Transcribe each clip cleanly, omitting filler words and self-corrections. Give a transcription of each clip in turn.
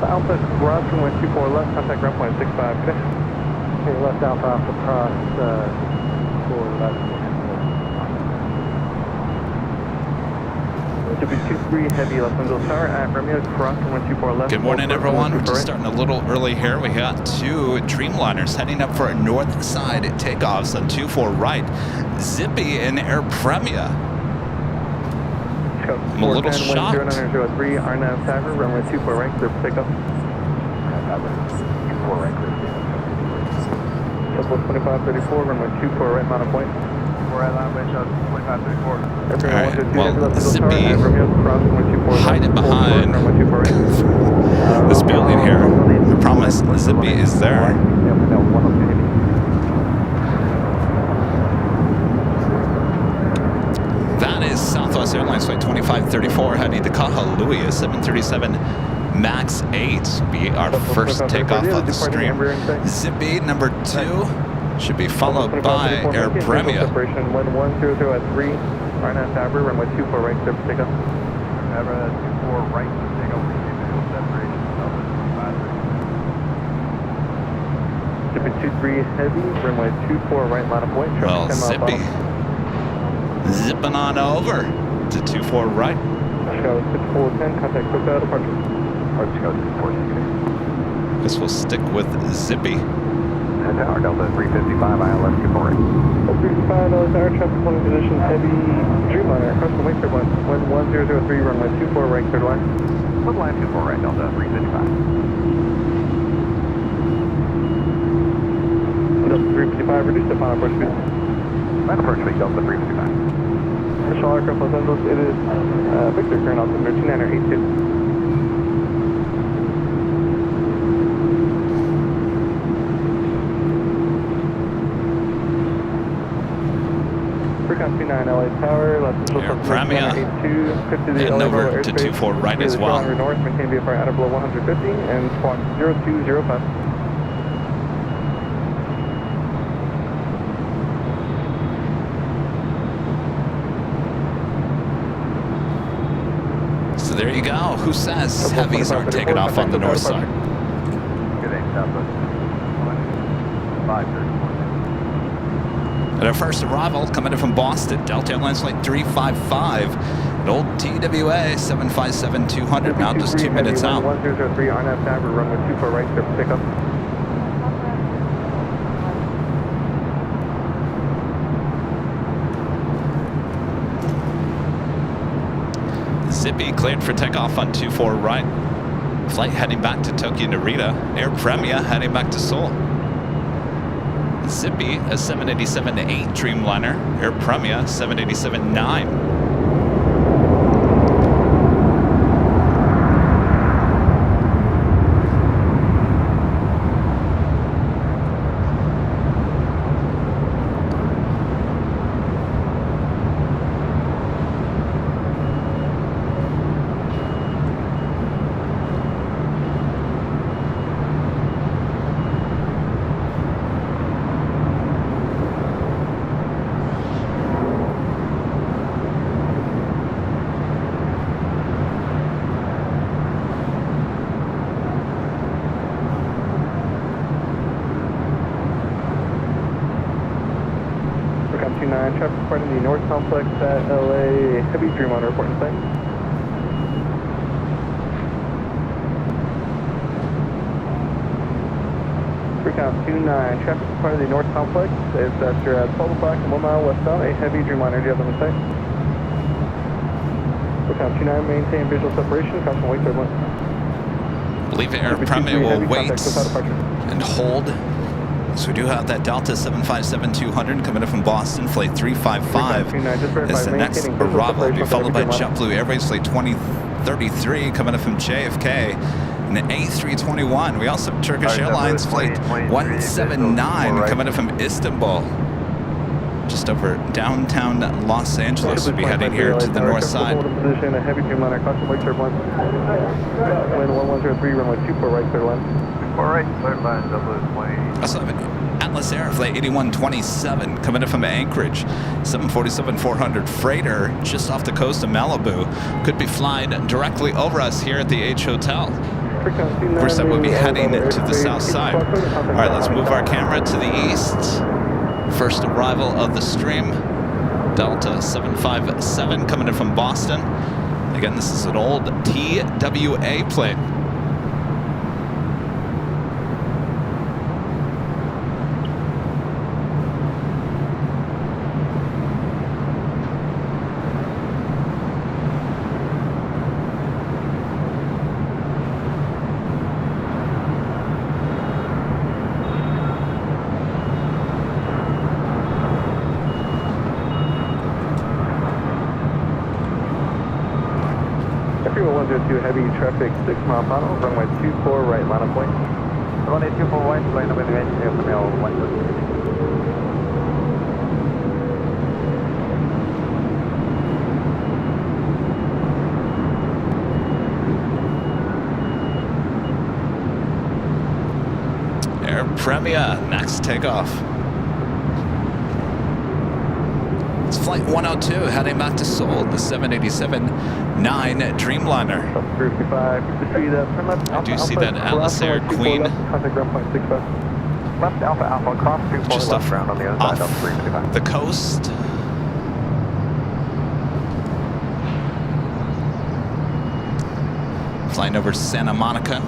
Alpha Cross, runway 24 left, contact ground point 65, okay? Okay, left Alpha, Alpha Cross, 4 left. W23 heavy left window tower at Romeo, cross runway 24 left. Good morning, everyone. We're just starting a little early here. We got two Dreamliners heading up for a north side takeoffs on 24 right. Zippy and Air Premia. I'm a little shocked. 0903, RNAV Tower, runway 24 right, clear for takeoff. 24 right, clear. Southwest 2534, runway 24 right, mountain point. Right line, wind show 2534. Alright, well, Zippy hiding behind this building here. I promise Zippy is there. That is Southwest Airlines flight 2534 heading to Kahului, 737 MAX 8 will be our first takeoff on the stream. Zippy number 2 should be followed by Air Premia. Separation 1100 at 3, RNAV Tower, runway 24 right, clear for takeoff. Remember, 24 right, takeoff, visual separation, Zippy 23 heavy, runway 24 right, line of point. Well, Zippy zipping on over to 24 right. Chicago 6410, contact SoCal departure. Chicago 6410. Guess we'll stick with Zippy. Tower Delta 355, ILS, good morning. 355, tower traffic point position, heavy Dreamliner, across the wing, third line. Wind 1003, runway 24 right, third line. Wind line 24 right, Delta 355. Delta 355, reduce the final approach speed. Final approach speed, Delta 355. Commercial aircraft Los Angeles, it is Victor, current altimeter 2982. Frequency 9 LA Tower, Air Premia heading over to 24 right as well. North, maintain VFR out of below 150 and squawk 0205. So there you go. Who says heavies aren't taking off on the north side? Good day, Southwest 534. And our first arrival coming in from Boston, Delta Airlines flight 355, an old TWA 757-200, now just 2 minutes out. 1003, RNAV Tower, runway 24 right, clear for takeoff. Zippy cleared for takeoff on 24 right. Flight heading back to Tokyo Narita. Air Premia heading back to Seoul. Zippy, a 787-8 Dreamliner. Air Premia, 787-9. Traffic departing the North Complex at LA, heavy Dreamliner reporting site. Recount 29, traffic departing the North Complex is at your 12 o'clock and 1 mile westbound, a heavy Dreamliner. Do you have them in sight? Recount 29, maintain visual separation, caution wait, third line. I believe Air Premia will wait and hold. So we do have that Delta 757-200 coming in from Boston, flight 355 is the next arrival. Will be followed by JetBlue Airways flight 2033 coming in from JFK, and the A321. We also have Turkish Airlines flight 179 coming in from Istanbul. Just over downtown Los Angeles. We'll be heading here to the north side. Position, a heavy Dreamliner, caution wait, third line. Wind 1103, runway 24 right, third line. All right, third line, W20. Also have an Atlas Air flight 8127 coming in from Anchorage, 747-400 freighter just off the coast of Malibu. Could be flying directly over us here at the H Hotel. First up, we'll be heading to the south side. All right, let's move our camera to the east. First arrival of the stream, Delta 757 coming in from Boston. Again, this is an old TWA plane. Heavy traffic, 6 mile final, runway 24 right, line of point. Runway 24 right, line of aviation, Airmail 1. Air Premia, next takeoff. It's flight 102 heading back to Seoul, the 787-9 Dreamliner. I do see that Atlas Air Queen left Alpha Alpha, cross 24 just left ground on the other side of 355. the coast. Flying over Santa Monica,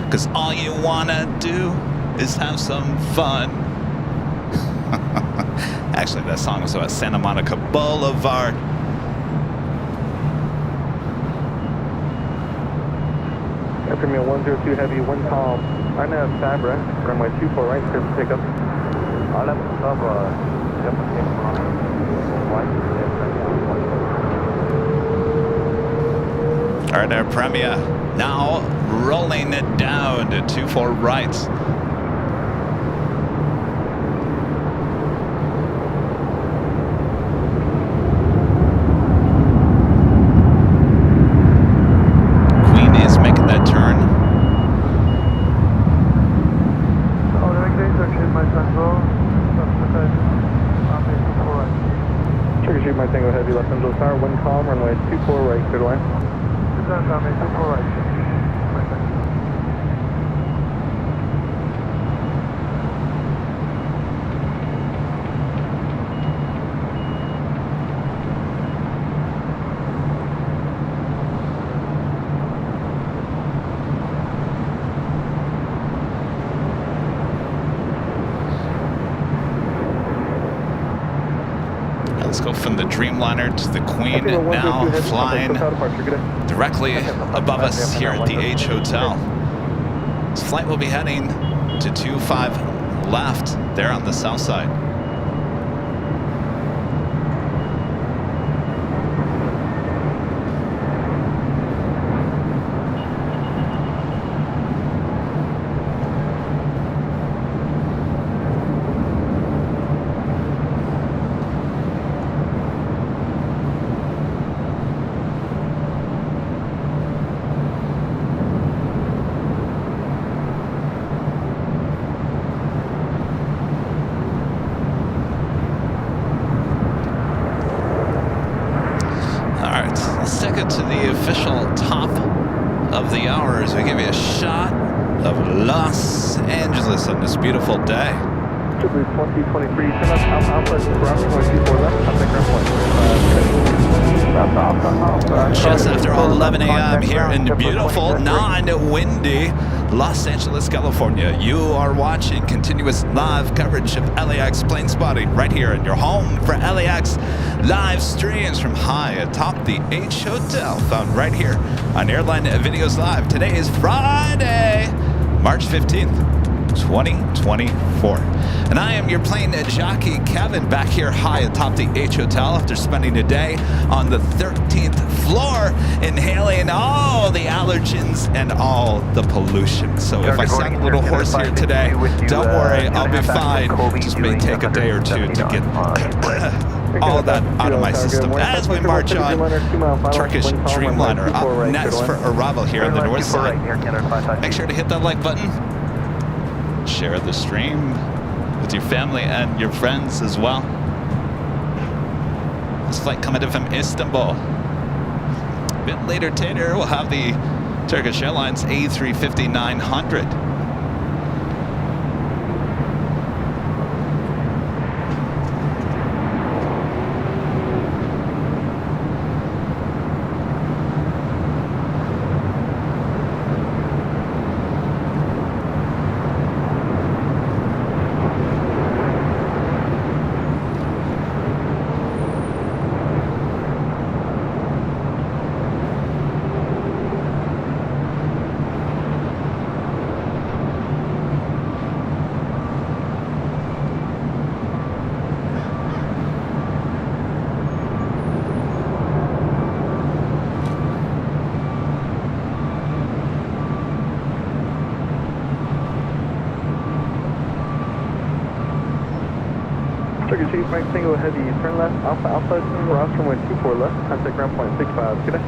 because all you wanna do is have some fun. Actually, that song was about Santa Monica Boulevard. Air Premier 102 Heavy, wind calm. I know Sabra, runway 24 right, clear for takeoff. I'll have All right, Air Premia now rolling it down to 24 right. Wind calm, runway 24 right, clear to land. 24 right. Let's go from the Dreamliner to the Queen, now flying directly above us here at the H Hotel. This flight will be heading to 25 left there on the south side. To the official top of the hour as we give you a shot of Los Angeles on this beautiful day. 2023, Alpha, just after 11 a.m. here in beautiful, non-windy Los Angeles, California. You are watching continuous live coverage of LAX plane spotting right here in your home for LAX live streams from high atop the H Hotel, found right here on Airline Videos Live. Today is Friday, March 15th. 2024. And I am your plane jockey, Kevin, back here high atop the H Hotel after spending a day on the 13th floor inhaling all the allergens and all the pollution. So if I sound a little hoarse here today, don't worry, I'll be fine. Just may take a day or two to get all of that out of my system. As we march on, Turkish Dreamliner up next for arrival here on the north side. Make sure to hit that like button. Share the stream with your family and your friends as well. This flight coming in from Istanbul. A bit later, Tater, we'll have the Turkish Airlines A350-900. Turkish Chief, Mike Single Heavy, turn left, Alpha Alpha, Ross runway 24 left, contact ground point 65, good day.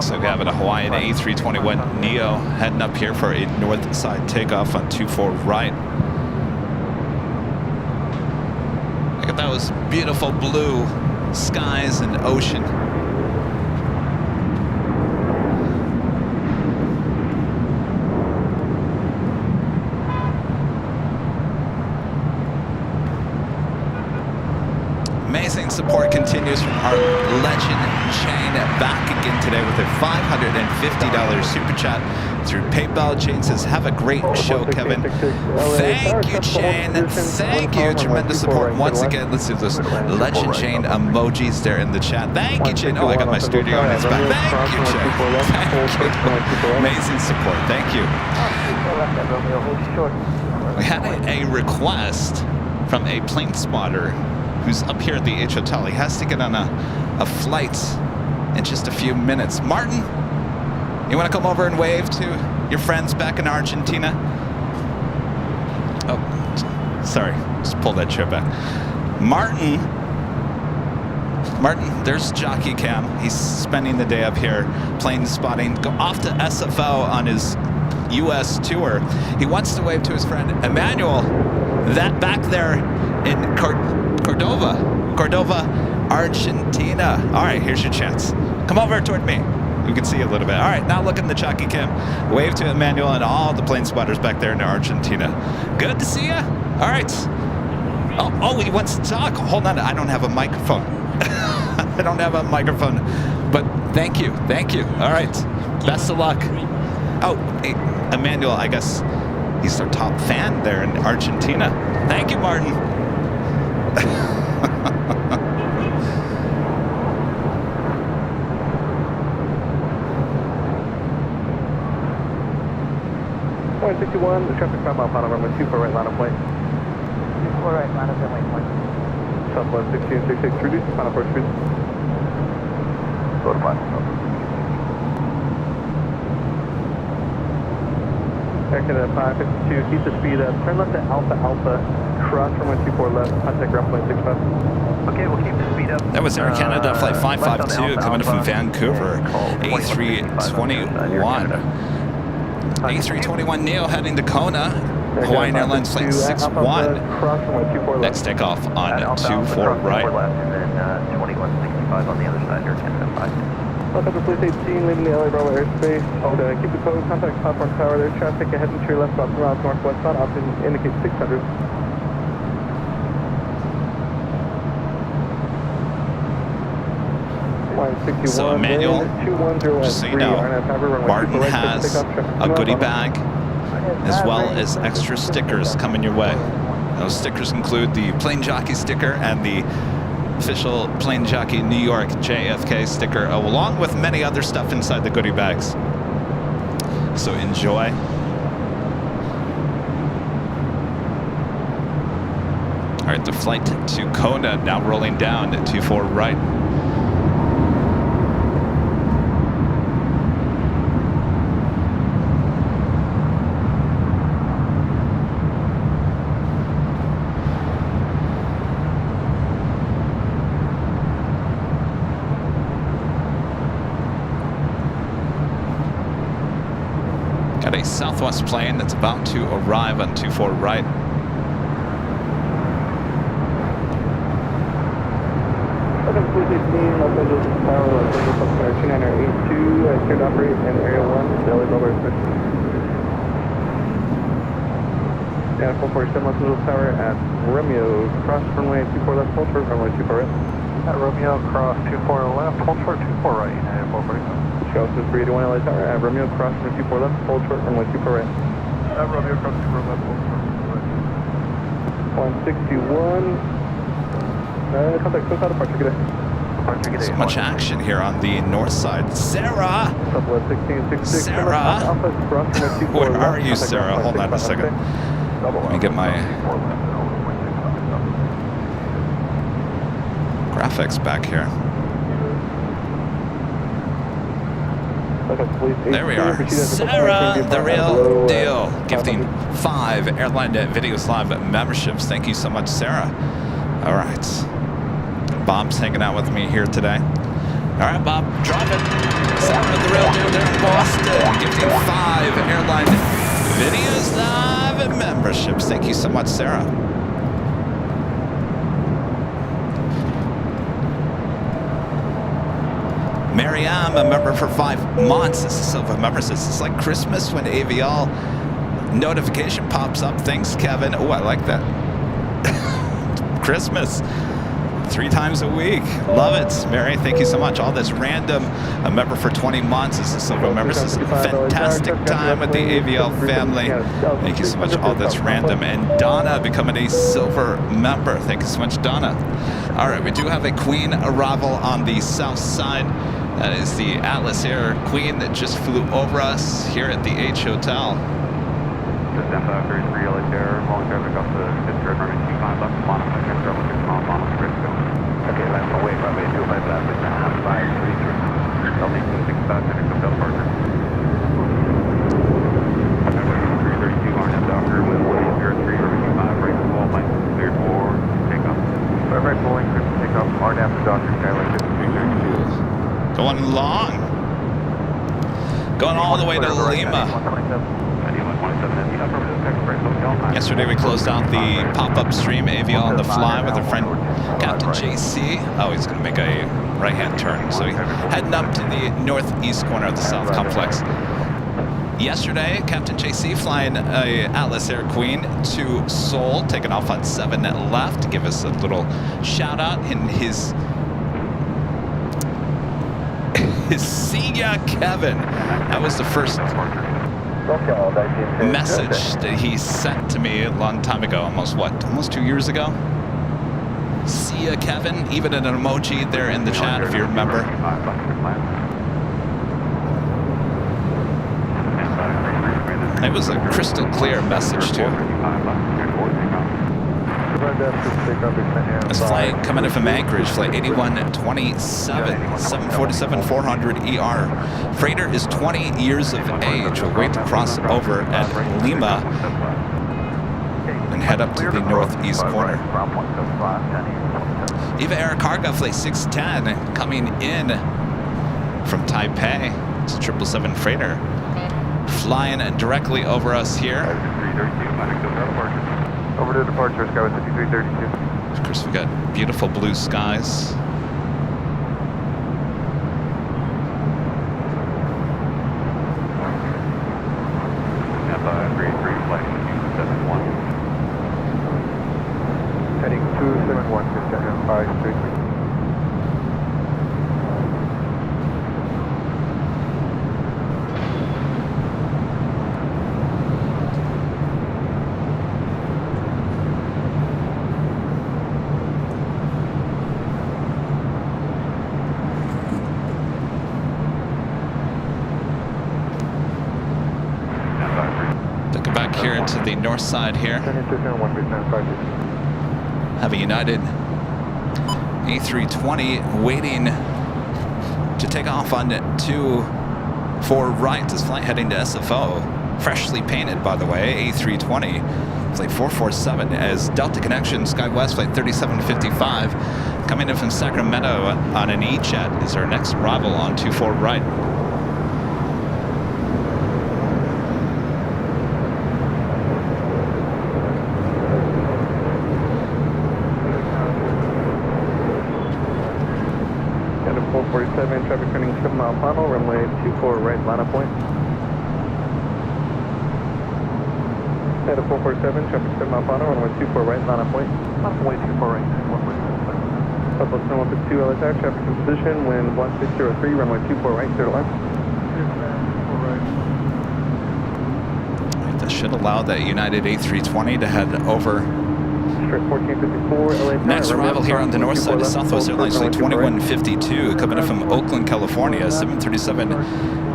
So we have a Hawaiian A321neo heading up here for a north side takeoff on 24 right. Look at those beautiful blue skies and ocean. Amazing support continues from our legend Shane, back again today with a $550 super chat through PayPal. Shane says, have a great show, Kevin. Thank you, Shane. Thank you. Tremendous support once again. Let's do this legend Shane emojis there in the chat. Thank you, Shane. Oh, I got my studio on its back. Thank you, Shane. Thank you. Amazing support. Thank you. We had a request from a plane spotter who's up here at the H Hotel. He has to get on a flight in just a few minutes. Martin, you want to come over and wave to your friends back in Argentina? Oh, sorry. Just pull that chair back. Martin, there's Jockey Cam. He's spending the day up here plane spotting. Go off to SFO on his U.S. tour. He wants to wave to his friend Emmanuel, that back there in Cordova, Argentina. All right, here's your chance. Come over toward me. We can see you a little bit. All right, now look in the Jockey Cam. Wave to Emmanuel and all the plane spotters back there in Argentina. Good to see you. All right. Oh, he wants to talk. Hold on, I don't have a microphone. I don't have a microphone, but thank you. All right, best of luck. Oh, hey, Emmanuel, I guess he's our top fan there in Argentina. Thank you, Martin. Point 61, the traffic 5 mile final runway 24 right line of point. 24 right, line of point. Southwest 1666, reduce the final approach speed. Go to final. Air Canada 552, keep the speed up. Turn left to Alpha Alpha, cross runway 24 left, contact ground point 65. Okay, we'll keep the speed up. That was Air Canada flight 552 coming in from Vancouver, A321. A321 Neo heading to Kona, Hawaiian Airlines flight 61. Next takeoff on 24 right. And then 2165 on the other side, Air Canada 5. Welcome to Flight 18, leaving the LA Bravo airspace. Keep the code, contact platform tower. There's traffic ahead and to your left about 2 miles northwest. Not option indicates 600. So Emmanuel, just so you know, Martin has a goodie bag as well as extra stickers coming your way. Those stickers include the Plane Jockey sticker and the official Plane Jockey New York JFK sticker, along with many other stuff inside the goodie bags. So enjoy. All right, the flight to Kona now rolling down at 24 right. Got a Southwest plane that's about to arrive on 24 right. Okay, 316, Los Angeles Tower, Los Angeles, Southern 2982, cleared to operate in Area 1, Daily Bravo Airspace. Yeah, 447 Los Angeles Tower at Romeo, cross runway 24 left, hold short, runway 24 right. At Romeo, cross 24 left, hold short 24 right, United 447. Chicago 381 LA Tower at Romeo, cross runway 24 left, hold short, runway 24 right. At Romeo, cross 24 left, hold short 161. Contact Southbound departure, good day. So much action here on the north side. Sarah! Southwest 1666. Sarah! Where are you, Sarah? Hold on a second. Let me get my graphics back here. There we are. Sarah, the real deal. Gifting 5 Airline Videos Live memberships. Thank you so much, Sarah. All right. Bob's hanging out with me here today. All right, Bob, drive it. Sarah, the real deal there in Boston. Gifting 5 Airline Videos Live memberships. Thank you so much, Sarah. Mariam, a member for 5 months. This is Silva members. This is like Christmas when AVL notification pops up. Thanks, Kevin. Oh, I like that. Christmas. 3 times a week. Love it. Mary, thank you so much. All this random, a member for 20 months. This is Silva members. This is a fantastic time with the AVL family. Thank you so much. All this random. And Donna becoming a silver member. Thank you so much, Donna. All right, we do have a Queen arrival on the south side. That is the Atlas Air Queen that just flew over us here at the H Hotel. Just stand by, very free, LA Air, rolling traffic off the district, running 25 left, Mono, I can travel 6 miles, Mono, ready to go. Okay, last away, runway 25 left, 533. LD 265, Phoenix Hotel Partner. 332, RNF Docker, with William 03, runway 25, right to wall, line cleared for takeoff. Right, Boeing, cleared for takeoff, RNF Docker, Skyline 5332. Going long. Going all the way to Lima. Yesterday we closed out the pop-up stream AVL on the fly with our friend Captain JC. Oh, he's going to make a right-hand turn. So heading up to the northeast corner of the South Complex. Yesterday, Captain JC flying a Atlas Air Queen to Seoul, taking off on 7 left to give us a little shout-out in his see ya, Kevin. That was the first message that he sent to me a long time ago. Almost 2 years ago? See ya, Kevin. Even an emoji there in the chat, if you remember. It was a crystal clear message, too. This flight coming in from Anchorage, flight 8127, 747-400 ER. Freighter is 20 years of age. We'll wait to cross over at Lima and head up to the northeast corner. Eva Air Cargo flight 610 coming in from Taipei. It's a 777 freighter flying directly over us here. Over to departure, Skyway 5332. Of course, we got beautiful blue skies. Heading 271, Christian 533. To the north side here. Have a United A320 waiting to take off on 24 right. This flight heading to SFO. Freshly painted, by the way, A320. Flight 447 as Delta Connection SkyWest flight 3755 coming in from Sacramento on an E-Jet is our next arrival on 24 right. 447, traffic turning 7 mile final, runway 24 right, line up point. At a 447, traffic 7 mile final, runway 24 right, line up point. Runway 24 right, 1.7. Southwest 152 LA tower, traffic in position, wind 1603, runway 24 right, clear to land. That should allow that United A320 to head over. Straight 1454 LA tower. Next arrival here on the north side is Southwest Airlines Flight 2152, coming in from Oakland, California, 737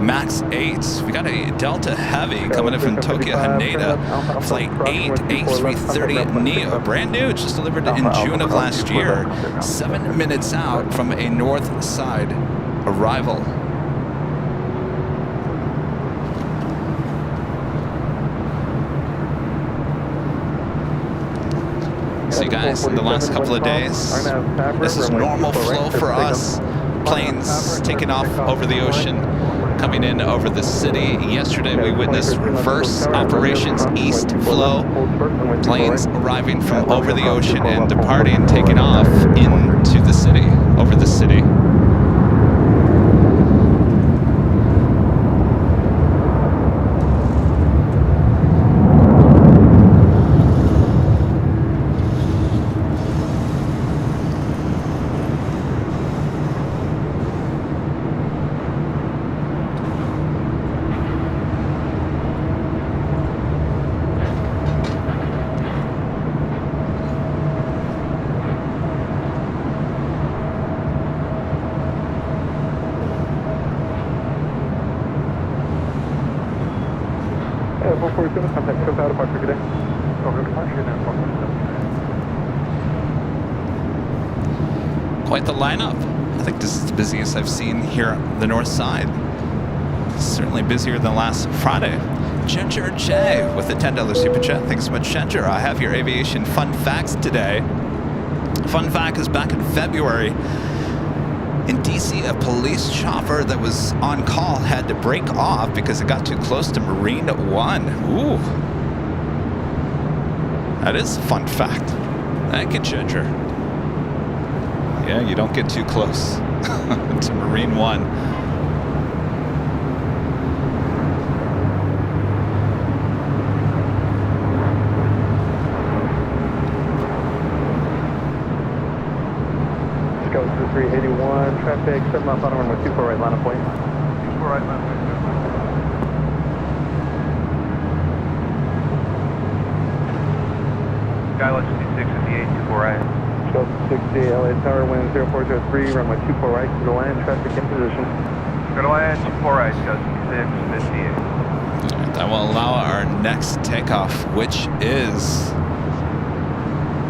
MAX 8. We got a Delta Heavy coming in from Tokyo, Haneda, Flight 8 A330 Neo, brand new, just delivered in June of last year, 7 minutes out from a north side arrival. See guys, in the last couple of days, this is normal flow for us. Planes taking off over the ocean, coming in over the city. Yesterday we witnessed reverse operations, east flow. Planes arriving from over the ocean and departing, taking off into the city, over the city. Contact Coast out of departure, good day. Over departure, then 447. Quite the lineup. I think this is the busiest I've seen here on the north side. Certainly busier than last Friday. Ginger J with the $10 super chat. Thanks so much, Ginger. I have your aviation fun facts today. Fun fact is back in February, in DC, a police chopper that was on call had to break off because it got too close to Marine One. Ooh. That is a fun fact. Thank you, Ginger. Yeah, you don't get too close to Marine One. Scout 381, traffic 7 mile final, runway 24 right, line of point. 24 right, line of point. Skyline 6658, 24 right. Scout 60, LA Tower, wind 0403, runway 24 right, to the land, traffic in position. Go to land, 24 right, Scout 6658. That will allow our next takeoff, which is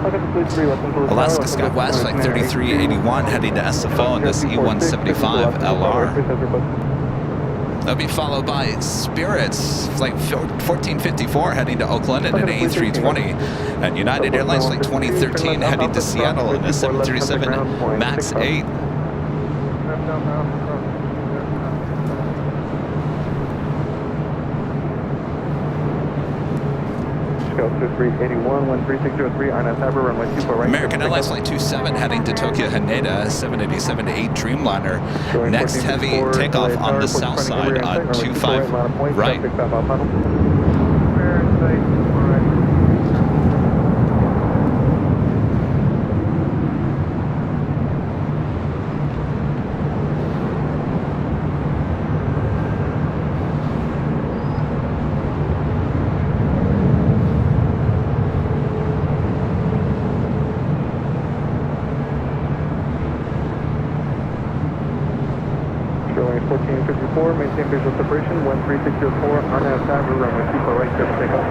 Alaska Skywest Flight 3381 heading to SFO on this E175 LR. That'll be followed by Spirit's Flight 1454 heading to Oakland in an A320, and United Airlines Flight 2013 heading to Seattle in a 737 MAX 8. Scout 381, 13603, RNS Harbor, runway 24 right. American Airlines Flight 27 heading to Tokyo Haneda, 787-8 Dreamliner. Next heavy takeoff on the south side on 25 right. Maintain visual separation, 13604, RNAV Harbor, runway 24 right, clear for takeoff.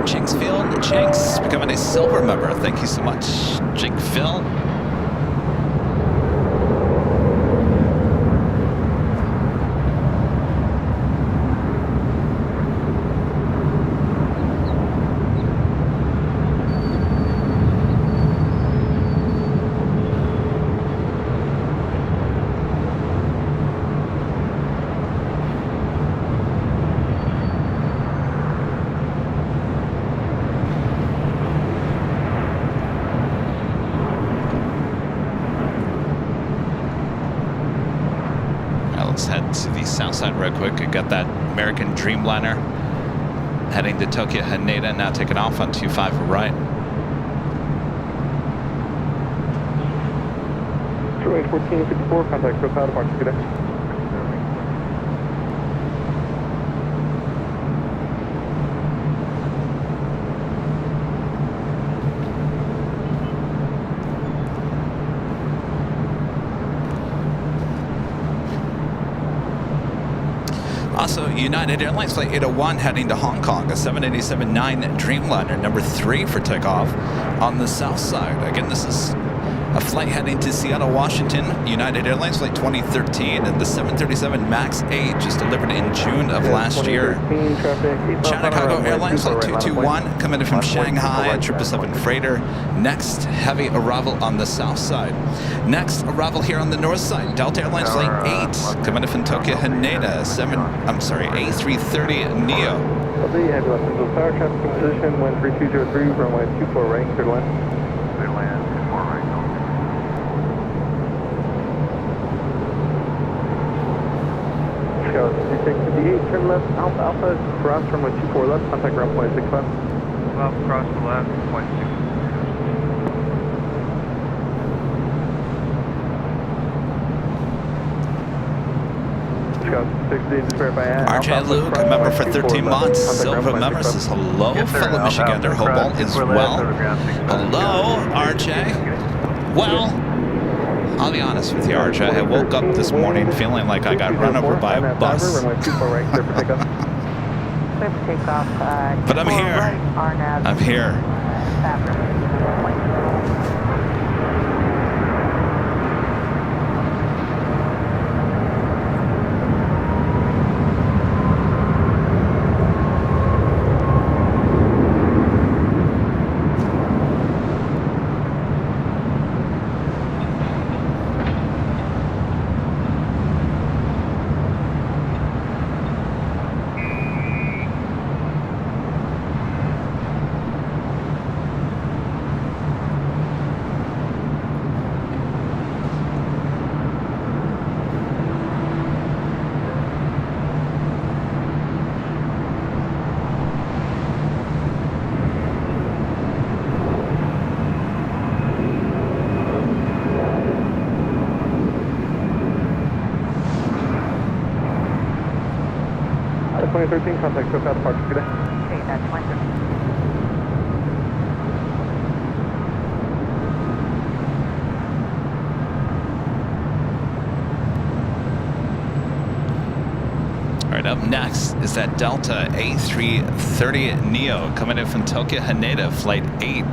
Jinxfield, Jinx becoming a silver member. Thank you so much, Jinkfield. side real quick. I got that American Dreamliner heading to Tokyo Haneda, now taking off on 25 right. Range 1454, contact for South Departure, good day. Also, United Airlines Flight 801 heading to Hong Kong, a 787-9 Dreamliner, number 3 for takeoff on the south side. Again, this is a flight heading to Seattle, Washington. United Airlines Flight 2013, and the 737 MAX 8 just delivered in June of last year. China Cargo Airlines Flight 221 coming in from Shanghai, a 777 freighter. Next, heavy arrival on the south side. Next, arrival here on the north side. Delta Airlines Flight 8 coming in from Tokyo Haneda, A330 Neo. Heavy left into the tower, traffic in position, wind 3203, runway 24 right, clear to land. Clear to land, 24 right. Scout 3658, turn left, Alpha Alpha, cross runway 24 left, contact ground point 65. Well, cross the left, point 6. Scout 68, just verify RJ Luke, a member for 13 months. Silver member says hello, fellow Michigander. Hope all is well. Hello, RJ. Well, I'll be honest with you, RJ. I woke up this morning feeling like I got run over by a bus. But I'm here. I'm here. Contact for South Departure, good day. Okay, that's 2013. All right, up next is that Delta A330 Neo coming in from Tokyo Haneda, Flight 8.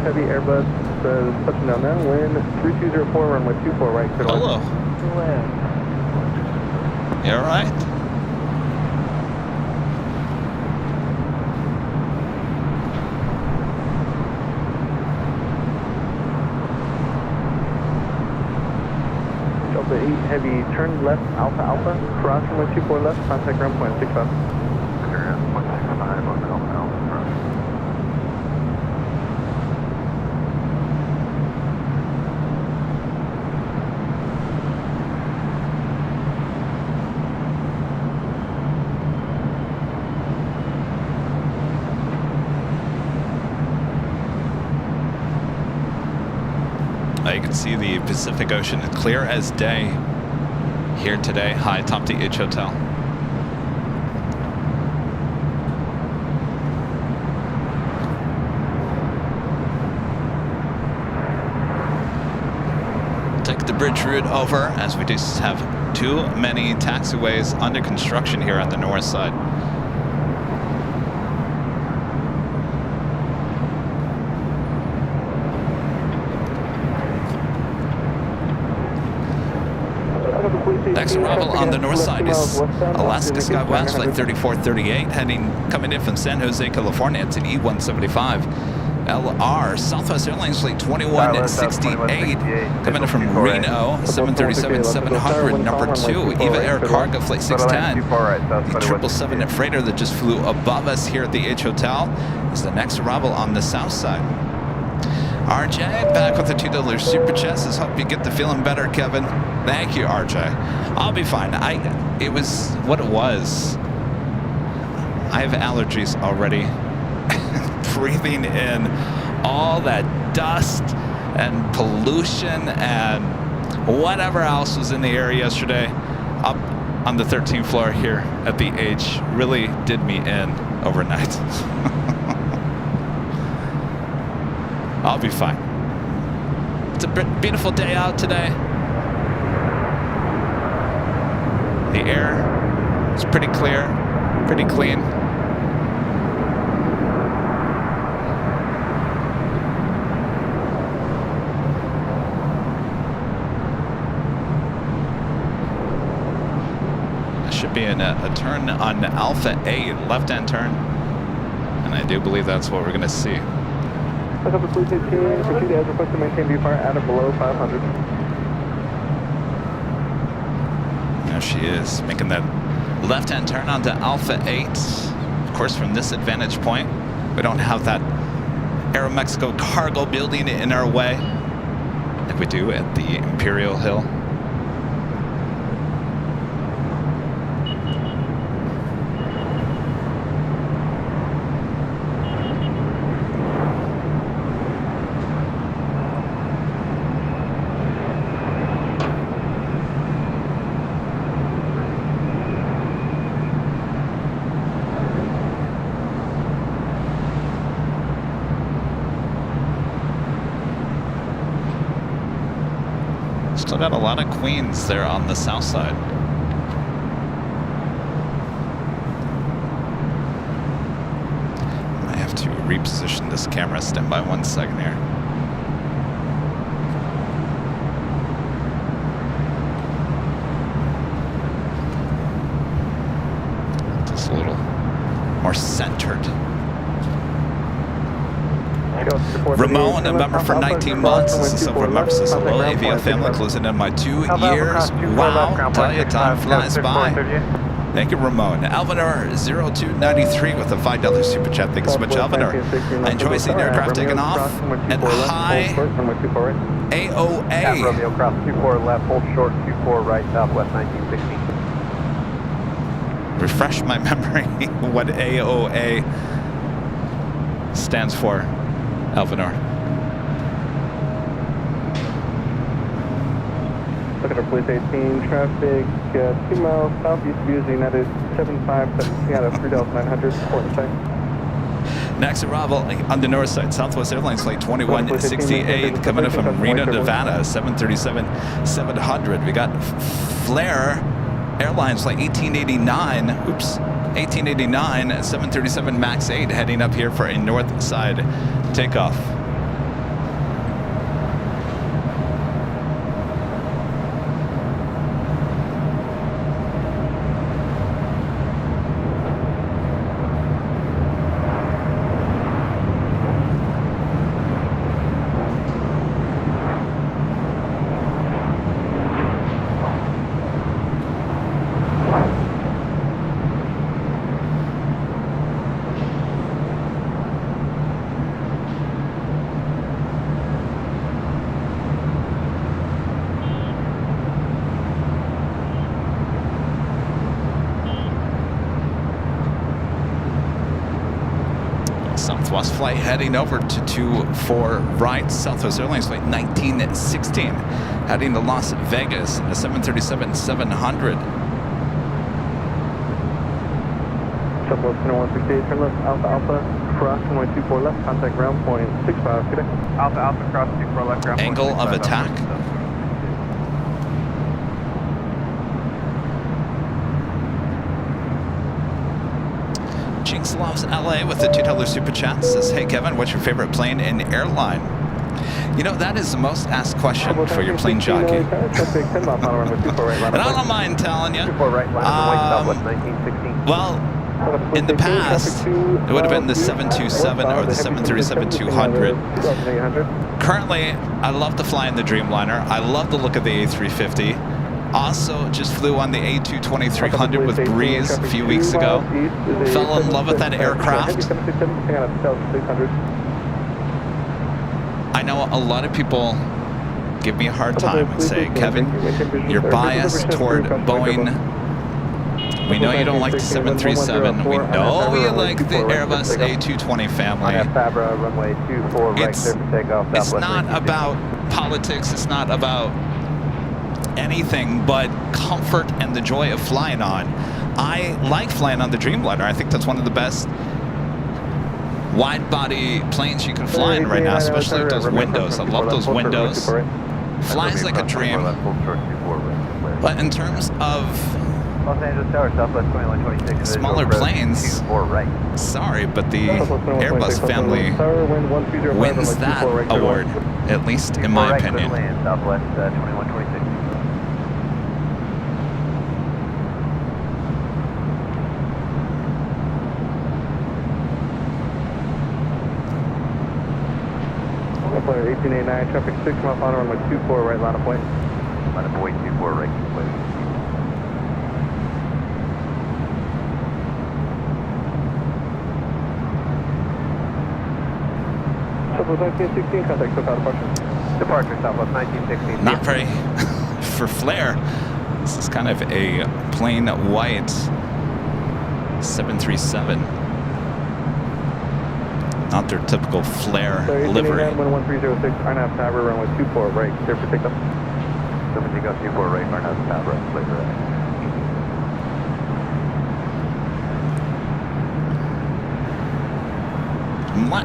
Heavy Airbus touching down now, wind 3204, runway 24 right, clear to land. Hello. You all right? Delta 8 heavy, turn left, Alpha Alpha, cross runway 24 left, contact ground point 65. Point 65 on Alpha Alpha, cross. can see the Pacific Ocean clear as day here today, high atop the H Hotel. Take the bridge route over, as we just have too many taxiways under construction here on the north side. Next arrival on the north side is Alaska Skywest, flight 3438, coming in from San Jose, California. It's an E175 LR. Southwest Airlines flight 2168, coming in from Reno, 737-700, number 2. EVA Air Cargo flight 610. The 777 freighter that just flew above us here at the H Hotel is the next arrival on the south side. RJ, back with the $2 super chat. Says, hope you get the feeling better, Kevin. Thank you, RJ. I'll be fine. It was what it was. I have allergies already. Breathing in all that dust and pollution and whatever else was in the air yesterday up on the 13th floor here at the H really did me in overnight. I'll be fine. It's a beautiful day out today. The air is pretty clear, pretty clean. There should be a turn on Alpha 8, left-hand turn. And I do believe that's what we're going to see. Look up the Fleet 18, proceed as requested, maintain viewfinder at or below 500. There she is, making that left-hand turn onto Alpha 8. Of course, from this advantage point, we don't have that Aeromexico cargo building in our way like we do at the Imperial Hill. Still got a lot of Queens there on the south side. I have to reposition this camera. Stand by 1 second here. Just a little more centered. Ramon, a member for 19 months. This is Silver member says hello. AVL family closing in my 2 years. Wow, tell you, time flies by. Thank you, Ramon. Alvinor 0293 with a $5 super chat. Thank you so much, Alvinor. I enjoy seeing aircraft taking off at high AOA. Romeo cross 24 left, hold short 24 right, southwest 1960. Refresh my memory what AOA stands for. Alvinor. Look at our Fleet 18 traffic, 2 miles southeast of United United 7517 out of 3,900, port and sight. Next arrival on the north side, Southwest Airlines flight 2168, coming in from Reno, Nevada, 737-700. We got Flair Airlines flight 1889, 1889, 737 MAX 8 heading up here for a north side takeoff. Southwest flight heading over to 24 right. Southwest Airlines flight 1916 heading to Las Vegas in a 737-700. Southwest 168, turn left, Alpha Alpha, cross runway 24 left, contact ground point 65, good day. Alpha Alpha cross 24 left ground. Angle of attack. Jinx loves LA with the $2 super chat. Says, hey Kevin, what's your favorite plane in Airline? You know, that is the most asked question for your plane jockey. And I don't mind telling you. Well, in the past, it would have been the 727 or the 737-200. Currently, I love to fly in the Dreamliner. I love the look of the A350. Also, just flew on the A220-300 with Breeze a few weeks ago. Fell in love with that aircraft. I know a lot of people give me a hard time and say, Kevin, you're biased toward Boeing. We know you don't like the 737. We know you like the Airbus A220 family. It's not about politics. It's not about anything but comfort and the joy of flying on. I like flying on the Dreamliner. I think that's one of the best wide-body planes you can fly in right now, especially with those windows. I love those windows. Flies like a dream. But in terms of Los Angeles Tower, Southwest 2126. smaller planes, sorry, but the Airbus family wins that award, at least in my opinion. Southwest 2126. Player 1889, traffic 6 mile final runway 24 right, line of point. Line of point 24 right, please. Southwest 1916, contact SoCal departure. Departure, Southwest 1916. Not very for flare. This is kind of a plain white 737. Not their typical flare livery. 1336, RNAV Tower, runway 24 right, clear for takeoff. 24 right, RNAV Tower, clear for that.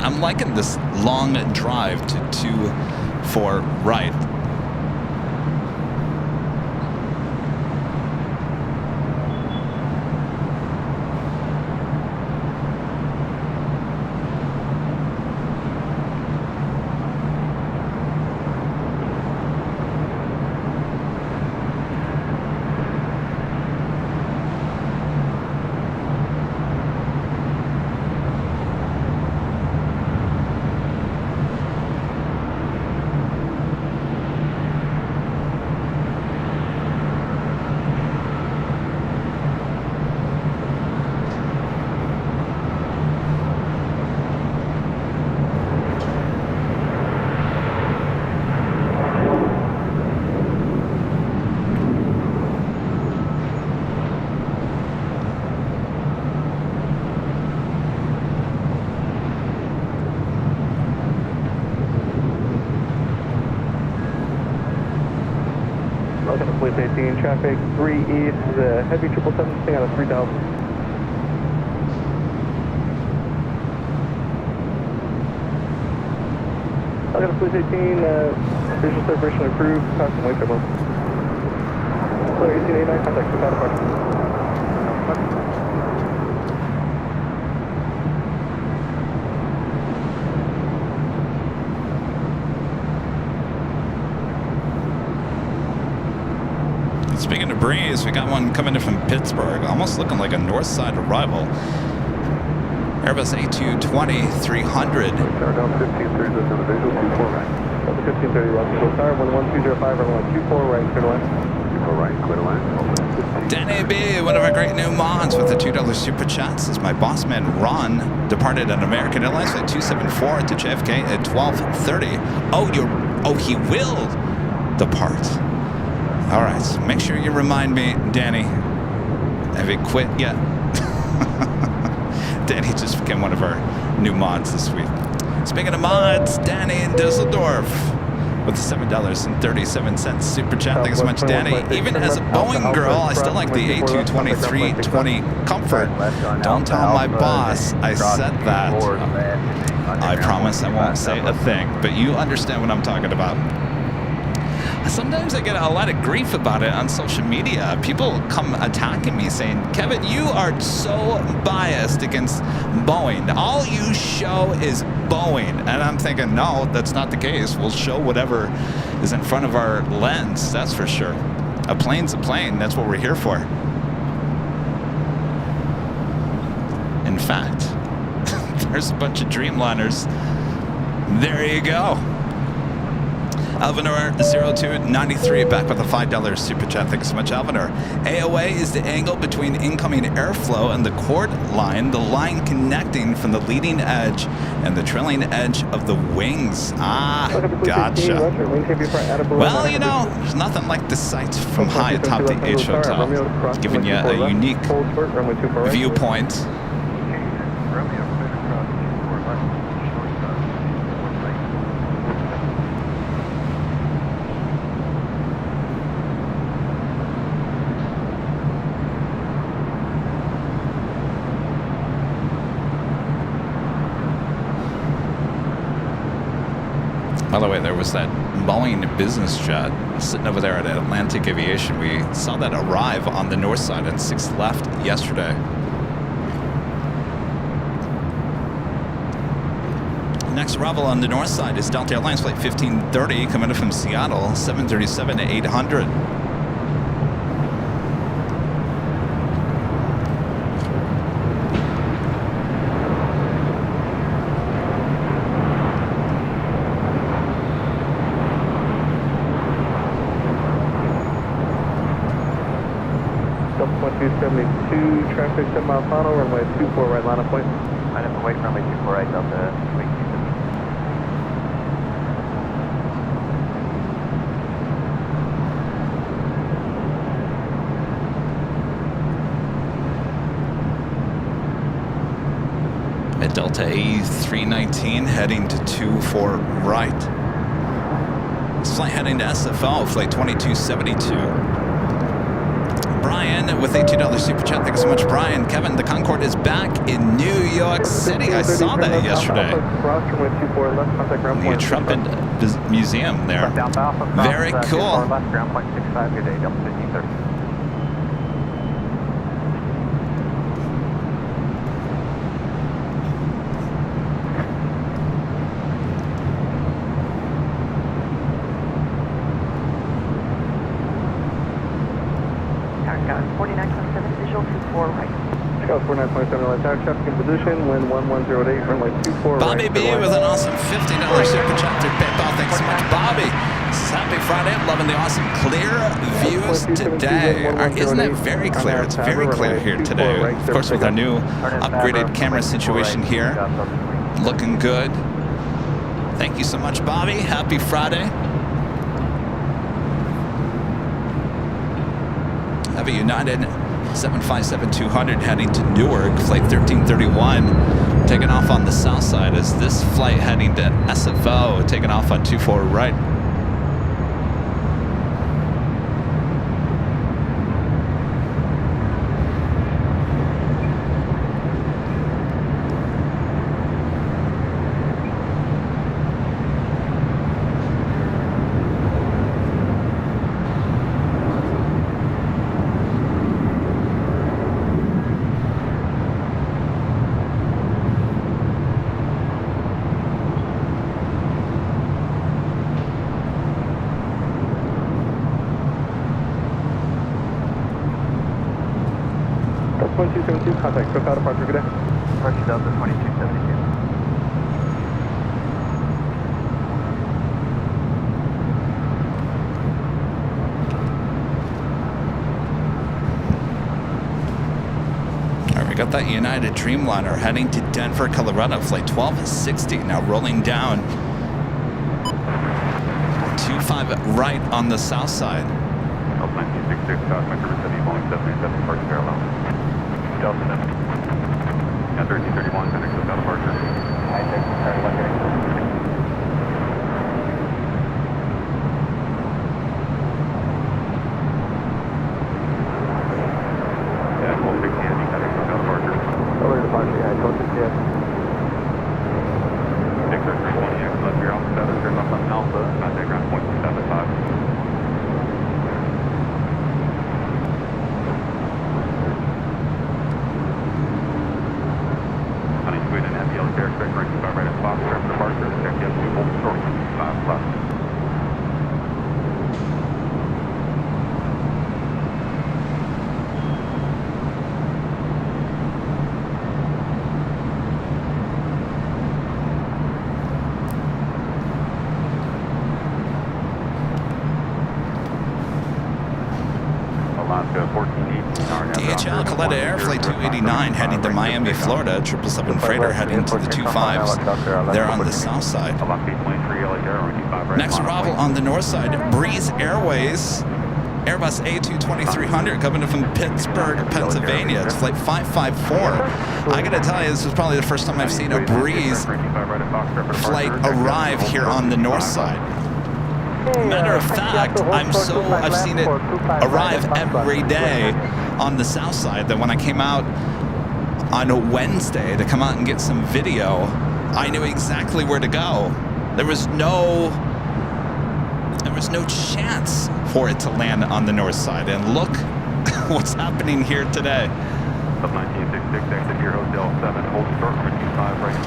I'm liking this long drive to 24 right. Place 18, traffic 3 east, heavy 777, staying out of 3000. I got a place 18, visual separation approved, passing wake up. Player 1889, contact SoCal departure. Speaking of breeze, we got one coming in from Pittsburgh, almost looking like a north side arrival. Airbus A220-300. Down 1530, that's on the visual, 24 right. 1530, Rockville Tower, 11205, runway 24 right, clear to land. 24 right, clear to land. Danny B, one of our great new mods with the $2 super chats. This is my boss man, Ron, departed on American Airlines at 274 to JFK at 12:30. Oh, he will depart. All right, so make sure you remind me, Danny. Have you quit yet? Danny just became one of our new mods this week. Speaking of mods, Danny in Dusseldorf with the $7.37 super chat. Thanks so much, Danny. Even as a Boeing girl, I still like the A220-320 Comfort. Don't tell my boss I said that. I promise I won't say a thing, but you understand what I'm talking about. Sometimes I get a lot of grief about it on social media. People come attacking me saying, Kevin, you are so biased against Boeing. All you show is Boeing. And I'm thinking, no, that's not the case. We'll show whatever is in front of our lens, that's for sure. A plane's a plane. That's what we're here for. In fact, there's a bunch of Dreamliners. There you go. Alvanor0293 back with a $5 super chat. Thanks so much, Alvanor. AOA is the angle between incoming airflow and the chord line, the line connecting from the leading edge and the trailing edge of the wings. Ah, gotcha. Well, you know, there's nothing like the sight from high atop the H Hotel. It's giving you a unique viewpoint. By the way, there was that Boeing business jet sitting over there at Atlantic Aviation. We saw that arrive on the north side at 6th left yesterday. Next arrival on the north side is Delta Airlines flight 1530 coming in from Seattle, 737-800. Traffic 7 mile final, runway 24 right line of point. I have to wait for runway 24 right, Delta. At Delta A319 heading to 24 right. This flight heading to SFO, flight 2272. Brian with a $2 super chat. Thanks so much, Brian. Kevin, the Concorde is back in New York City. I saw that yesterday. The Trumpet Museum there. Very cool. Chicago 4927 LA Tower, traffic in position, wind 1108, runway 24 Bobby right. B with an awesome $50 super chat through PayPal. Thanks so much, Bobby. Happy Friday. I'm loving the awesome clear views today. Isn't it very clear? It's very clear here today. Of course, with our new upgraded camera situation here. Looking good. Thank you so much, Bobby. Happy Friday. Have a United 757-200 heading to Newark, flight 1331, taking off on the south side as this flight heading to SFO, taking off on 24 right. Contact, so departure, good day. Departure Delta 2272. All right, we got that United Dreamliner heading to Denver, Colorado, flight 1260, now rolling down 25 right on the south side. Plane 266, South Metro City, Boeing 787, departure parallel. Delta 7. Yeah, 1331, contact SoCal departure. I take turn left here. Yeah, 1260 Heavy, contact SoCal departure. Over departure, yeah, 1260. 60320, left your Alpha 7, turn left on Alpha, contact ground point 275. Expect right 25 right at Fox, turn for departure, check the 2 volt short, 5 left. Alaska 1418, DHL Coletta Air Flight 289 heading to Miami, Florida. 777 freighter heading to the 25s. They're on the south side. Next arrival on the north side, Breeze Airways. Airbus A220-300 coming in from Pittsburgh, Pennsylvania. It's flight 554. I gotta tell you, this is probably the first time I've seen a Breeze flight arrive here on the north side. Matter of fact, I've seen it arrive every day on the south side, that when I came out on a Wednesday to come out and get some video, I knew exactly where to go. There was no chance for it to land on the north side, and look what's happening here today. Of 1966, exit your Hotel 7, hold short for 25 right at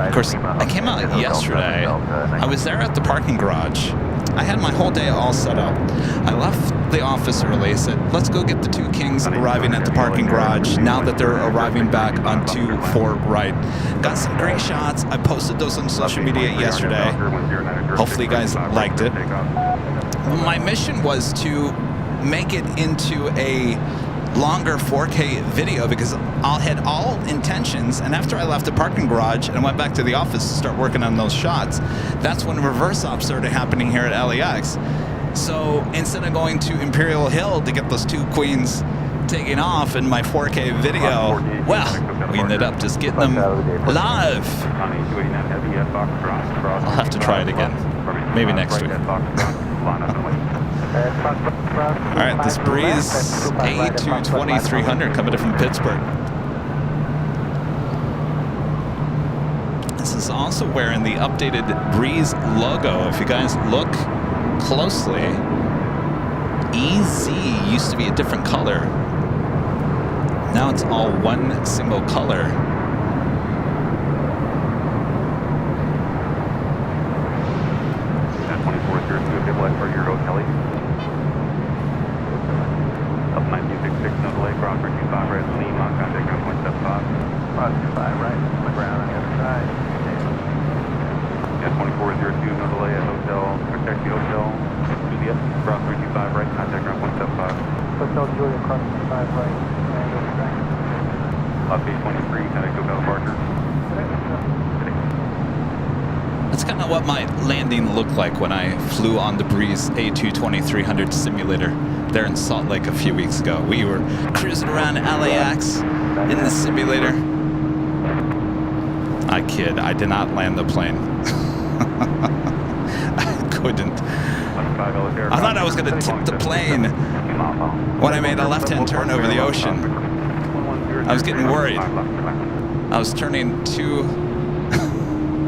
Of course, I came out yesterday. I was there at the parking garage. I had my whole day all set up. I left the office early, said, let's go get the two Kings arriving at the parking garage now that they're arriving back on 24 right. Got some great shots. I posted those on social media yesterday. Hopefully you guys liked it. My mission was to make it into a longer 4K video, because I had all intentions, and after I left the parking garage and went back to the office to start working on those shots, that's when reverse ops started happening here at LAX. So instead of going to Imperial Hill to get those two Queens taking off in my 4K video, well, we ended up just getting them live. I'll have to try it again, maybe next week. All right, this Breeze A220-300 coming in from Pittsburgh. This is also wearing the updated Breeze logo. If you guys look closely, EZ used to be a different color. Now it's all one single color. At 2402, good luck for your Kelly. Up 1966, no delay, cross for 25 right, Lima, contact ground point 75. Cross 25 right, on the ground on the other side. Yeah, 2402, no delay at Hotel, protect the Hotel, Juliet, cross for 25 right, contact ground point 75. Hotel Juliet, cross 25 right, and over track. Up 823, contact SoCal departure. That's kind of what my landing looked like when I flew on the Breeze A220-300 simulator there in Salt Lake a few weeks ago. We were cruising around LAX in the simulator. I kid, I did not land the plane. I couldn't. I thought I was going to tip the plane when I made a left-hand turn over the ocean. I was getting worried. I was turning to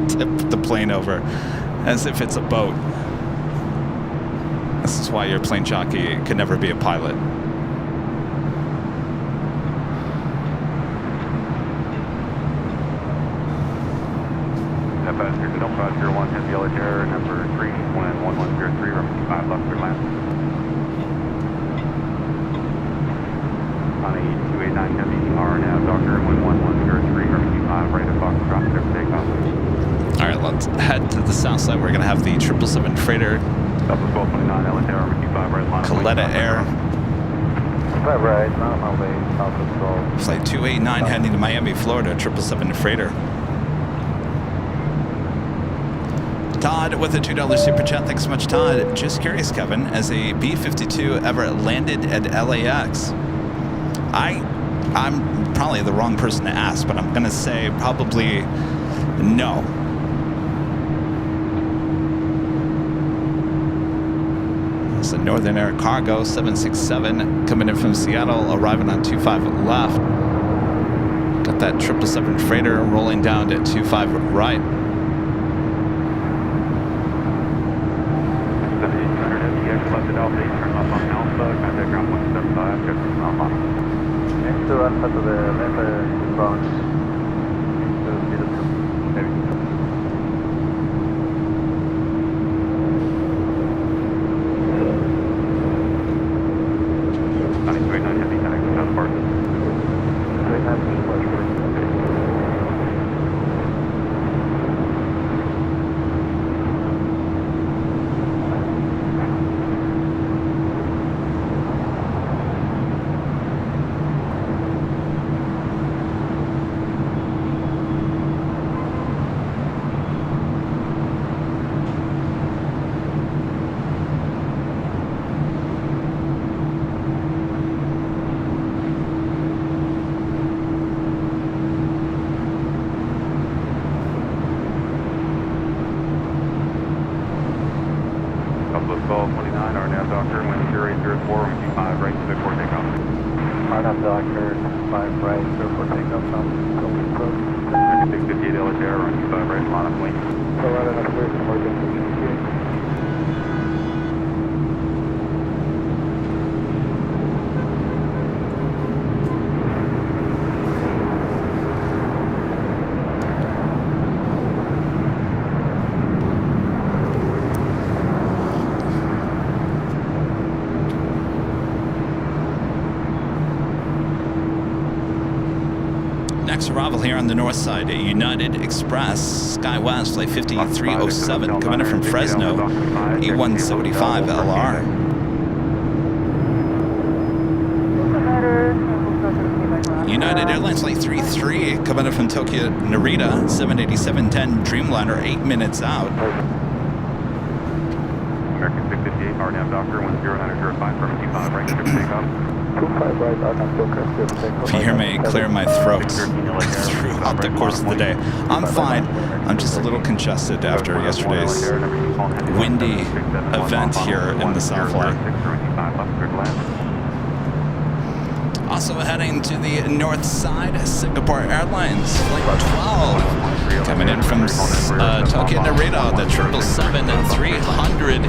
tip the plane over as if it's a boat. This is why your plane jockey could never be a pilot. Passenger to Delta 01, Heavy Yellow Terror, number 3, wind 1103, runway 5 left, clear land. On a 289 Heavy, RNAV, Doctor, wind 1103, runway 5 right at Fox, drop there for takeoff. All right, let's head to the south side. We're going to have the 777 freighter. Delta 1229, Yellow Terror, runway 5 right, line. Coletta Air. Right, not on my way, south control. Flight 289 heading to Miami, Florida, 777 freighter. Todd with a $2 super chat. Thanks so much, Todd. Just curious, Kevin, has a B-52 ever landed at LAX? I'm probably the wrong person to ask, but I'm going to say probably no. It's a Northern Air Cargo 767 coming in from Seattle, arriving on 25 left. Got that 777 freighter rolling down to 25 right. Next to Alpha to the left, bounce. Next arrival here on the north side, United Express, SkyWest, flight 5307, coming in from Fresno, A175 LR. United Airlines flight 33, coming in from Tokyo Narita, 787-10 Dreamliner, 8 minutes out. American 658, RNAV Doctor 10905 from 25 right, ship takeoff. 25 right, RNAV still correct, ship takeoff. If you hear me clear my throat throughout the course of the day, I'm fine. I'm just a little congested after yesterday's windy event here in the Southland. Also heading to the north side, Singapore Airlines, flight 12, coming in from Tokyo Narita, the 777-300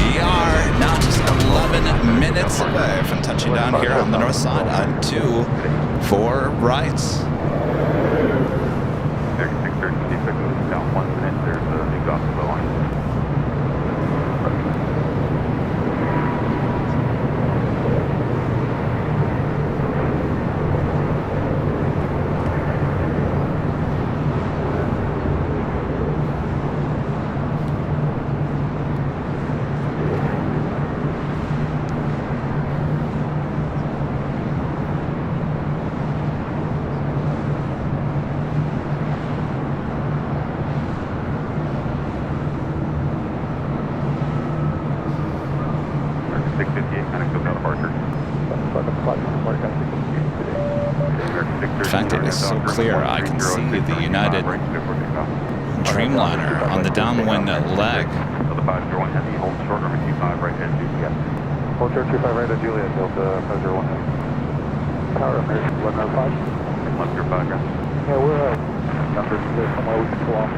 ER, now just 11 minutes away from touching down here on the north side on 24 rights. American 613, down 1 minute, there's a exhaust flow on. In fact, it is so clear I can see the United Dreamliner on the downwind leg. Hold short 25 right at Juliet, Delta 501. Tower American 105. Left your 5, guys. Yeah, we're numbers somewhere we can pull off.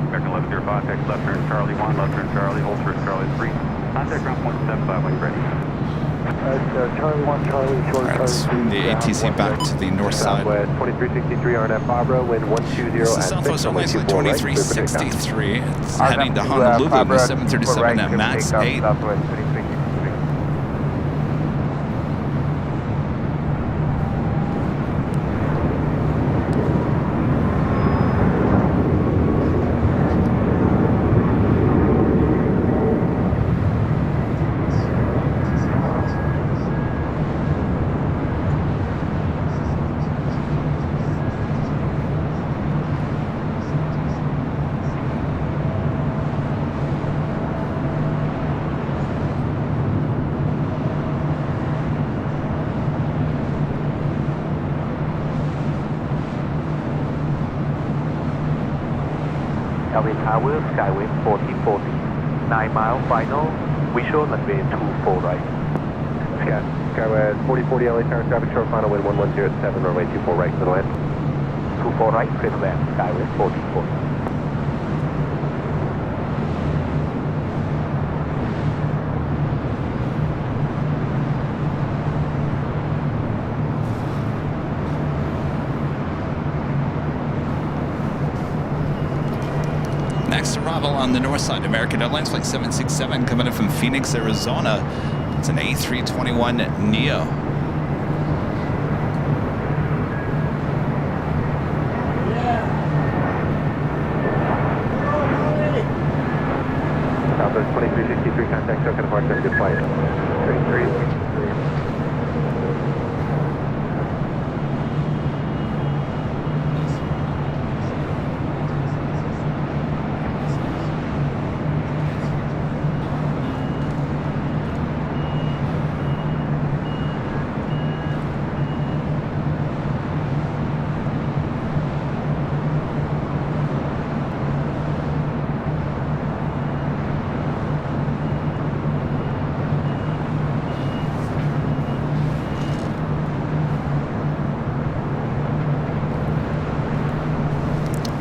American 1105, text left turn Charlie 1, left turn Charlie, hold short Charlie 3. Contact ground 175 when you're ready. Charlie 1, Charlie, short All right, let's swing the ATC back to the north side. 2363 RNF Barbara, wind 120 This is Southwest Airlines flight 2363. It's heading to Honolulu, the 737 at MAX 8. Kevin Tower, Skyway 4040. 9 mile final, visual runway 24 right. Skyway 4040 LA Tower traffic short final wind 1107, runway 24 right, clear to land. 24 right, clear to land, Skyway 4040. Next arrival on the north side, American Airlines Flight 767 coming in from Phoenix, Arizona. It's an A321neo. Southwest 2363, contact Chuck and departure, good flight. 33.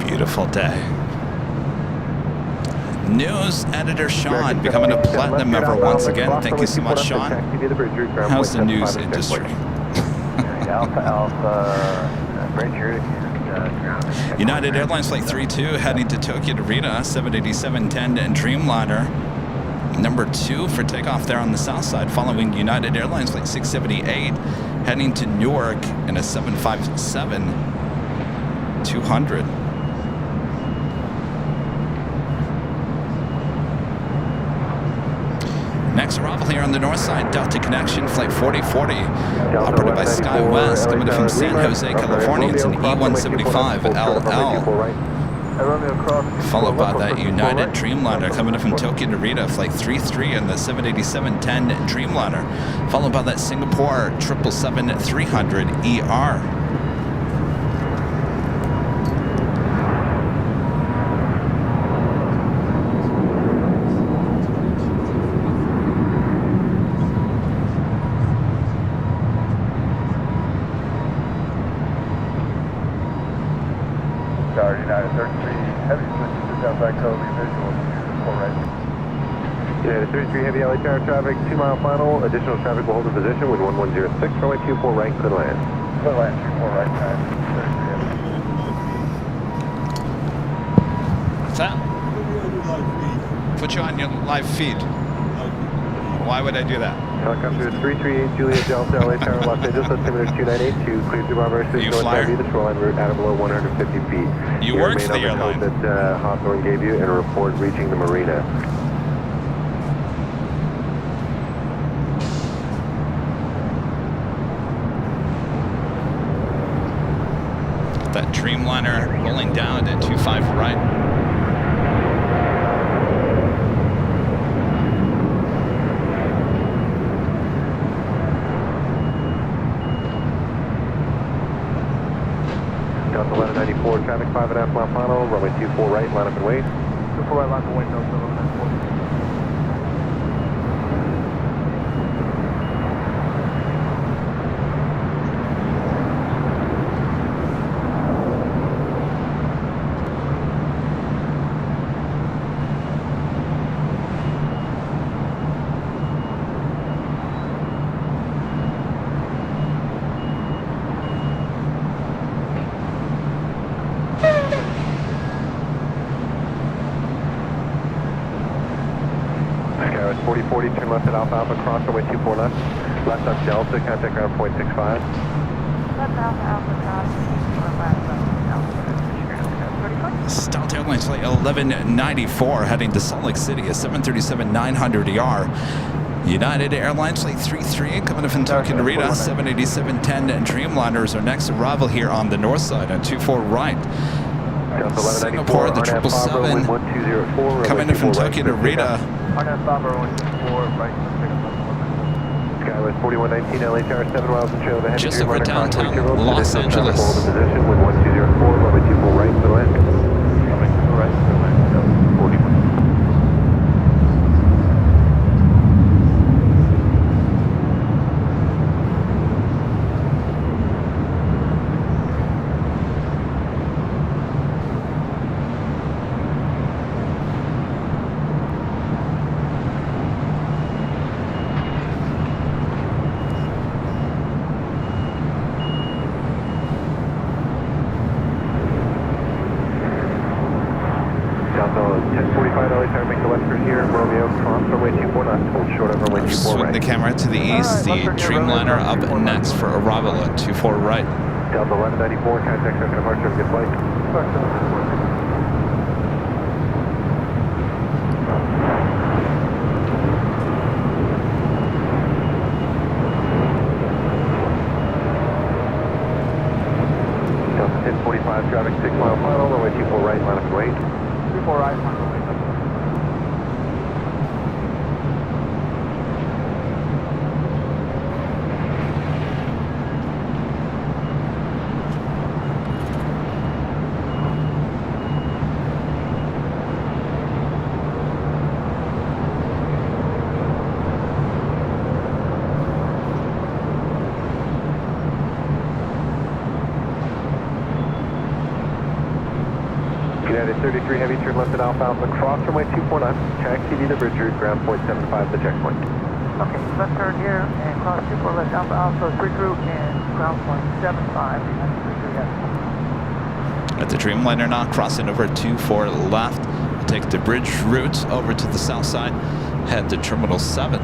Beautiful day. News editor Sean becoming a platinum member once again. Thank you so much, Sean. How's the news industry? United Airlines Flight 32 heading to Tokyo Narita, 787-10 and Dreamliner. Number 2 for takeoff there on the south side, following United Airlines Flight 678 heading to Newark in a 757-200. Next arrival here on the north side, Delta Connection, Flight 4040, operated by SkyWest, coming in from San Jose, California. It's an E175LL, followed by that United Dreamliner, coming in from Tokyo Narita, Flight 33, and the 787-10 Dreamliner, followed by that Singapore 777-300ER. United 33 Heavy switches to Southside Code, visual, 4 right. United 33 Heavy LA Tower traffic, 2 mile final, additional traffic will hold in position with 1106, runway 24 right, clear to land. Clear to land, 24 right, 9. What's that? Put you on your live feed. Why would I do that? Helicopter 338 Juliet Delta LA Tower Los Angeles, altimeter 2982, clear through Bravo Airspace north side the shoreline route at below 150 feet. You work for the airline. That Hawthorne gave you and a report reaching the marina. That Dreamliner rolling down at 25 right. Delta 1194, traffic 5.5 mile final, runway 24 right, line up and wait. 24 right, line up and wait, Delta 1194. Skyway 4040, turn left at Alpha Alpha, cross runway 24 left. Left up Delta, contact ground point 65. Left Alpha Alpha, cross 24 left. Delta Airlines Flight 1194 heading to Salt Lake City, a 737-900ER. United Airlines Flight 33 coming in from Tokyo Narita, 787-10 and Dreamliners are next arrival here on the north side on 24 right. Singapore, the 777 coming in from Tokyo Narita. Skyway 4119 LA Tower 7 miles and trail ahead. Just over downtown Los Angeles. Hold in position with 1204, runway 24 right, clear to land. Runway 24 right, clear to land. swing the camera to the east. The Dreamliner up next for arrival at 24 right. Delta 1194, contact second departure, good flight. Delta 1045, traffic 6 mile final, runway 24 right, line up and wait. 24 right, line up and wait. United 33 Heavy, turn left at Alpha Alpha, cross runway 249, taxi to the bridge route, ground point 75, the checkpoint. Okay, left turn here and cross 24 left Alpha Alpha, bridge route and ground point 75. At the Dreamliner now, crossing over 24 left. We'll take the bridge route over to the south side, head to Terminal 7.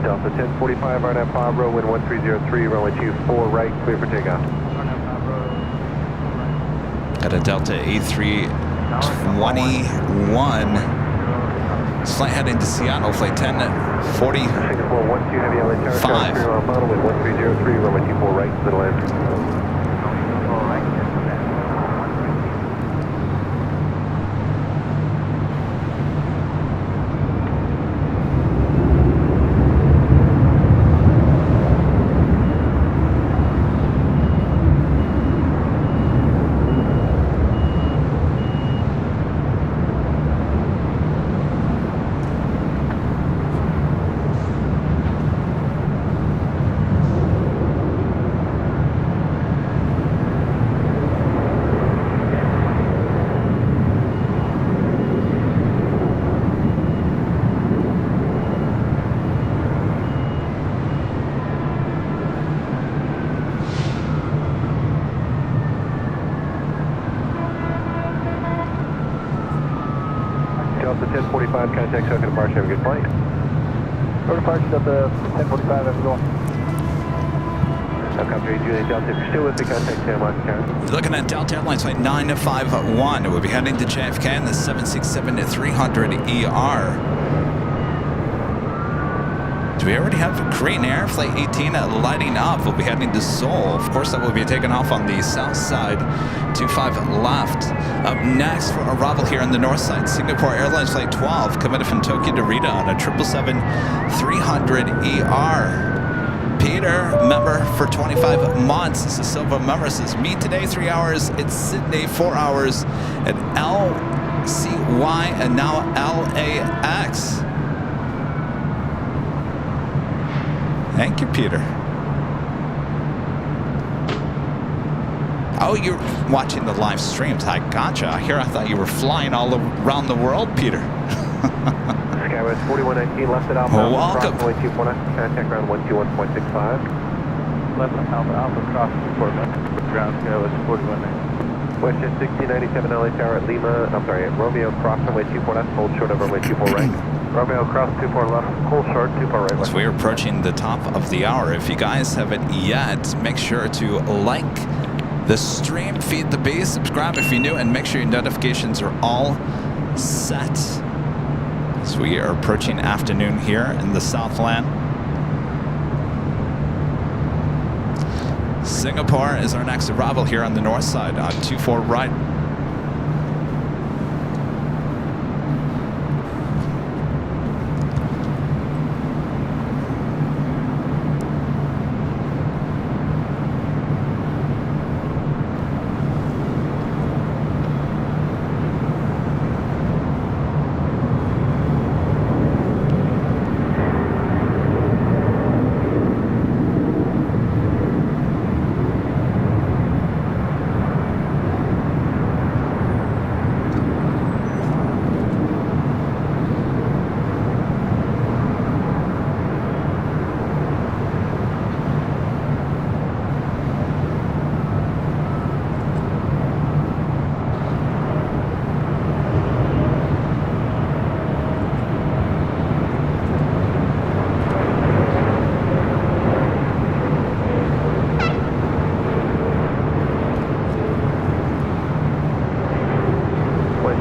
Delta 1045, RNAV Pablo, wind 1303, runway 24 right, clear for takeoff. At a Delta A321, flight heading to Seattle, flight 1040. Singapore 12 Heavy LA Tower, traffic 3 mile final, wind 1303, runway 24 right, clear to land. Delta 1045, contact second departure, have a good flight. Departure Delta 1045, have a go. Copy, Juliet Delta, if you're still with me, contact San Martin Tower. Looking at Delta Airlines flight 951. We'll be heading to JFK in the 767-300ER. Do we already have Korean Air flight 18 lighting up? We'll be heading to Seoul. Of course, that will be taking off on the south side, 25 left. Up next for arrival here on the north side, Singapore Airlines flight 12, coming from Tokyo to Rita on a 777-300ER. Peter, member for 25 months. This is Silva member, says, me today 3 hours, it's Sydney 4 hours at LCY and now LAX. Thank you, Peter. Oh, you're watching the live streams. I gotcha. Here, I thought you were flying all around the world, Peter. Skywest 4119, left at Alpha. Welcome. Cross 249, contact ground 121.65. Left Alpha Alpha, cross 24 left, ground Skywest 4119. Westjet 1697 LA Tower at Lima, I'm sorry, at Romeo, cross runway 24 left, hold short of runway 24 right. Romeo, cross 24 left, hold short, 24 right. As we're approaching the top of the hour, if you guys haven't yet, make sure to like the stream, feed the base, subscribe if you're new, and make sure your notifications are all set. As we are approaching afternoon here in the Southland. Singapore is our next arrival here on the north side on 24 right.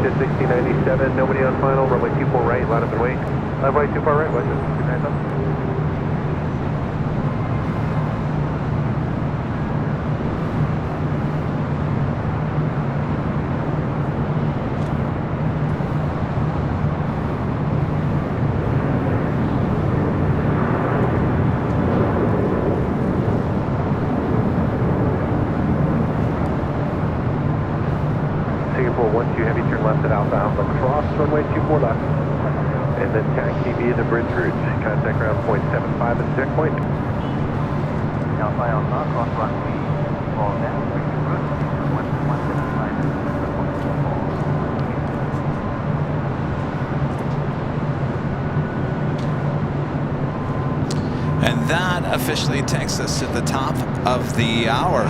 Westjet 1697, nobody on final, runway 24 right, line up and wait. Runway 24 right, Westjet 1697. Singapore 12 heavy, turn left at Alpha Alpha, cross runway 24 left, and then taxi via the bridge route. Contact ground point 75 at the checkpoint. Alpha Alpha, cross runway 4 left, bridge route, 175. And that officially takes us to the top of the hour.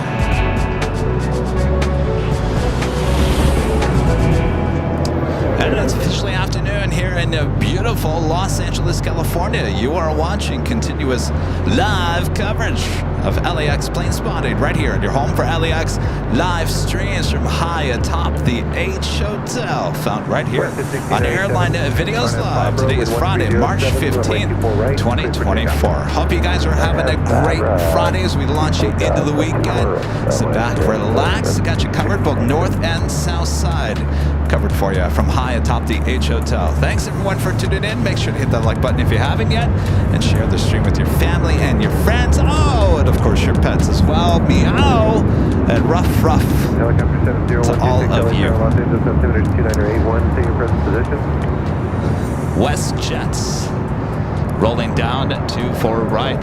And it's officially afternoon here in beautiful Los Angeles, California. You are watching continuous live coverage of LAX plane spotting right here at your home for LAX live streams from high atop the H Hotel, found right here on Airline Videos Live. Today is Friday, March 15th, 2024. Hope you guys are having a great Friday as we launch you into the weekend. Sit back, relax. Got you covered both north and south side. Covered for you from high atop the H Hotel. Thanks everyone for tuning in. Make sure to hit that like button if you haven't yet, and share the stream with your family and your friends. Oh, and of course your pets as well. Meow and ruff Helicopter 701 to all of you. Los Angeles altimeter 2981, take your present position. West Jets rolling down to for right.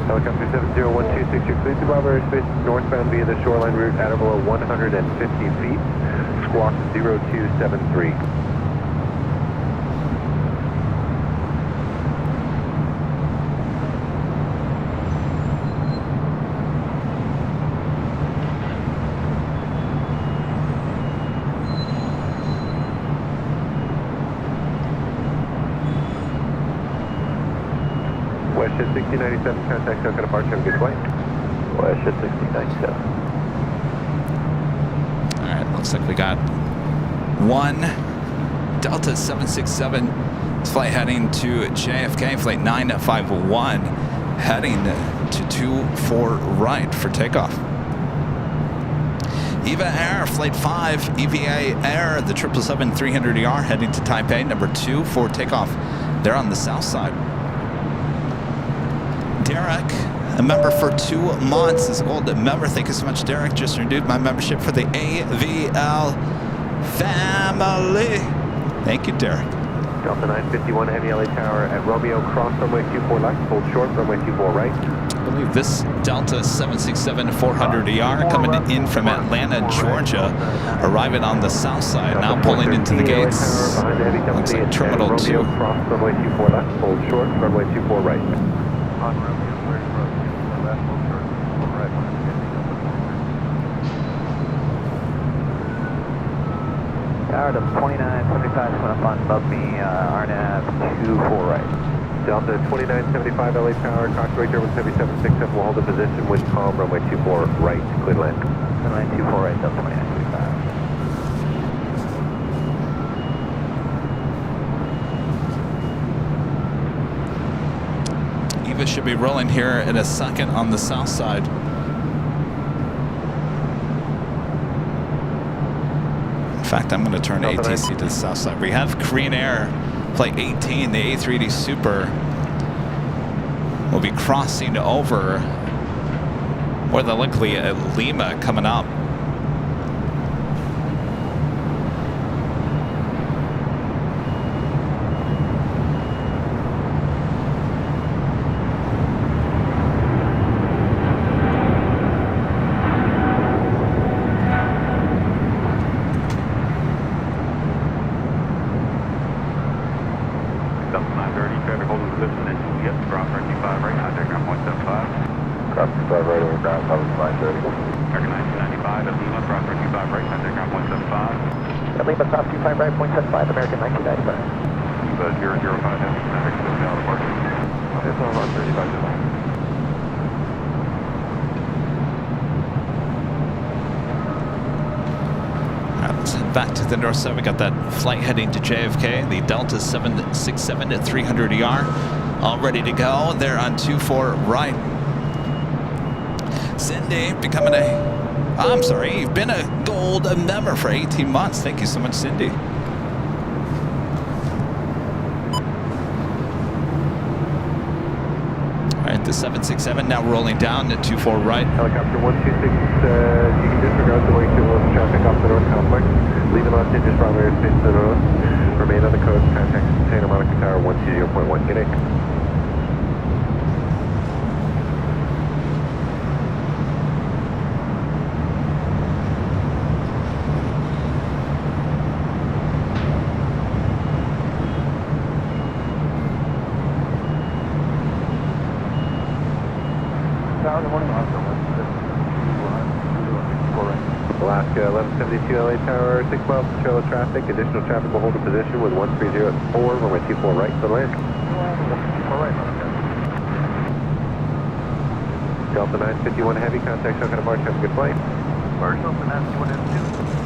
Helicopter 70126, your clear to Bravo airspace northbound via the shoreline route at or below 150 feet. Squawk 0273. Westjet 1697, contact Tokyo departure, have a good flight. Westjet 1697. All right, looks like we got one Delta 767 flight heading to JFK, flight 951, heading to 24 right for takeoff. EVA Air, Flight 5, EVA Air, the 777-300ER, heading to Taipei, number 2 for takeoff. They're on the south side. Derek, a member for 2 months, is old member. Thank you so much, Derek. Just renewed my membership for the AVL family. Thank you, Derek. Delta 951 Heavy LA Tower at Romeo, cross runway 24 left, hold short, runway 24 right. I believe this Delta 767-400ER coming in from Atlanta, Georgia, arriving on the south side, now pulling into the gates. Looks like Terminal 2. Cross runway 24 left, hold short, runway 24 right. On Romeo, bridge road, 24 left, hold short, 24 right, 150. Tower to 2975 coming up on above me, RNAV 24 right. Delta 2975 LA Tower, Coxswain German 7767 will hold a position with calm, runway 24 right, clear land. Runway 24 right, Delta 2975. Eva should be rolling here in a second on the south side. In fact, I'm going to turn ATC to the south side. We have Korean Air, Flight 18, the A380 Super, will be crossing over, more than likely at Lima coming up. American 1995. 005 Heavy, traffic, now departure. It's on our 35 July. back to the north side. We got that flight heading to JFK, the Delta 767 at 300ER, all ready to go. They're on 24 right. Cindy becoming you've been a gold member for 18 months. Thank you so much, Cindy. All right, the 767 now rolling down at 24 right. Helicopter 126, you can disregard the wake to traffic off the north complex. Leave it on Digis Bravo airspace to the north. Remain on the coast, contact Santa Monica Tower 120.1. Good day. Alaska 1172 LA Tower, 6 miles to trailer traffic. Additional traffic will hold a position with 130 at 4, runway 24 right to land. Delta 951 Heavy, contact South March, have a good flight. March Delta 951 M2.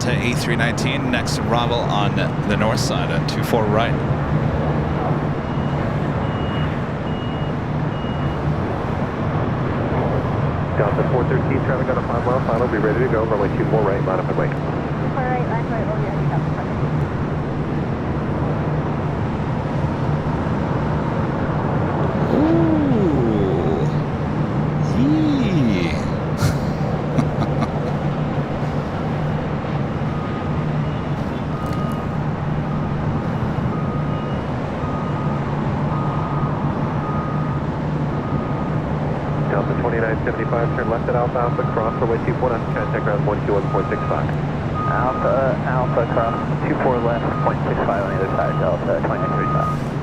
A319, next arrival on the north side at 24 right. Delta 413, traffic on a 5-mile final, be ready to go, runway 24 right, modified wake. 24 right, line right, over your helicopter. Delta 2975, turn left at Alpha Alpha, cross runway 24 left, contact ground 121.65. Alpha cross 24 left, 0.65 on the other side, Delta 2935.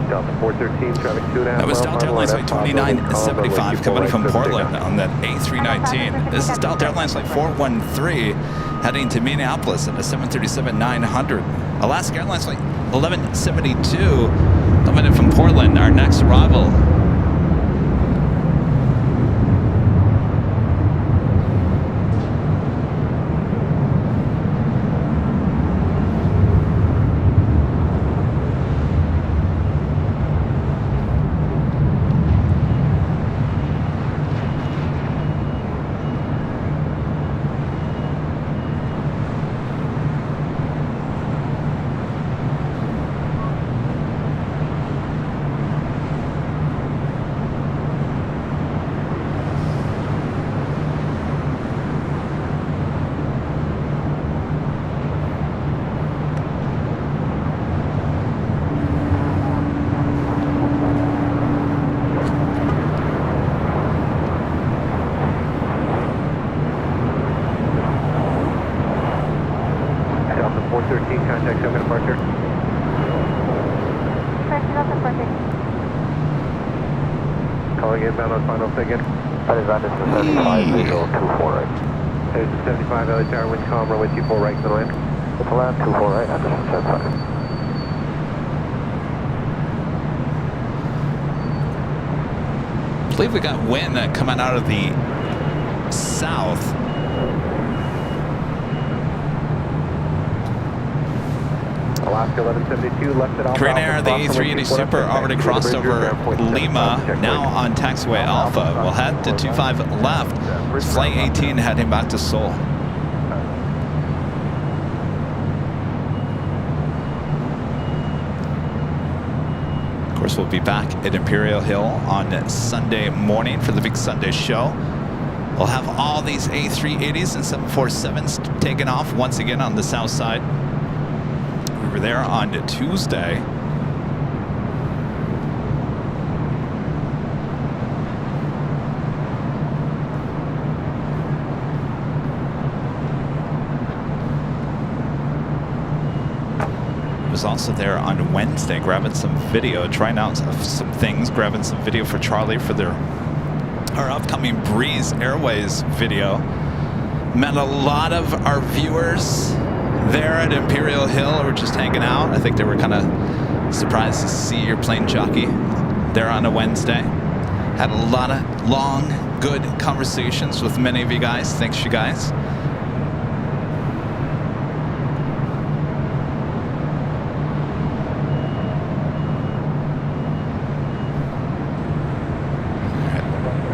Delta 413, traffic 2.5 That was Delta Airlines Flight 2975 coming from Portland on that A319. This is Delta Airlines Flight 413 heading to Minneapolis at a 737-900. Alaska Airlines Flight 1172 coming in from Portland, our next arrival. Inbound on final second. That is on this 75 visual 24 right. There's the 75 LA Tower, wind calm, runway 24 right to the land. With the land 24 right, on this 75. I believe we got wind coming out of the south. Alaska 1172, left at Alpha. Korean Air, the A380 Super already crossed over Lima, now on taxiway Alpha. We'll head to 25 left. Flight 18 heading back to Seoul. Of course, we'll be back at Imperial Hill on Sunday morning for the big Sunday show. We'll have all these A380s and 747s taken off once again on the south side. We were there on Tuesday. was also there on Wednesday, grabbing some video, trying out some things, grabbing some video for Charlie for our upcoming Breeze Airways video. Met a lot of our viewers there at Imperial Hill who were just hanging out. I think they were kind of surprised to see your plane jockey there on a Wednesday. Had a lot of long, good conversations with many of you guys. Thanks, you guys.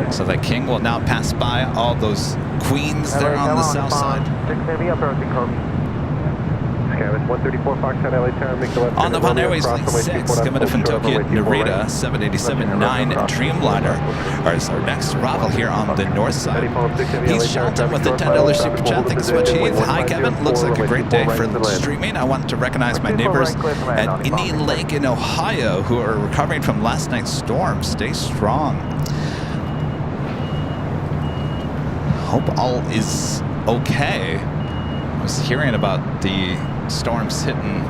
So the King will now pass by all those queens there on the south side. 6 approaching Kobe. Skywest 134 Foxtrot LA Tower, make the left On the Pan Airways cross Flight runway 6, coming in from short, Tokyo, runway 24 Narita, right. 787-9 Dreamliner is our next arrival here on the north side. He's Shelton with the $10 super chat. Thanks so much, Heath. Hi, Kevin. Looks like a great day for streaming. I want to recognize my neighbors at Indian Lake in Ohio who are recovering from last night's storm. Stay strong. Hope all is okay. I was hearing about the storms hitting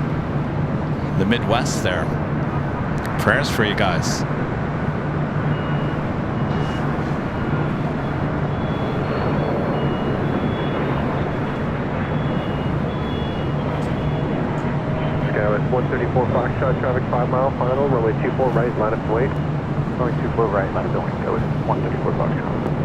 the Midwest there. Prayers for you guys. Skywest 134 Foxtrot traffic 5 mile final, runway 24 right, line of wait. Runway 24 right, line of going. That was 134 Foxtrot.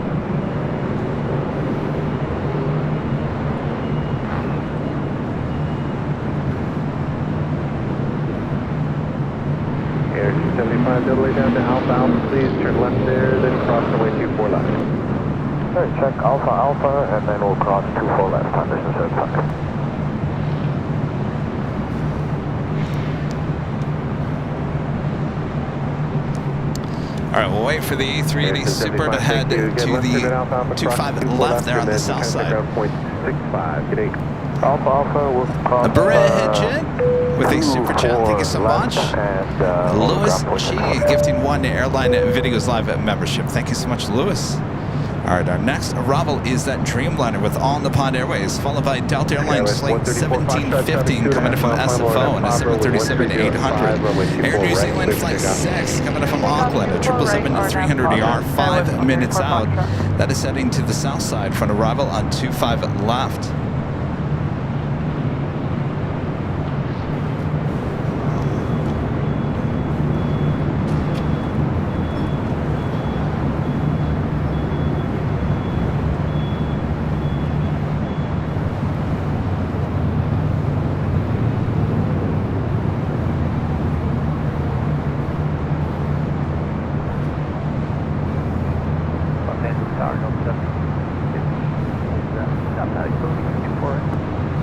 Air 275 double A down to Alpha Alpha, please turn left there, then cross runway 24 left. Alright, check Alpha Alpha, and then we'll cross 24 left, condition certified. All right, we'll wait for the A380 Super to head to the 25 left there on the south side. Alpha Alpha, we'll cross Bridget with a super chat. Thank you so much. Lewis G gifting 1 Airline Videos Live membership. Thank you so much, Lewis. All right, our next arrival is that Dreamliner with All Nippon Airways, followed by Delta Airlines Flight 1715 coming in from SFO and a 737-800. Air New Zealand Flight 6 coming in from Auckland, a 777-300ER 5 minutes out. That is heading to the south side for an arrival on 25 left.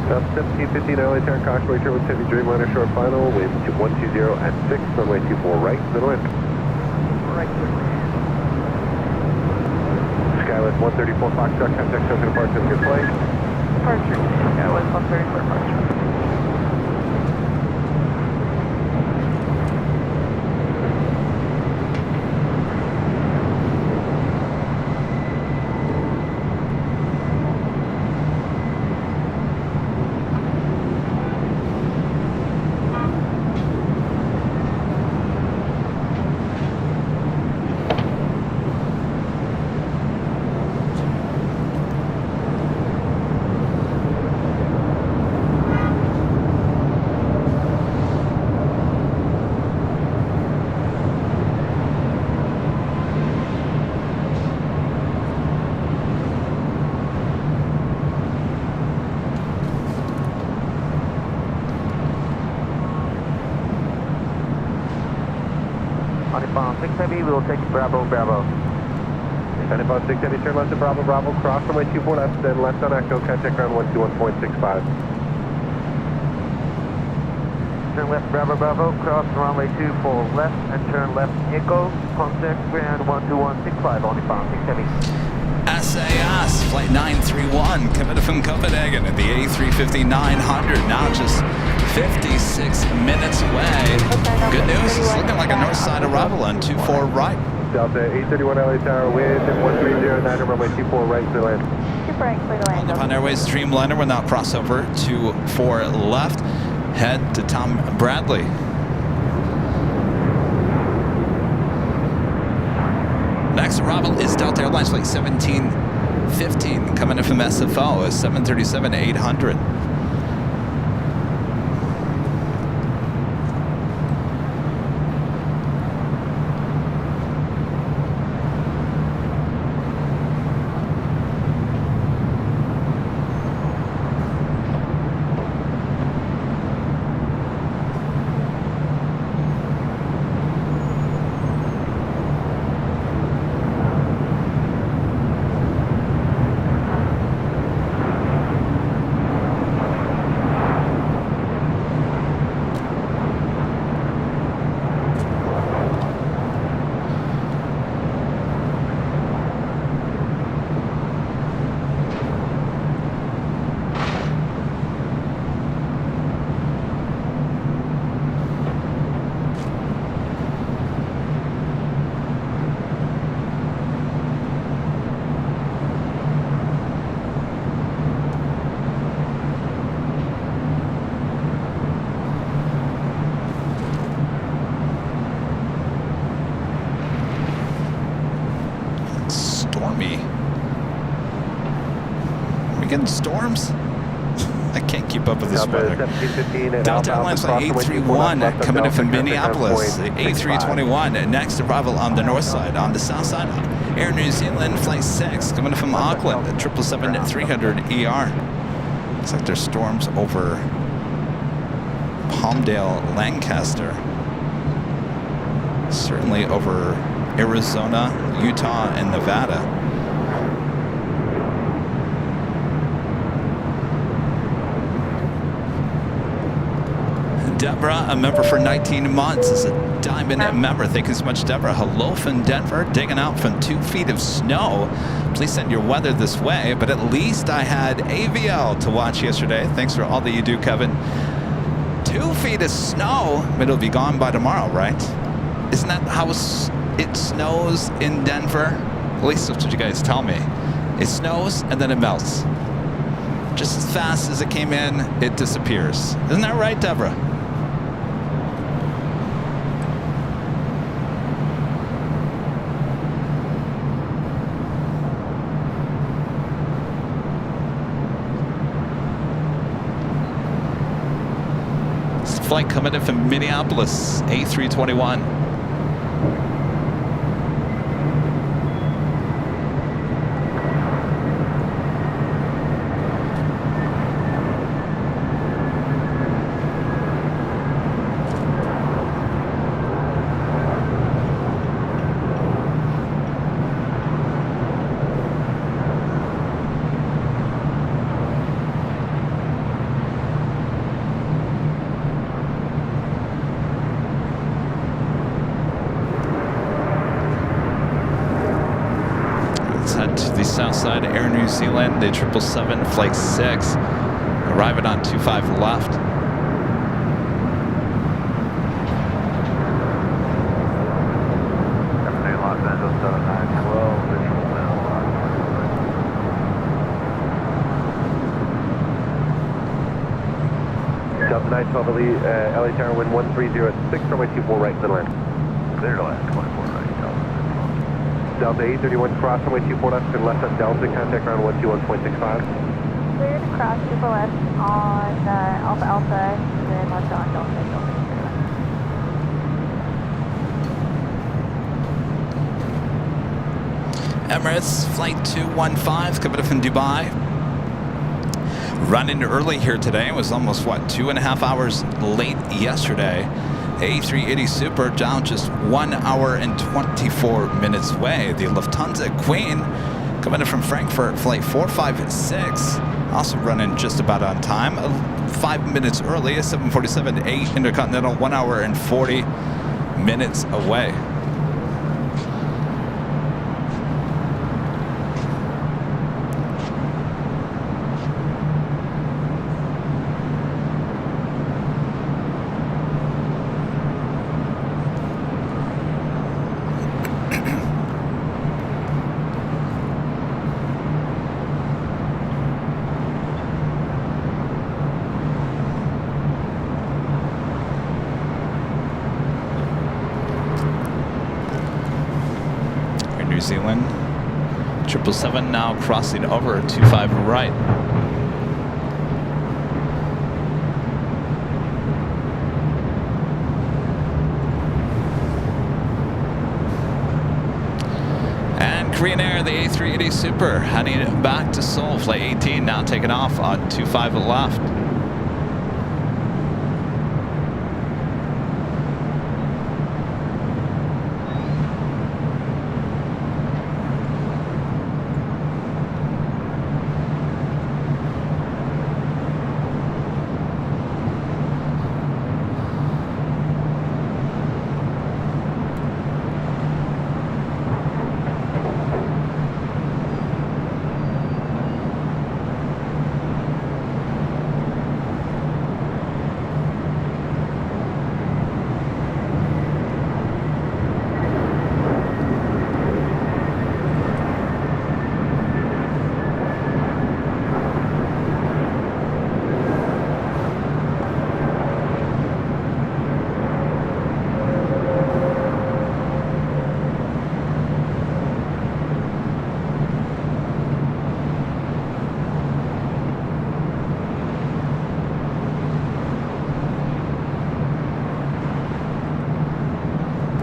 Stop 1715 LA Tower, caution, way turbulence heavy Dreamliner short final, wind 120 at 6, runway 24 right, middle end. Right. Skywest 134 Foxtrot, contact Tokyo departure, good flight. Departure. Skywest 134 Foxtrot. On 6 Heavy, we will take Bravo, Bravo. About 6 Heavy, turn left to Bravo, Bravo, cross runway 24 left, then left on Echo, contact ground 121.65. Turn left, Bravo, Bravo, cross runway 24 left, and turn left Echo, contact ground 12165, only bound 6 Heavy. SAS Flight 931 coming from Copenhagen at the A350-900, now just 56 minutes away. Good news, it's looking like a north side arrival on 24 right. Delta 831 LA Tower, wind 1309, runway 24 right, clear land. Super right, clear to land. Nippon Airways Dreamliner will now cross over to 4 left, head to Tom Bradley. Next arrival is Delta Airlines Flight 1715 coming in from SFO, a 737-800. Getting storms? I can't keep up with this weather. Delta Airlines Flight 831 coming in from Minneapolis. A321 next arrival on the north side. On the south side, Air New Zealand Flight 6 coming in from Auckland. 777-300ER. Looks like there's storms over Palmdale, Lancaster. Certainly over Arizona, Utah, and Nevada. Deborah, a member for 19 months, is a diamond member. Thank you so much, Deborah. Hello from Denver, digging out from 2 feet of snow. Please send your weather this way, but at least I had AVL to watch yesterday. Thanks for all that you do, Kevin. 2 feet of snow, but it'll be gone by tomorrow, right? Isn't that how it snows in Denver? At least that's what you guys tell me. It snows and then it melts. Just as fast as it came in, it disappears. Isn't that right, Deborah? Flight coming in from Minneapolis, A321. Southside Air New Zealand, the 777 Flight 6, arriving on 25 left. Los Angeles 7912, visual now. Delta 912 LA Tower, wind 1306, runway 24 right, clear land. Clear to land, 24 right. Delta 831 cross runway 24 left, turn left on Delta, contact ground 121.65. Clear to cross super left on Alpha Alpha, then left on Delta. Emirates Flight 215 coming up from Dubai. Running early here today. It was almost, 2.5 hours late yesterday. A380 Super down just 1 hour and 24 minutes away. The Lufthansa Queen coming in from Frankfurt, Flight 456, also running just about on time. 5 minutes early, a 747-8 Intercontinental, 1 hour and 40 minutes away. New Zealand. 777 now crossing over 25 right. And Korean Air, the A380 Super, heading back to Seoul, flight 18, now taking off on 25 left.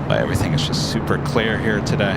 Everything is just super clear here today.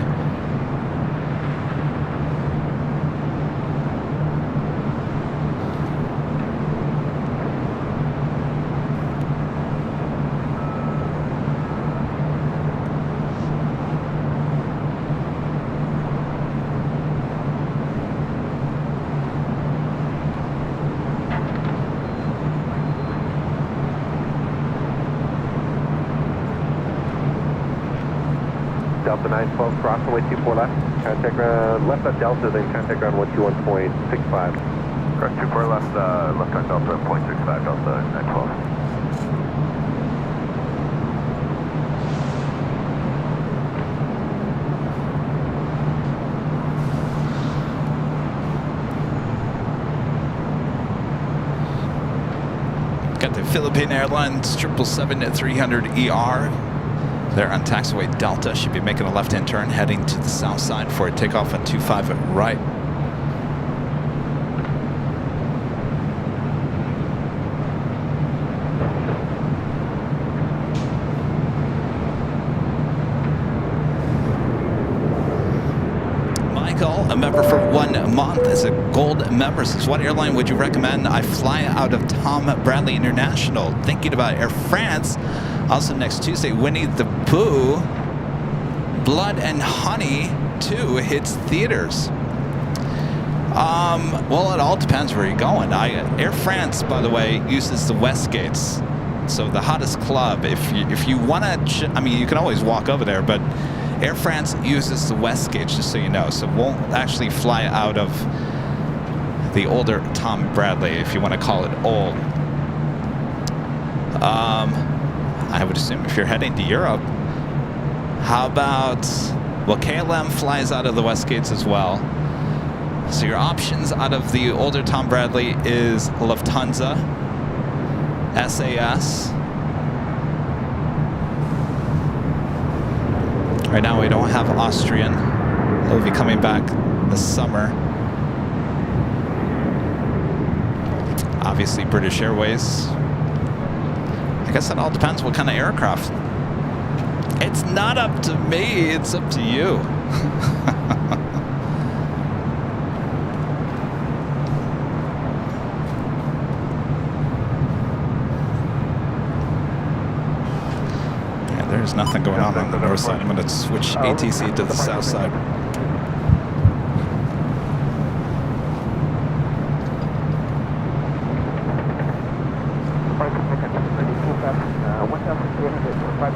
Delta 912, cross runway 24 left. Contact ground left at Delta, then contact ground 121.65. Correct, 24 left, left on Delta, 0.65, Delta 912. Got the Philippine Airlines 777-300ER. They're on taxiway Delta. Should be making a left-hand turn, heading to the south side for a takeoff on 25 right. Michael, a member for 1 month, is a gold member. Says, what airline would you recommend I fly out of Tom Bradley International? Thinking about Air France. Also next Tuesday, Winnie the Pooh, Blood and Honey 2 hits theaters. Well, it all depends where you're going. Air France, by the way, uses the West Gates, so the hottest club. If you want to, I mean, you can always walk over there, but Air France uses the West Gates, just so you know. So it won't actually fly out of the older Tom Bradley, if you want to call it old. I would assume if you're heading to Europe, how about, well, KLM flies out of the West Gates as well. So your options out of the older Tom Bradley is Lufthansa, SAS. Right now we don't have Austrian. They'll be coming back this summer. Obviously British Airways. I guess it all depends what kind of aircraft. It's not up to me, it's up to you. Yeah, there's nothing going on the north side. I'm going to switch ATC to the south side.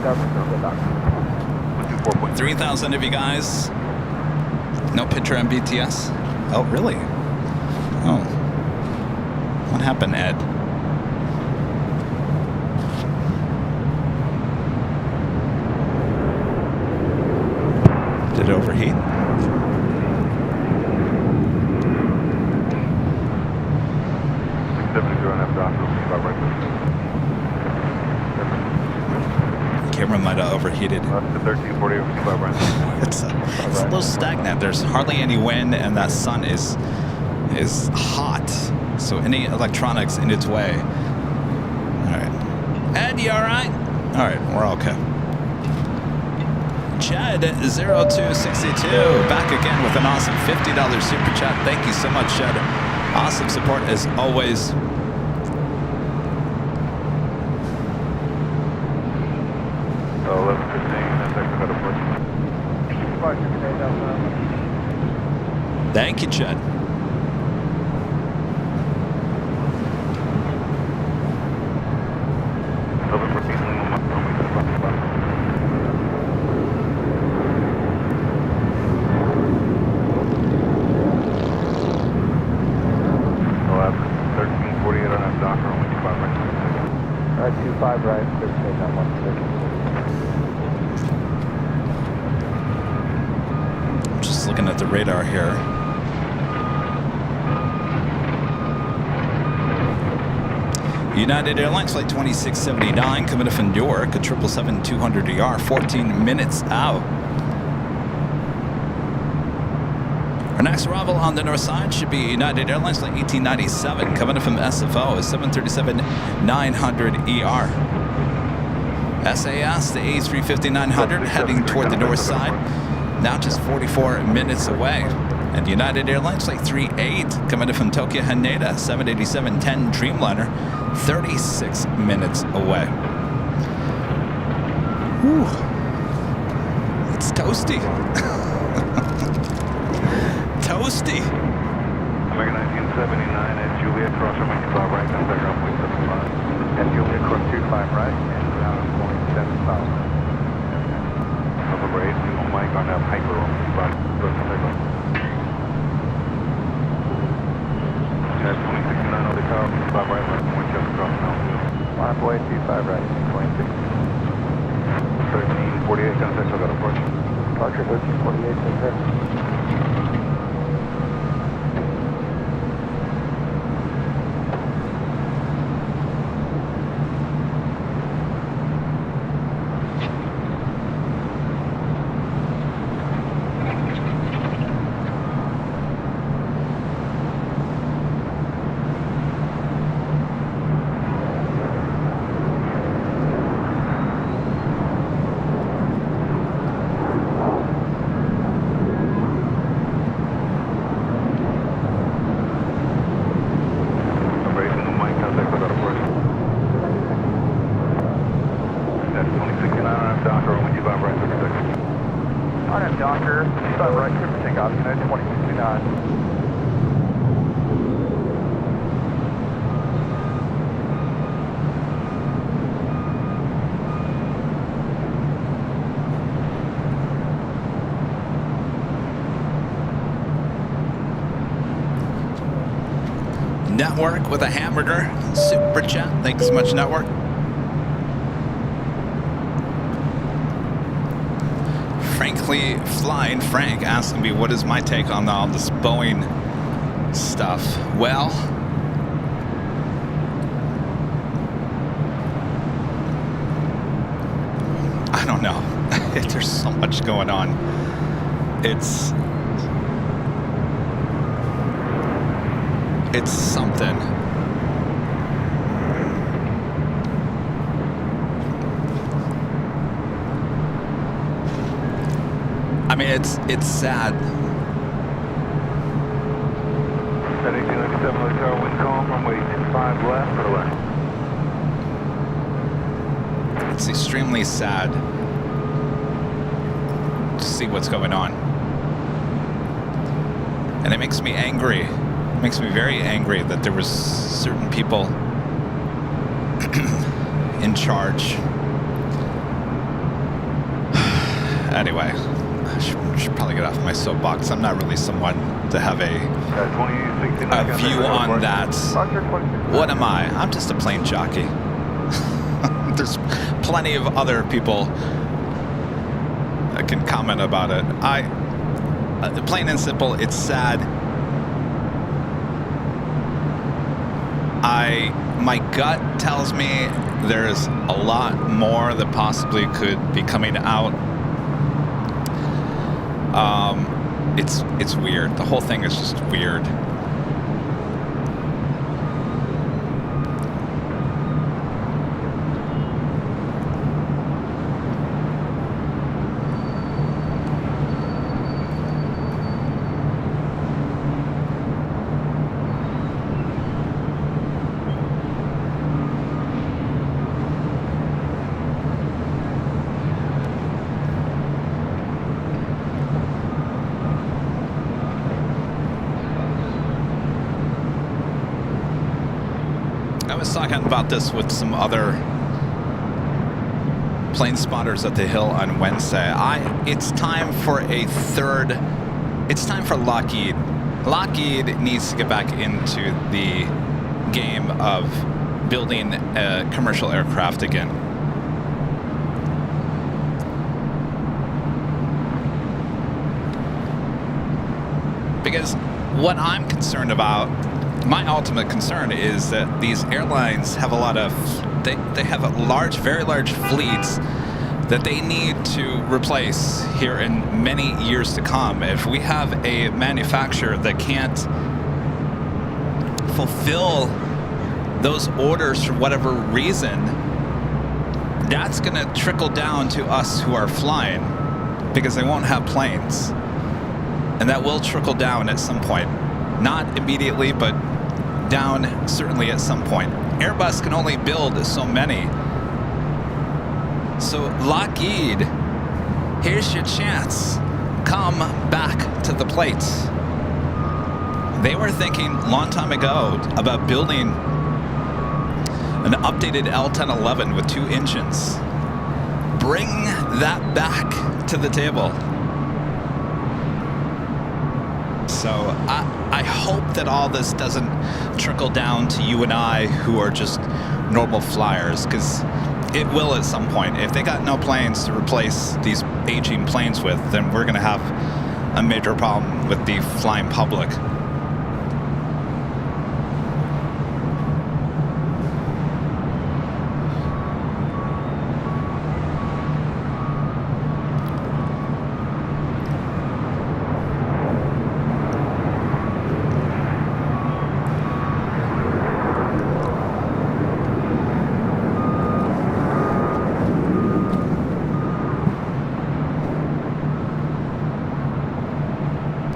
Uh, 3,000 of you guys. No picture on BTS. Oh, really? Oh. What happened, Ed? Did it overheat? camera might have overheated. Left to 1340 over 25 right. It's a little stagnant. There's hardly any wind, and that sun is hot. So any electronics in its way. All right. Ed, you all right? All right, we're okay. Chad 0262 back again with an awesome $50 super chat. Thank you so much, Chad. Awesome support as always. Oh, 11:15. That's actually got a push. Thank you, Chad. Just looking at the radar here. United Airlines flight 2679 coming to from Newark, a 777-200ER, 14 minutes out. Our next arrival on the north side should be United Airlines flight 1897 coming from SFO, a 737-900ER. SAS, the A350-900 heading toward the north side, now just 44 minutes away. And United Airlines flight 38 coming from Tokyo Haneda, 787-10 Dreamliner, 36 minutes away. Whew. It's toasty. Toasty. American 1979 at Juliet, cross from 25 right, and back up 0.75. And Juliet, cross 25 right, and down 0.75. Over 8, single mic on that hyper on 25. That's 2069 on the car, 25 right, left, Winchester, cross now. 1.25 right, 26. 1348, contact, I got a push. Departure 1348, contact. Network with a hamburger. Super chat. Thanks so much, Network. Frankly, Flying Frank asking me what is my take on all this Boeing stuff. Well, I don't know. There's so much going on. It's something. I mean, it's sad. At 1897 on the car, wind calm, runway 25 left or left. It's extremely sad to see what's going on. And it makes me angry. It makes me very angry that there was certain people in charge. Anyway, I should probably get off my soapbox. I'm not really someone to have a view on that. What am I? I'm just a plane jockey. There's plenty of other people that can comment about it. Plain and simple, it's sad. My gut tells me there's a lot more that possibly could be coming out. It's weird. The whole thing is just weird. I was talking about this with some other plane spotters at the Hill on Wednesday. It's time for a third. It's time for Lockheed. Lockheed needs to get back into the game of building a commercial aircraft again. Because what I'm concerned about, my ultimate concern is that these airlines have a lot of, they have a large, very large fleets that they need to replace here in many years to come. If we have a manufacturer that can't fulfill those orders for whatever reason, that's going to trickle down to us who are flying because they won't have planes. And that will trickle down at some point. Not immediately, but down certainly at some point. Airbus can only build so many. So Lockheed, here's your chance. Come back to the plate. They were thinking a long time ago about building an updated L-1011 with 2 engines. Bring that back to the table. So I hope that all this doesn't trickle down to you and I who are just normal flyers, because it will at some point. If they got no planes to replace these aging planes with, then we're going to have a major problem with the flying public.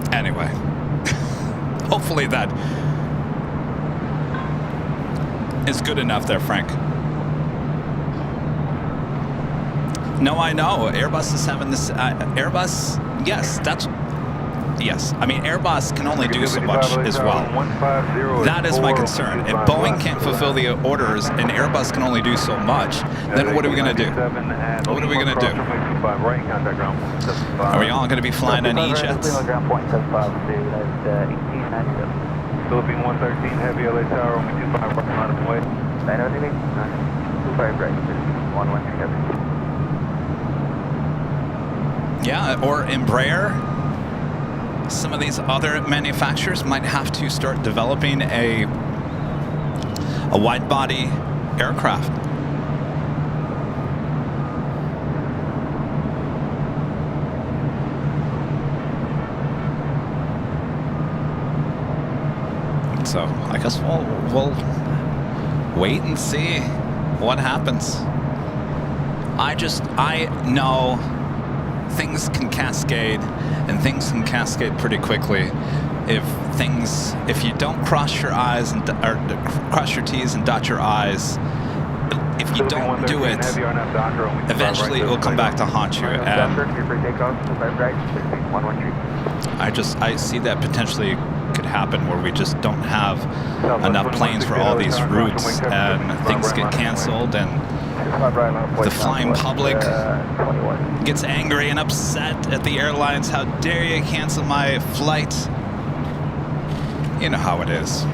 Anyway, hopefully that is good enough there, Frank. No, I know. Airbus is having this. Airbus, yes, yes. I mean, Airbus can only do so much as well. That is my concern. If Boeing can't fulfill the orders and Airbus can only do so much, then what are we going to do? What are we going to do? Are we all going to be flying on E-jets? Philippine 113, heavy LA Tower, only 25 right line of way. 25 right, 113 heavy. Yeah, or Embraer. Some of these other manufacturers might have to start developing a wide-body aircraft. So I guess we'll wait and see what happens. I know things can cascade, and things can cascade pretty quickly if you don't cross your I's and or cross your T's and dot your I's. If you don't do it, eventually it will come back to haunt you. And I see that potentially could happen where we just don't have enough planes for all these routes, and things get canceled, and the flying public gets angry and upset at the airlines. How dare you cancel my flight? You know how it is.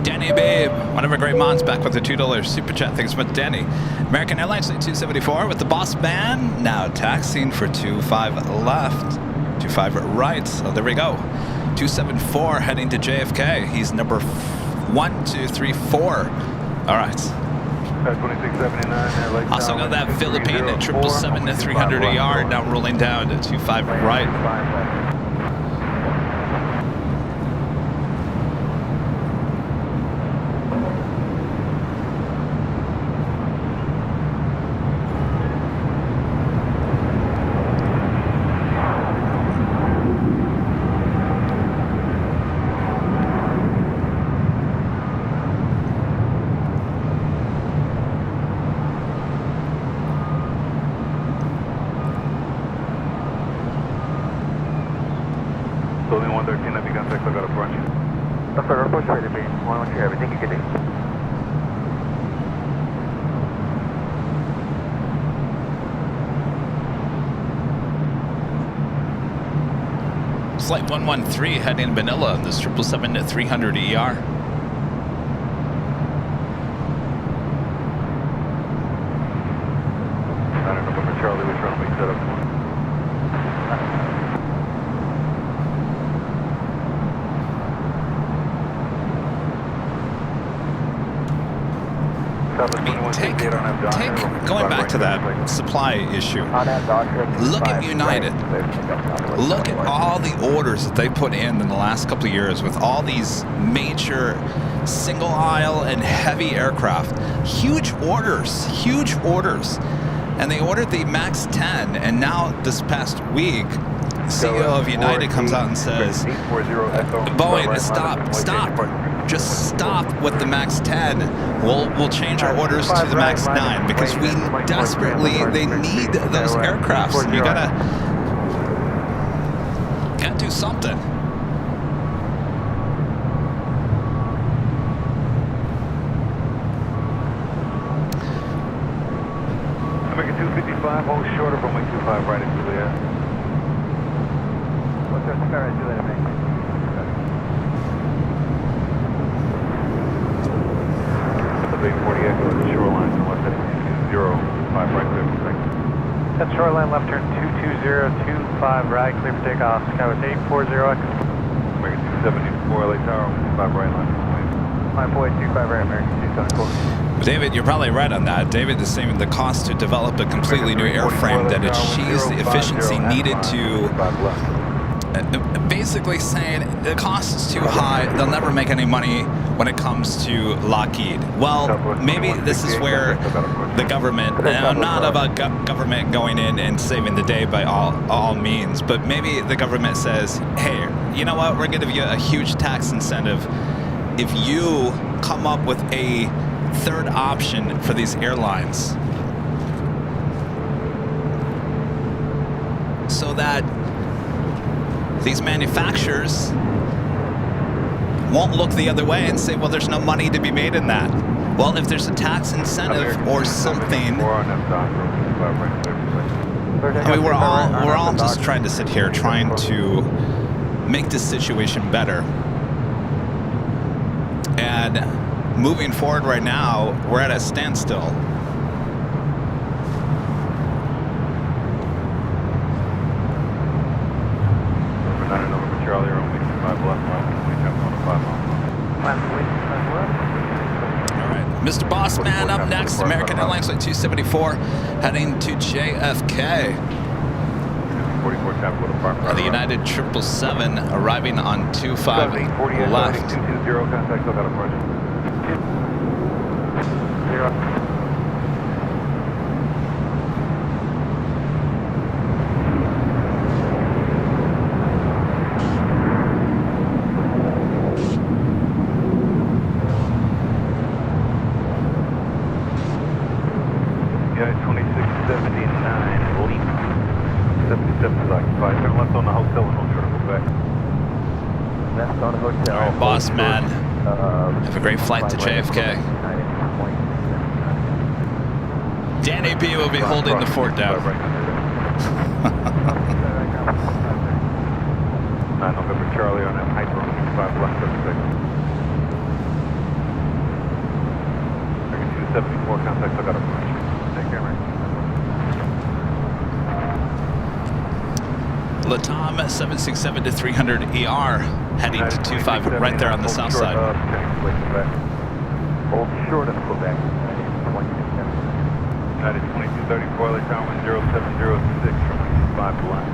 Danny Babe, one of our great mods, back with the $2 super chat. Thanks so much, Danny. American Airlines 274 with the boss man, now taxiing for 25 left, 25 right. So there we go. 274 heading to JFK. He's number 1, 2, 3, 4. All right. 2679. Also got that Philippine at 777 at 300 a yard, now rolling down to 25 right. Building 113, I begun contact, I got approach. That's our approach ready to be. 112, everything you can do. Flight 113 heading Manila on this 777 at 300 ER. November Charlie, we're trying to make that up. Going back to that supply issue, look at United. Look at all the orders that they put in the last couple of years with all these major single aisle and heavy aircraft. Huge orders. And they ordered the MAX 10, and now this past week, the CEO of United comes out and says, Boeing, stop. Just stop with the MAX 10. We'll change our orders to the MAX 9 because they need those aircrafts. And you gotta do something. American 255, hold shorter from 125 right into the air. What's our sky right to that, man? The big 40 Echo at the shoreline, left heading 205 right clear for takeoff. That's shoreline left turn 22025 right, clear for takeoff. Skyway 840 Echo. American 274 LA Tower, 5 right line. 9.25 right, American 274. David, you're probably right on that. David is saying the cost to develop a completely new airframe that achieves the efficiency needed to basically saying the cost is too high, they'll never make any money when it comes to Lockheed. Well, maybe this is where the government, and I'm not about government going in and saving the day by all means, but maybe the government says, hey, you know what, we're going to give you a huge tax incentive if you come up with a third option for these airlines so that these manufacturers won't look the other way and say, well, there's no money to be made in that. Well, if there's a tax incentive or something, I mean, we're all just trying to sit here trying to make this situation better. And moving forward right now, we're at a standstill. Charlie, around 65 left, All right, Mr. Bossman up next. American Airlines Flight 274 heading to JFK. 44 Capital Department. The United 777 arriving on 25 left. 220 contact, still got a project. 0. Yeah, 2679 leap. 77 is occupied. Turn left on the hotel and hold short of back. Left on the hotel. All right, boss man. Have a great flight to JFK. Danny B will be holding the fort down. 9 November Charlie on that hyper on 5 left 36. 274 contact, I got a punch. Take care, man. Latam 767 to 300 ER, heading to 25 right there on the south side. Hold short of Quebec. United 2234, Latam 0706 from 5 to line.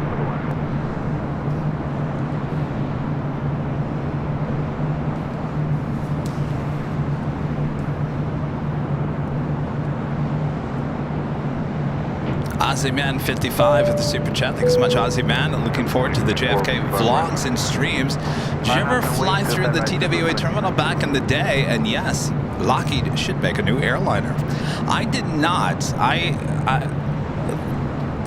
Aussie Man 55 at the Super Chat. Thanks so much, Aussie Man. Looking forward to the JFK vlogs and streams. Did you ever fly through the TWA terminal back in the day? And yes, Lockheed should make a new airliner. I did not. I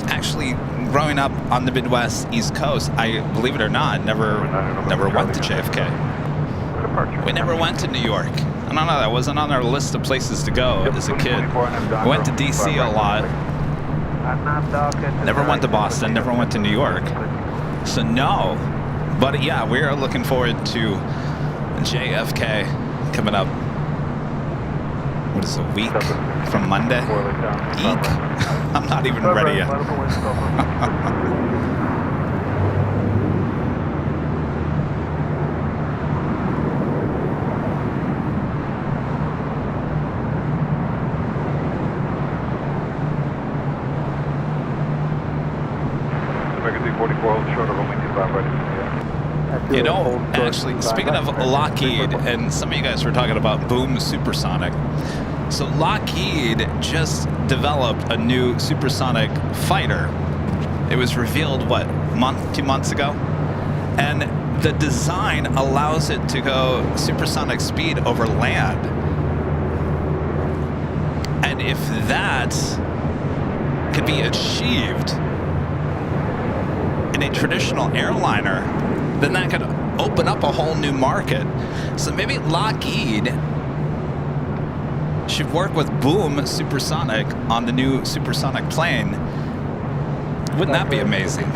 actually, growing up on the Midwest, East Coast, I, believe it or not, never went to JFK. We never went to New York. I don't know, that wasn't on our list of places to go as a kid. We went to DC a lot. Never went to Boston, never went to New York. So no. But yeah, we are looking forward to JFK coming up. What is it, a week from Monday? Eek? I'm not even ready yet. You know, actually, speaking of Lockheed, and some of you guys were talking about Boom Supersonic. So Lockheed just developed a new supersonic fighter. It was revealed, what, 2 months ago? And the design allows it to go supersonic speed over land. And if that could be achieved in a traditional airliner, then that could open up a whole new market. So maybe Lockheed should work with Boom Supersonic on the new supersonic plane. Wouldn't that be amazing? All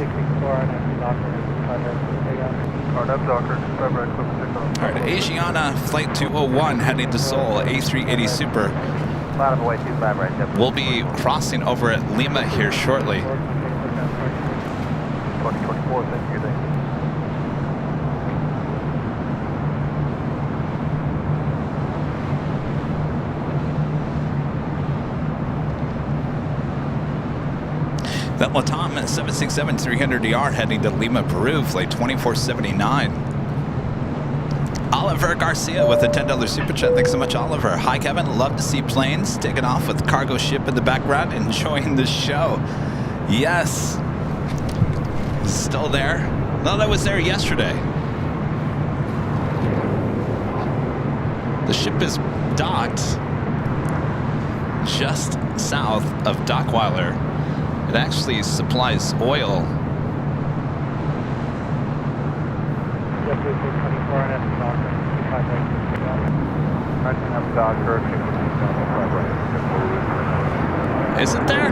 right, Asiana Flight 201 heading to Seoul, A380 Super. We'll be crossing over at Lima here shortly. 2024, thank you. That Latam 767 300ER heading to Lima, Peru, flight 2479. Oliver Garcia with a $10 super chat. Thanks so much, Oliver. Hi, Kevin. Love to see planes taking off with cargo ship in the background. Enjoying the show. Yes. Still there? No, that was there yesterday. The ship is docked just south of Dockweiler. It actually supplies oil. Is it there?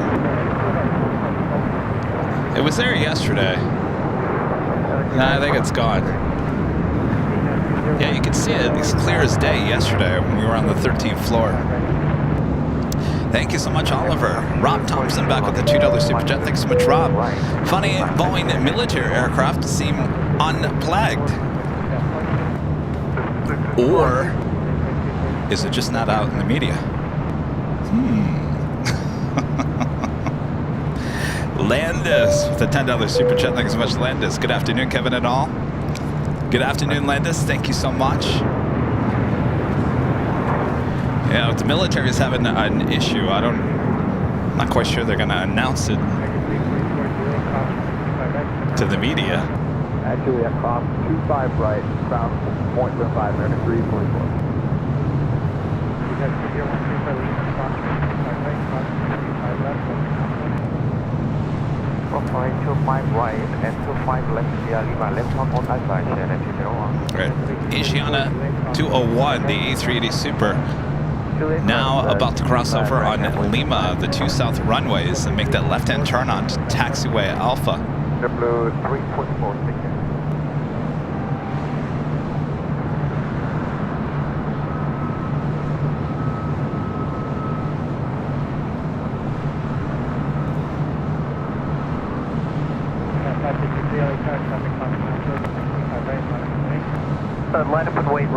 It was there yesterday. Nah, I think it's gone. Yeah, you can see it. It's clear as day yesterday when we were on the 13th floor. Thank you so much, Oliver. Rob Thompson back with the $2 super chat. Thanks so much, Rob. Funny, Boeing military aircraft seem unplagued. Or is it just not out in the media? Landis with the $10 super chat. Thanks so much, Landis. Good afternoon, Kevin and all. Good afternoon, Landis. Thank you so much. Yeah, the military is having an issue. I'm not quite sure they're going to announce it to the media. Actually, at cross 25 right, cross 0.05, American 344. Flying 25 right and 25 left, Lima left 1 on I-5, Shannon 201. Right. Asiana 201, the A380 Super, now about to cross over on Lima, the 2 south runways, and make that left-hand turn on to taxiway Alpha. W 3.4, thank you.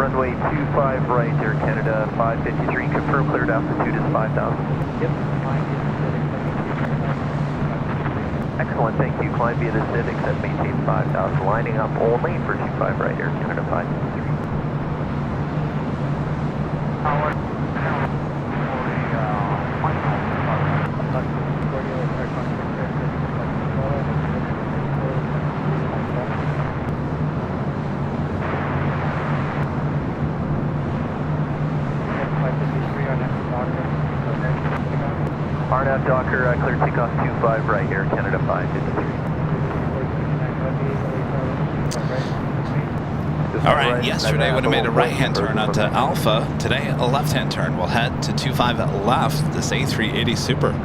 Runway 25 right, Air Canada 553, confirm cleared altitude is 5,000. Yep. Excellent, thank you. Climb via the SID, except maintain 5,000. Lining up only for 25 right, Air Canada 553. RNAV Docker, clear takeoff 25 right, Air Canada 553. All right, yesterday would have made a right-hand turn onto Alpha. Today, a left-hand turn. We'll head to 25 left, this A380 Super.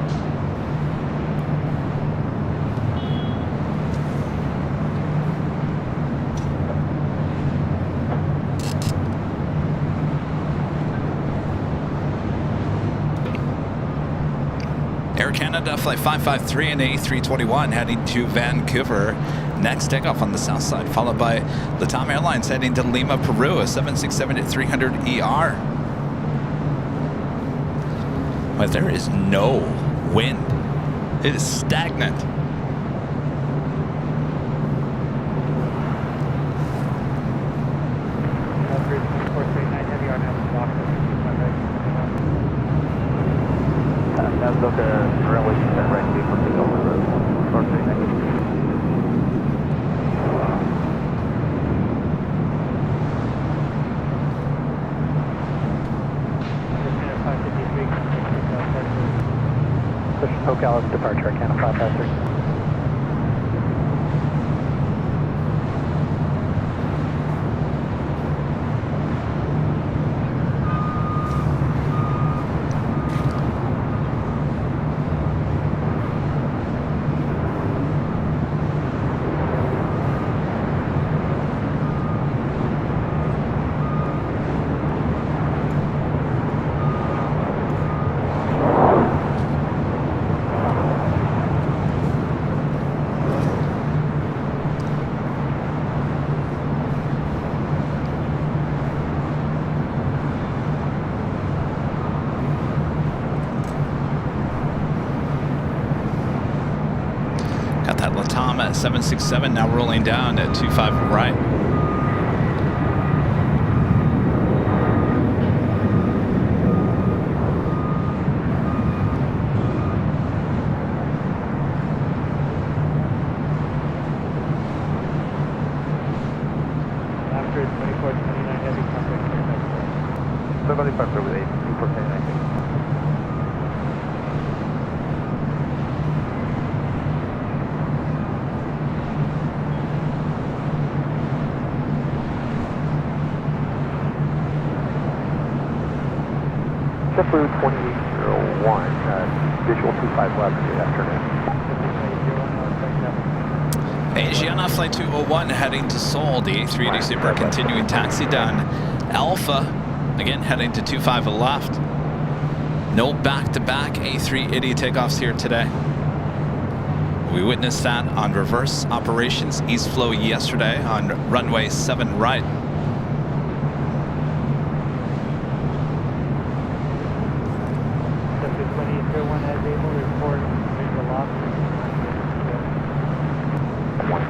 Air Canada Flight 553 and A321 heading to Vancouver. Next takeoff on the south side, followed by Latam Airlines heading to Lima, Peru, a 767-300ER. But there is no wind. It is stagnant. That's okay. Runway 27 right, leave for takeoff on the road. Short 39. Push Ocala departure, Canada 553. Got that Latam at 767 now rolling down at 25 right. After 2429 heavy contact. 75 with 8, 2429, I think. JetBlue 2801, visual 25 left, good afternoon. Asiana Flight 201 heading to Seoul. The A380 Super continuing taxi down Alpha. Again, heading to 25 left. No back-to-back A380 takeoffs here today. We witnessed that on reverse operations east flow yesterday on runway 7 right.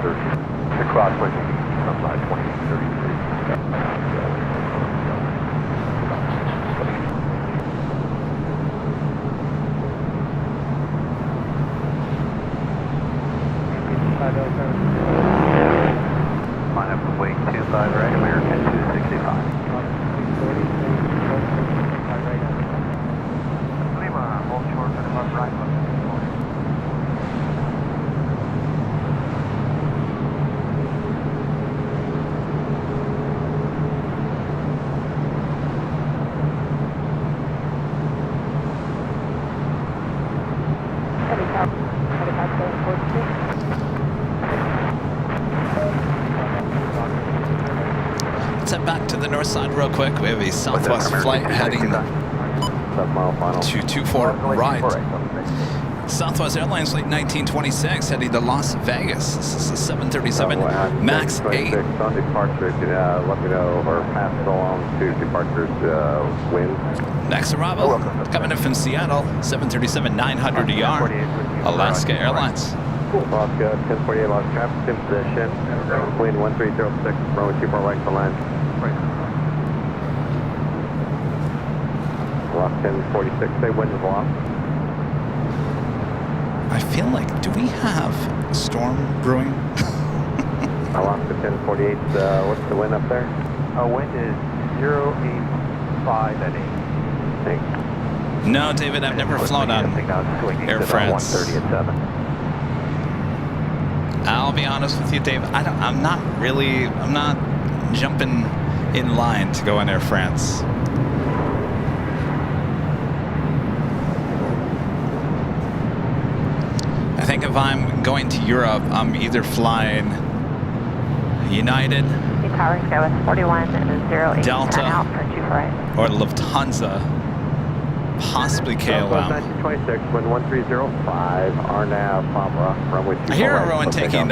The crosswind from 2033. Line up with wait 25 right, American 265. Lima, hold short to the left right. Let's head back to the north side real quick. We have a Southwest flight heading to 24 right. Southwest Airlines Flight 1926 heading to Las Vegas. This is a 737 MAX 8. On departure, let me know or pass it along to departures wind. Next arrival, coming in from Seattle, 737-900ER, Alaska Airlines. Alaska 1048, lost traffic in position. Wind 1306, runway 24 right to land. Lost 1046, say wind is lost. I feel like, do we have a storm brewing? Alaska 1048, what's the wind up there? Wind is 085 at 8. Thanks. No, David, I've never flown on Air France. 130 at 7. I'll be honest with you, Dave. I'm not jumping in line to go on Air France. I think if I'm going to Europe, I'm either flying United, Tower Skywest 41 08 Delta, out for 2 right. or Lufthansa, possibly KLM. 1926, wind 1305, RNAV, Papa, runway 24 I hear right. everyone taking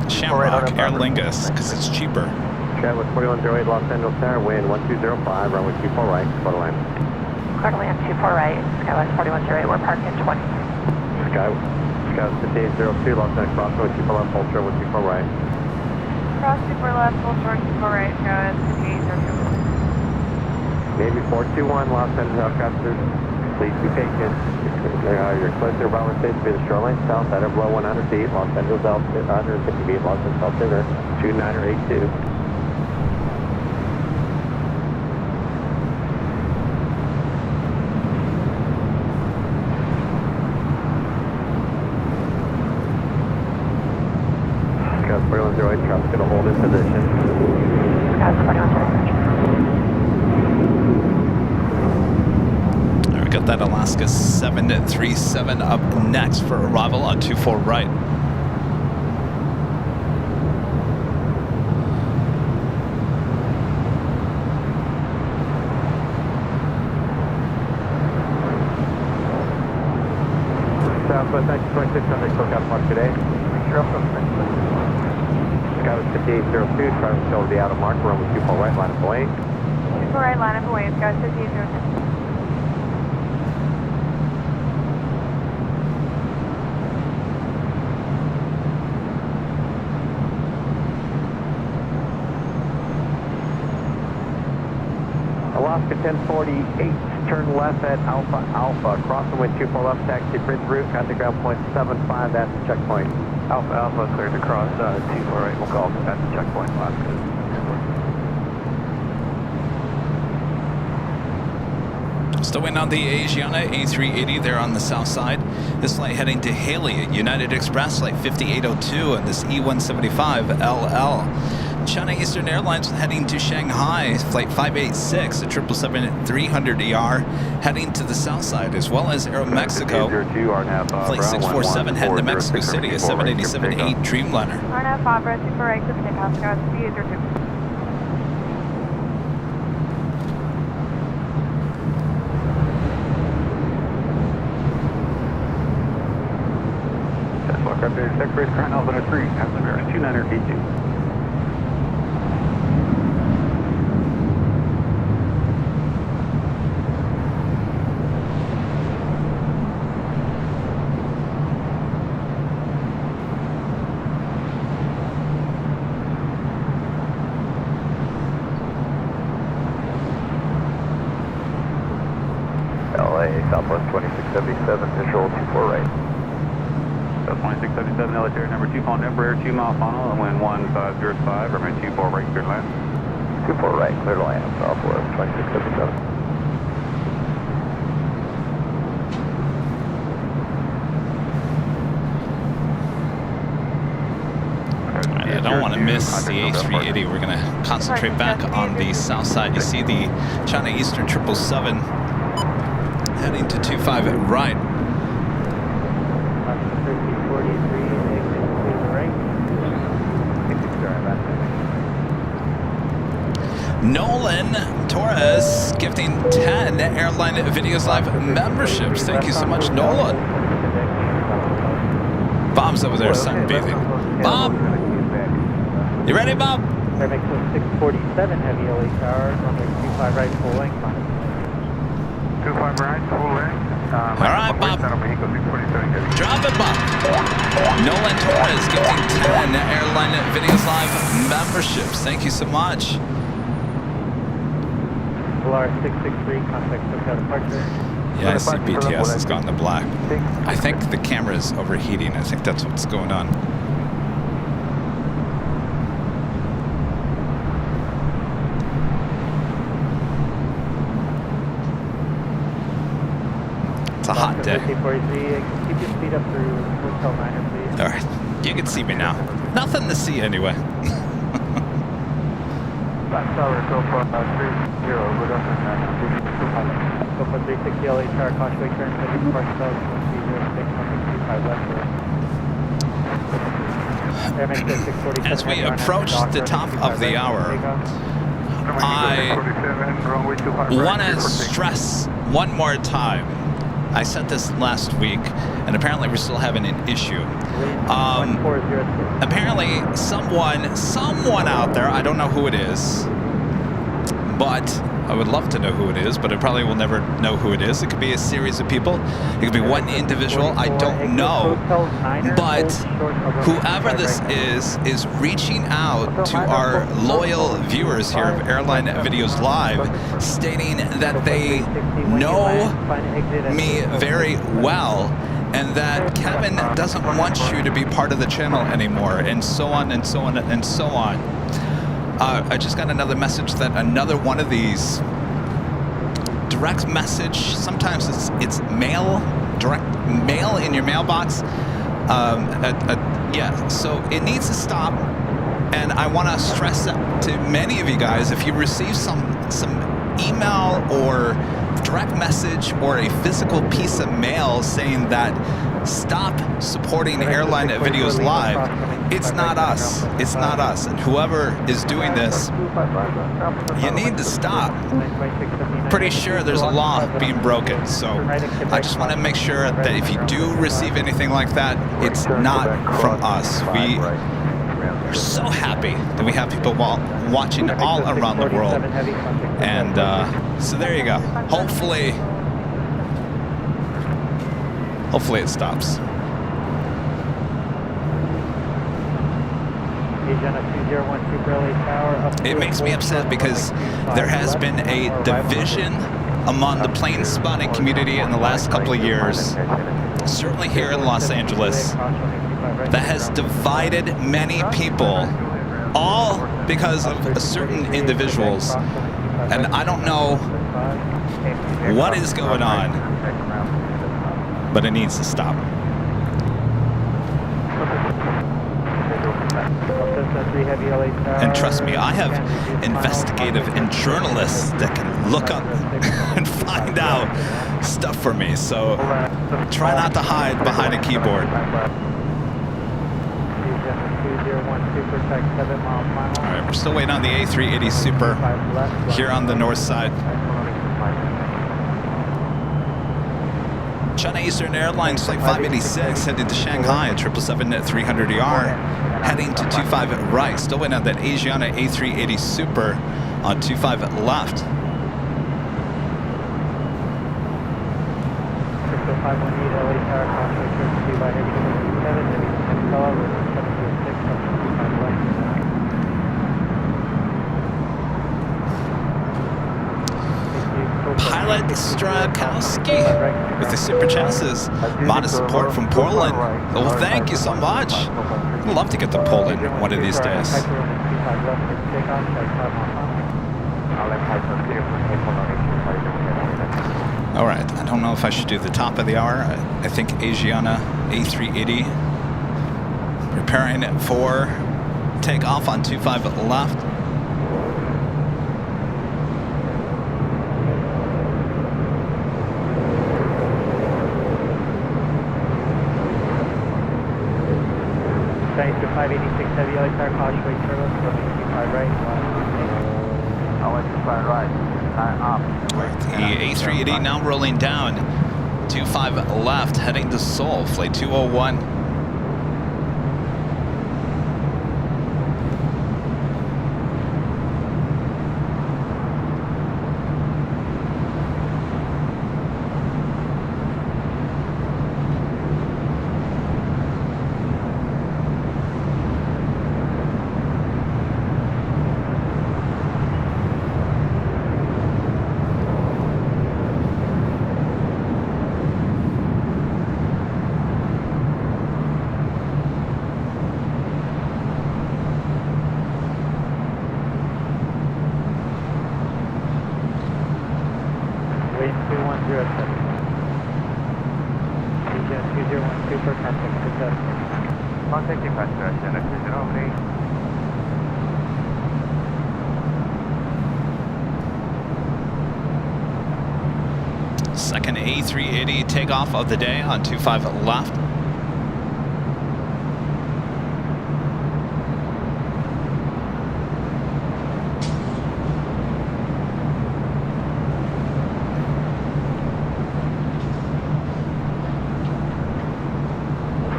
Shamrock Air Lingus because it's cheaper. Chadwick 4108, Los Angeles Center, wind 1205, runway 24 right, clear to land. Clear to land 24 right, Skywest 4108, we're parked in 20. Skywest 5802, Los Angeles Cross, runway 24 left, hold short with 24 right. Cross super left, full short, super right, Skywest 5802. Navy 421, Los Angeles helicopters, please be patient. Your clear to Bravo State to be the shoreline south, at or below 100 feet, Los Angeles altitude, 150 feet, Los Angeles altitude, 2982. Scouts 4108, traffic going to hold in position. Skywest 4108. We got that Alaska 737 up next for arrival on 24 right. Southwest 1926, Sunday, SoCal Park today. Skywest 5802, trying to show the outer mark, runway 24 right, line of away. 24 right, line up away, Skywest 5802. Alaska 1048, turn left at Alpha Alpha, cross the wind 24 left, taxi bridge route, contact ground point 75, that's the checkpoint. Alpha Alpha cleared to cross 24 right, we'll call at the checkpoint, Alaska. Still waiting on the Asiana A380 there on the south side. This flight heading to Haley at United Express, flight 5802, and this E175LL. China Eastern Airlines heading to Shanghai, flight 586, a 777-300ER, heading to the south side, as well as Aeromexico, flight 647 heading to Mexico City, a 787-8 Dreamliner. RNAV Fabra, super right, to takeoff, Skywest 5802. Secretary current altimeter 3, altimeter 2982. LA, Southwest 2677, visual 24 right. 2677, LA number 2, phone number, 2 mile funnel, and wind 1505, runway 24 right, clear to land. 24 right, clear to land, Southwest 2677. I don't want to miss the A380. We're going to concentrate back on the south side. You see the China Eastern 777 heading to 25 right. Nolan Torres gifting 10 Airline Videos Live memberships. Thank you so much, Nolan. Bob's over there sunbathing. Bob! You ready, Bob? Airmax 647 heavy LA tower, runway 25 right, full length. 25 right, full length. All right, Bob. Drop it, Bob. Nolan Torres giving 10 Airline Videos Live memberships. Thank you so much. Polar 663, contact SoCal departure. Yeah, I see BTS has gone to black. I think the camera is overheating. I think that's what's going on. It's a hot day. Keep your speed up through Hotel 9er, please. All right, you can see me now. Nothing to see anyway. Black Tower, go for 30, good afternoon. Go for 360 LA tower, Causeway turn, 7 park south, 1305 left. As we approach the top of the hour, I want to stress one more time. I said this last week, and apparently we're still having an issue. Apparently someone out there, I don't know who it is, but I would love to know who it is, but I probably will never know who it is. It could be a series of people. It could be one individual. I don't know. But whoever this is reaching out to our loyal viewers here of Airline Videos Live, stating that they know me very well and that Kevin doesn't want you to be part of the channel anymore, and so on and so on and so on. I just got another message that another one of these direct message, sometimes it's mail, direct mail in your mailbox. Yeah, so it needs to stop. And I want to stress that to many of you guys, if you receive some email or direct message or a physical piece of mail saying that stop supporting Airline Videos Live, it's not us. It's not us. And whoever is doing this, you need to stop. Pretty sure there's a law being broken. So I just want to make sure that if you do receive anything like that, it's not from us. We are so happy that we have people watching all around the world. And so there you go. Hopefully it stops. It makes me upset because there has been a division among the plane spotting community in the last couple of years, certainly here in Los Angeles, that has divided many people, all because of certain individuals. And I don't know what is going on, but it needs to stop. And trust me, I have investigative and journalists that can look up and find out stuff for me. So try not to hide behind a keyboard. All right, we're still waiting on the A380 Super here on the north side. China Eastern Airlines Flight 586 headed to Shanghai at 777-300ER, heading to 25 right. Still waiting on that Asiana A380 Super on 25 left. Pilot Strakowski with the super chances. Modest support from Poland. Well, thank you so much. I'd love to get to Poland one of these days. All right, I don't know if I should do the top of the hour. I think Asiana A380 preparing for takeoff on 25 left. Thanks to 586 heavy LA tower, Causeway turbo, 25 right. I'll 25 right. Up. The A380 now rolling down. 25 left, heading to Seoul, flight 201. Lane 2107. Region 2012 for contact success. Contact departure, Channel 208. Second A380 takeoff of the day on 25 left.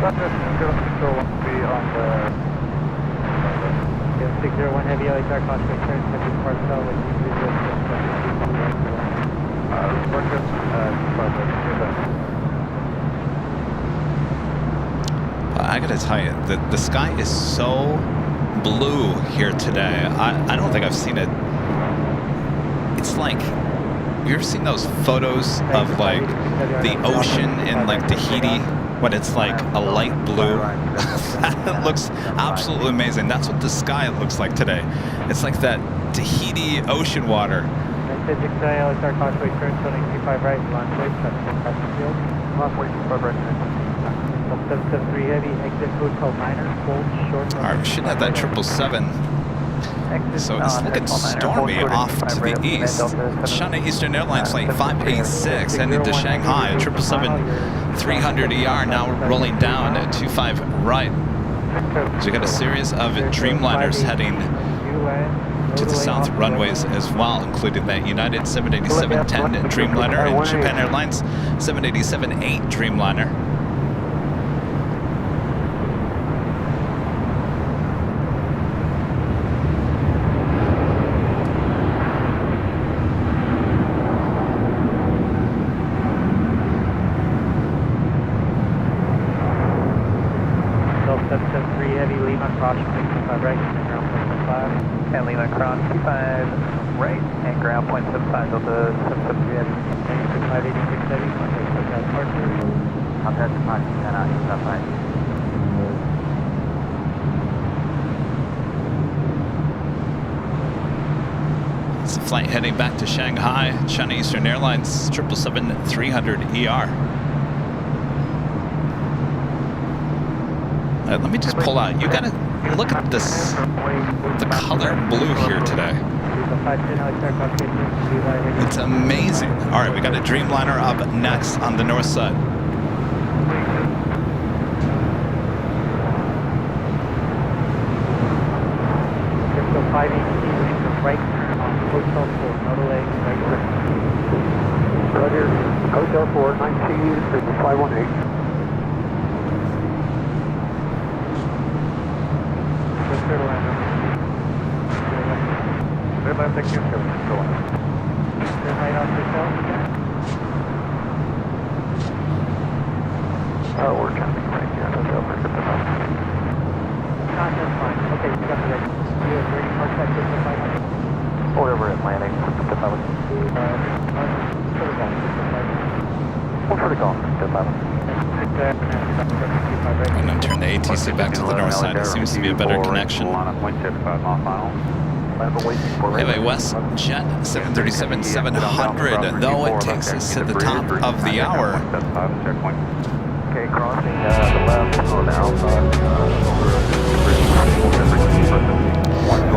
Roger, 601 Heavy LHR contact turn, heavy parcel with I gotta tell you, the sky is so blue here today. I don't think I've seen it. It's like, you ever seen those photos of like the ocean in like Tahiti when it's like a light blue? It looks absolutely amazing. That's what the sky looks like today. It's like that Tahiti ocean water. LHR causeway turn, 25 right, launchway, field. Launchway, 25 right. 773 heavy, exit hotel minor, hold short. All right, we should have that 777. So it's looking stormy off to the east. China Eastern Airlines flight 586 heading to Shanghai, 777-300ER now rolling down at 25 right. So we got a series of Dreamliners heading to the south runways as well, including that United 787-10 Dreamliner and Japan Airlines 787-8 Dreamliner. And Lima cross 25 right and ground point 75 Delta 773 heavy. 586 heavy, contact hotel departure. Contact departure, 10 out, 5. It's a flight heading back to Shanghai, China Eastern Airlines 777-300ER. Let me just pull out. You gotta look at this, the color blue here today. It's amazing. All right, we got a Dreamliner up next on the north side. So 518 right turn on Hotel 4, Model A, right turn. Roger, Hotel 4, 19, 518. Airline section, go on. Turn right off yourself again. Oh, we're jumping right here. That's over. That's fine. Okay, you got the right. You have ready park back to the 500. Wherever it's landing, the pilot. We'll for the golf, the pilot. I'm going to turn the ATC back to the north side. It seems to be a better connection. Anyway, WestJet 737-700, though it takes us to the top of the hour. Okay, crossing the left on Alpha.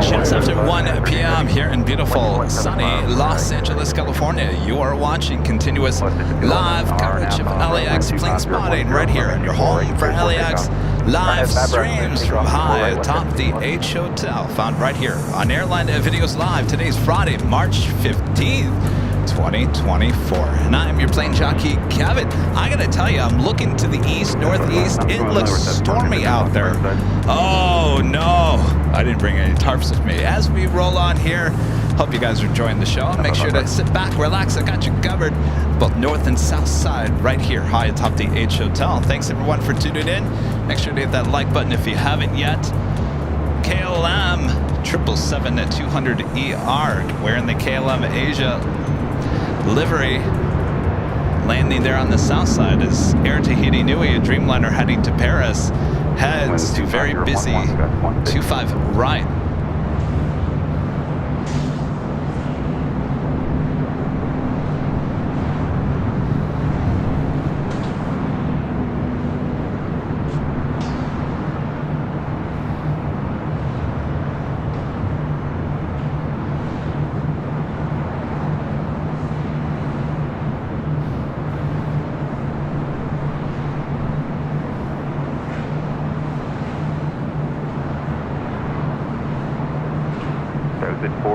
Just after 1 p.m. here in beautiful, sunny Los Angeles, California. You are watching continuous live coverage of LAX plane spotting right here in your home for LAX live streams from high atop the H Hotel, found right here on Airline Videos Live. Today's Friday, March 15th. 2024. And I'm your plane jockey, Kevin. I gotta tell you, I'm looking to the east, northeast. It looks stormy out there. Oh no, I didn't bring any tarps with me. As we roll on here, hope you guys are enjoying the show. Make sure to sit back, relax. I got you covered, both north and south side, right here, high atop the H Hotel. Thanks everyone for tuning in. Make sure to hit that like button if you haven't yet. KLM 777-200ER, wearing the KLM Asia livery, landing there on the south side is Air Tahiti Nui, a Dreamliner heading to Paris, heads to very busy 25 right.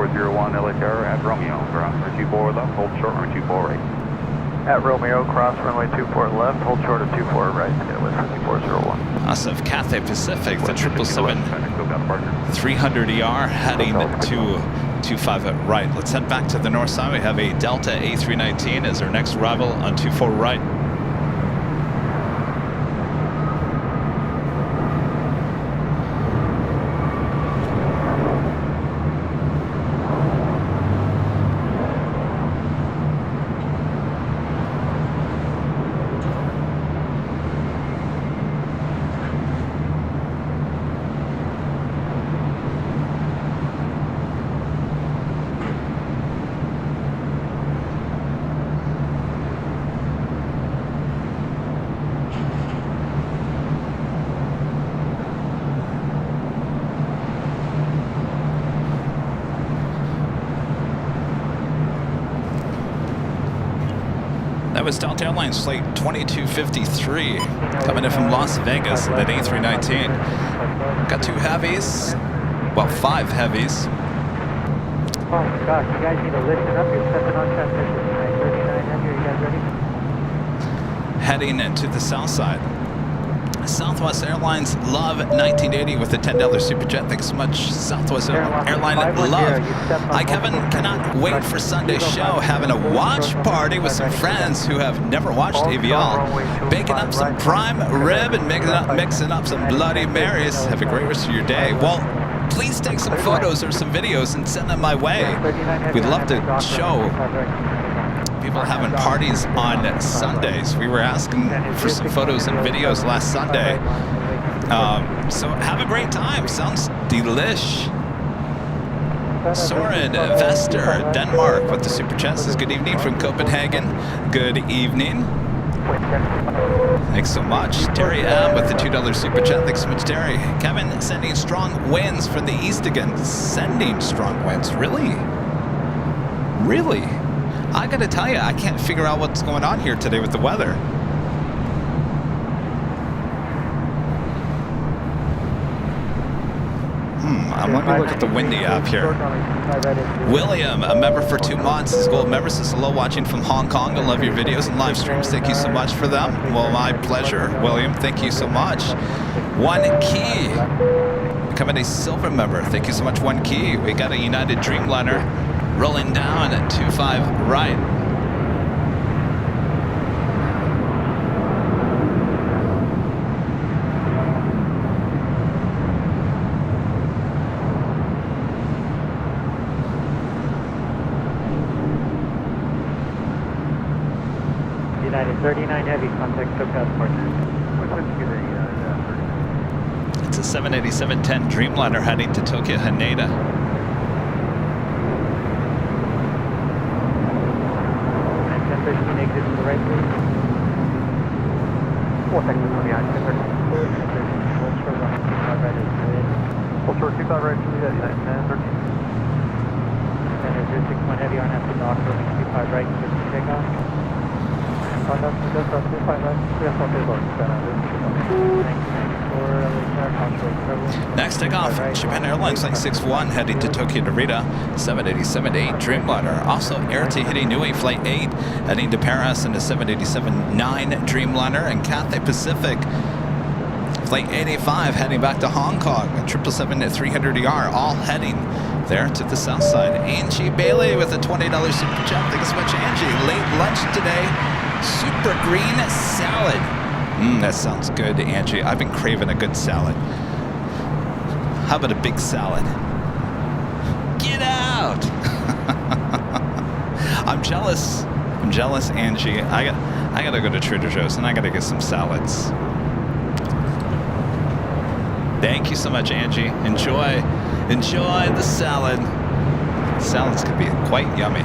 2401 LA Tower at Romeo. Ground for 24 left, hold short on 24 right. At Romeo, cross runway 24 left, hold short of 24 right, and with 5401. Us of Cathay Pacific, the 777-300ER heading to 25 at right. Let's head back to the north side. We have a Delta A319 as our next arrival on 24 right. That was Delta Airlines flight 2253 coming in from Las Vegas at A319. Got 2 heavies, well 5 heavies. Oh my gosh, you guys need to listen up. You're stepping on transmission. 39 heavy, are you guys ready? Heading into the south side. Southwest Airlines love 1980 with the $10 Superjet. Thanks so much, Southwest Airline love. I, Kevin, cannot wait for Sunday's show. Having a watch party with some friends who have never watched AVL. Baking up some prime rib and mixing up some Bloody Marys. Have a great rest of your day. Well, please take some photos or some videos and send them my way. We'd love to show people having parties on Sundays. We were asking for some photos and videos last Sunday. So have a great time. Sounds delish. Soren Vester, Denmark with the Super Chat says, good evening from Copenhagen. Good evening. Thanks so much. Terry M with the $2 Super Chat. Thanks so much, Terry. Kevin sending strong winds from the east again. Sending strong winds. Really? Really? I gotta tell you, I can't figure out what's going on here today with the weather. Let me look at the windy app here. William, a member for 2 months, is gold member, says hello, watching from Hong Kong. I love your videos and live streams. Thank you so much for them. Well, my pleasure, William. Thank you so much. One Key, becoming a silver member. Thank you so much, One Key. We got a United Dreamliner rolling down at 25 right. United 39 heavy, contact SoCal partner. It's a 787-10 Dreamliner heading to Tokyo Haneda. Exit to the right, please. 4 seconds on the line. Hold short on 25 right is good. Hold short 25 right, Juliet, United 10, 13. Center 061 heavy on after dock, running 25 right, good to take off. Contact 25 right, 3 Next takeoff, Japan Airlines Flight 61 heading to Tokyo Narita, 787-8 Dreamliner. Also Air Tahiti Nui Flight 8 heading to Paris in a 787-9 Dreamliner, and Cathay Pacific Flight 85 heading back to Hong Kong, 777-300ER all heading there to the south side. Angie Bailey with a $20 Super Chat. Thanks so much, Angie. Late lunch today, super green salad. That sounds good, Angie. I've been craving a good salad. How about a big salad? Get out! I'm jealous. I'm jealous, Angie. I gotta go to Trader Joe's and I gotta get some salads. Thank you so much, Angie. Enjoy the salad. Salads could be quite yummy.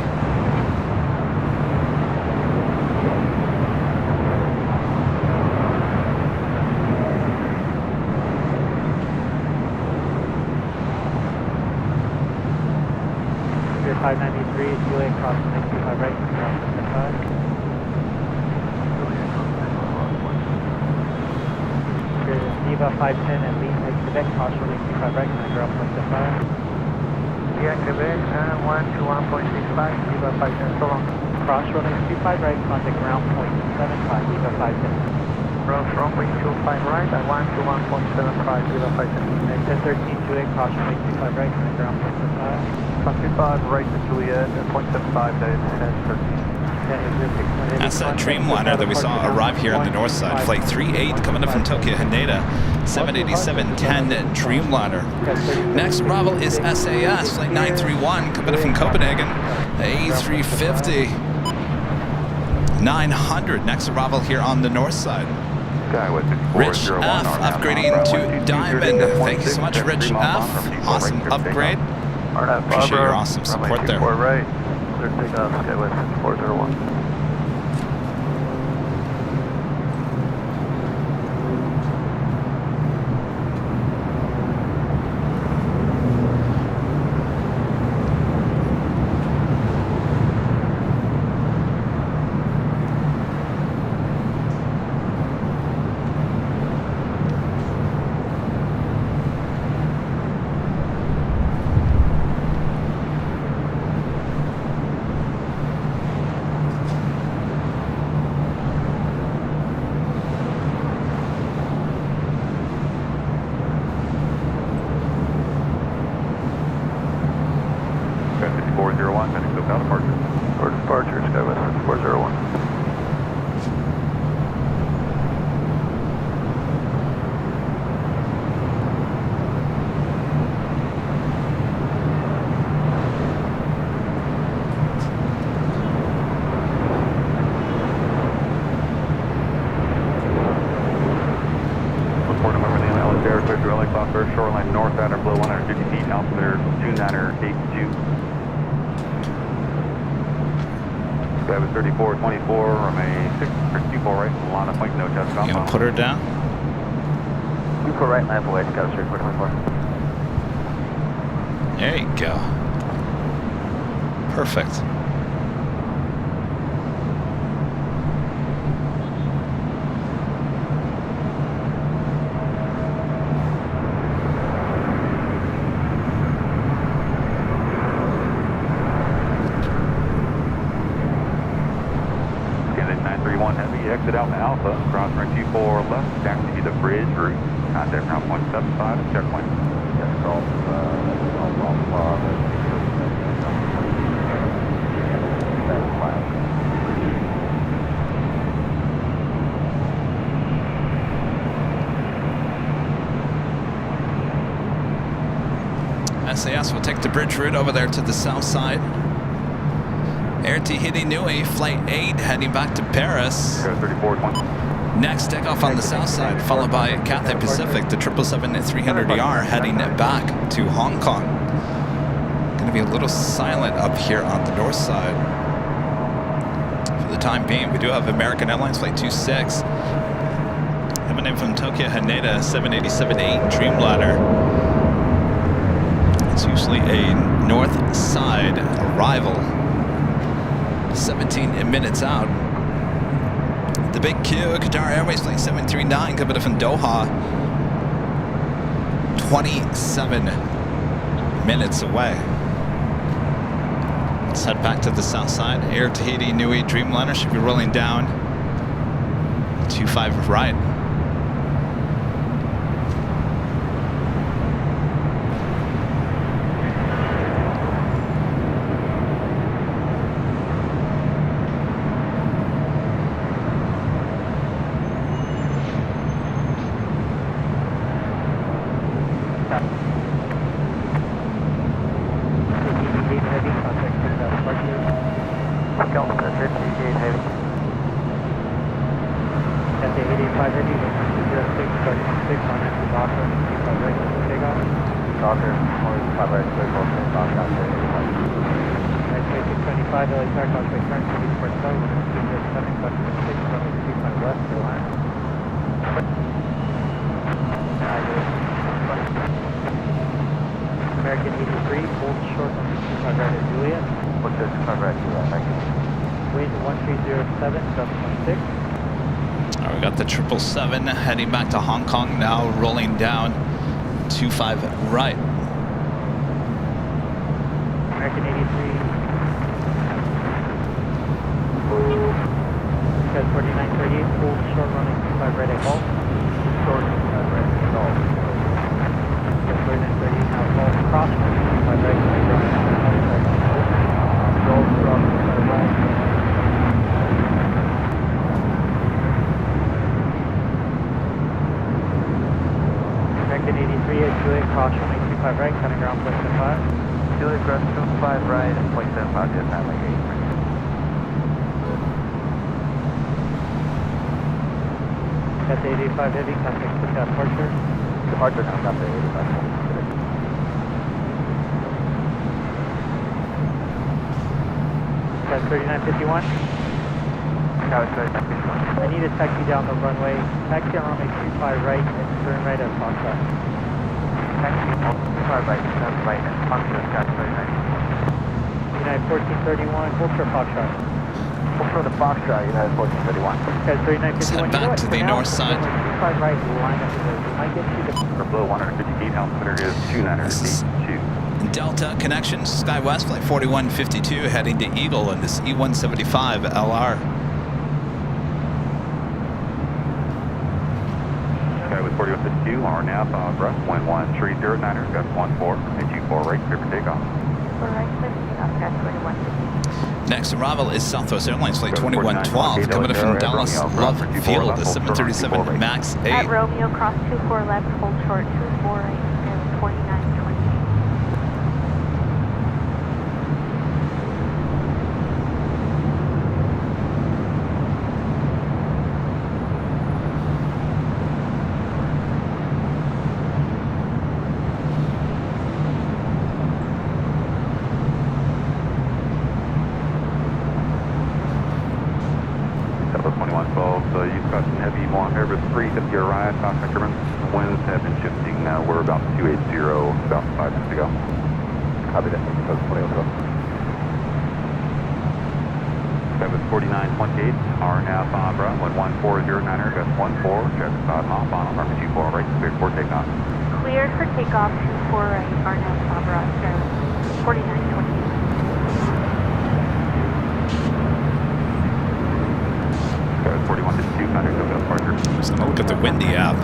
You're 593, Juliet crossing 65 right, crossing 5. Neva 510 and lead exit deck, caution 65 right, going to ground 5. Yeah, Quebec, 121.65, leave up 5 cents, so long. Cross running 25 right, contact ground point 75, leave up 5 cents. Cross runway 25 right, at 121.75, leave up 5 cents. And 1013 Juliet, cross runway 25 right, contact ground point 75. 25 right to Juliet, at 0.75 to 1013. That's that Dreamliner that we saw arrive here on the north side. Flight 38 coming in from Tokyo Haneda, 787-10 Dreamliner. Next arrival is SAS, Flight 931 coming in from Copenhagen, A350 900. Next arrival here on the north side. Rich F upgrading to Diamond. Thank you so much, Rich F. Awesome upgrade. Appreciate your awesome support there. Right. They're takeoff, Skywest 401. Shoreline north at or below 150 feet, altimeter 2982. Skywest 3424, runway 624 right, Lana Point, no test. You gonna put her down? 24 right, lamp away, Skywest 3424. There you go. Perfect. Exit out to Alpha, cross runway 24 left, taxi to the bridge route, contact ground point 75 at checkpoint. SAS will take the bridge route over there to the south side. Air Tahiti Nui, Flight 8, heading back to Paris. Next, takeoff on the south side, followed by Cathay Pacific, the 777-300ER, heading back to Hong Kong. Going to be a little silent up here on the north side. For the time being, we do have American Airlines Flight 26. Coming in from Tokyo Haneda, 787-8 Dreamliner. It's usually a north side arrival. 17 minutes out. The big Q, Qatar Airways Flight 739 coming in from Doha. 27 minutes away. Let's head back to the south side. Air Tahiti Nui Dreamliner should be rolling down. 25 right. American 83, hold short on 25 right at Juliet. What's this? 25 right, Juliet, thank you. Wind 1307, gust 26. All right, we got the 777 heading back to Hong Kong now, rolling down 25 right. American 83. Got 4938, full short running 25 right at golf. Short 25 right at golf. Got 4938, now golf cross running 25 right, coming ground outside. Golf cross 25 right. American 83 at Juliet, cross running 25 right, cutting ground 0.75. Juliet cross 25 right and 0.75, just not like 83. Got the 85 heavy, contact with that departure. Departure comes up to 85. Got 3951. Tower 3951. I need a taxi down the runway. Taxi on runway 25 right and turn right at Foxtrot. Taxi 25 right, turn right and Foxtrot, Scott 39. United 1431, hold for Foxtrot. Hold for the Foxtrot, United 1431. Got 3951. Let's head back to the north side. 25 right, line up to the, you might get to the... For below 150 feet, altimeter is 2982. Delta connection, SkyWest, flight 4152, heading to Eagle in this E175 LR. SkyWest 4152, RNAV, Brust, 11309er, gust 14, 24 right, clear for takeoff. For right, clear for takeoff, Cat 2150. Next arrival is Southwest Airlines flight 2112, coming in from Dallas Love Field, the 737 MAX 8. At Romeo, cross 24 left, hold short 24 right, and 4920. Airbus 350 Orion, South Increments. Winds have been shifting. We're about 280, about 5 minutes ago. Copy that. Coast 20 over. That was 4928, RNAV Abra, 11409er, gust 14, jet 5 off on runway 24 right, cleared for takeoff. Cleared for takeoff, 24 right, RNAV Sabra, 4928. That was 4152, contact over departure. Just gonna look at the windy app.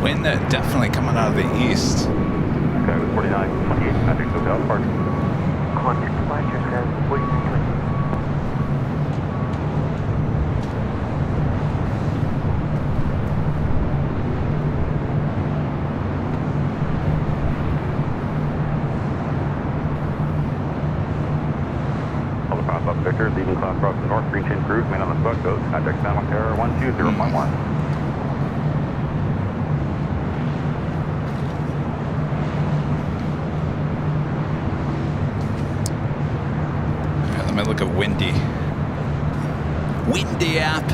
Wind definitely coming out of the east. Okay, with 4928, contact over departure. Contact departure, sir. 4928. Cross up Victor, leaving cloud across the north, green chain cruise, main on the spot coast, contact San Juan Terror 120.1. Let me look at windy. Windy app.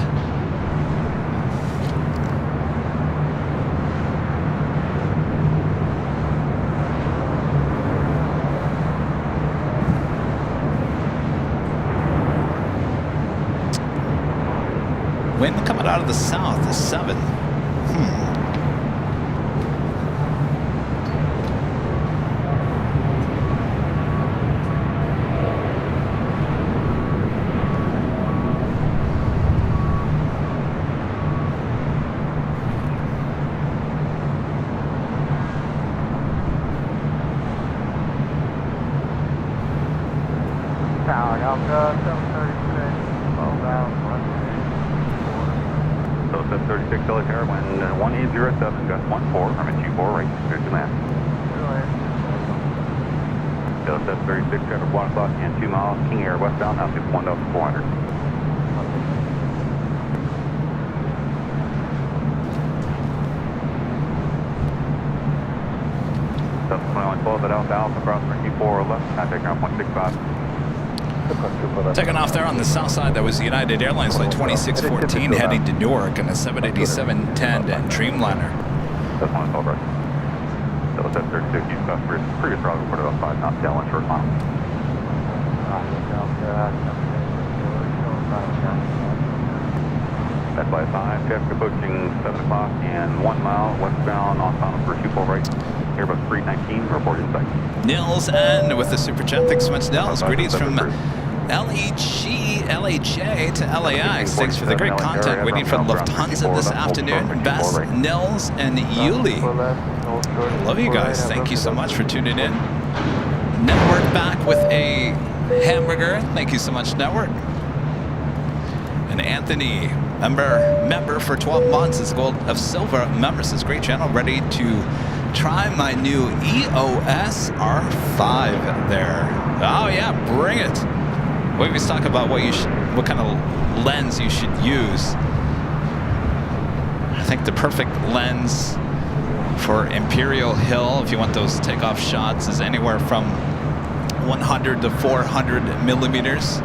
Wind coming out of the south is 7. Tower, Alpha 736, 12 out, 1 So 736 Delaware, wind 1807, gust 14, I'm at 24, right, clear to land. So 736, traffic 1 o'clock and 2 miles, King Air westbound, altitude 1,400. 2112 at Alpha, cross runway 24 left, contact ground 0.65. Taking off there on the south side, that was the United Airlines flight 2614 heading to Newark in a 787-10 Dreamliner. That's 112, right. So 736, use customers, previous route reported about 5 knots, downwind short mile. That's by 5, traffic approaching 7 o'clock and 1 mile westbound on final for 24 right. Airbus 319, report in sight. Nils N with the super chat. Thanks so much, Nils. Greetings from LHA to LAX. Thanks for the great content. Waiting for Lufthansa this afternoon. Bess, Nils, and Yuli. Love you guys. Thank you so much for tuning in. Network back with a hamburger. Thank you so much, Network. And Anthony, member for 12 months, is gold of silver. Member says, great channel, ready to try my new EOS R5 there. Oh yeah, bring it. We always talk about what kind of lens you should use. I think the perfect lens for Imperial Hill, if you want those takeoff shots, is anywhere from 100 to 400 millimeters.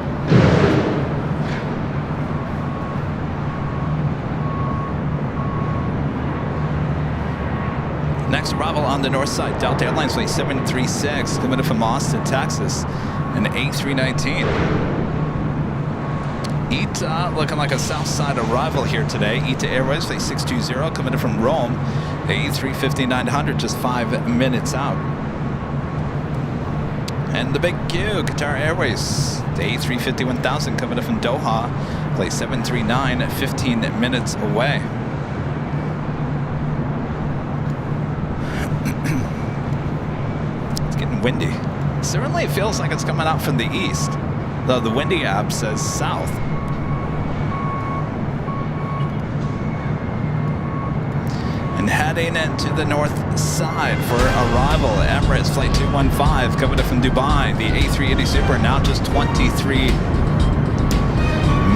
Next arrival on the north side, Delta Airlines flight 736, coming in from Austin, Texas, an A319. ITA looking like a south side arrival here today. ITA Airways flight 620, coming in from Rome, A350-900, just 5 minutes out. And the big Q, Qatar Airways, the A350-1000, coming in from Doha, flight 739, 15 minutes away. Windy. Certainly it feels like it's coming out from the east, though the windy app says south. And heading into the north side for arrival, Emirates flight 215 coming in from Dubai, the A380 Super, now just 23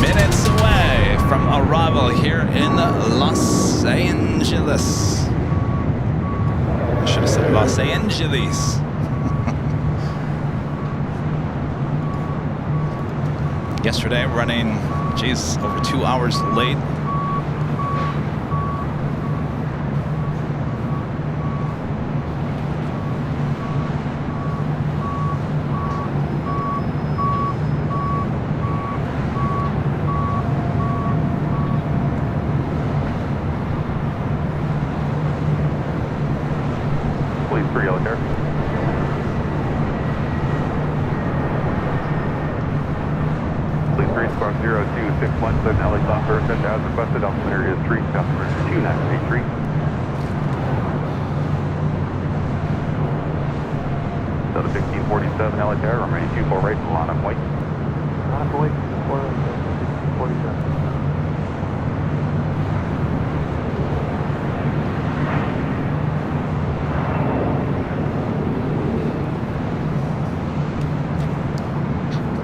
minutes away from arrival here in Los Angeles. I should have said Los Angeles. Yesterday, running, geez, over 2 hours late. Please, 3 yellow there. Squawk 0261, so LA South Surface as requested, altimeter is 3, customer 2983. So the 1647 LA Tower, remaining 24 right, line up white. Line up white, 1647.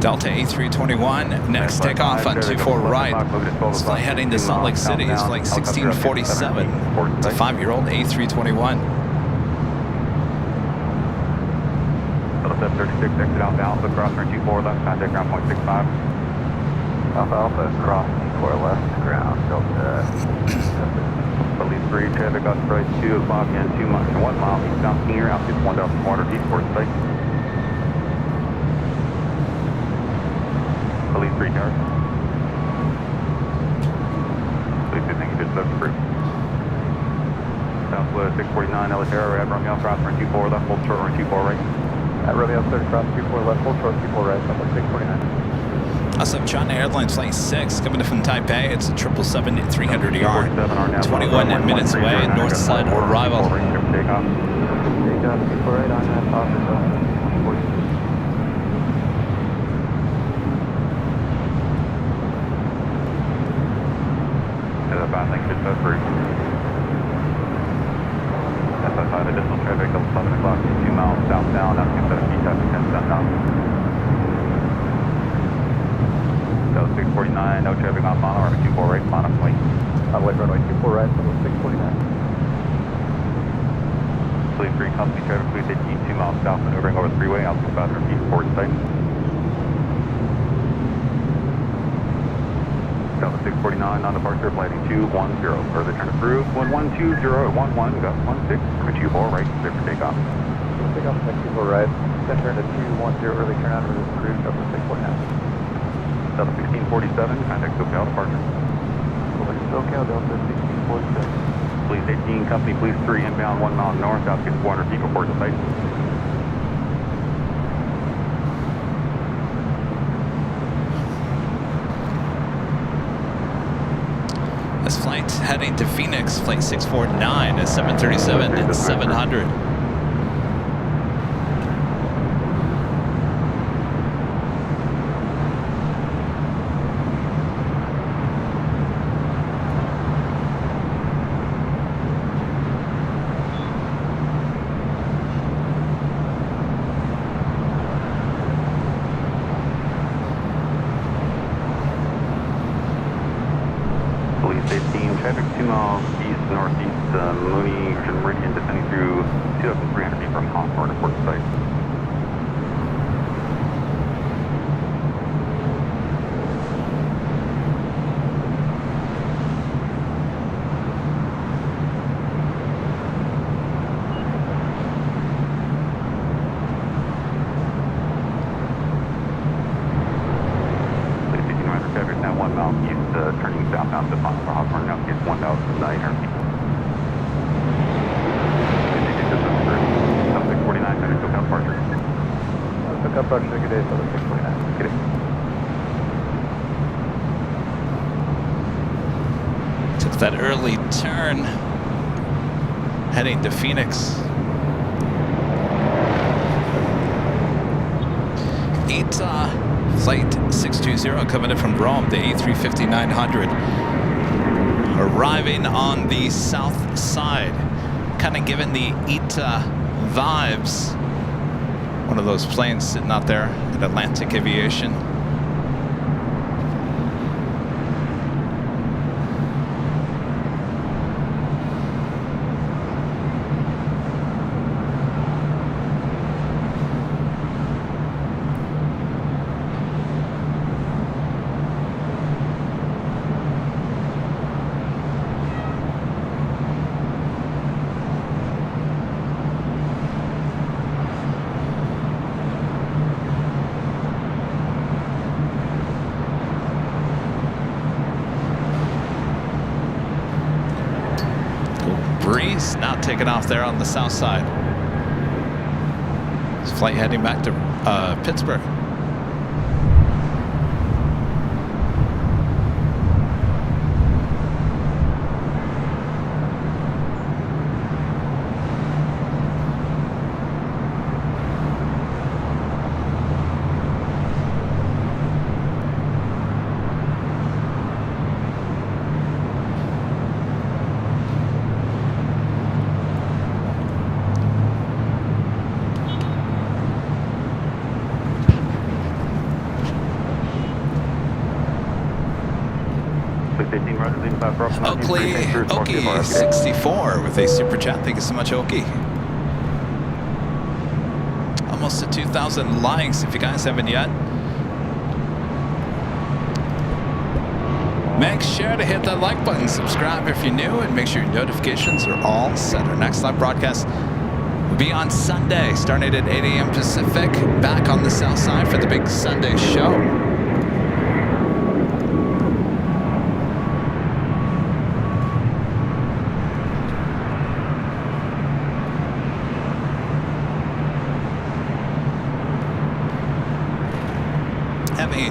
Delta A321, next takeoff on 24 right. This flight heading to Salt Lake City is flight 1647. It's a 5-year-old A321. Delta 736, exit Alpha, cross runway 24 left, contact ground 0.65. Alpha, cross 24 left, ground, Delta. Police 3, traffic on right 2 o'clock and 1 mile eastbound King Air, altitude 1,400 feet, port site. Police 3 tower. Police 2, thank you, 273. Southwest 649, LA Tower, at Romeo, cross runway 24 left, hold short runway 24 right. At Romeo 30, cross 24 left, hold short 24 right, Southwest 649. Also, China Airlines Flight 6 coming in from Taipei. It's a 777-300ER. 21 minutes away, north side arrival. Takeoff, 24 right on that top. 649, no traffic on final, runway 24 right, final point. Wait, runway 24 right, level 649. Please 3 company traffic, please 18, 2 miles south and maneuvering over the freeway, altitude 500 feet, forward site. Delta 649, non-departure, landing 210. Further turn approved, 1120 at 11, got 16, runway 24 right, clear for takeoff. Take off next 24 right, then turn to 210, early turn out, reverse approved, Delta 649. Delta 1647, contact SoCal departure. SoCal, Delta 1647. Please 18, company, please 3, inbound 1 mile north, altitude 400 feet, report to site. This flight heading to Phoenix, flight 649 at 737 and 700. Police 18, traffic 2 miles east, northeast, Mooney, Meridian, descending through 2,300 feet from Hawthorne, report to site. Police 18, Roger, traffic now 1 mile east, turning southbound to Hawthorne, now gets 1,900 feet. 649, contact SoCal departure. SoCal departure, good day, Delta 649. Good day. Took that early turn heading to Phoenix. Flight 620 coming in from Rome, the A350-900. Arriving on the south side, kind of giving the ITA vibes. One of those planes sitting out there at Atlantic Aviation. Breeze now taking off there on the south side. This flight heading back to Pittsburgh. Oakley 64 with a super chat. Thank you so much, Oakley. Almost to 2,000 likes if you guys haven't yet. Make sure to hit that like button, subscribe if you're new, and make sure your notifications are all set. Our next live broadcast will be on Sunday, starting at 8 a.m. Pacific, back on the south side for the big Sunday show.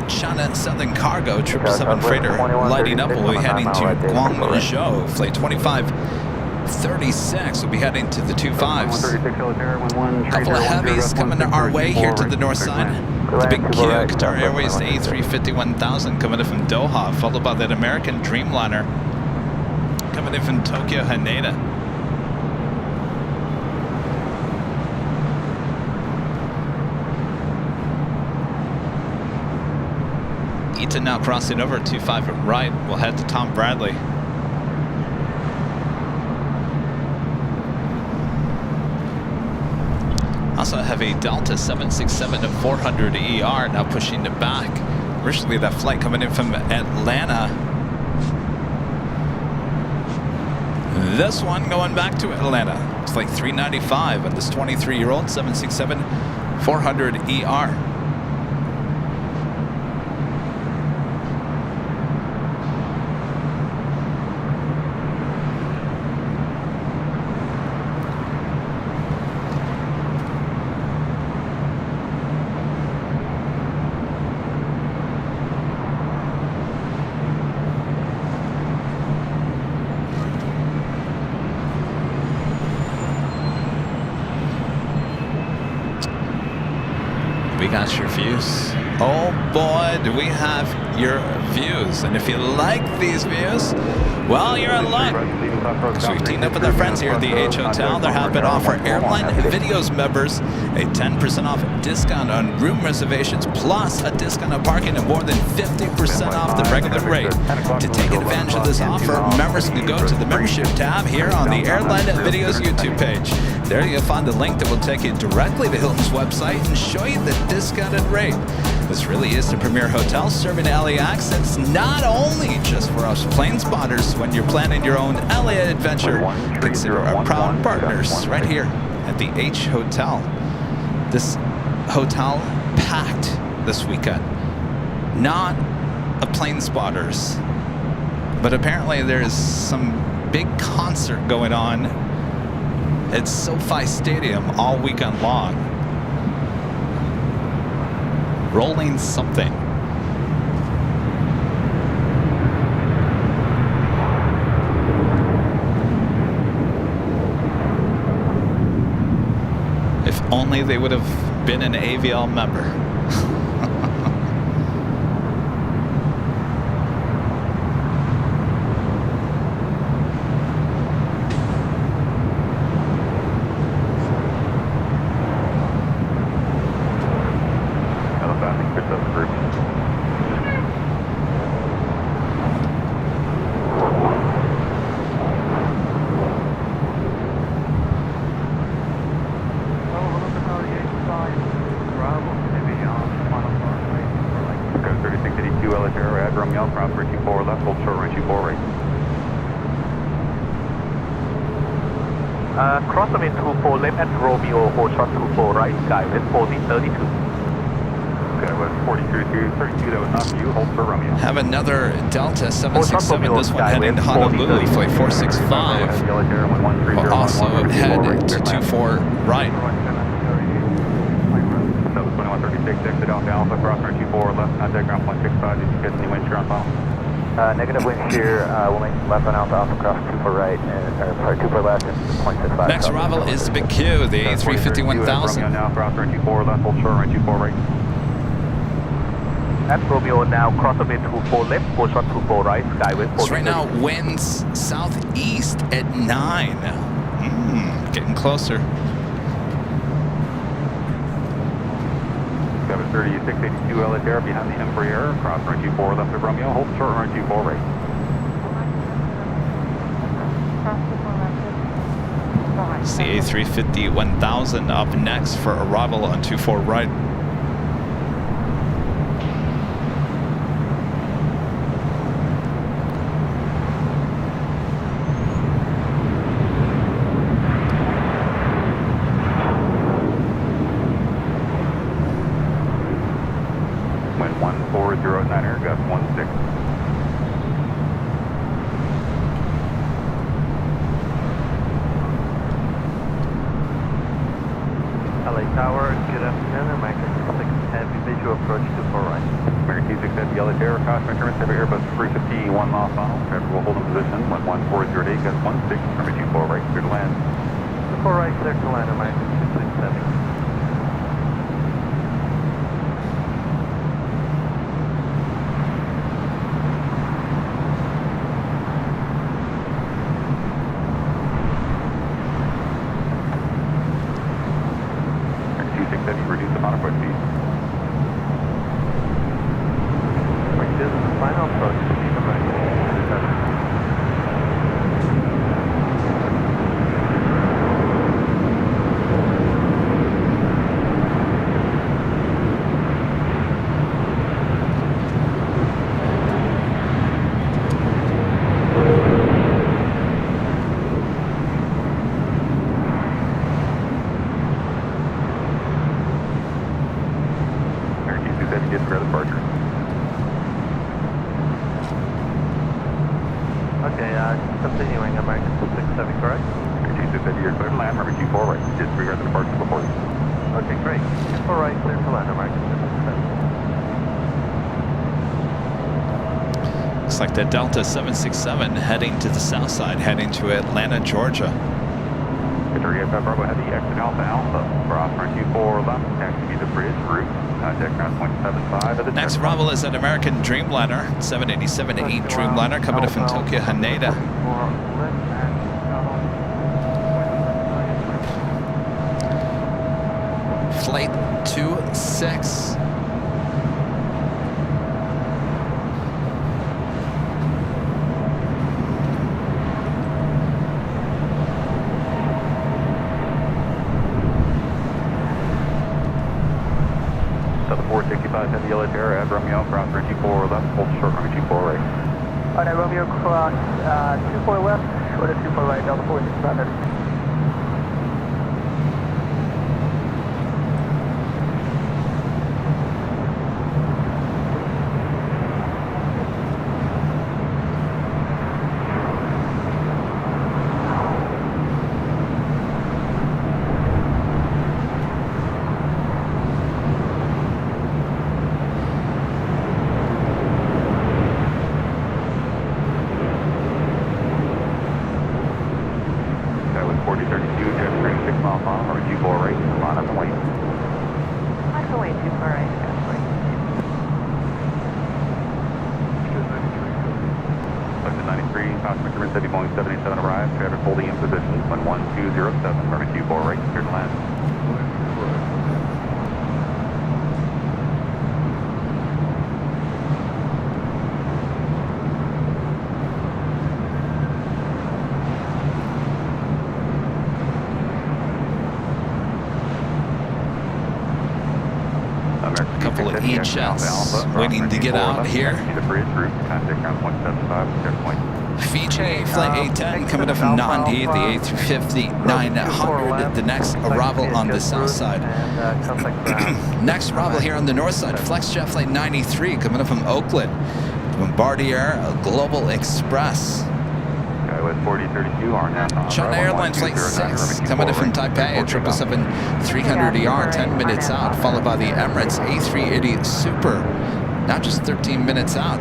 China Southern Cargo 777 freighter lighting up. We'll be heading to Guangzhou. Flight 2536 will be heading to the 25s. Couple of heavies coming our way here to the north side. The big Q, Qatar Airways, the A350-1000 coming in from Doha, followed by that American Dreamliner coming in from Tokyo Haneda. Eaton now crossing over 25 right. We'll head to Tom Bradley. Also have a Delta 767 to 400 ER now pushing it back. Originally that flight coming in from Atlanta. This one going back to Atlanta. It's like 395 on this 23-year-old 767 400 ER. We got your views. Oh boy, do we have your views. And if you like these views, well, you're in luck. So we've teamed up with our friends here at the H Hotel. They're happy to offer Airline Videos members a 10% off discount on room reservations, plus a discount on parking and more than 50% off the regular rate. To take advantage of this offer, members can go to the membership tab here on the Airline Videos YouTube page. There you'll find a link that will take you directly to Hilton's website and show you the discounted rate. This really is the premier hotel serving LAX. It's not only just for us plane spotters. When you're planning your own LA adventure, consider our proud partners right here at the H Hotel. This hotel packed this weekend. Not a plane spotters, but apparently there's some big concert going on at SoFi Stadium all weekend long. Rolling something. If only they would have been an AVL member. Cross them in 24 left at Romeo, hold short 24 right, Skywest 4032. Skywest 4032, that was not for you, hold for Romeo. Have another Delta 767, this one heading to Honolulu, flight 465. We'll also head to 24 right. That was 2136, exit off Alpha, cross runway 24 left, contact ground 165, did you get any wind shear on file? Negative wind shear, we'll make left on Alpha, Alpha cross 24 right, and, sorry, 24 left and 0.65. Next arrival is the Big Q, the A350-1000. Now cross runway 24 left, hold short, runway 24 right. At Romeo now, cross them in 24 left, hold short 24 right, Skywest 40. So right now, winds southeast at 9. Getting closer. Skywest 3682 LHR behind the Embraer, cross runway 24 left of Romeo, hold short runway 24 right. It's the A350-1000 up next for arrival on 24 right. Wind 1409er, gust 16. LA Tower, good afternoon. American 6 Heavy visual approach to 4 right. American 6 Heavy LHR, caution turn, Heavy Airbus 350, 1 off final. Traffic will hold in position, 11408, gust 16, runway 24 right, clear to land. 4 right, clear to land, American 667. Reduce the modified speed. heavy disregard departure. Okay, continuing American 67, correct? 2650, you're clear to land, runway 24 right. Disregard the departure before you. Okay, great. 24 right, clear to land, American 67. Looks like the Delta 767 heading to the south side, heading to Atlanta, Georgia. Victoria Bravo Heavy, exit Alpha Alpha. Cross runway 24 left, taxi to the bridge, route. Contact ground 0.75 at the Next arrival is an American Dreamliner, 787-8 Dreamliner, coming in from Tokyo, Haneda. Flight 26. Southern 465, Heavy Yellow Terror at Romeo, cross runway 24 left, hold short runway 24 right. Alright, Romeo cross 24 left, short of 24 right, Delta 465 heavy. That was 4032, jet stream 6 miles per hour, runway 24 right, line up and wait. I can wait too far right, actually. Section 93, passenger German City Boeing 787 arrived, traffic holding in position, 11207, runway 24 right, clear to land. A couple of E-jets waiting to get out here. Fiji Flight 810 coming up from Nandi, the A350-900, the next arrival on the south side. Next arrival here on the north side, FlexJet Flight 93 coming up from Oakland. Bombardier Global Express. China Airline Flight 6 coming in from Taipei, 777-300ER, 10 minutes out, followed by the Emirates A380 Super, now just 13 minutes out.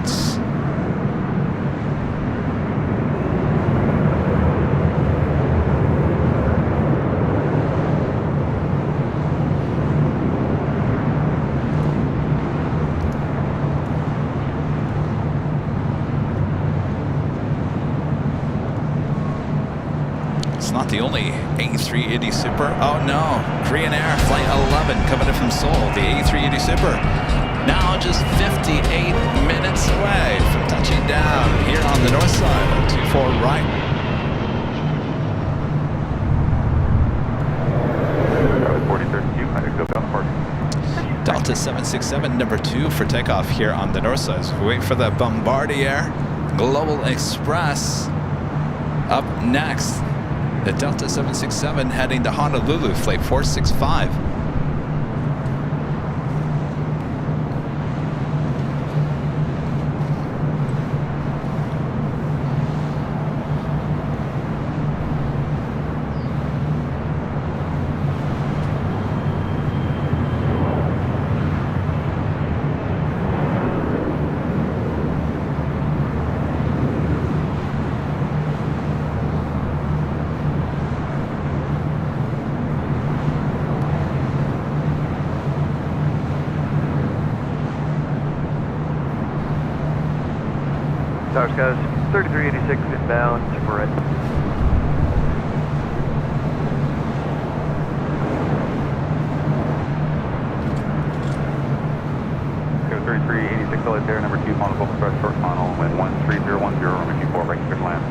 It's not the only A380 Super. Oh no, Korean Air Flight 11 coming in from Seoul, the A380 Super. Now just 58 minutes away from touching down here on the north side, 24 right. Delta 767, number 2 for takeoff here on the north side. So we wait for the Bombardier Global Express. Up next, the Delta 767 heading to Honolulu, flight 465. Towers, guys, 3386 inbound, super red. Go 3386 LA there, number 2, final focus press short final, wind 13010, runway 24 right, clear to land.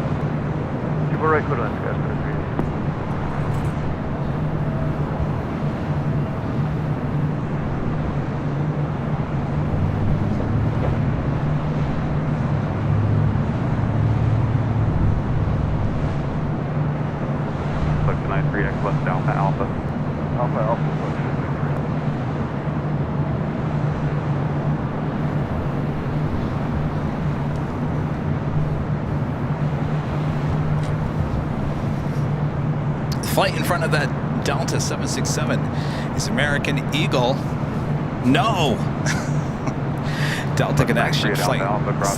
24 right, clear to land, guys, 3386. West Alpha Alpha. Alpha Alpha. flight in front of that Delta 767 is American Eagle. No! Delta connection flight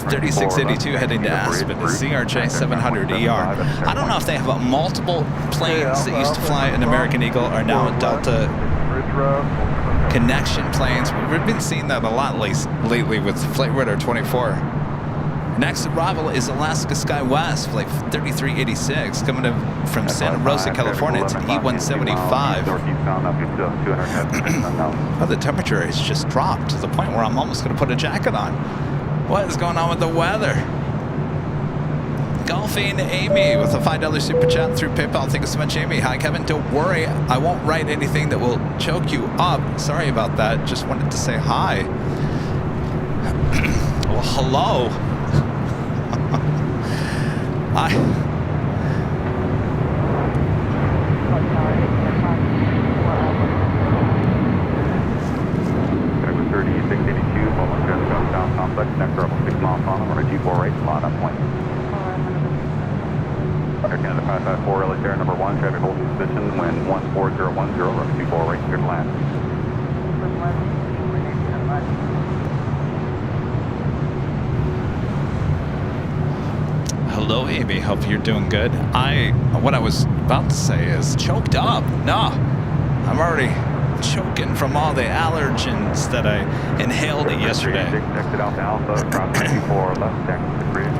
3682 heading to Aspen, CRJ 700ER. I don't know if they have multiple planes that used to fly an American Eagle are now Delta connection planes. We've been seeing that a lot lately with Flight Radar 24. Next arrival is Alaska Sky West, flight 3386, coming in from Santa Rosa, California to E175. Oh, the temperature has just dropped to the point where I'm almost going to put a jacket on. What is going on with the weather? Golfing Amy with a $5 super chat through PayPal. Thank you so much, Amy. Hi, Kevin. Don't worry. I won't write anything that will choke you up. Sorry about that. Just wanted to say hi. Well, hello. Over 3682, Boeing southbound complex, next arrival 6 miles on, runway 24 right, line up point. Air Canada 554, LA Air number 1, traffic holding position, wind 14010, runway 24 right, clear to land. Hello, Amy. Hope you're doing good. What I was about to say is choked up. No, I'm already choking from all the allergens that I inhaled yesterday. Exit Alpha Alpha, cross 24 left, taxi to bridge,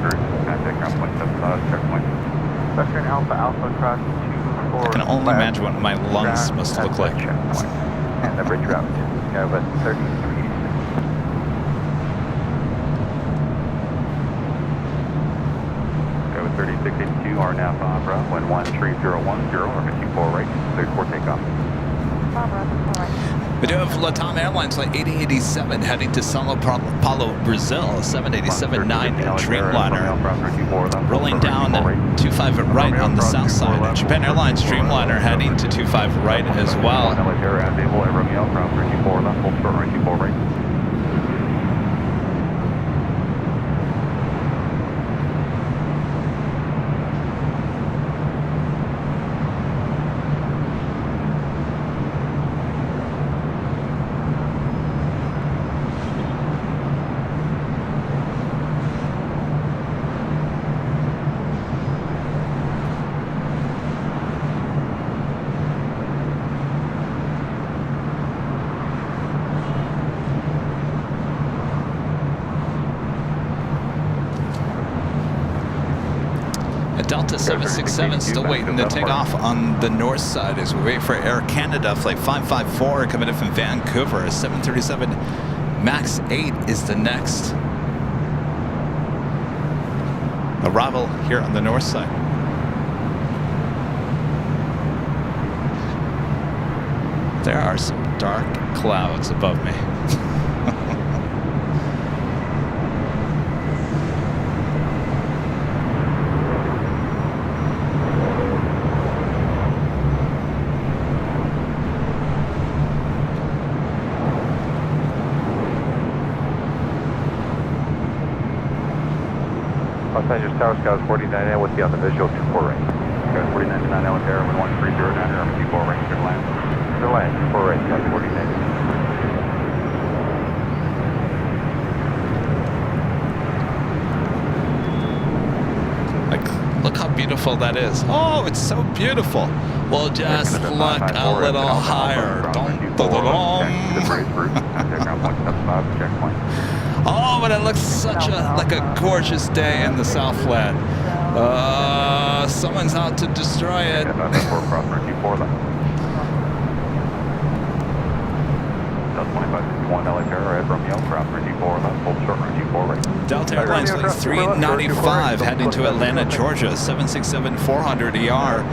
contact ground point 75, checkpoint. Western Alpha Alpha, cross 24. I can only imagine what my lungs must look like. And the bridge route, Airbus 3386. Over 3682, RNAV Abra, wind 13010, runway 24 right, cleared for takeoff. We do have Latam Airlines flight 8087 heading to Sao Paulo, Brazil, 787-9 Dreamliner. Rolling down 25 right on the south side. Japan Airlines Dreamliner heading to 25 right as well. Delta 767 still waiting to take off on the north side as we wait for Air Canada flight 554 coming in from Vancouver. A 737 MAX 8 is the next arrival here on the north side. There are some dark clouds above me. Los Angeles Tower, Skies 49 with you on the visual 24 right. Skies 49 with Air, wind 1309, runway 24 right, clear to land. Clear to land, 24 right, Skies 49. Look how beautiful that is. Oh, it's so beautiful. Well, just look a little higher. Oh, but it looks such like a gorgeous day in the Southland. Someone's out to destroy it. Delta Airlines flight 395 heading to Atlanta, Georgia, 767-400ER.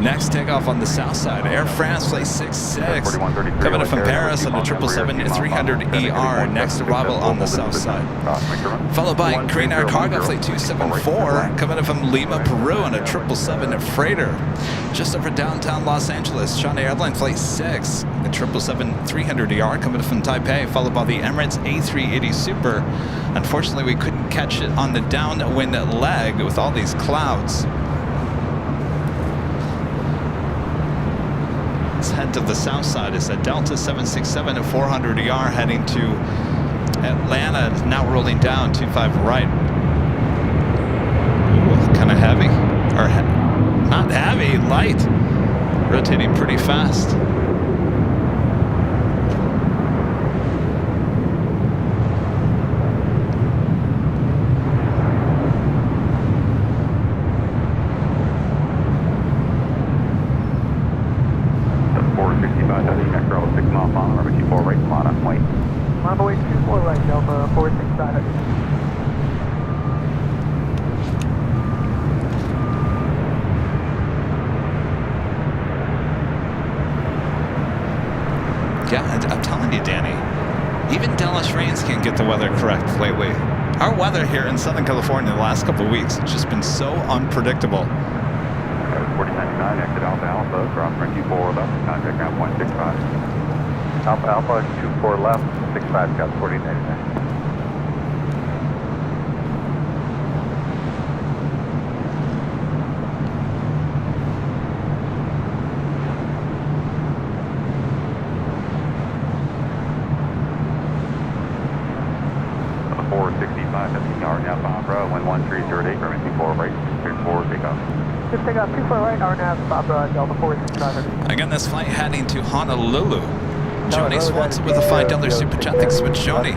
Next takeoff on the south side. Air France flight 66 coming in from Paris on the 777-300ER. Next arrival on the south side. Followed by Green Air Cargo flight 274 coming in from Lima, Peru on a 777 freighter. Just over downtown Los Angeles, China Airline flight 6, the 777-300ER coming from Taipei, followed by the Emirates A380 Super. Unfortunately, we couldn't catch it on the downwind leg with all these clouds. Let's head to the south side. It's a Delta 767 at 400 ER heading to Atlanta. It's now rolling down 25 right. Ooh, kind of heavy. Or not heavy, light. Rotating pretty fast. Yeah, I'm telling you, Danny, even Dallas Rains can't get the weather correct lately. Our weather here in Southern California the last couple of weeks has just been so unpredictable. 4099, exit Alpha Alpha, cross runway 24 left, contact ground 165. Alpha Alpha 24 left, 65, got 4099. 465, heading hour now, Bob Row, 11308, runway 24 right, cleared forward, takeoff. Just take off 24 right, hour nav, Bob Row, Delta 465. Again, this flight heading to Honolulu. Joni Swanson with a $5 super chat. Thanks so much, Joni.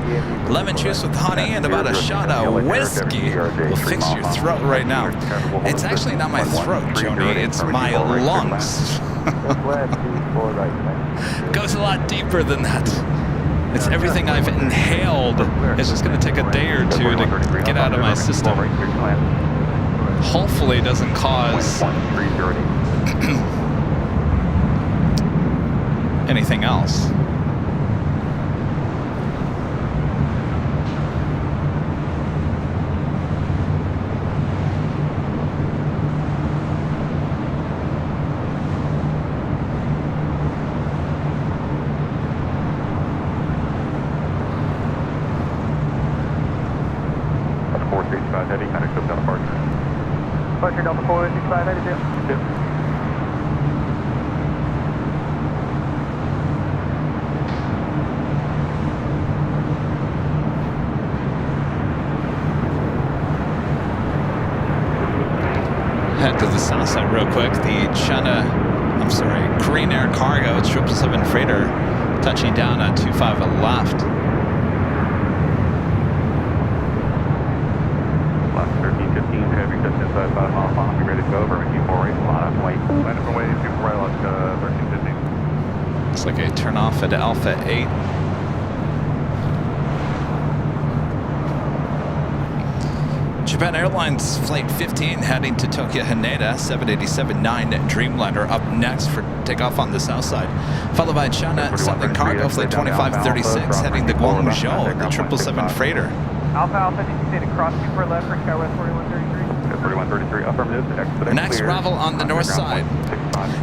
Lemon juice with honey and about a shot of whiskey will fix your throat right now. It's actually not my throat, Joni. It's my lungs. Goes a lot deeper than that. It's everything I've inhaled. It's just going to take a day or two to get out of my system. Hopefully it doesn't cause anything else. Heading, kind of goes down departure. Departure Delta 465, headed to. Head to the south side real quick. The Korean Air Cargo 777 freighter touching down on 25 left. 1315, heavy just inside 5 miles final, be ready to go over, runway 24 right, line up, wait. Line up and wait, 24 right, 1315. Looks like a turn off at Alpha 8. Japan Airlines Flight 15 heading to Tokyo Haneda, 787-9 Dreamliner up next for takeoff on the south side. Followed by China Southern Cargo Flight 2536 heading to Guangzhou, the 777 freighter. Alpha Alpha, did you say to cross 24 left for Skywest 4133? 4133, affirmative, expedite Next arrival on the north side.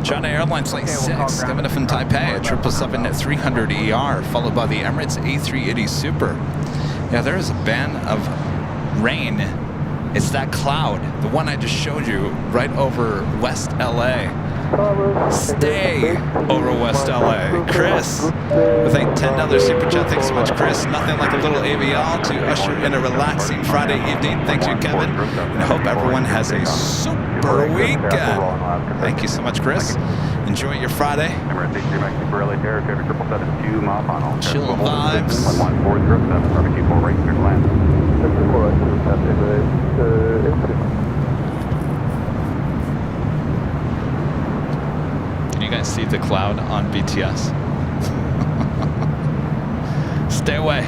China Airlines Flight 6 coming up from Taipei at 777 at 300 ER, followed by the Emirates A380 Super. Yeah, there is a band of rain. It's that cloud, the one I just showed you, right over West LA. Stay over West LA. Chris, with a $10 super chat. Thanks so much, Chris. Nothing like a little AVL to usher in a relaxing Friday evening. Thank you, Kevin. And I hope everyone has a super weekend. Thank you so much, Chris. Enjoy your Friday. Chill vibes. 11407, runway 24 right, clear to land. Can you guys see the cloud on BTS? Stay away.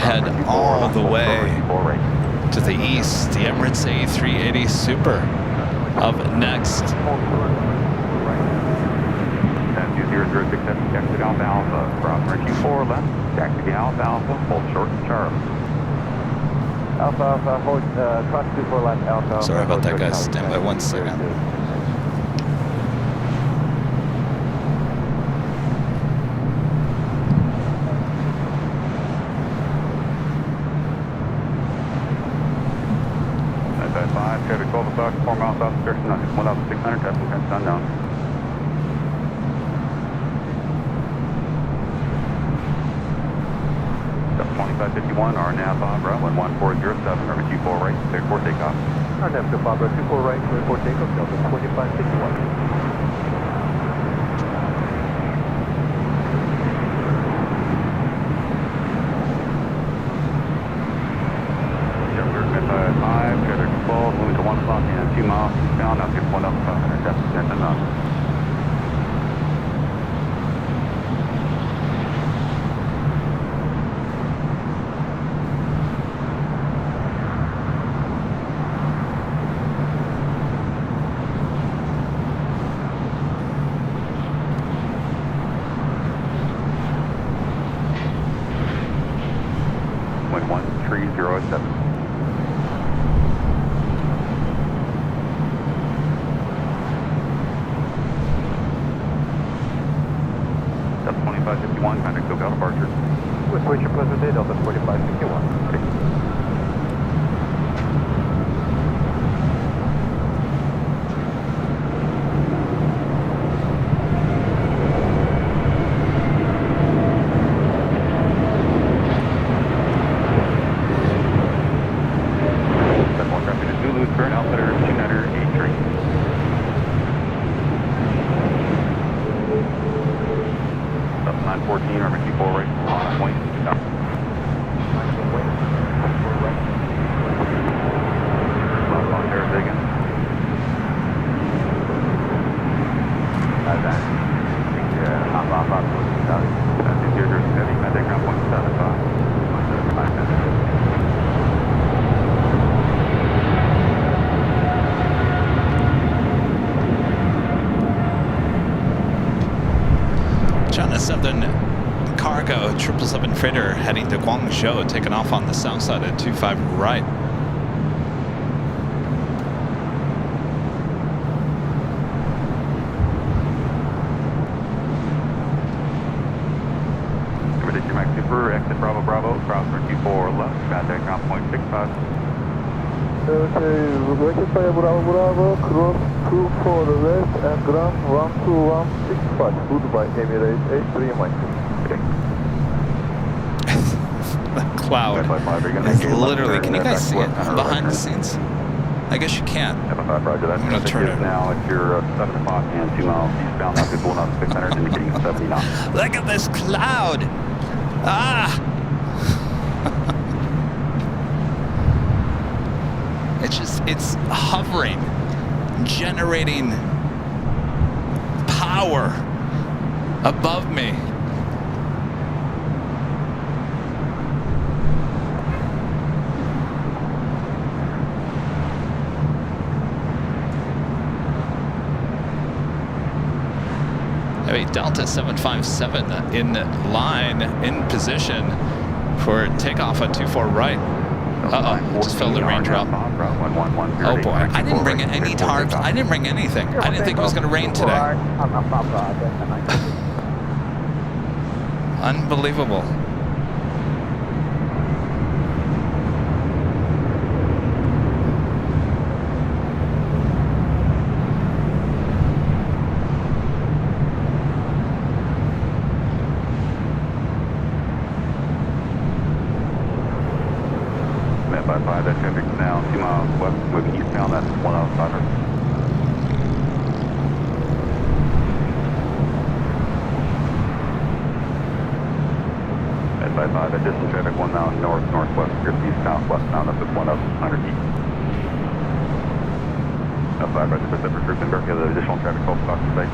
head all the way to the east. The Emirates A380 Super up next. 0067, exit Alpha Alpha, cross runway 24 left, taxi Alpha Alpha, hold short and sharp. Alpha Alpha, hold, cross 24 left, Alpha. Sorry about that, guys. Stand by 1 second. Traffic 12 o'clock, 4 miles south, discretion, 1,600, testing fence unknown. Step 2551, RNAV Abra, 11407, number 24 right, clear for takeoff. RNAV Abra, 24 right, clear for takeoff, Delta 2551. Moving to 1 o'clock and 2 miles eastbound, now 1,500, testing fence unknown. Wind 1307. Delta 2551, contact SoCal departure. With which your present day, Delta 4561. Okay. Step 1 traffic to Zulu, current altimeter 283. Up 914, runway 24 right, on point, stop. Left on there, digging. That's 007, contact ground point 75. China Southern Cargo 777 freighter heading to Guangzhou, taking off on the south side at 25 right. Super Max Super, exit Bravo Bravo, cross runway 24 left, contact ground point 65. Okay, rectify Bravo Bravo, cross 24 left and ground 12165, goodbye Emirates A3 Mike. The cloud is literally, can you guys see it behind the scenes? I guess you can. Roger that. I'm going to turn it. Now at your 7 o'clock and 2 miles eastbound, now 1,600, indicating 70 knots. Look at this cloud! Ah! It's hovering, generating power above me. I have a Delta 757 in line, in position for takeoff at 24 right. Uh-oh, just felt the raindrop. Oh boy, I didn't bring any tarps. I didn't bring anything. I didn't think it was going to rain today. Unbelievable. That traffic now 2 miles west, moving eastbound, that's 1,500. At 55, that distance traffic 1 mile north, northwest, east, southwest, now that's at 1,100 east. At 5, right to Pacific Group and Berkeley, the additional traffic 12 o'clock to site.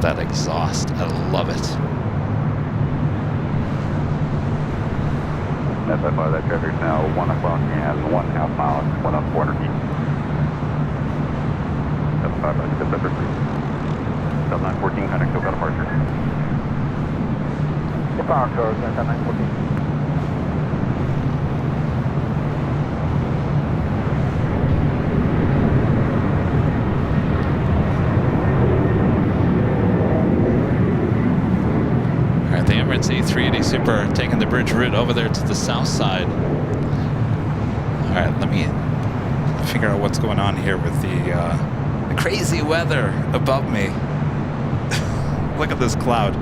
that exhaust. I love it. That's by far that traffic is now 1 o'clock and 1/2 mile, 1 up 400 feet. That's 5 by 6 upper 3. South 914, connect to departure. Departure, Delta 914. Alright, the Emirates A380 Super taking the bridge route over there to the south side. Alright, let me figure out what's going on here with the crazy weather above me. Look at this cloud.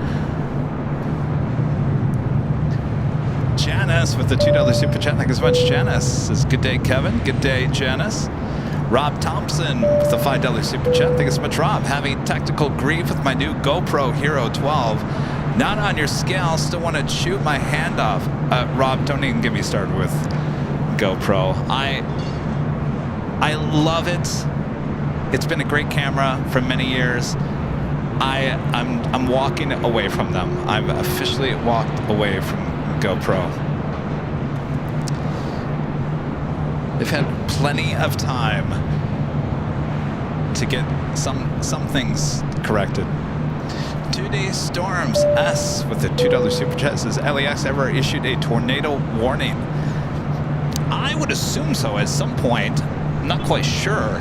Janice with the $2 super chat. Thank you so much, Janice. Says, good day, Kevin. Good day, Janice. Rob Thompson with the $5 super chat. Thank you so much, Rob. Having technical grief with my new GoPro Hero 12. Not on your scale. Still want to shoot my hand off. Rob, don't even get me started with GoPro. I love it. It's been a great camera for many years. I'm walking away from them. I've officially walked away from GoPro. They've had plenty of time to get some things corrected. 2-day storms. S with the $2 super chat says, LAX ever issued a tornado warning? I would assume so at some point. I'm not quite sure.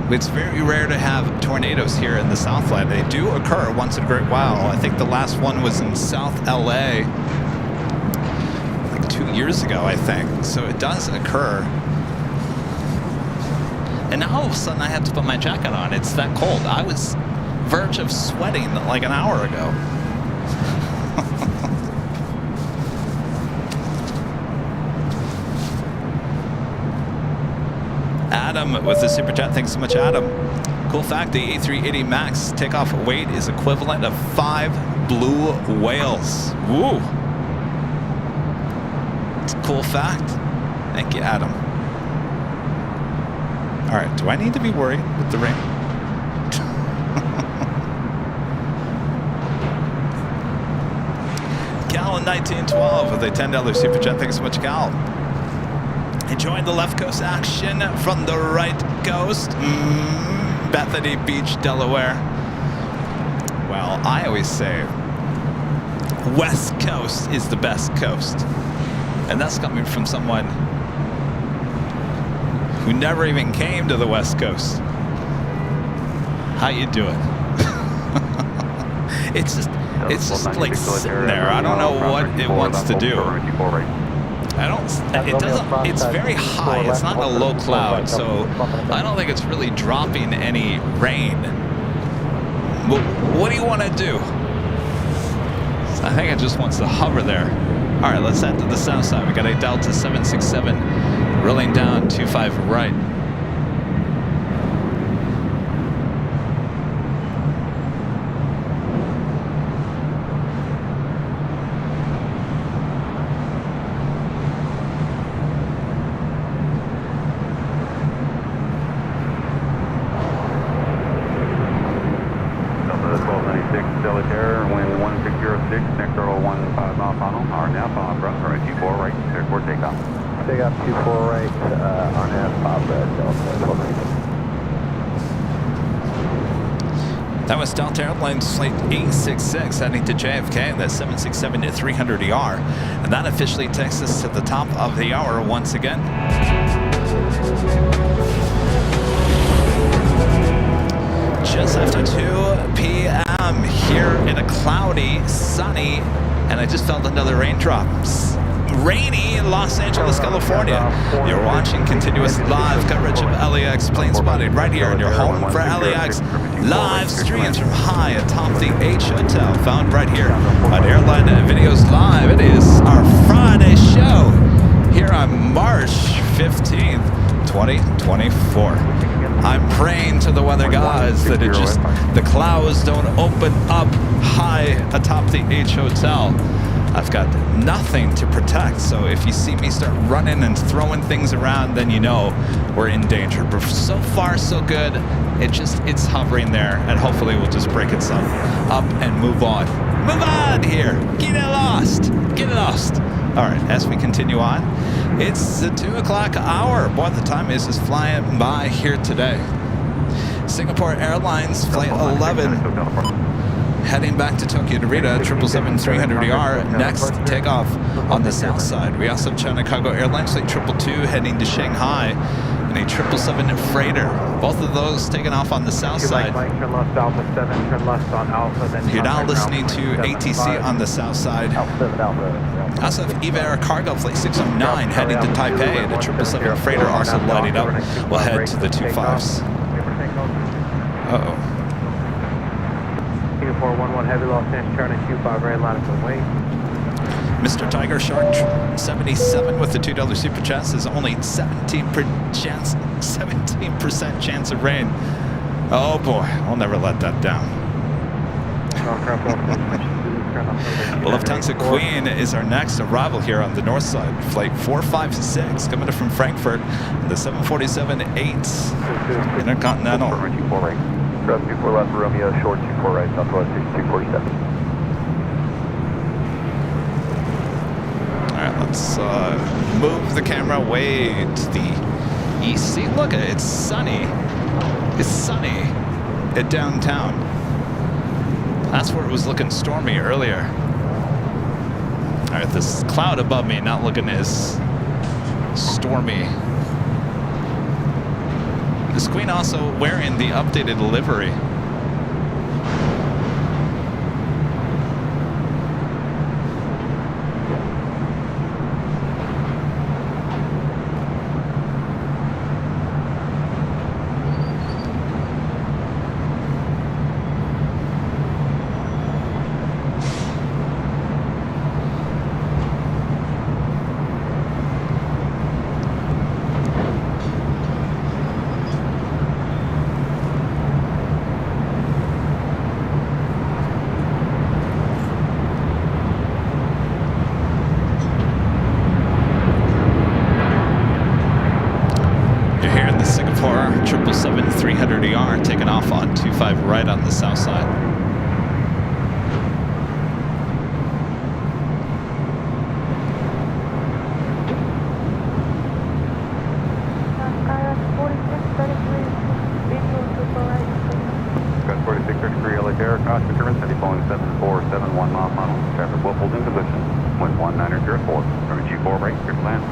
It's very rare to have tornadoes here in the Southland. They do occur once in a great while. I think the last one was in South LA like 2 years ago, I think. So it does occur. And now all of a sudden I had to put my jacket on. It's that cold. I was verge of sweating like an hour ago. Adam with the super chat. Thanks so much, Adam. Cool fact, the A380 MAX takeoff weight is equivalent of 5 blue whales. Woo! It's a cool fact. Thank you, Adam. All right, do I need to be worried with the rain? Gal in 1912 with a $10 super chat. Thanks so much, Gal. Enjoying the left coast action from the right coast. Bethany Beach, Delaware. Well, I always say West Coast is the best coast. And that's coming from someone who never even came to the West Coast. How you doing? It's just like sitting there. I don't know what it wants to do. It's very high. It's not a low cloud, so I don't think it's really dropping any rain. But what do you want to do? I think it just wants to hover there. All right, let's head to the south side. We got a Delta 767 rolling down 25 right. That was Delta Airlines Flight 866 heading to JFK, that 767 to 300ER. And that officially takes us to the top of the hour once again. Just after 2 p.m. here in a cloudy, sunny, and I just felt another raindrop. Rainy Los Angeles, California. You're watching continuous live coverage of LAX plane spotting right here in your home for LAX live streams from high atop the H Hotel, found right here on Airline Videos Live. It is our Friday show here on March 15th, 2024. I'm praying to the weather gods that the clouds don't open up high atop the H Hotel. I've got nothing to protect. So if you see me start running and throwing things around, then you know we're in danger. But so far, so good. It's hovering there, and hopefully we'll just break itself up and move on. Move on here. Get lost. Get lost. All right, as we continue on, it's the 2 o'clock hour. Boy, the time is just flying by here today. Singapore Airlines Flight 11 heading back to Tokyo Narita, 777-300ER, next takeoff on the south side. We also have China Cargo Airlines Flight 222 heading to Shanghai in a 777 freighter. Both of those taking off on the south side. Turn left Alpha 7, turn left on Alpha, then You're now listening to ATC on the south side. Also have EVA Air Cargo Flight 609 heading to Taipei. The 777 freighter also lighting up. We'll head to the 25s. Uh-oh. Singapore 11 heavy Los Angeles, turning 25 right latitude wait. Mr. Tiger Shark 77 with the $2 super chat says only 17% chance of rain. Oh boy, I'll never let that down. Lufthansa Queen is our next arrival here on the north side. Flight 456 coming in from Frankfurt, the 747-8 Intercontinental. Cross 24 left for Romeo, short 24 right, Southwest 6247. All right, let's move the camera way to the east. See, look, it's sunny. It's sunny at downtown. That's where it was looking stormy earlier. All right, this cloud above me not looking as stormy. This Queen also wearing the updated livery. Singapore 777-300ER taking off on 25 right on the south side. Got 4633 LA Air, cross German City, Boeing 7471 mile final. Traffic will hold in position. Wind 1904. From G4 right, clear to land.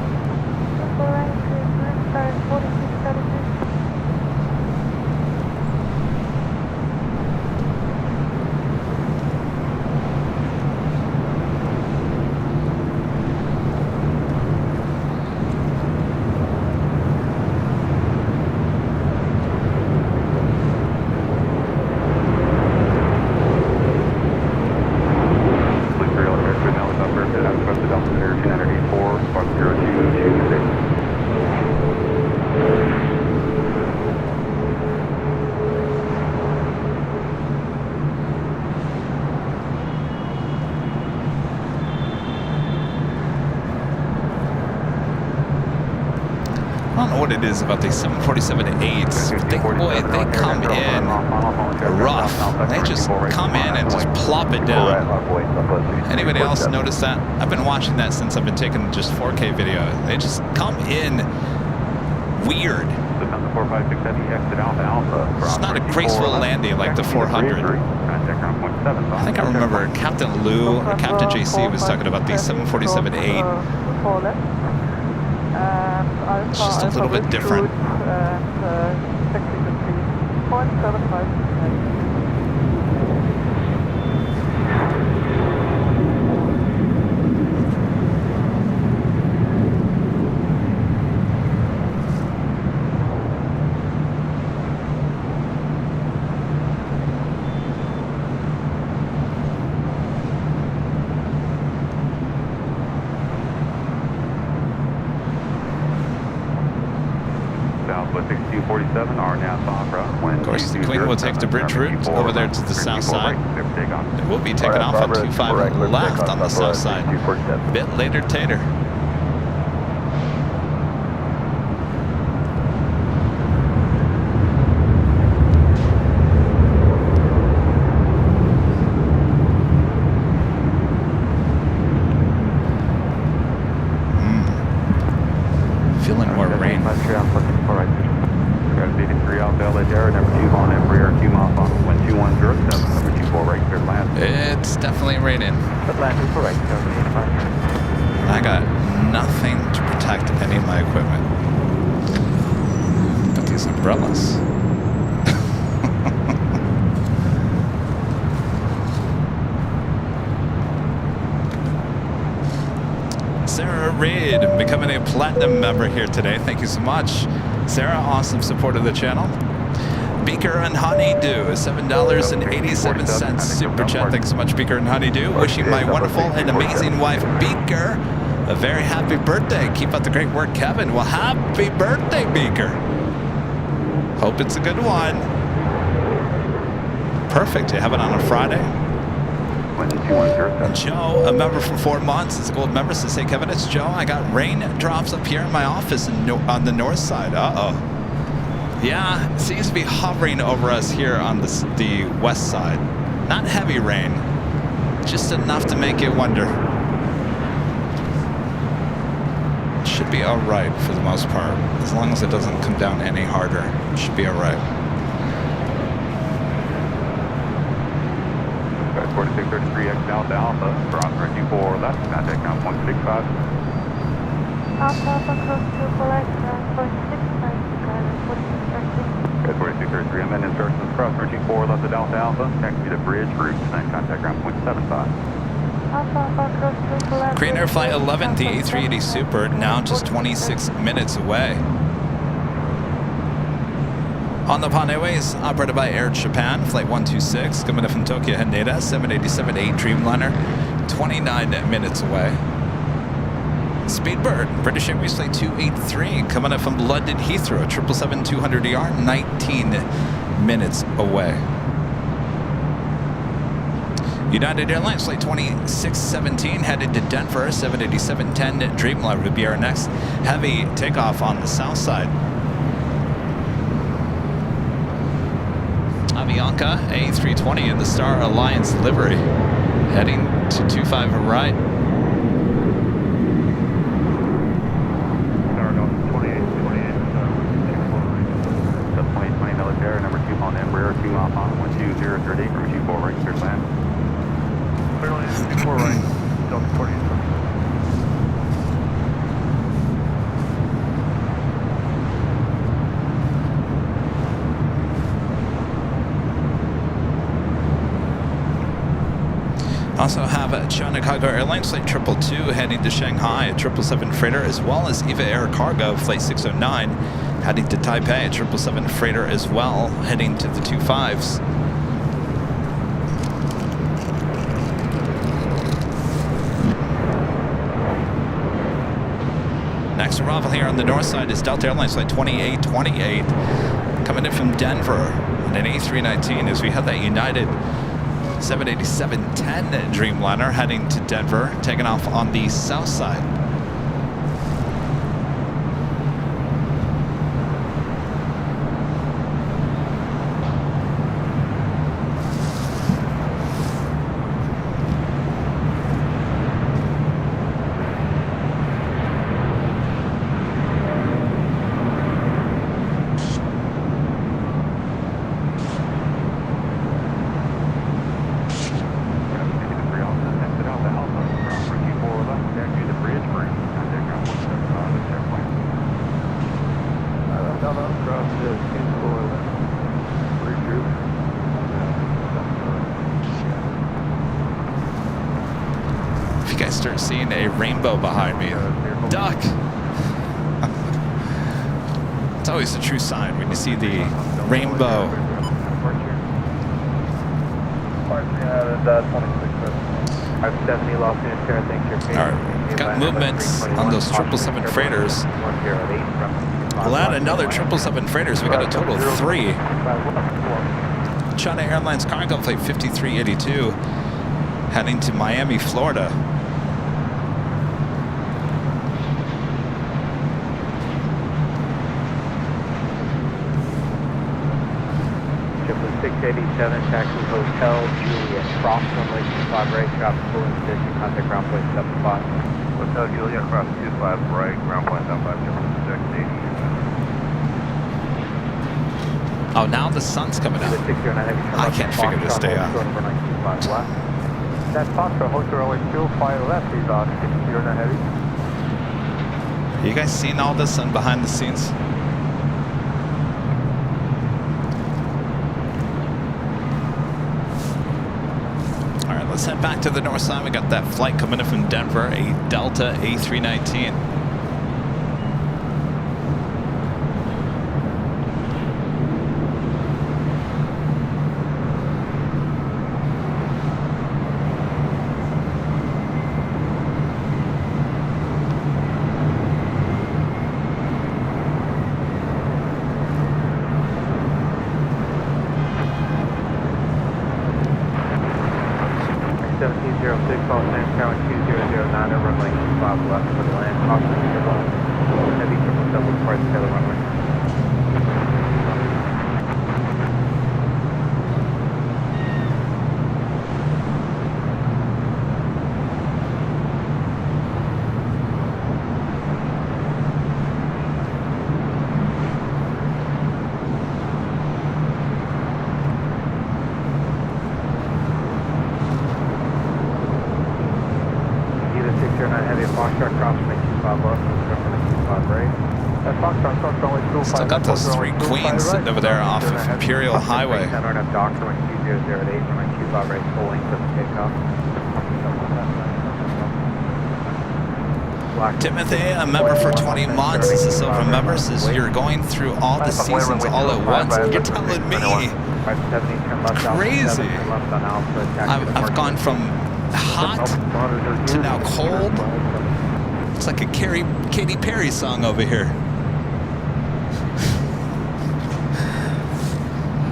I don't know what it is about these 747-8s. They come in rough. They just come in and just plop it down. Anybody else notice that? I've been watching that since I've been taking just 4K video. They just come in weird. It's not a graceful landing like the 400. I think I remember Captain Lou or Captain JC was talking about these 747-8. It's just a little bit different. Southwest 6247, are now soft route. Of course, the Queen will take the bridge route over there to the south side. And we'll be taking off on 25 left on the south side. A bit later, Tater. Feeling more rain. Got 83 out to LA Terra, number 2 on Embraer, 2 miles on, wind 2107, number 24 right, clear to land. It's definitely raining. Land for right, I got nothing to protect any of my equipment. Got these umbrellas. Sarah Reed becoming a platinum member here today. Thank you so much. Sarah, awesome support of the channel. Beaker and Honeydew, $7.87 super chat. Thanks so much, Beaker and Honeydew. Wishing my wonderful and amazing wife, Beaker, a very happy birthday. Keep up the great work, Kevin. Well, happy birthday, Beaker. Hope it's a good one. Perfect to have it on a Friday. Joe, a member for 4 months, is a gold member, says, hey Kevin, it's Joe. I got raindrops up here in my office on the north side. Yeah, it seems to be hovering over us here on the west side. Not heavy rain, just enough to make you wonder. It should be all right for the most part, as long as it doesn't come down any harder. It should be all right. 4633X Delta Alpha, Bronx 24 left, contact ground point 65. Alpha, close to collect, 0.65, 4633, I'm in instructions across 24 left of Delta Alpha, next to the bridge route, and contact ground point 75. Alpha, close to collect. Korean Air Flight 11, the A380 Super, now just 26 minutes away. On the Pan Airways, operated by Air Japan, Flight 126, coming in from Tokyo Haneda, 787-8 Dreamliner, 29 minutes away. Speedbird, British Airways Flight 283, coming in from London Heathrow, 777-200ER, 19 minutes away. United Airlines Flight 2617, headed to Denver, 787-10 Dreamliner will be our next heavy takeoff on the south side. Avianca A320 in the Star Alliance livery, heading to 25 right. Star Delta 2828, Sub 2020 military, number 2 on Embraer, 2 off on 12030, number 24 right, clear to land. Clear land, 24 right, Delta 28. Also have China Cargo Airlines Flight 222 heading to Shanghai, a 777 freighter, as well as EVA Air Cargo Flight 609 heading to Taipei, a 777 freighter as well, heading to the 25s. Next arrival here on the north side is Delta Airlines Flight 2828 coming in from Denver on an A319 as we have that United 787-10 Dreamliner heading to Denver, taking off on the south side. Start seeing a rainbow behind me. Duck! It's always a true sign when you see the rainbow. 570 Los Angeles Sierra, thanks your All right, got movements on those 777 freighters. 108 from We'll add another 777 freighters. We got a total of 3. China Airlines cargo flight 5382 heading to Miami, Florida. 687, taxi Hotel Juliet, cross runway 25 right, traffic full in position, contact ground point 75. Hotel Juliet, cross 25 right, ground point 75, 680. Oh, now the sun's coming out. I can't figure this day out. That's Foxtrot, Hotel runway 25 left is 609 heavy. You guys seen all this on behind the scenes? Let's head back to the north side. We got that flight coming in from Denver, a Delta A319. Still got those 3 queens sitting over there off of Imperial Highway. Timothy, a member for 20 months, is a silver member, says you're going through all the seasons all at once. You're telling me. Crazy. I've gone from hot to now cold. It's like a Katy Perry song over here.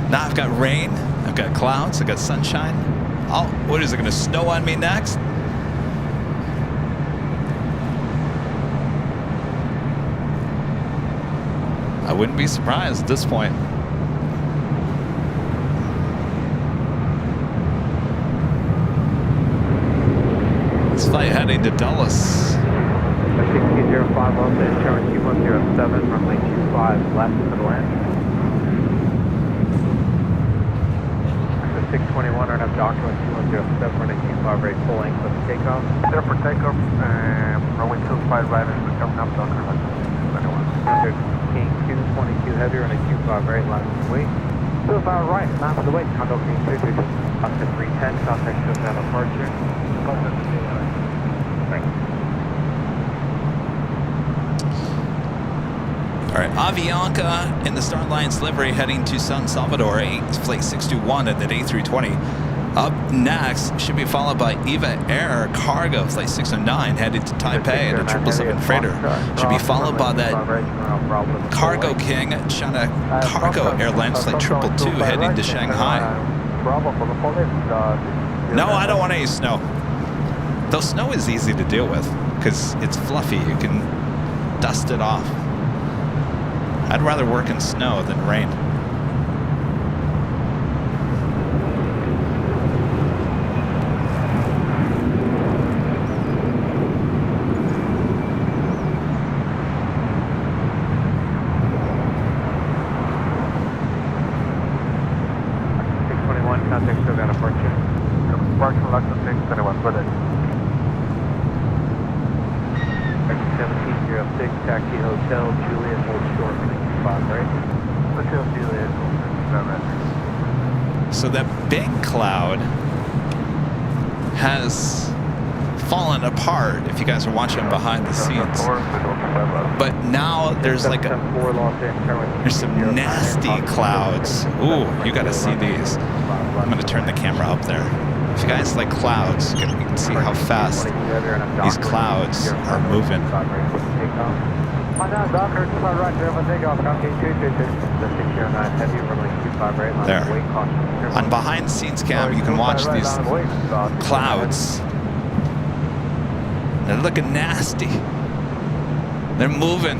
Now I've got rain, I've got clouds, I've got sunshine. Oh, what is it going to snow on me next? I wouldn't be surprised at this point. This flight heading to Dulles. 1605 Los Angeles, 2107, runway 25 left for the land. 621 and up document 2107, runway 25 right, full length of takeoff. There for takeoff, runway 25 right, and we're coming up document 21. King 222 heavy, runway 25 right, line of weight. 25 right, line of the weight, contact King 222. Contact 310, contact shows out departure. Thanks. All right, Avianca in the Star Alliance livery heading to San Salvador, flight 621 at that A320. Up next should be followed by Eva Air Cargo, flight 609 headed to Taipei at a 777 freighter. Should be followed by that Cargo King China Cargo Airlines, flight 222 heading to Shanghai. No, I don't want any snow. Though snow is easy to deal with because it's fluffy. You can dust it off. I'd rather work in snow than rain. Taxi Hotel Juliet, hold short, 25 right. Hotel Juliet, so that big cloud has fallen apart, if you guys are watching behind the scenes. But now there's like there's some nasty clouds. Ooh, you gotta see these. I'm gonna turn the camera up there. If you guys like clouds, you can see how fast these clouds are moving. There. On behind the scenes cam, you can watch these clouds. They're looking nasty. They're moving.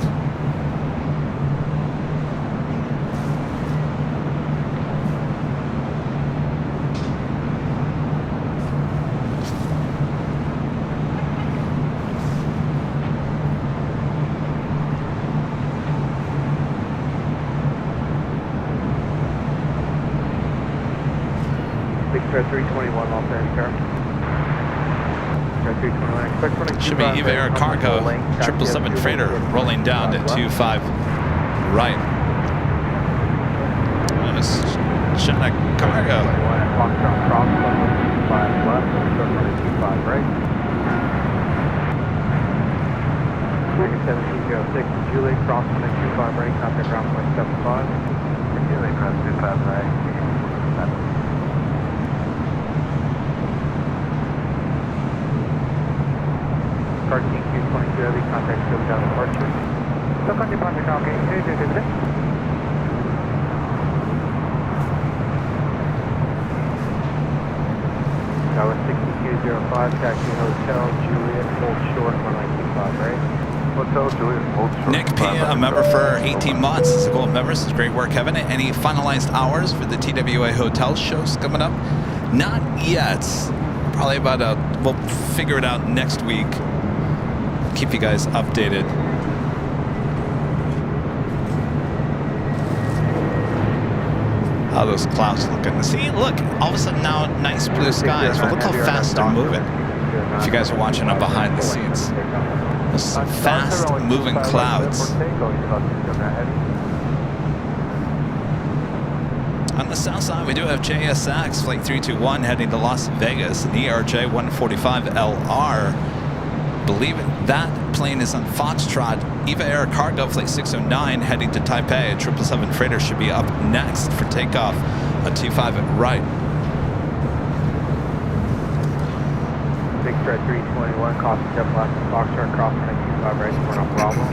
Square 321 Los Angeles. Square 321. Expect running Should be Eva Air Cargo, 777 freighter rolling down to 25 right. China Cargo. Foxtrot cross, 25 left, start running 25 right. American 1706, Juliet cross running 25 right, contact ground point 75. Juliet cross 25 right. King Q22 Heavy, contact still down departure. Look on departure, King Q22 Heavy. Tower 6205, taxi Hotel Juliet, hold short, 1925 right. Hotel Juliet, hold short. Nick P, a member for 18 months. This is a gold member. This is great work, Kevin. Any finalized hours for the TWA Hotel shows coming up? Not yet. Probably we'll figure it out next week. Keep you guys updated. How those clouds looking. See, look, all of a sudden now nice blue skies, but look how fast they're moving. If you guys are watching on behind the scenes. Those fast moving clouds. On the south side, we do have JSX Flight 321 heading to Las Vegas, and ERJ 145 LR. Believe it, that plane is on Foxtrot. Eva Air Cargo Flight 609 heading to Taipei. A 777 freighter should be up next for takeoff on 25 right. Big threat 321, cost step left, Foxtrot cross 25 right, we're no problem.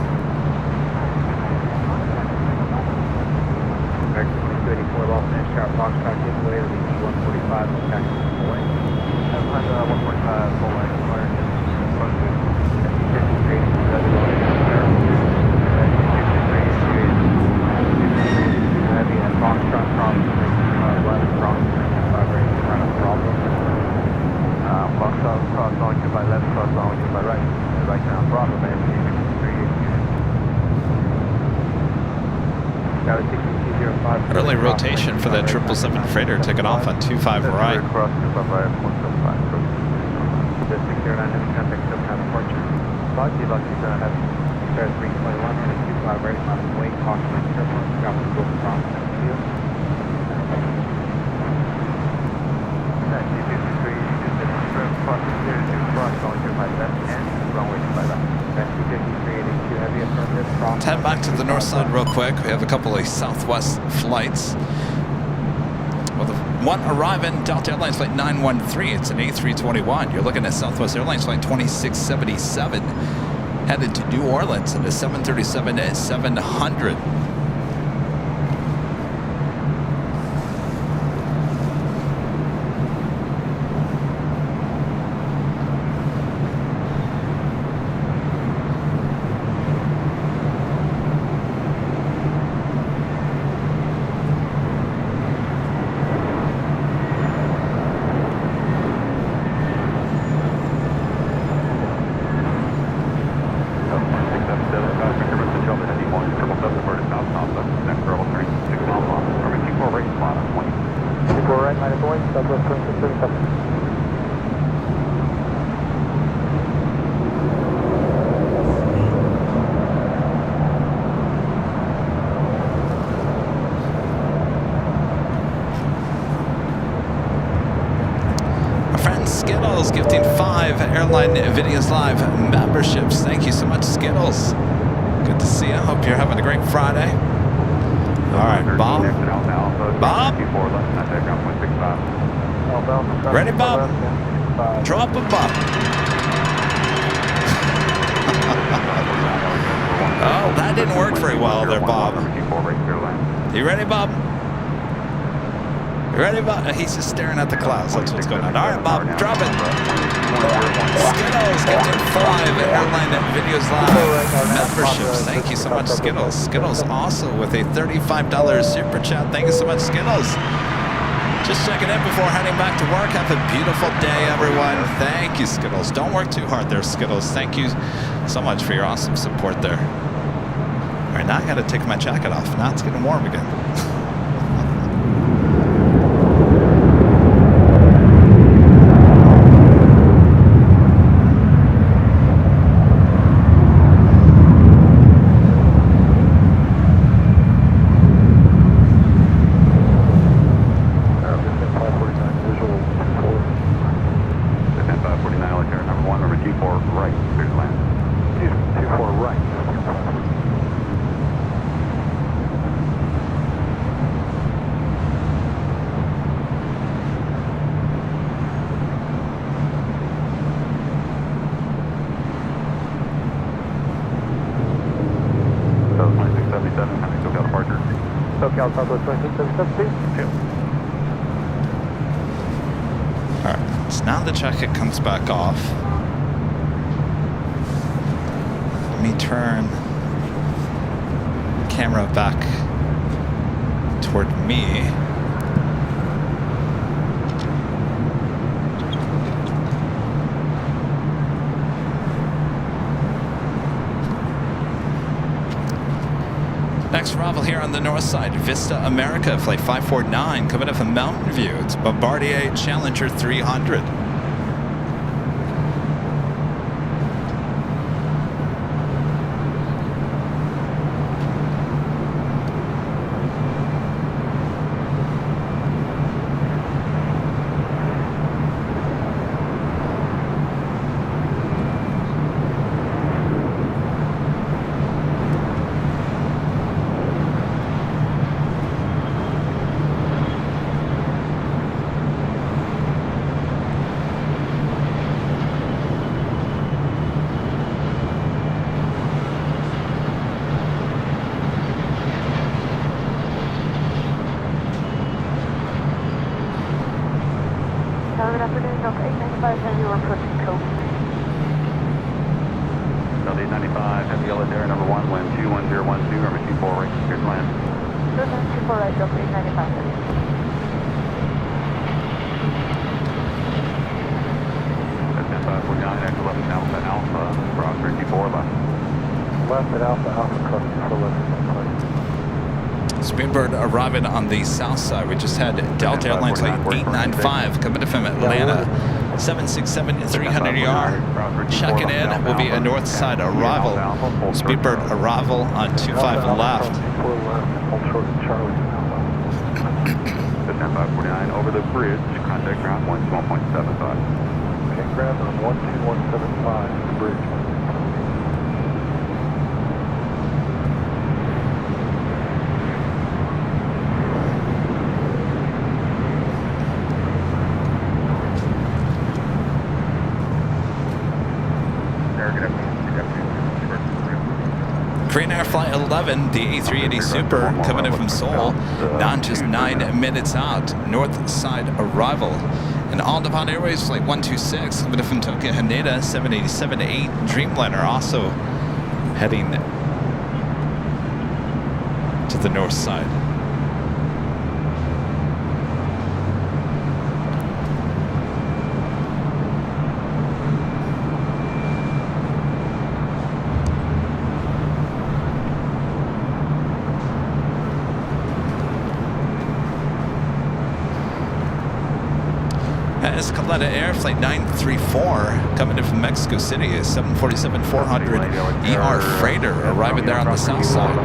American 2284 Los Angeles Tower, Foxtrot gives way to the E145, taxi full lane. 145 full lane, heavy and Foxtrot cross left, cross 95 right, run a problem. Foxtrot cross on to my left, cross on to my right. Right now, problem, man. Early rotation for that 777 freighter taking off on 25 right. Cross 25 right, 175. The 609 heavy contact still kind of departure. Lucky, heavy. Square 321, running 25 right, on its way, caution on turbulence, drop the gold cross, next to you. Head back to the north side real quick. We have a couple of Southwest flights. Well, the one arriving, Delta Airlines Flight 913. It's an A321. You're looking at Southwest Airlines Flight 2677 headed to New Orleans in the 737-700. Skittles gifting 5 Airline Videos Live memberships. Thank you so much, Skittles. Good to see you. Hope you're having a great Friday. All right, Bob. Bob? Ready, Bob? Drop a Bob. Oh, that didn't work very well there, Bob. You ready, Bob? You ready, Bob? He's just staring at the clouds. That's what's going on. All right, Bob, drop it. Skittles, Captain 5, Airline Videos Live memberships. Thank you so much, Skittles. Skittles also with a $35 super chat. Thank you so much, Skittles. Just checking in before heading back to work. Have a beautiful day, everyone. Thank you, Skittles. Don't work too hard there, Skittles. Thank you so much for your awesome support there. All right, now I got to take my jacket off. Now it's getting warm again. Alright, so now the jacket comes back off. Let me turn the camera back toward me. Next arrival here on the north side, Vista America, flight 549, coming up from Mountain View. It's Bombardier Challenger 300. Speedbird arriving on the south side. We just had Delta Airlines flight 895 coming in from Atlanta. 767-300ER. Checking in will be a north side arrival. Speedbird arrival on 25 left. 549 over the bridge. Contact ground 121.75. Okay, ground on 12175 the bridge. Korean Air Flight 11, the A380 Super, coming in from Seoul, now just 9 minutes out, north side arrival. And all-emojis Airways Flight 126, coming in from Tokyo Haneda, 787-8 Dreamliner, also heading to the north side. Escalada Air Flight 934 coming in from Mexico City, a 747-400 ER freighter arriving there on the south side.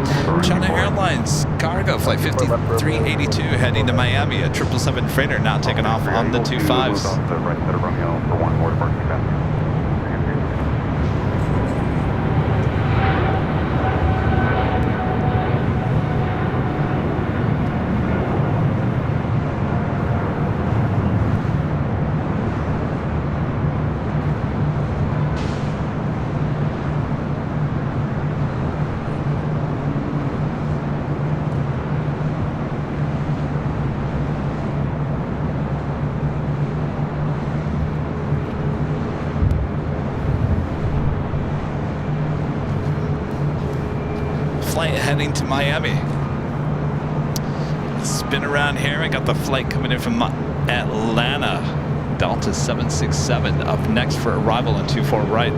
China Airlines Cargo Flight 5382 heading to Miami, a 777 freighter now taking off on the 25s. flight heading to Miami. Spin around here. I got the flight coming in from Atlanta. Delta 767 up next for arrival on 24 right.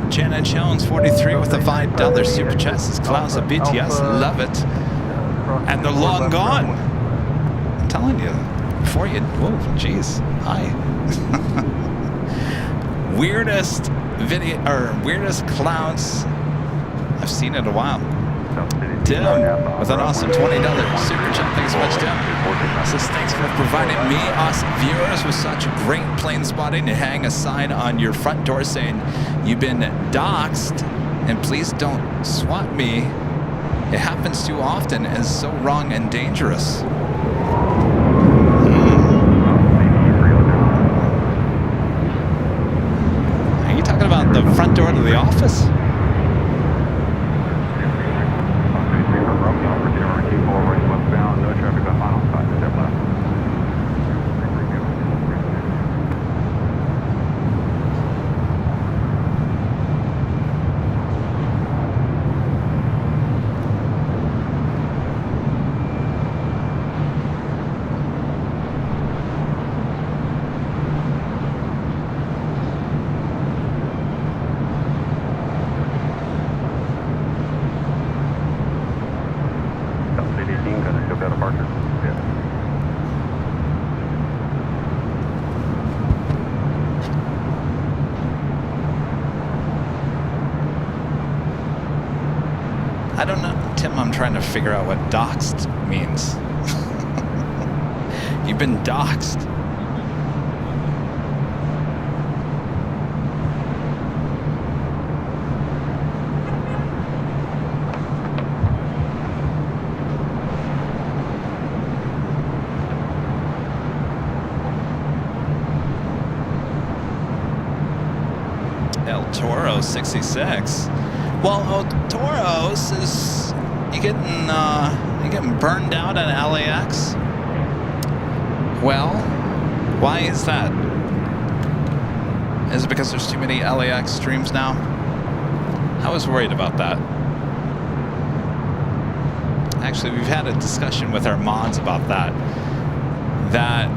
Janet Jones, 43 with the $5 super chassis clouds of BTS. Love it. And they're long gone. I'm telling you. Before you. Whoa, jeez. Hi. Weirdest video or weirdest clouds I've seen in a while. Tim with an awesome $20 super chat. Thanks so much, Tim. Says thanks for providing me, awesome viewers, with such great plane spotting, and hang a sign on your front door saying you've been doxxed and please don't swat me. It happens too often and is so wrong and dangerous. Are you talking about the front door to the office? I don't know, Tim, I'm trying to figure out what doxed means. You've been doxed. El Toro 66. Well, El Toros is you getting burned out at LAX. Well, why is that? Is it because there's too many LAX streams now? I was worried about that. Actually, we've had a discussion with our mods about that. That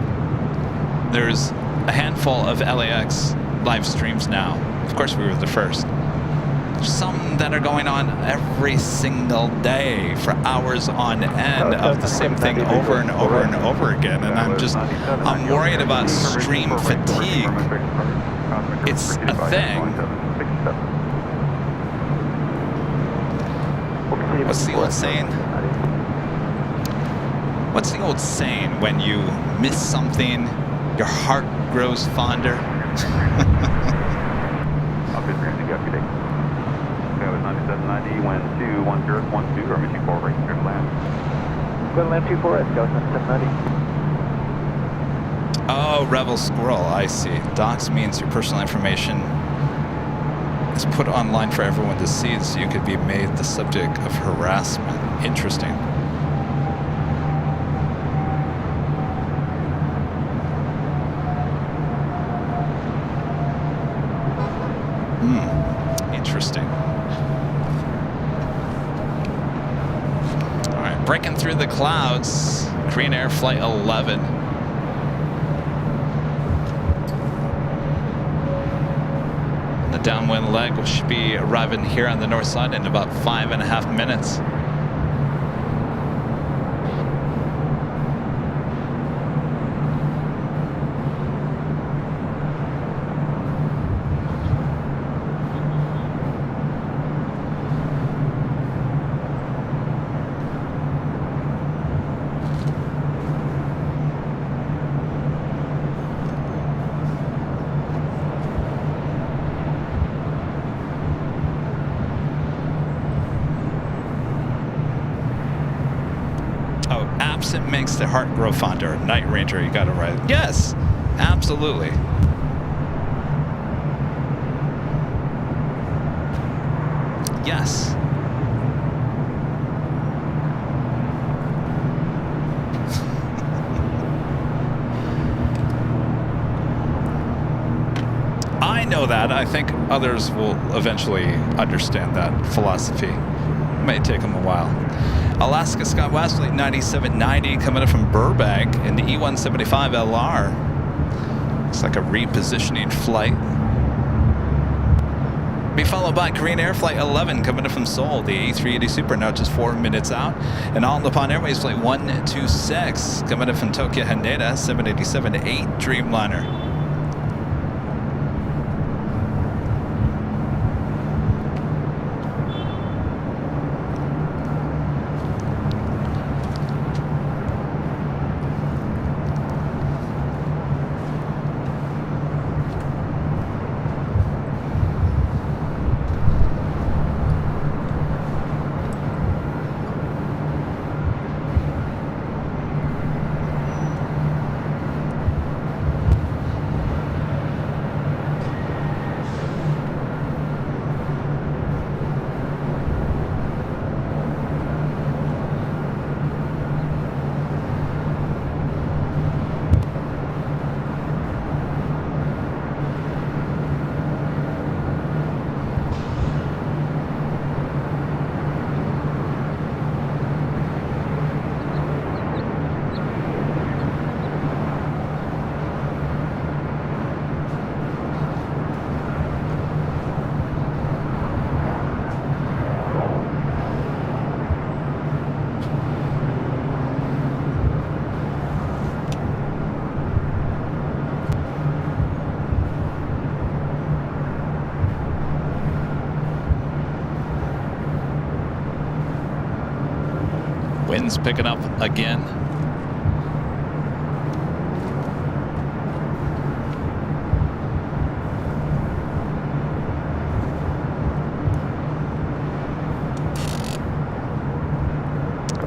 there's a handful of LAX live streams now. Of course, we were the first. Some that are going on every single day for hours on end of the same thing over and over and over again, and I'm worried about stream fatigue. It's a thing. What's the old saying? What's the old saying when you miss something, your heart grows fonder? That was 9790, wind 21012, or 24 right, clear to land. Go to land 24 right, go 9790. Oh, Rebel Squirrel, I see. Docs means your personal information is put online for everyone to see, so you could be made the subject of harassment. Interesting. Interesting. All right, breaking through the clouds. Korean Air Flight 11. The downwind leg should be arriving here on the north side in about 5.5 minutes. Absent makes the heart grow fonder. Night Ranger, you got it right. Yes, absolutely. Yes. I know that. I think others will eventually understand that philosophy. It may take them a while. Alaska Scott Wesley 9790 coming in from Burbank in the E175 LR. It's like a repositioning flight. Be followed by Korean Air Flight 11 coming in from Seoul, the A380 Super, now just 4 minutes out. And all upon Airways Flight 126 coming in from Tokyo Haneda 787-8 Dreamliner. Wind's picking up again.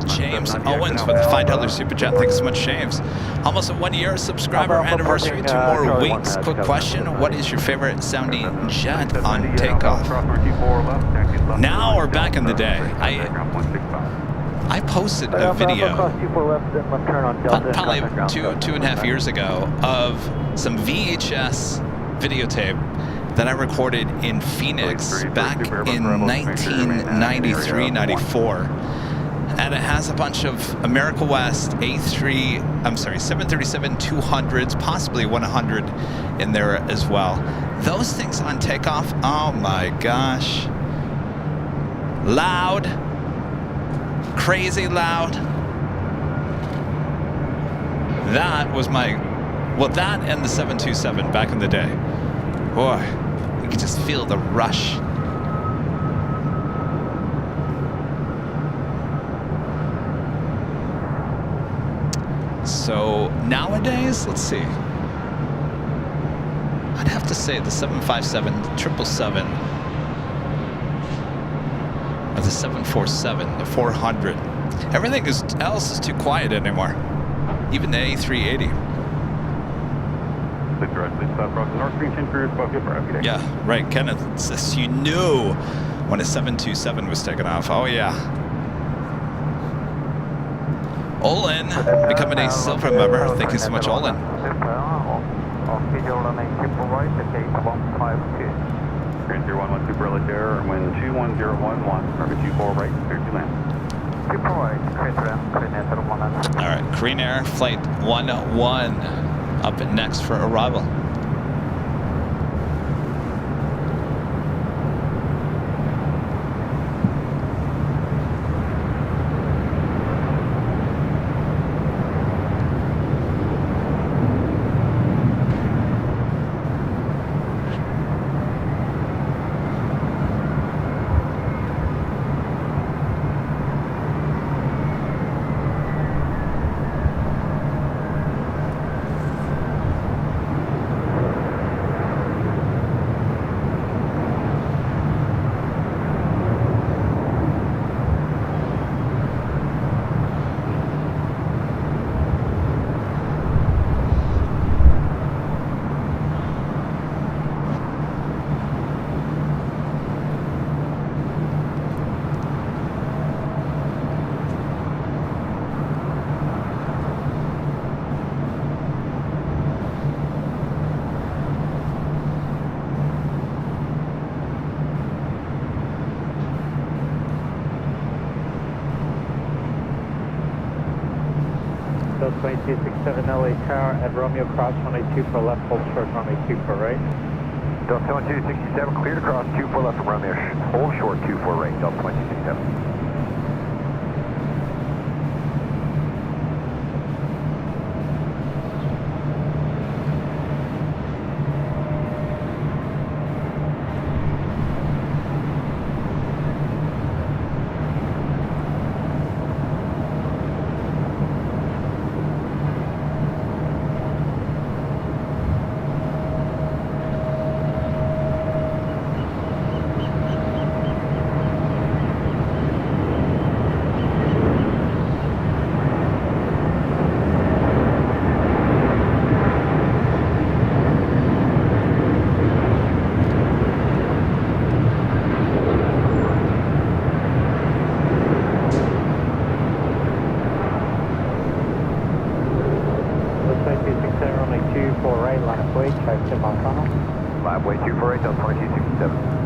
James Owens with the $5 super chat. Thanks so much, James. Almost a 1-year subscriber anniversary. 2 more weeks. Quick question: what is your favorite sounding jet on takeoff? Now or back in the day? I posted a video probably 2.5 years ago of some VHS videotape that I recorded in Phoenix back in 1993-94. And it has a bunch of America West 737-200s, possibly 100 in there as well. Those things on takeoff, oh my gosh. Loud. Crazy loud. That was that and the 727 back in the day. Boy, you could just feel the rush. So nowadays, let's see. I'd have to say the 757, the 777, or the 747, the 400. Everything else is too quiet anymore. Even the A380. Yeah, right. Kenneth says you knew when a 727 was taken off. Oh yeah. Olin becoming a silver member. Thank you so much, Olin. Grand 011 Super Letter, wind 21011, runway 24 right, clear to land. 24 right, clear to land, clear to land. All right, Korean Air Flight 101 up next for arrival. Delta 2267 LA Tower at Romeo Cross, runway 24 left, hold short, runway 24 right. Delta 2267, cleared across 24 left from Romeo. Hold short 24 right, Delta 2267. Way 248, Delta 2267.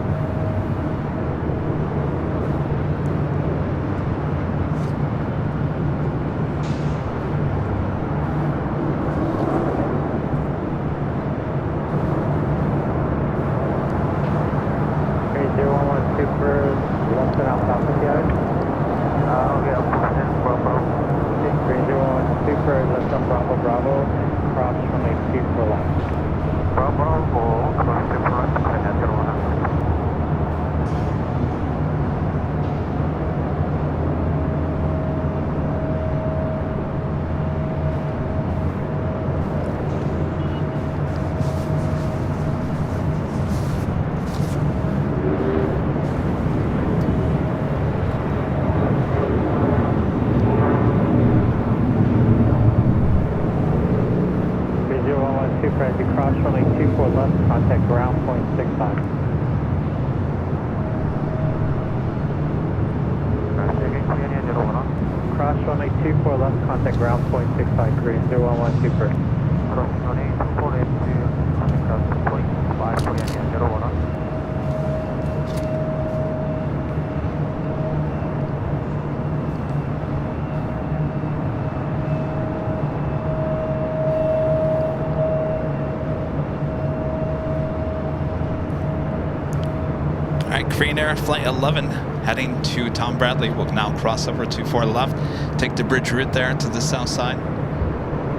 Korean Air Flight 11 heading to Tom Bradley. We'll now cross over 24 left, take the bridge route there to the south side.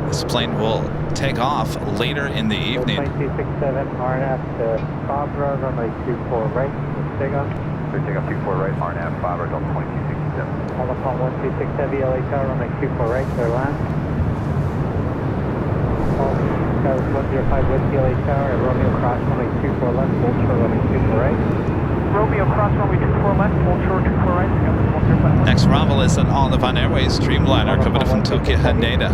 This plane will take off later in the evening. 2267 RNF to Fabra, runway 24 right, take off. Take off 24 right, RNAV 5 or Delta 2267. Hold upon 126 Heavy LA Tower, runway 24 right, clear land. Scouts 105 Whiskey LA Tower at Romeo Cross, runway 24 left, hold short, runway 24 right. Romeo Cross, runway 24 left, hold short, 24 right, Scouts 105. Next arrival is an all-Nippon Airways Dreamliner coming from Tokyo Haneda.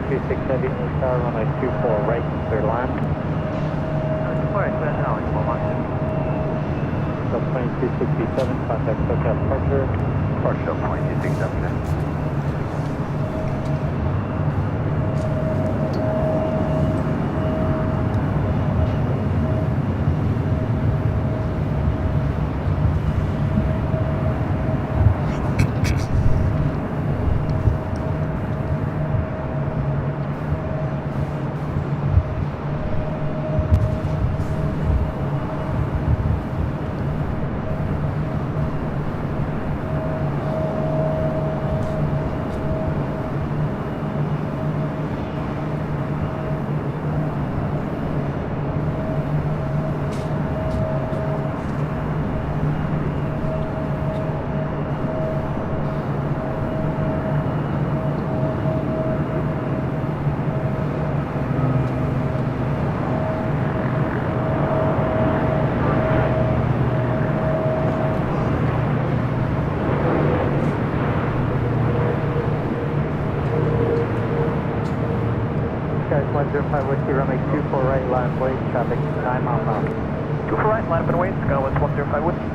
126 Heavy, tower, runway 24 right, clear land. 24 right, clear now, it's 2267, contact SoCal departure. Partial 2267. Guys, 105 Whiskey, runway 24 right, land wait, traffic 9 miles an hour. 24 right, line up and wait, Skywards 105 Whiskey.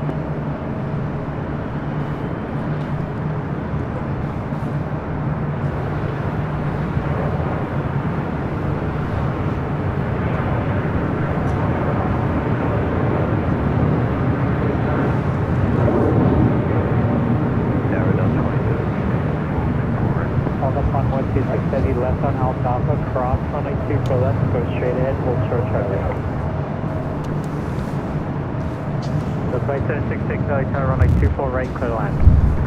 Left on Alfalfa, cross runway 24 left, go straight ahead, hold short traffic. So flight 766, Valley Tower, runway 24 right, clear land.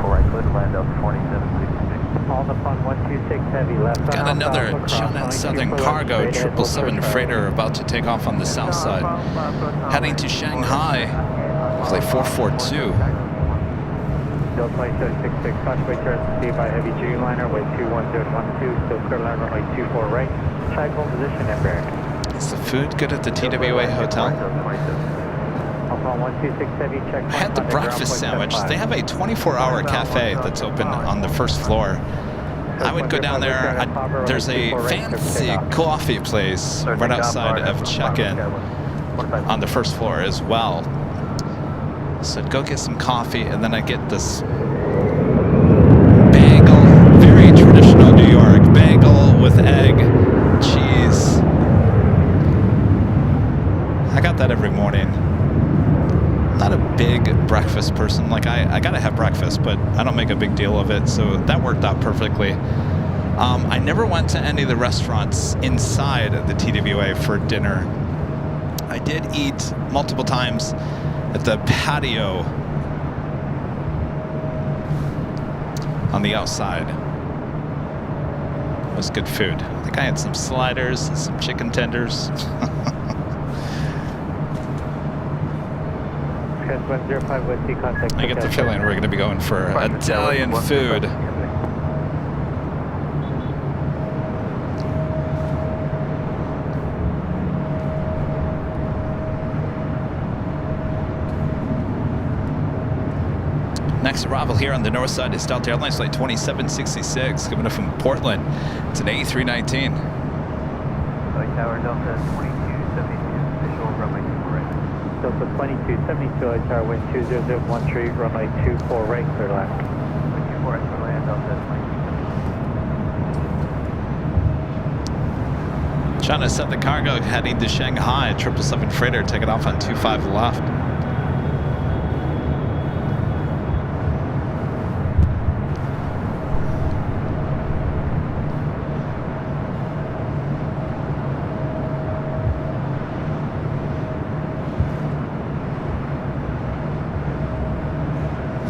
24 right, clear to land up 4766. All the front 126 Heavy, left on Got another Alfalfa, China Southern Cargo 777 freighter about to take off on the south side, heading to Shanghai, flight 442. Delta 2766, Conway turns received by heavy Dreamliner, way 21012, still clear line runway 24 right. Check home position and bearing. Is the food good at the TWA hotel? Alpha 126 Heavy, check. I had the breakfast sandwich. They have a 24-hour cafe that's open on the first floor. I would go down there. There's a fancy coffee place right outside of check-in on the first floor as well. So I'd go get some coffee, and then I'd get this bagel, very traditional New York, bagel with egg, cheese. I got that every morning. Not a big breakfast person. Like, I gotta have breakfast, but I don't make a big deal of it, so that worked out perfectly. I never went to any of the restaurants inside the TWA for dinner. I did eat multiple times at the patio on the outside. It was good food. I think I had some sliders and some chicken tenders. I get the feeling we're going to be going for Italian food. Next arrival here on the north side is Delta Airlines flight 2766 coming up from Portland. It's an A319. Flight Tower Delta 2272, visual runway 24 right. Delta 2272, Light Tower, wind 20013, runway 24 right, clear land. 24 right, clear land, Delta 2272. China Southern Cargo heading to Shanghai, 777 freighter taking off on 25 left.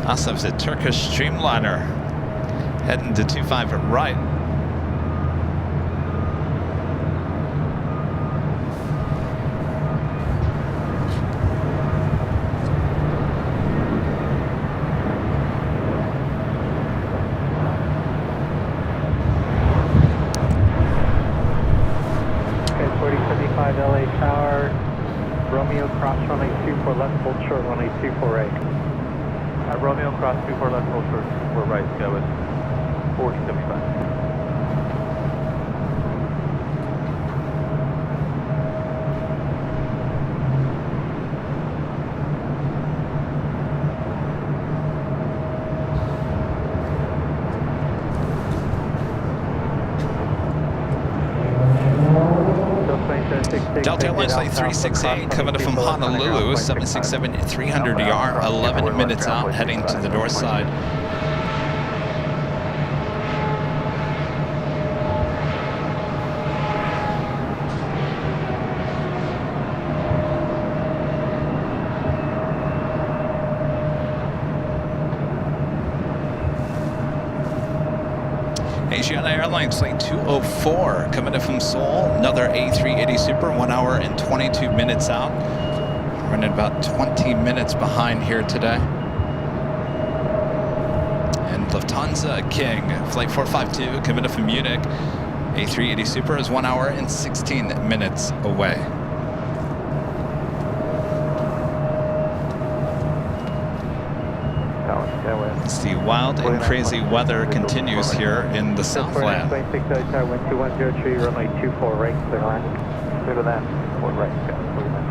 Also, it's a Turkish Dreamliner heading to 25 right. Okay, 4075 LA Tower, Romeo cross runway 24 left, hold short runway 24 right. Romeo cross 24 left, hold short, 24 right, go with 4075. Delta Airlines Flight 368 coming up from Honolulu, 767-300ER, 11 minutes out, heading to the north side. Asiana Airlines Flight 204 coming in from Seoul, another A380 Super, 1 hour and 22 minutes out. Running about 20 minutes behind here today. And Lufthansa King Flight 452 coming in from Munich, A380 Super is 1 hour and 16 minutes away. The wild and crazy weather continues here in the Southland. Wind 2103, runway 24 right, clear land. Clear to that, 4 right, clear land.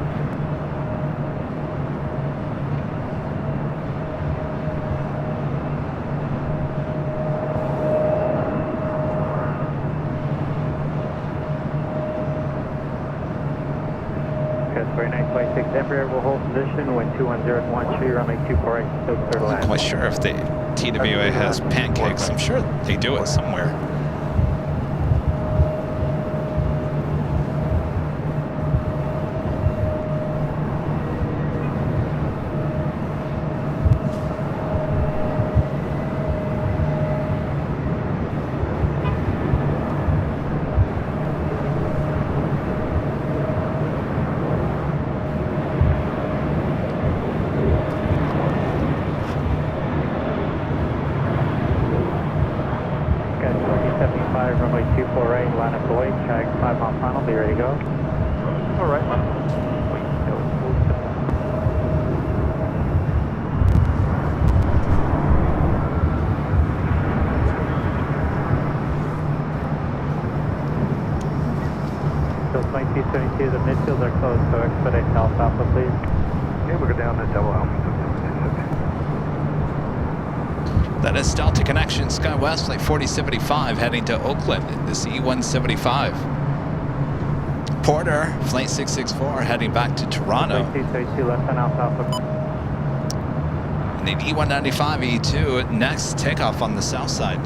Okay, 4926 Embraer will hold position, wind 21013, runway 24 right, still clear to land. I'm not quite sure if the TWA has pancakes. I'm sure they do it somewhere. Runway 24 right, line up Boyd, check 5 mile final, be ready to go. All right, line up. Wait, no, move to Field 2272, the midfields are closed, so expedite South Alpha, please. Okay, we'll go down to double Alpha. That is Delta Connection SkyWest Flight 4075 heading to Oakland in the C-175. Porter Flight 664 heading back to Toronto. 2232 left on Alpha. And the E195 E2 next takeoff on the south side.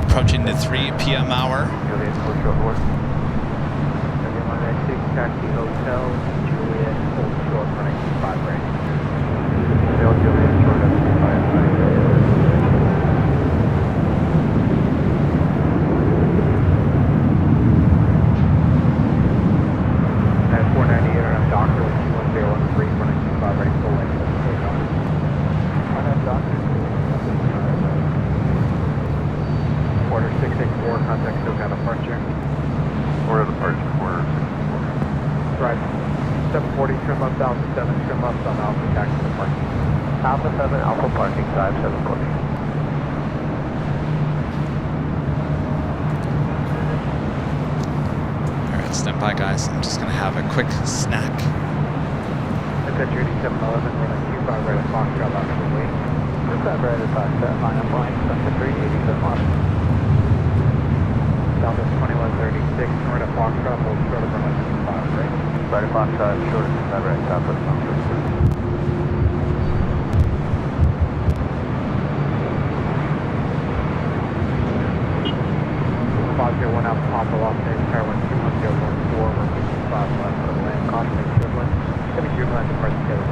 Approaching the 3 p.m. hour. Juliet, hold short board. Juliet 196, taxi hotel, Juliet, hold short, running 5 right. Juliet, short up 5 right. At 498, I'm Doctor, 21013, running 5 right, full length. On that Doctor. Order 664, contact SoCal departure. Order departure, order 664. Right. 740, trim up, Alpha 7, trim up on Alpha, taxi departure. Alpha 7, Alpha parking 5740. Alright, stand by guys. I'm just gonna have a quick snack. Attention 8711, running 25 right at Foxtrot, out of the way. 25 right at Foxtrot, line up line, Center 387 left. Delta 2136, north of Foxtrot, hold short of runway 25 right. Right at Foxtrot, short of 25 right, southwest Foxtrot. Positive 1 out, Papa Los Angeles, Tower 12014, runway 25 left, for the land, caution, equivalent. Heavy turbulence, depart together.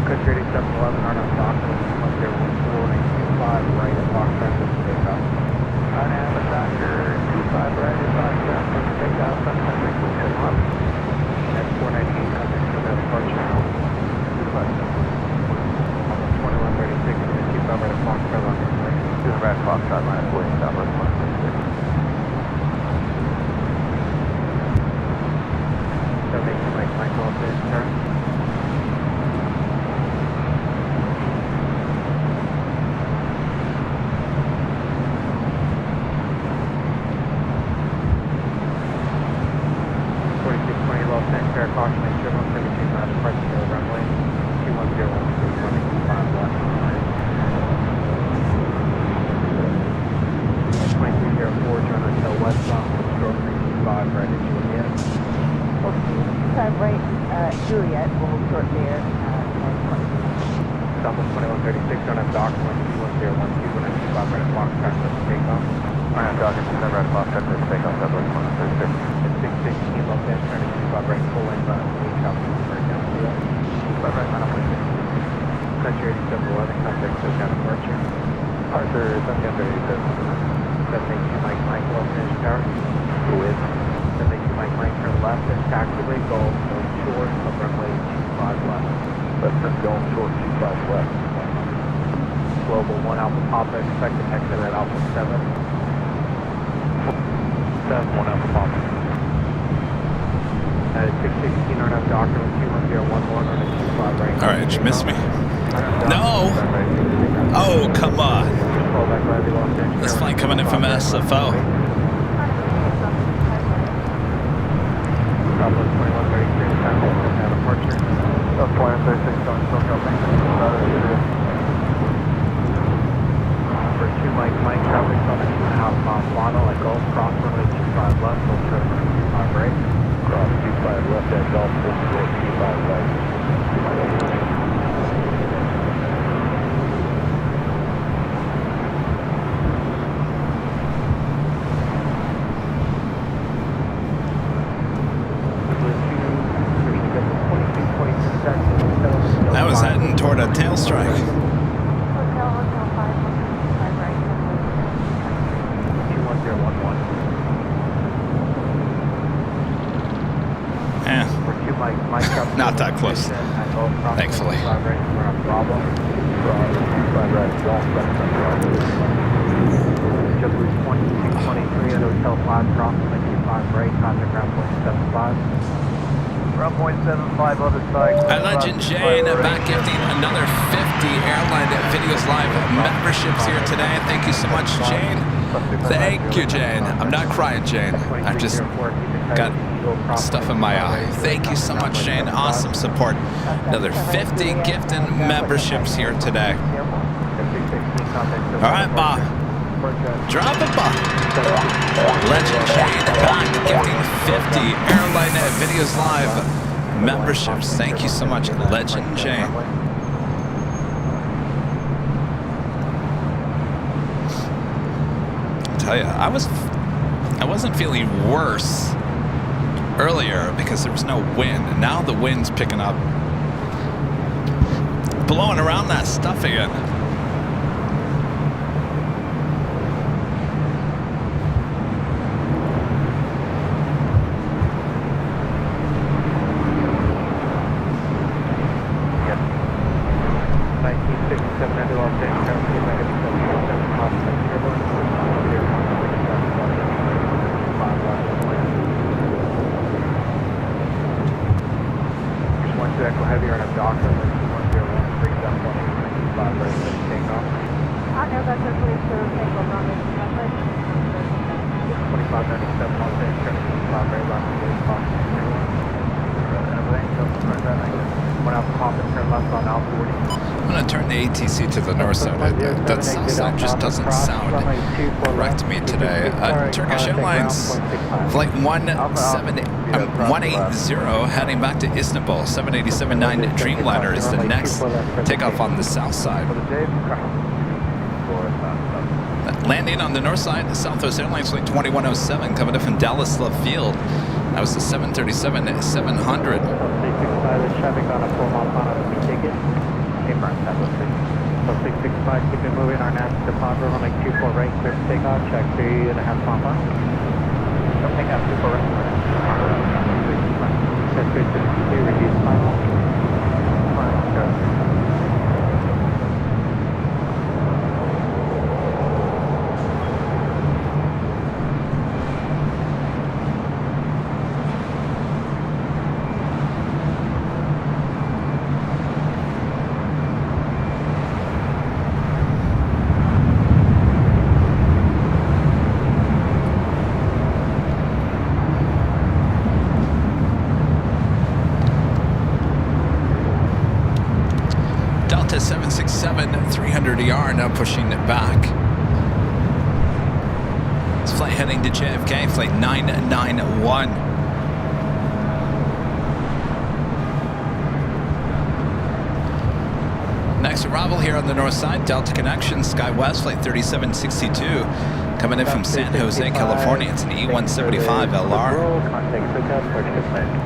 Country 8711, Arnold Doctor, 11014, 5 right at Foxtrot, for takeoff. Arnold Doctor, 25 right at Foxtrot, for takeoff, contact with 10 left. At 498, contact SoCal departure. 2136, 25 right at Foxtrot, on this way. To the right Foxtrot, line up William, southwest 166. So make the right Michael up this turn. Caution, make sure everyone's going to be taking out departure to the runway. 210, running 5 left. 2304, turn until westbound, stroke 325, right at Juliet. Well, 25 right, Juliet, we'll hold short there, Southwest 2136, turn up dock, 12012, 125 right at Foxtrot, let's take off. Alright, Doc, it's 7 right Foxtrot, let's take off, Southwest 2136. At 616, left edge, turn to 25 right, full in, weight traffic, right down to 25 right, line up with 6. Country 8711, contact so down departure. Arthur, Sunday 87. 782 Mike Mike, left edge tower. Who is? 782 Mike Mike, turn left, at taxiway, Gulf, going short of runway 25 left. Left turn going short, 25 left. Global 1 Alpha Papa, expect to exit at Alpha 7. 7 1 Alpha Papa. At 616, RNF Doctor, 21011, on a 25 right. All right, you missed me. No! Oh, come on. This flight coming in from SFO. Southwest 2133, time to departure. South 2136, going SoCal, For 2 Mike Mike, traffic on a 2.5 mile throttle at Gulf, cross runway 25 left, full turn 25 right. Cross 25 left at Gulf, 25 right. That was heading toward a tail strike. Hotel 5, 125 right, 21011. Yeah, For 2 Mike traffic. not that close. At Gulf, cross Thankfully. 25 right, we're on Bravo. JetBlue 2223 at Hotel 5, cross 25 right, contact ground point 75. Ground point 75, other side. Legend Jane back gifting another 50 Airline Videos Live memberships here today. Thank you so much, Jane. Thank you, Jane. I'm not crying, Jane. I've just got stuff in my eye. Thank you so much, Jane. Awesome support. Another 50 gifting memberships here today. All right, Bob. Drop it, Bob. Legend Jane back gifting 50 Airline Videos Live memberships. Thank you so much, Legend Jane. I tell you, I wasn't feeling worse earlier because there was no wind, and now the wind's picking up, blowing around that stuff again. ATC to the north side. That south side just doesn't sound correct to me today. Turkish Airlines flight 180 heading back to Istanbul. 787-9 Dreamliner is the next takeoff on the south side. Landing on the north side, Southwest Airlines flight 2107 coming up from Dallas Love Field. That was the 737-700. Traffic on a 4-mile final ticket. So 665, keep it moving. Our NASA to Papa, runway 24 right, clear for takeoff. Check 3.5 Papa. Don't take out 24 right. Set 362, reduce final. 300ER, now pushing it back. This flight heading to JFK, flight 991. Next arrival here on the north side, Delta Connection, SkyWest, flight 3762, coming in from San Jose, California. It's an E175 LR. Contact pickup, or ship landing.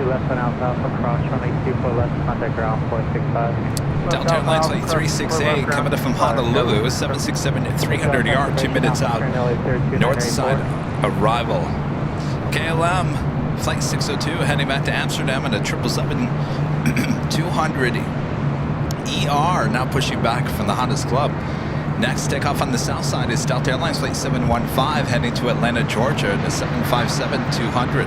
Left on Alpha, cross runway 24 left, contact ground 465. Delta Airlines flight 368 coming in from Honolulu, 767-300ER, 2 minutes out. North side arrival. KLM flight 602 heading back to Amsterdam at a 777-200ER, now pushing back from the Honda's Club. Next takeoff on the south side is Delta Airlines flight 715 heading to Atlanta, Georgia at a 757-200.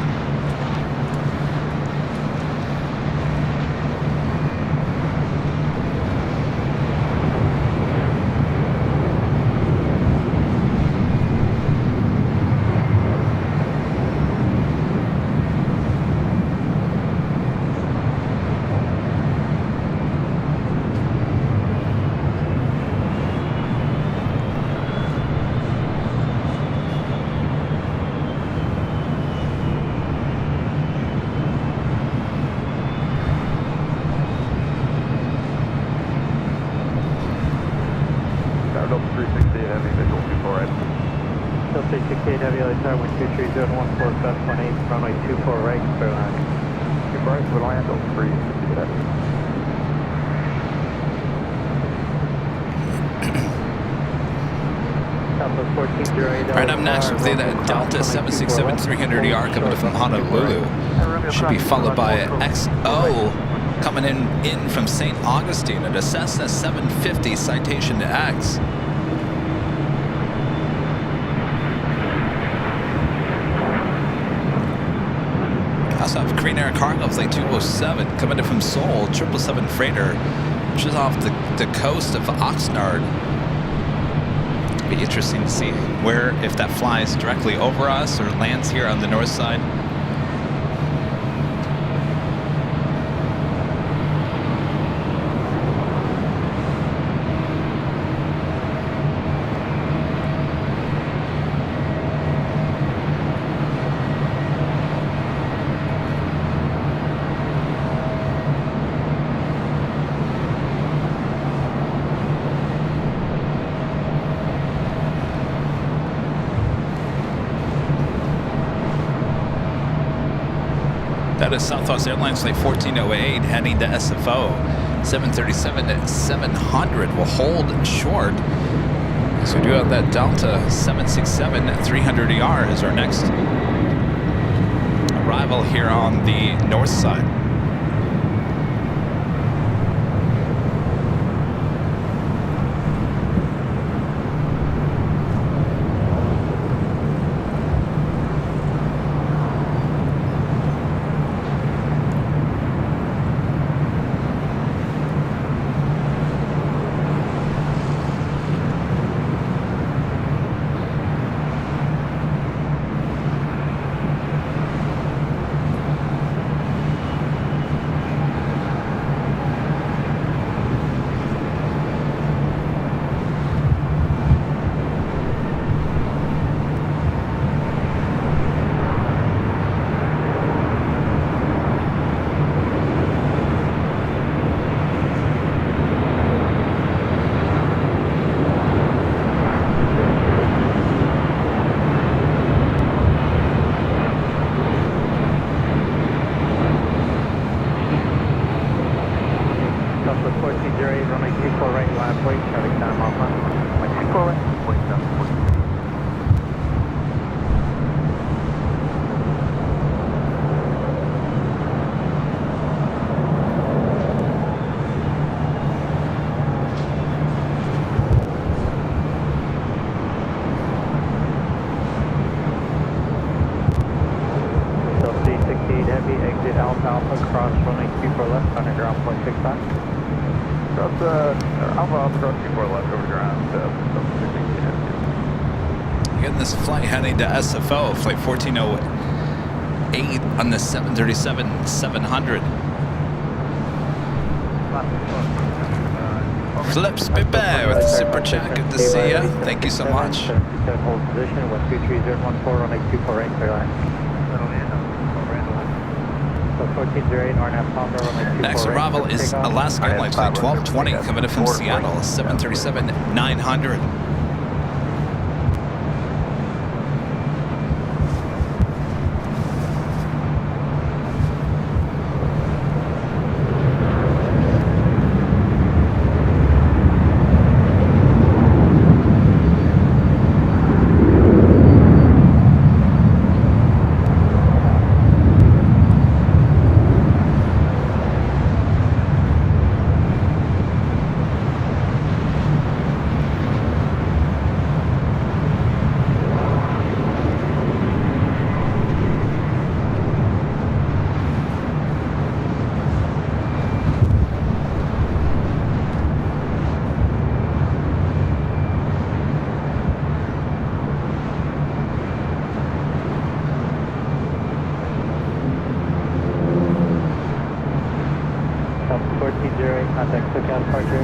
Runway 24 right, clear line. Your price would land on 360 heavy. Right up next, we'll see that Delta 767-300ER coming from Honolulu. Should be followed by XO coming in from St. Augustine at a Cessna 750 Citation X. Also have Korean Air Cargo flight 207 coming in from Seoul, 777 freighter, which is off the coast of Oxnard. Be interesting to see if that flies directly over us or lands here on the north side. That is Southwest Airlines flight 1408 heading to SFO. 737-700 will hold short. So we do have that Delta 767-300ER as our next arrival here on the north side. 124 right, last wait, traffic time off on. 124 right. Point 7. Exit Alpha, cross runway 24 left, on ground point 65. Cross Alpha, cross 24 left over ground, 16. Again, this flight heading to SFO, flight 1408 on the 737-700. Flips Bibe with the super chat. Good to see ya. Thank you so much. Hold position, 123014, runway 24 right, clear line. 1408, RNAV Palmer, runway 24 Next arrival right, is Alaska Airlines flight 1220 coming in from Seattle, 737-900. Contact cookout departure.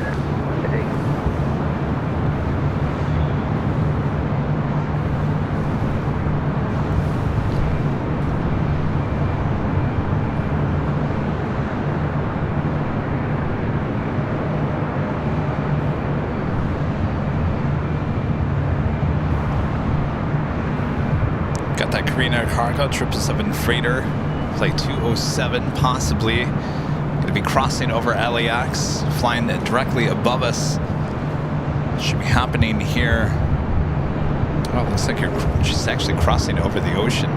Got that Korean Air Cargo 777 freighter, flight 207 possibly. Going to be crossing over LAX, flying directly above us. Should be happening here. Oh, it looks like she's actually crossing over the ocean.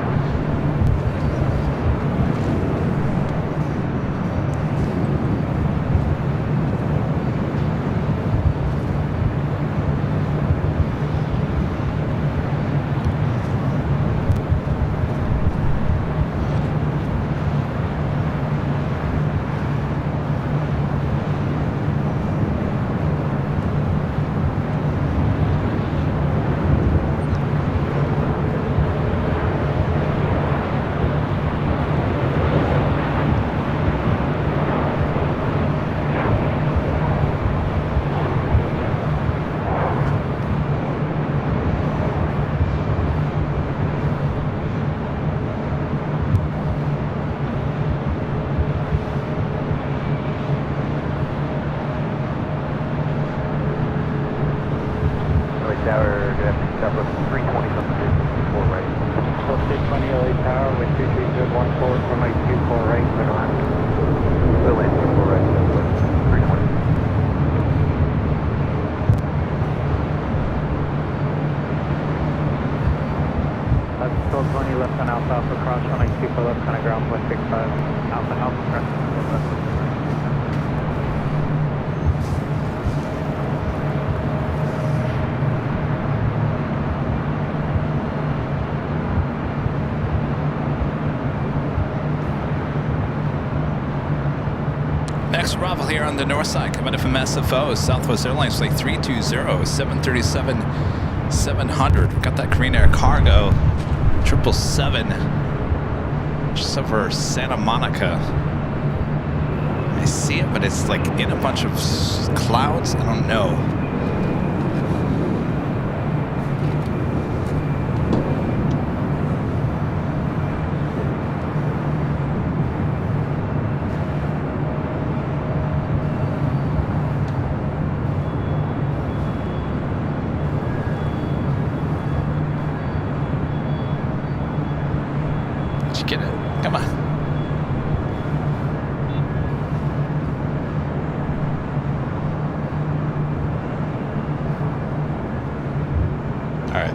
Next arrival here on the north side, coming in from SFO, Southwest Airlines flight 320, 737-700. We've got that Korean Air Cargo 777, just over Santa Monica. I see it, but it's like in a bunch of clouds. I don't know.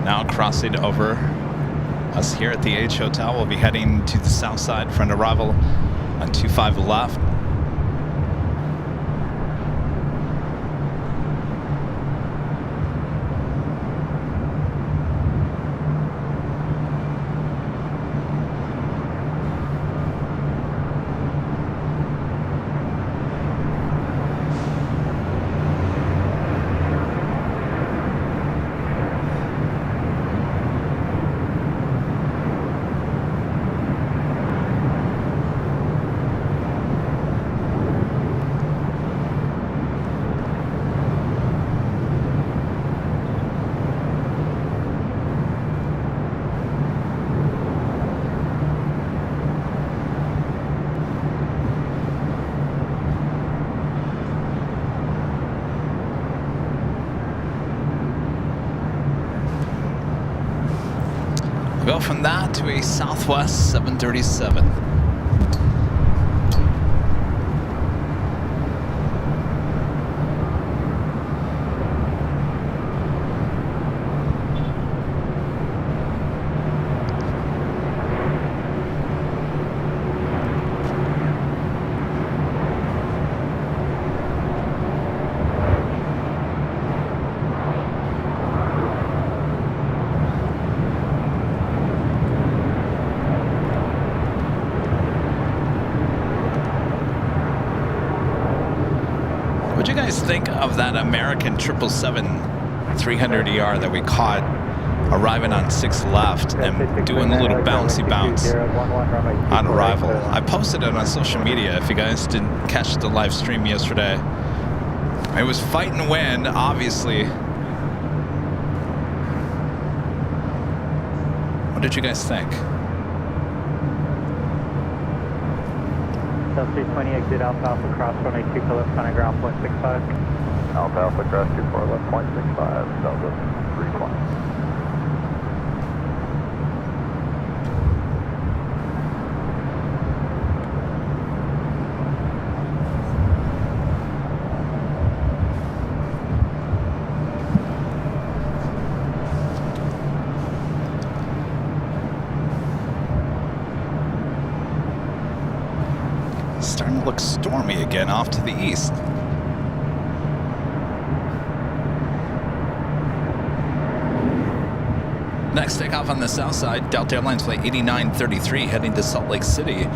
Now crossing over us here at the H Hotel. We'll be heading to the south side for an arrival on 25 left. Go from that to a Southwest 737. What'd you guys think of that American 777-300ER that we caught arriving on 6 left and doing a little bouncy bounce on arrival? I posted it on social media if you guys didn't catch the live stream yesterday. It was fight and win, obviously. What did you guys think? South 320, exit Alpha Alpha, cross runway 2 left on a ground point 65. Alpha Alpha, cross 24 left, point 65, Delta 320. Starting to look stormy again off to the east. Next takeoff on the south side, Delta Airlines flight 8933 heading to Salt Lake City.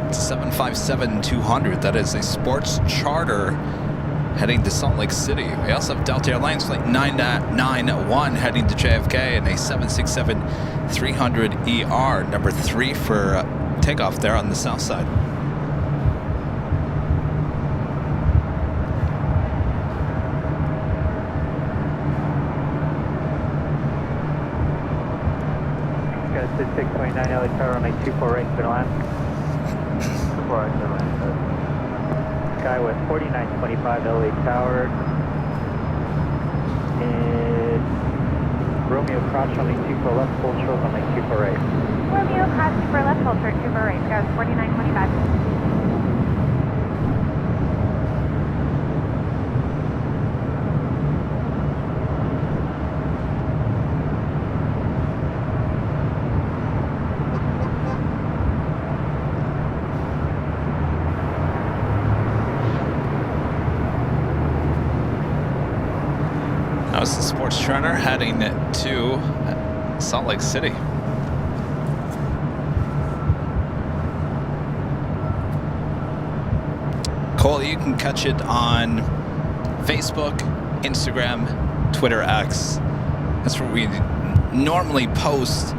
It's 757-200. That is a sports charter heading to Salt Lake City. We also have Delta Airlines flight 991 heading to JFK and a 767-300ER, number 3 for takeoff there on the south side. Got 629 LA Tower, runway 24 right, clear land. Skywest 4925 LA Tower. And Romeo cross runway 24 left, full short runway 24 right. Romeo cross super left, hold short, super right. Skywest 4925. That was the sports charter heading to Salt Lake City. Cole, you can catch it on Facebook, Instagram, Twitter X. That's where we normally post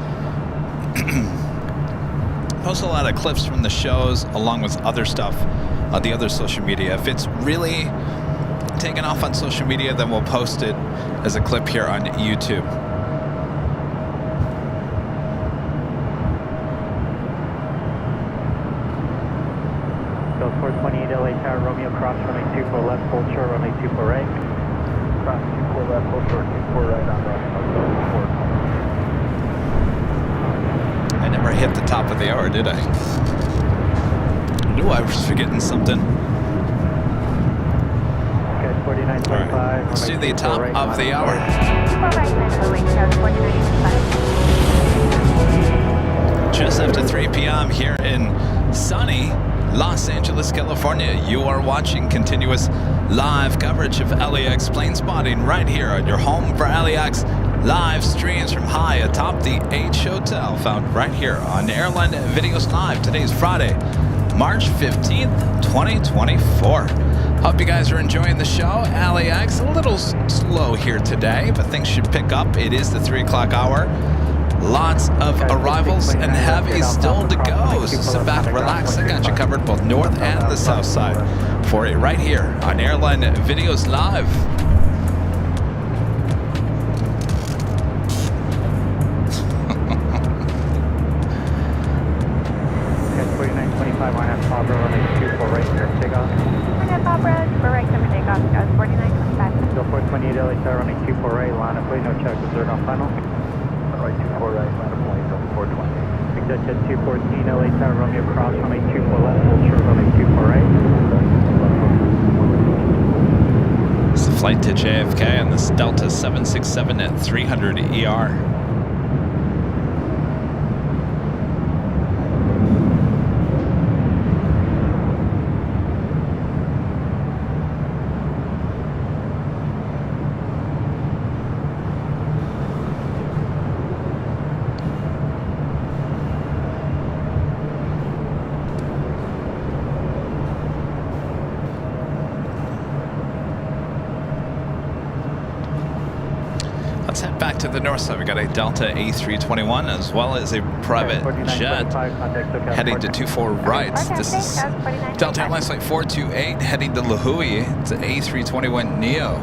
a lot of clips from the shows along with other stuff on the other social media. If it's really taken off on social media, then we'll post it as a clip here on YouTube. So 428 LA Tower, Romeo cross runway 24 left, full short runway 24 right. Cross 24 left, full short 24 right on runway 4. I never hit the top of the hour, did I? I knew I was forgetting something. Guys, 49 4925. All right, let's do the top of the hour. 24 right, then wait, Charles 4925. Just after 3 p.m. here in sunny Los Angeles, California. You are watching continuous live coverage of LAX plane spotting right here on your home for LAX live streams from high atop the H Hotel, found right here on Airline Videos Live. Today's Friday, March 15th, 2024. Hope you guys are enjoying the show. LAX a little slow here today, but things should pick up. It is the 3 o'clock hour. Lots of arrivals and heavy still to go. So sit back, relax. I got you covered both north and the south side for it right here on Airline Videos Live. Okay, 4925, one half Pablo, running 24 right here, takeoff. 1 Pablo, super right, cover takeoff, Charles 4925. Still 428 LHR, running 24 right, line of way, no check, observed on final. Right, 24 right, line of point, 420. Exit jet 214 LHR, Romeo cross, running 24 left, full short, running 24 right. It's the flight to JFK on this Delta 767 at 300 ER. Let's head back to the north side. We got a Delta A321 as well as a private jet heading to 24 right. This is Delta Airlines flight 428 heading to La Jolla. It's an A321 Neo.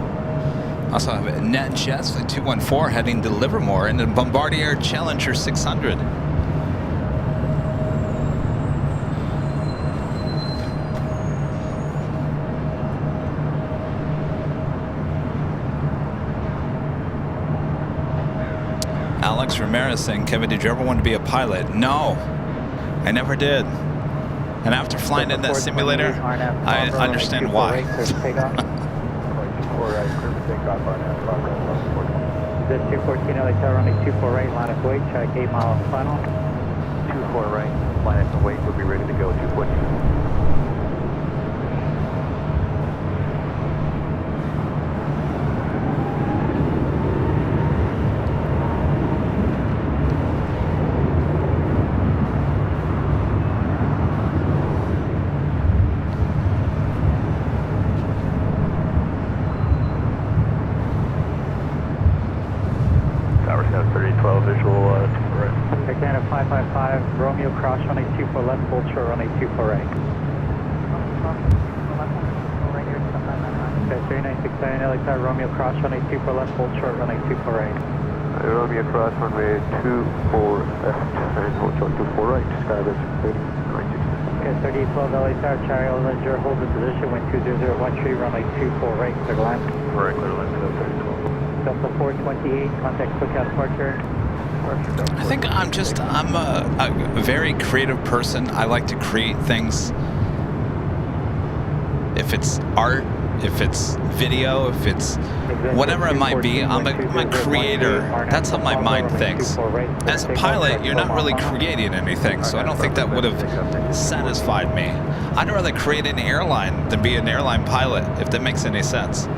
Also have a NetJets flight 214 heading to Livermore and a Bombardier Challenger 600. Alex Ramirez saying, Kevin, did you ever want to be a pilot? No, I never did. And after flying in that simulator, I understand why. Is it 214 LHR, running 24 right, line of weight, check 8 miles final. 24 right, line up and wait, we'll be ready to go, 214. Canada 555, Romeo cross, running 24 left, full short, running 24 right. Okay, 3969 LXR, Romeo cross, running 24 left, full short, running 24 right. Romeo cross, runway 24 left, and hold short 24 right, Skybus 30, 96. Okay, 3812 LXR, Charlie Ledger, hold the position, wind 20013, runway 24 right, clear line. Right, clear line, 3012. Delta 428, contact cookout departure. I think I'm a very creative person. I like to create things. If it's art, if it's video, if it's whatever it might be, I'm a creator. That's how my mind thinks. As a pilot, you're not really creating anything, so I don't think that would have satisfied me. I'd rather create an airline than be an airline pilot, if that makes any sense.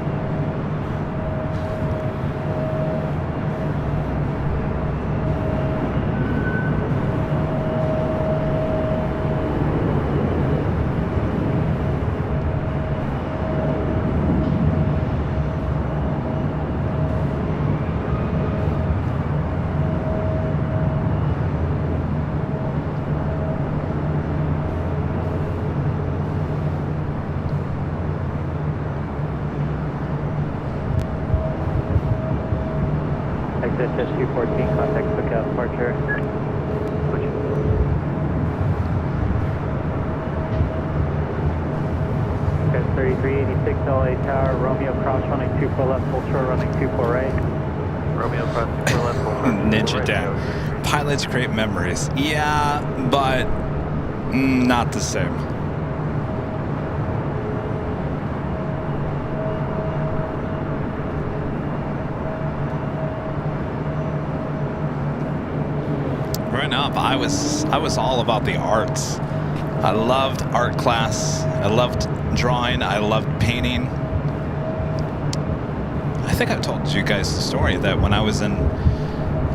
Exit 214, contact cookout departure. Okay, 3386 LA Tower, Romeo cross, running 24 left, full short, running 24 right. Romeo cross, 24 left, full short. Ninja down. Pilots create memories. Yeah, but not the same. growing up, I was all about the arts. I loved art class. I loved drawing. I loved painting. I think I've told you guys the story that when I was in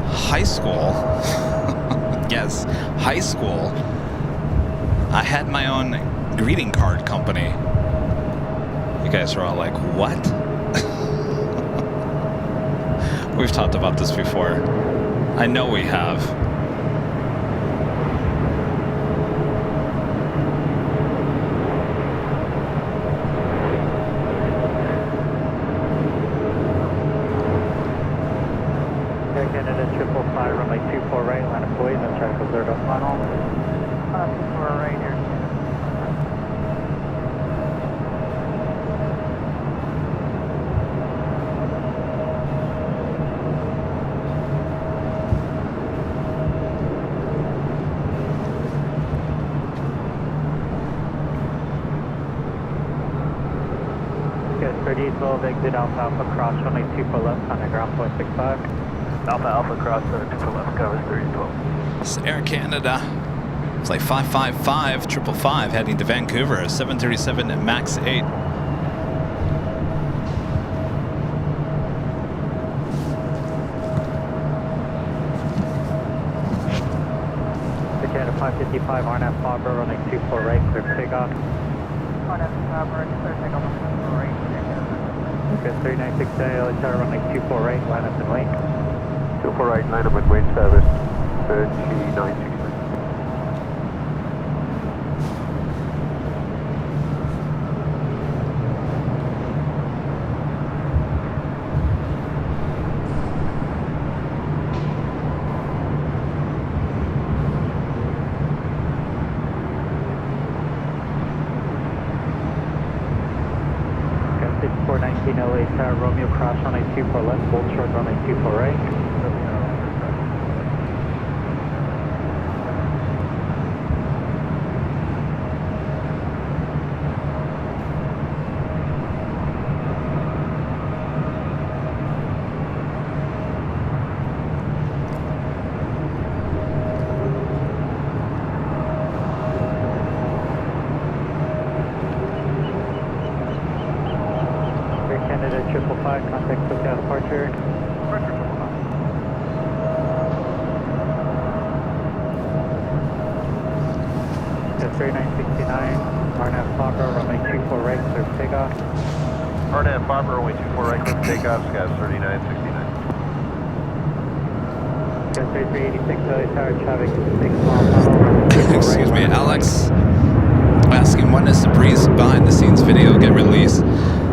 high school, yes, high school, I had my own greeting card company. You guys are all like, what? We've talked about this before. I know we have. Air Canada 555, runway 24 right, line of boys, and check observed on final. 24 right here. Okay, 3812, exit Alpha cross runway 24 left, contact ground point 65. Alpha cross center 24 left, covers 3012. This is Air Canada. It's like 555 555 heading to Vancouver, 737 MAX 8. Canada 555, RNAV Fabra, runway 24 right, clear for takeoff. RNAV Fabra, clear takeoff on 24 right. Okay, 3960, LHR, runway 24 right, line up and wait. 24 right, line up and wait service, 3969. Okay, 6419 LHR, Romeo cross runway 24 left, hold short runway 24 right. Canada 555, contact SoCal departure. Okay, 3969, RNAV Fabra, runway 24 right, clear for takeoff. RNAV Fabra, runway 24 right, clear for takeoff, skies 3969. Okay, 3386, tower traffic, 6 miles. Excuse me, Alex. Asking when does the Breeze behind the scenes video get released?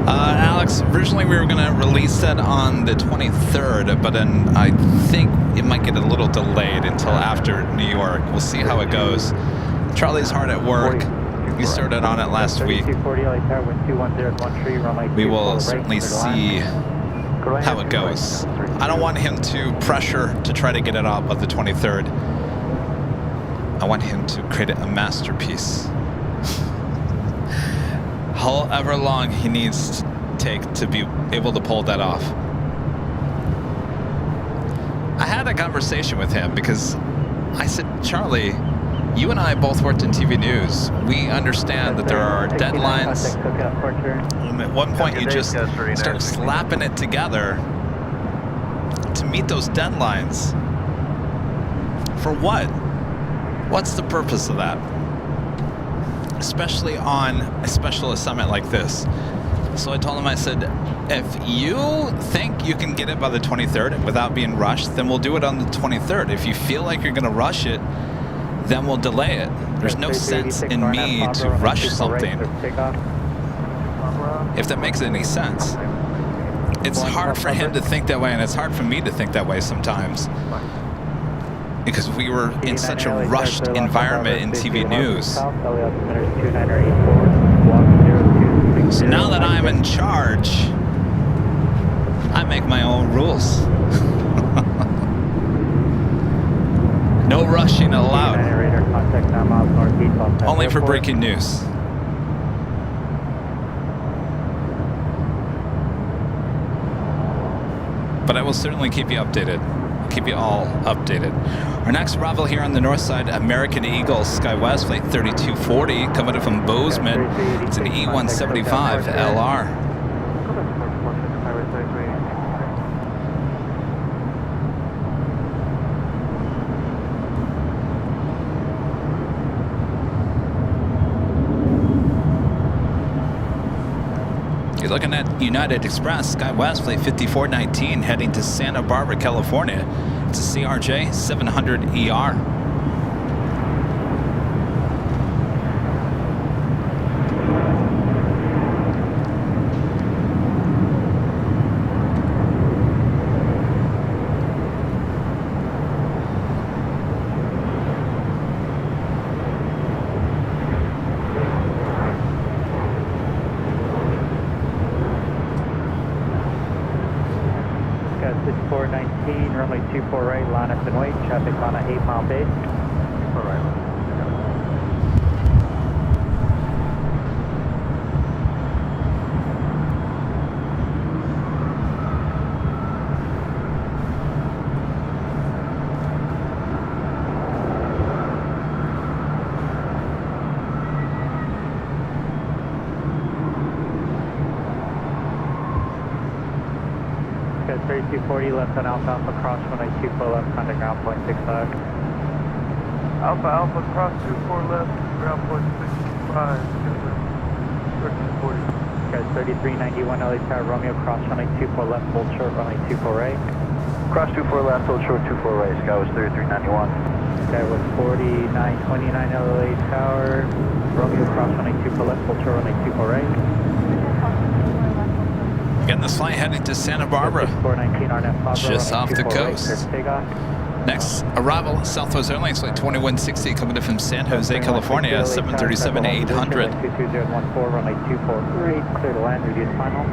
Alex, originally we were going to release that on the 23rd, but then I think it might get a little delayed until after New York. We'll see how it goes. Charlie's hard at work. He started on it last week. We will certainly see how it goes. I don't want him to pressure to try to get it up on the 23rd. I want him to create a masterpiece. However long he needs to take to be able to pull that off. I had a conversation with him because I said, Charlie, you and I both worked in TV news. We understand that there are deadlines. And at one point you just start slapping it together to meet those deadlines. For what? What's the purpose of that? Especially on a special summit like this. So I told him, I said, if you think you can get it by the 23rd without being rushed, then we'll do it on the 23rd. If you feel like you're going to rush it, then we'll delay it. There's no sense in me to rush something, if that makes any sense. It's hard for him to think that way, and it's hard for me to think that way sometimes, because we were in such a rushed environment in TV news. So now that I'm in charge, I make my own rules. No rushing allowed. Only for breaking news. But I will certainly keep you updated. Keep you all updated. Our next arrival here on the north side, American Eagle SkyWest flight 3240, coming in from Bozeman. It's an E175 LR. You're looking at United Express SkyWest flight 5419 heading to Santa Barbara, California. It's a CRJ 700ER. Runway 24 right, line up and wait, traffic on a 8-mile base. 24 right. Okay, 3240 left on Alpha Alpha cross runway 24 left, contact ground point 65. Alpha Alpha cross 24 left, ground point 65. 1340. Okay, 3391 LA Tower Romeo cross runway 24 left, hold short runway 24 right. Cross 24 left, hold short 24 right, Sky was 3391. Okay, with 4929 LA Tower, Romeo cross runway 24 left, hold short runway 24 right. Getting this flight heading to Santa Barbara, 419 RNF just off the coast. Next arrival, Southwest Airlines flight 2160 coming in from San Jose, California, 737-800. 22014, runway 243, clear to land, reduce final.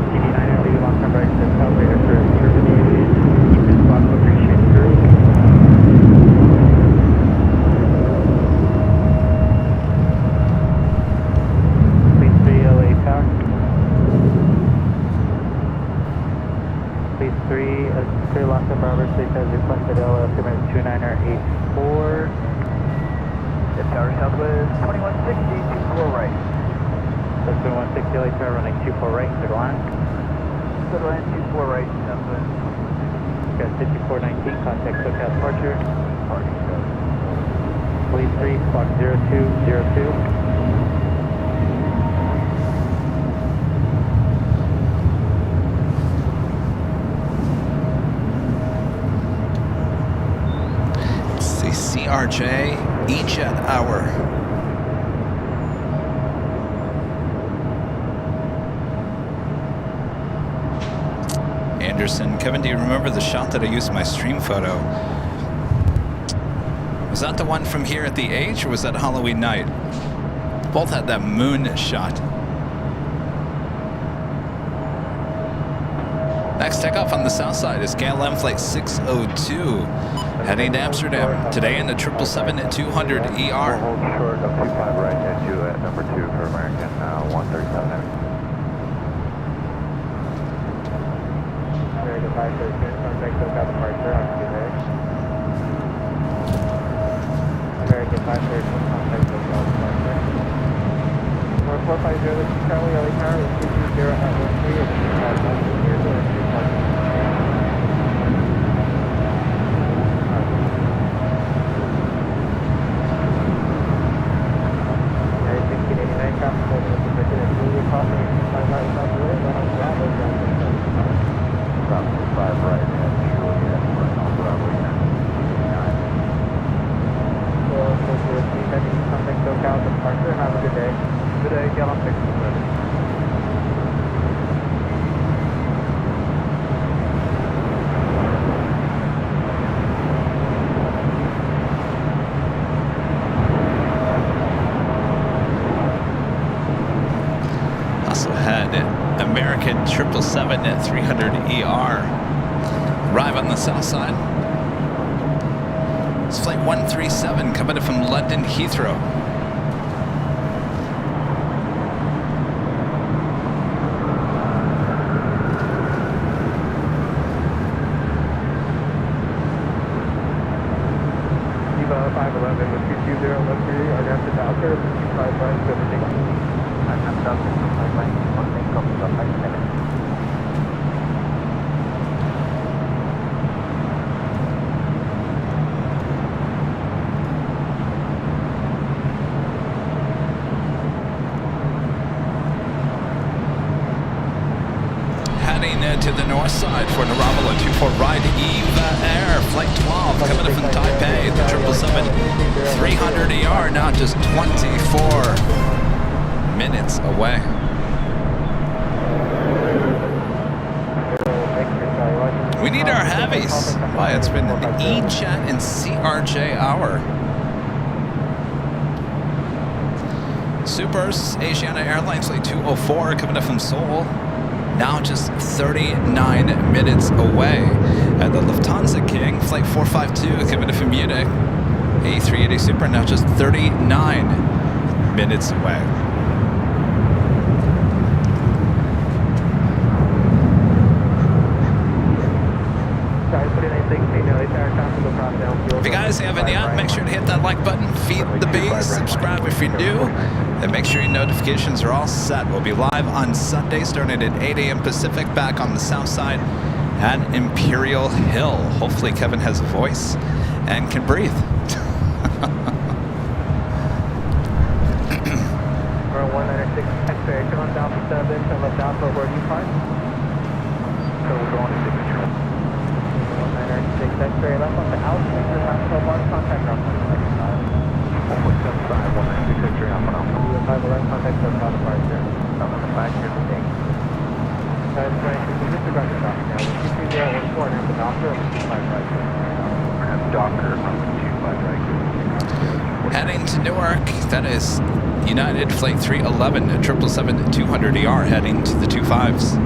TV9 LE, long-term right to elevator for terminated. Keep this block appreciate through. Please 3 LA Tower. Please 3, clear lock of Barbara, please has requested LL 2984. Yes, Tower Southwest 2160, 24 right. That's 2160 LA Tower running 24 right, clear line. Clear line 24 right, Southwest. Got 5419, contact SoCal departure. Parking stuff. Please 3, squawk 0202. CRJ E-Jet Hour. Anderson, Kevin, do you remember the shot that I used in my stream photo? Was that the one from here at the H, or was that Halloween night? Both had that moon shot. Next takeoff on the south side is KLM flight 602. Heading to Amsterdam, today in the 777-200ER. Hold short of 25 right at you at number 2 for American 137. Very good, 513, contact SoCal departure on Tuesday. Very good, 513, contact SoCal departure. 4450, this is Charlie, LA Tower, 220 at 13, it's 251, here's the 220. Have a good day. Good day, get on 67. Also had American 777-300ER arrive on the south side. It's flight 137 coming in from London Heathrow. after 25 right, on takeoff about 5 minutes. To the north side for an arrival at 24 right, Eva Air, Flight 12, coming in from Taipei, the 777-300 ER, now just 24 minutes away. We need our heavies. Why, it's been an E-Jet and CRJ hour. Supers, Asiana Airlines, Flight 204, coming in from Seoul. Now just 39 minutes away. And the Lufthansa King, Flight 452, coming in from Munich, A380 Super, now just 39 minutes away. If you guys haven't yet, make sure to hit that like button, feed the bees, subscribe if you do, and make sure your notifications are all set. We'll be live on Sunday starting at 8 a.m. Pacific back on the south side at Imperial Hill. Hopefully Kevin has a voice and can breathe. We're 196 X-ray, come on down to 7, and left Alpha, where do you park? So we're going to signature. 196 X-ray, left on the altitude, you're not 12 bars, contact ground 1.75, 196 X-ray, Alpha Alpha. 511, contact ground departure. I'm on the 5 here today. Guys, Frank, we can disregard your dock now. We'll keep you there at 14 and have the doctor on the 25 right. We're going to have Docker on the 25 right. Heading to Newark, that is United Flight 311, 777-200ER, heading to the 25s.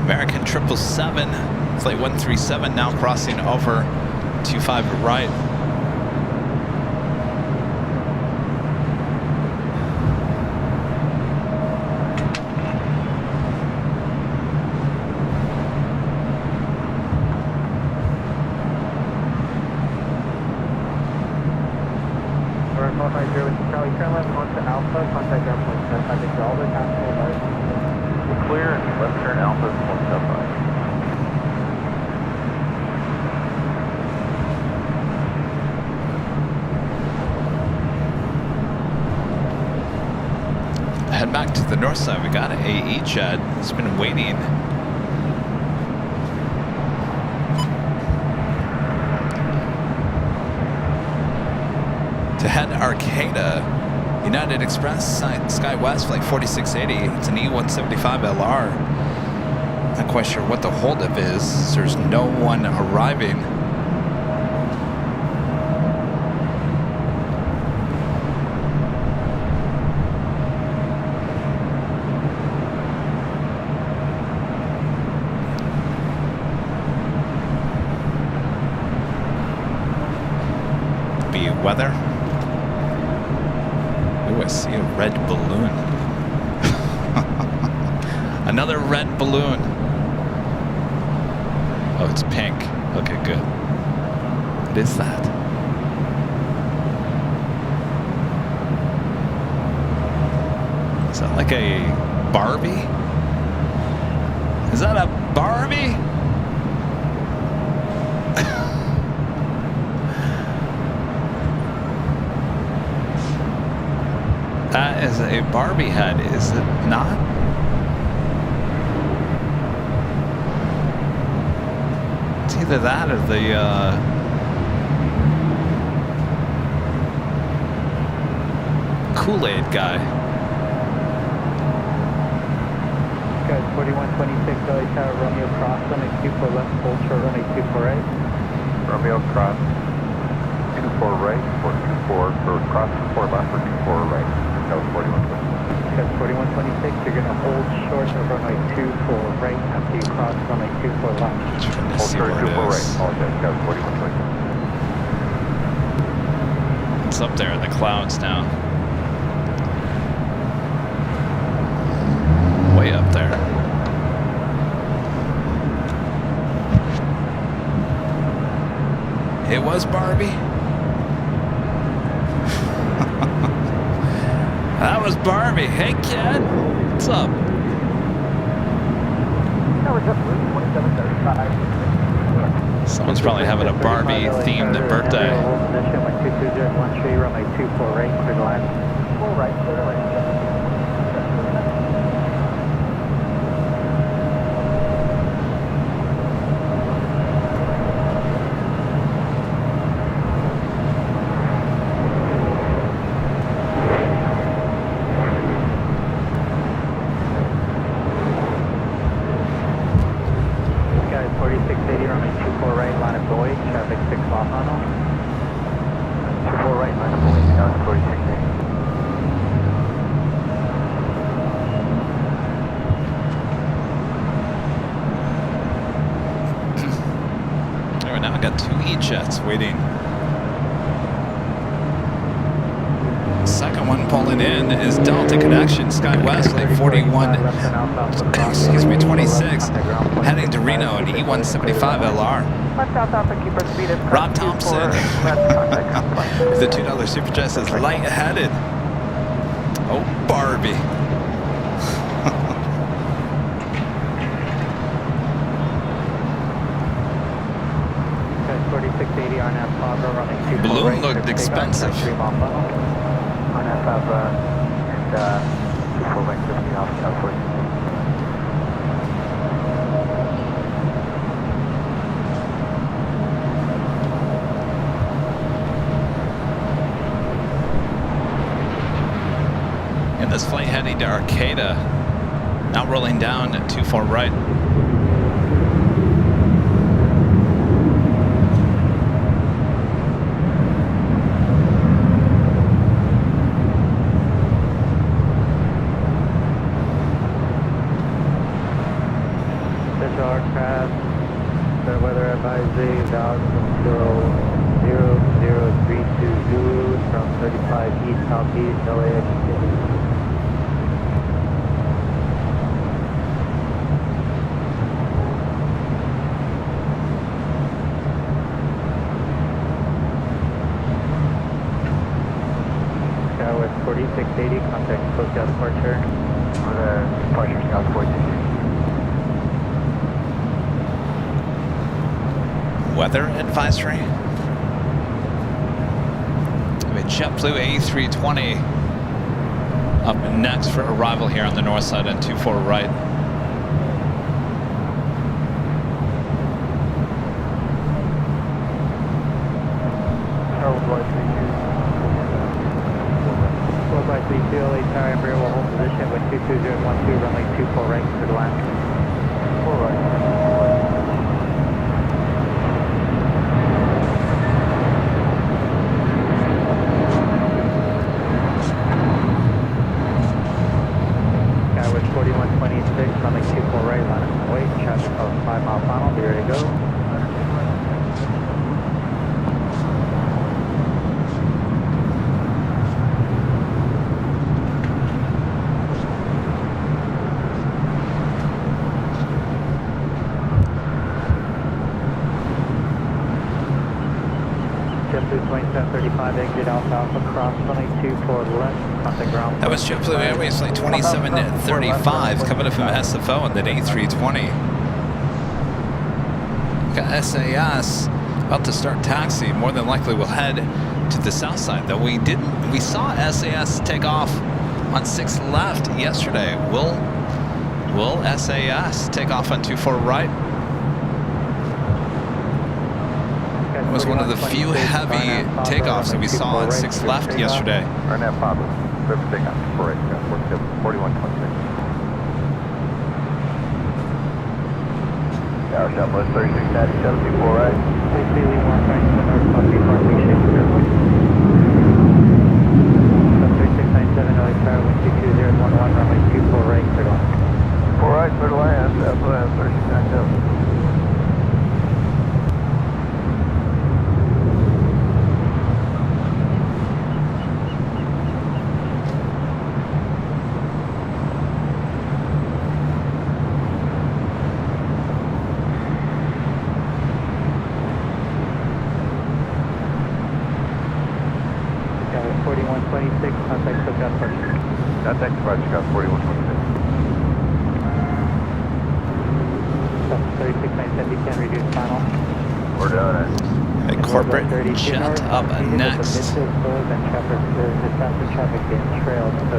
American 777, Flight 137 now crossing over 25 right. Clear and left turn Alpha 175. Head back to the north side. We got an AE jet. It's been waiting. To head Arcata, United Express, SkyWest, Flight 4680. It's an E175LR. Not quite sure what the holdup is. There's no one arriving. Be weather. Ooh, I see a red balloon. Another red balloon. Oh, it's pink. Okay, good. What is that? Like a Barbie? Is that a Barbie? That is a Barbie head, is it not? It's either that or the Kool-Aid guy. Guys, 4126 LA Tower, Romeo Cross, runway 24 left, hold short, runway 24 right. Romeo cross 24 right, for 24, or cross 24 left, for 24 right. That was 4126. Guys, 4126, you're going to hold short of runway 24 right after you cross runway 24 left. Trying to Hold see short where it 24 right. is. Apologize, that was 4126. It's up there in the clouds now. Way up there. It was Barbie. That was Barbie. Hey, kid. What's up? Someone's probably having a Barbie-themed birthday. Position with 22013, runway 24 right, clear the line. 4 right, clear the line. Guys, 4680, runway 24 right, line of Boeing, traffic 6 mile funnel. 24 right, line of Boeing, down to 4680. Alright, now I got 2 E-jets waiting. Second one pulling in is Delta Connection, Sky West, late 41, excuse me, 26, heading to Reno, an E175 LR. Left South Alpha, keep our speed at Rob Thompson. The $2 Super Jet says light-headed. Oh, Barbie. Guys, 4680, RNAV Pabra, running 24 Balloon right, looked clear expensive. takeoff, 3 mile funnel. RNAV Pabra and 24 right, 50 off, down 4680. And this flight heading to Arcata, now rolling down at 24 right. Central aircraft, the weather advisory, Dodge 0032 Zulu from 35 east southeast, LAX. Skywest 4680, contact SoCal departure. For the departure, Scout 4680. Weather advisory. We have a JetBlue A320 up next for arrival here on the north side on 24 right. By 32 LA Tower, Embraer will hold position with 22012, runway 24 right, clear the line. 4 right. Skywest 4126, runway 24 right, line up and wait, traffic of 5 mile final, be ready to go. 55, exit Alpha, cross runway 24 left, contact ground. That was JetBlue Airways flight 2735 coming up from SFO on the A320. Got SAS about to start taxi. More than likely we'll head to the south side, though we saw SAS take off on 6 left yesterday. Will SAS take off on 24 right? It was one of the few heavy takeoffs that we saw on 6 left yesterday. Arnett Papa, river takeoff, 4 right, 4126. Tower shot was 3697, 24 right. Please see Lee 1 right to the north, copy for shape airport. 3697, LA Tower, wind 22011, runway 24 right, clear to land. 4 right, clear to land, that's what I'm 3697. That's departure, got 4126. 3697, you can reduce final. We're doing it. A corporate jet up next. Dispatcher traffic getting trailed, so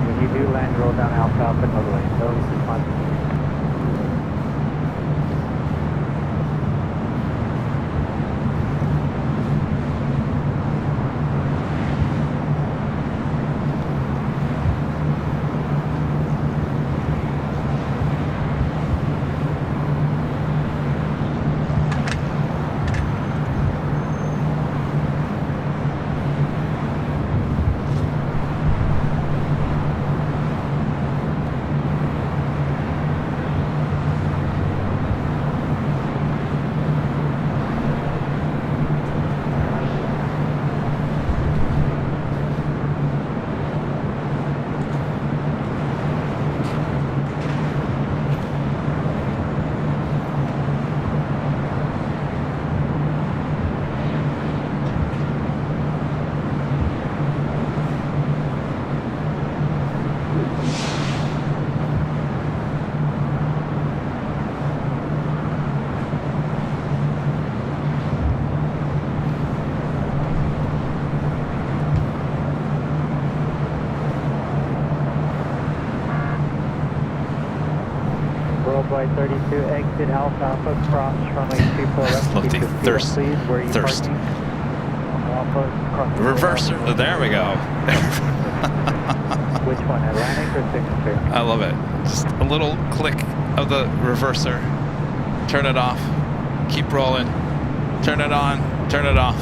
when you do land, roll down Alpha northerly. No response. Worldwide 32, exit Alpha, cross runway 24 left. Lefty thirst. Please, where are you Thirst. parking? Alpha, cross. Reverser. There we go. Which one, Atlantic or Signature? I love it. Just a little click of the reverser. Turn it off. Keep rolling. Turn it on. Turn it off.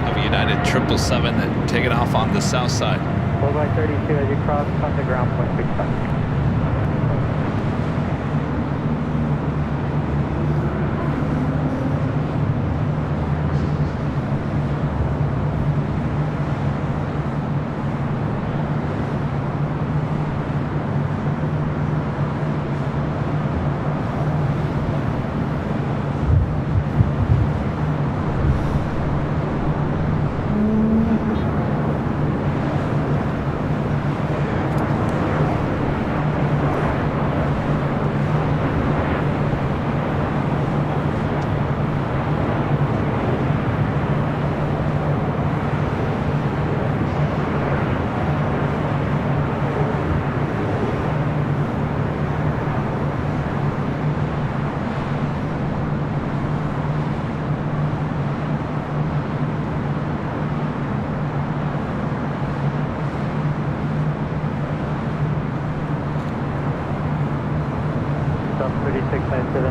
Of United 777 taking off on the south side. Worldwide 32, as you cross, contact ground point 65.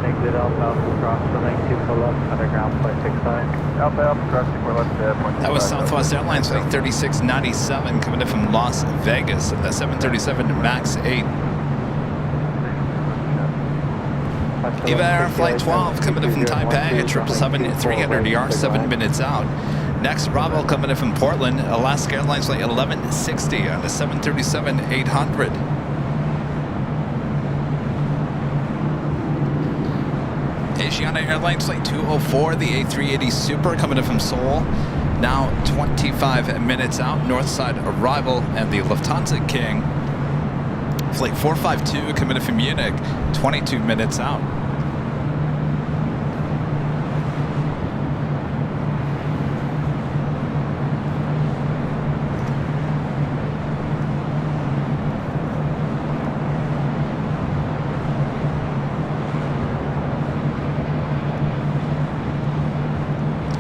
Exit Alpha, cross runway 24 left, underground, 0.65. Alpha, cross 24 left, 0.65. That was Southwest Airlines flight 3697 coming in from Las Vegas. The 737 MAX 8. Eva Air Flight 12 coming in from Taipei at 777-300ER, 7 minutes out. Next, Bravo coming in from Portland, Alaska Airlines flight 1160 on the 737-800. Oceania Airlines Flight 204, the A380 Super coming in from Seoul. Now 25 minutes out, north side arrival, and the Lufthansa King. Flight 452 coming in from Munich, 22 minutes out.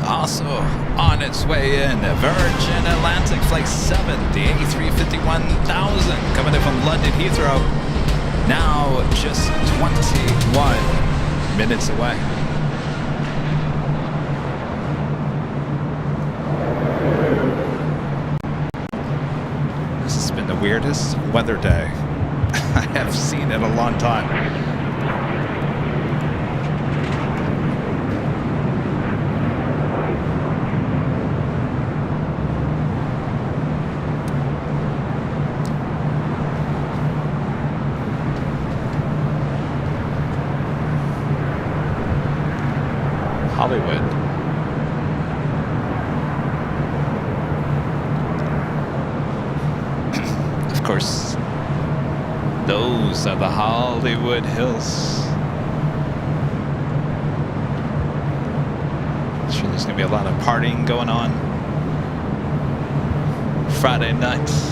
Also on its way in, Virgin Atlantic Flight 7, the A350-1000 coming in from London Heathrow, now just 21 minutes away. This has been the weirdest weather day I have seen in a long time. Hollywood. Of course, those are the Hollywood Hills. Sure, there's gonna be a lot of partying going on Friday nights.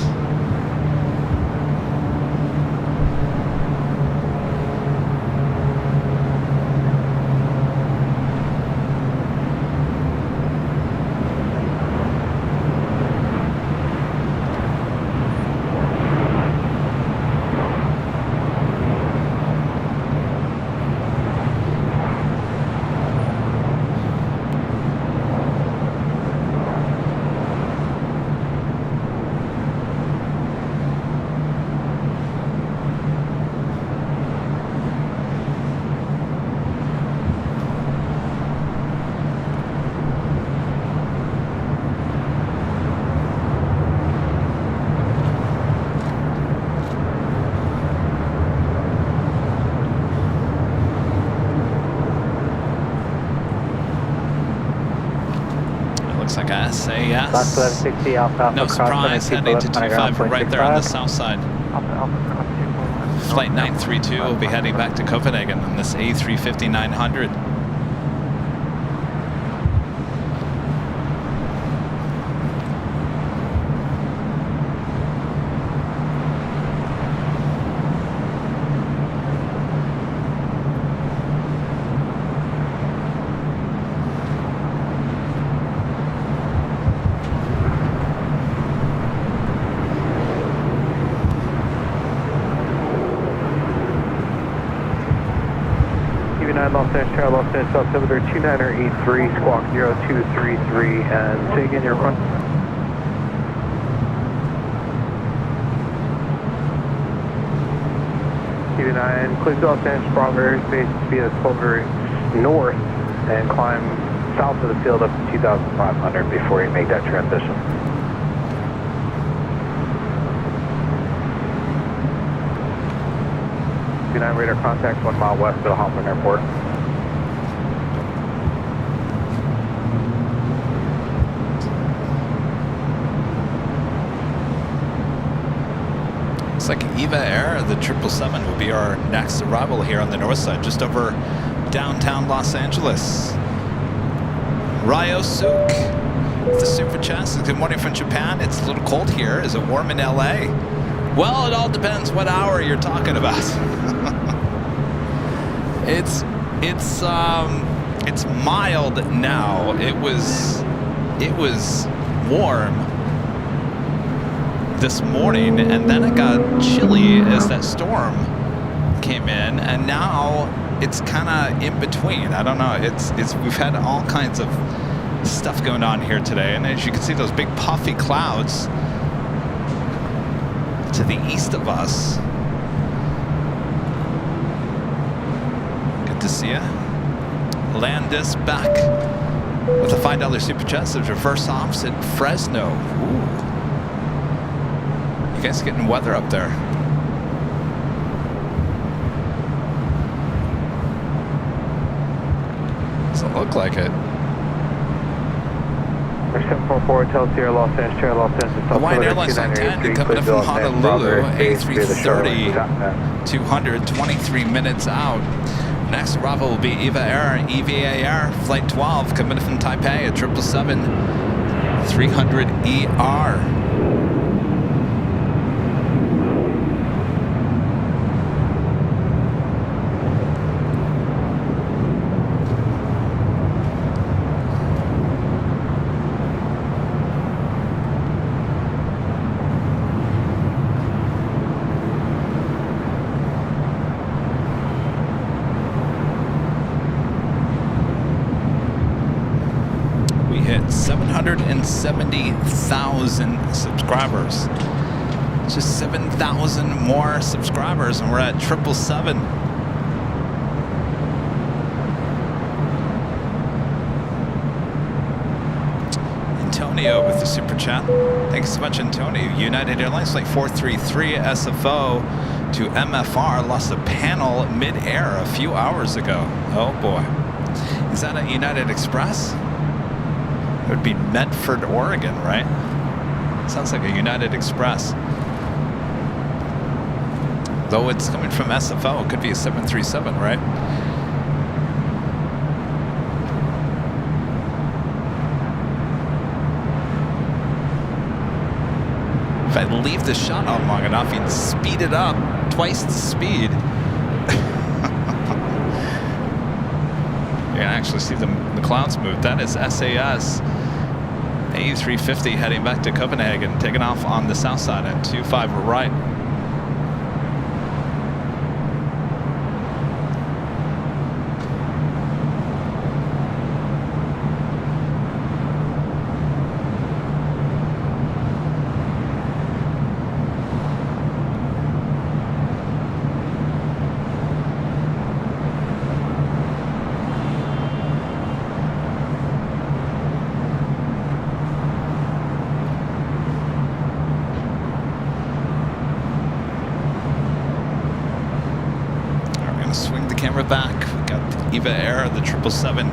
Like a SAS. No surprise, heading to 25 right there on the south side. Flight 932 will be heading back to Copenhagen on this A350-900. Los Angeles, South Altimeter 2983, squawk 0233, and say again your run. 89, clear to Los Angeles, Bravo airspace, speed at 12 north, and climb south of the field up to 2,500 before you make that transition. 29 radar contact 1 mile west of Hoffman Airport. Looks like Eva Air, the 777, will be our next arrival here on the north side, just over downtown Los Angeles. Ryo Suk, the Super Chest. Good morning from Japan. It's a little cold here. Is it warm in LA? Well, it all depends what hour you're talking about. It's mild now. It was warm this morning, and then it got chilly as that storm came in, and now it's kind of in between. I don't know. We've had all kinds of stuff going on here today, and as you can see, those big puffy clouds to the east of us. Good to see you. Landis back with a $5 Super Chest of reverse ops at Fresno. Ooh. You guys getting weather up there? Doesn't look like it. 744, tell Sierra Los Angeles, Sierra Los Angeles. Hawaiian Airlines Flight 10 coming in from Honolulu, A330, 200, 23 minutes out. Next arrival will be EVA Air, EVA Flight 12 coming in from Taipei at 777, 300ER. Hit 770,000 subscribers. Just 7,000 more subscribers, and we're at 777. Antonio with the super chat. Thanks so much, Antonio. United Airlines Flight 433 SFO to MFR lost a panel mid-air a few hours ago. Oh boy. Is that a United Express? It would be Medford, Oregon, right? Sounds like a United Express. Though it's coming from SFO, it could be a 737, right? If I leave the shot on long enough, you'd speed it up twice the speed. You can actually see the clouds move. That is SAS A350 heading back to Copenhagen, taking off on the south side at 25 right. Back. We got the EVA Air, the 777,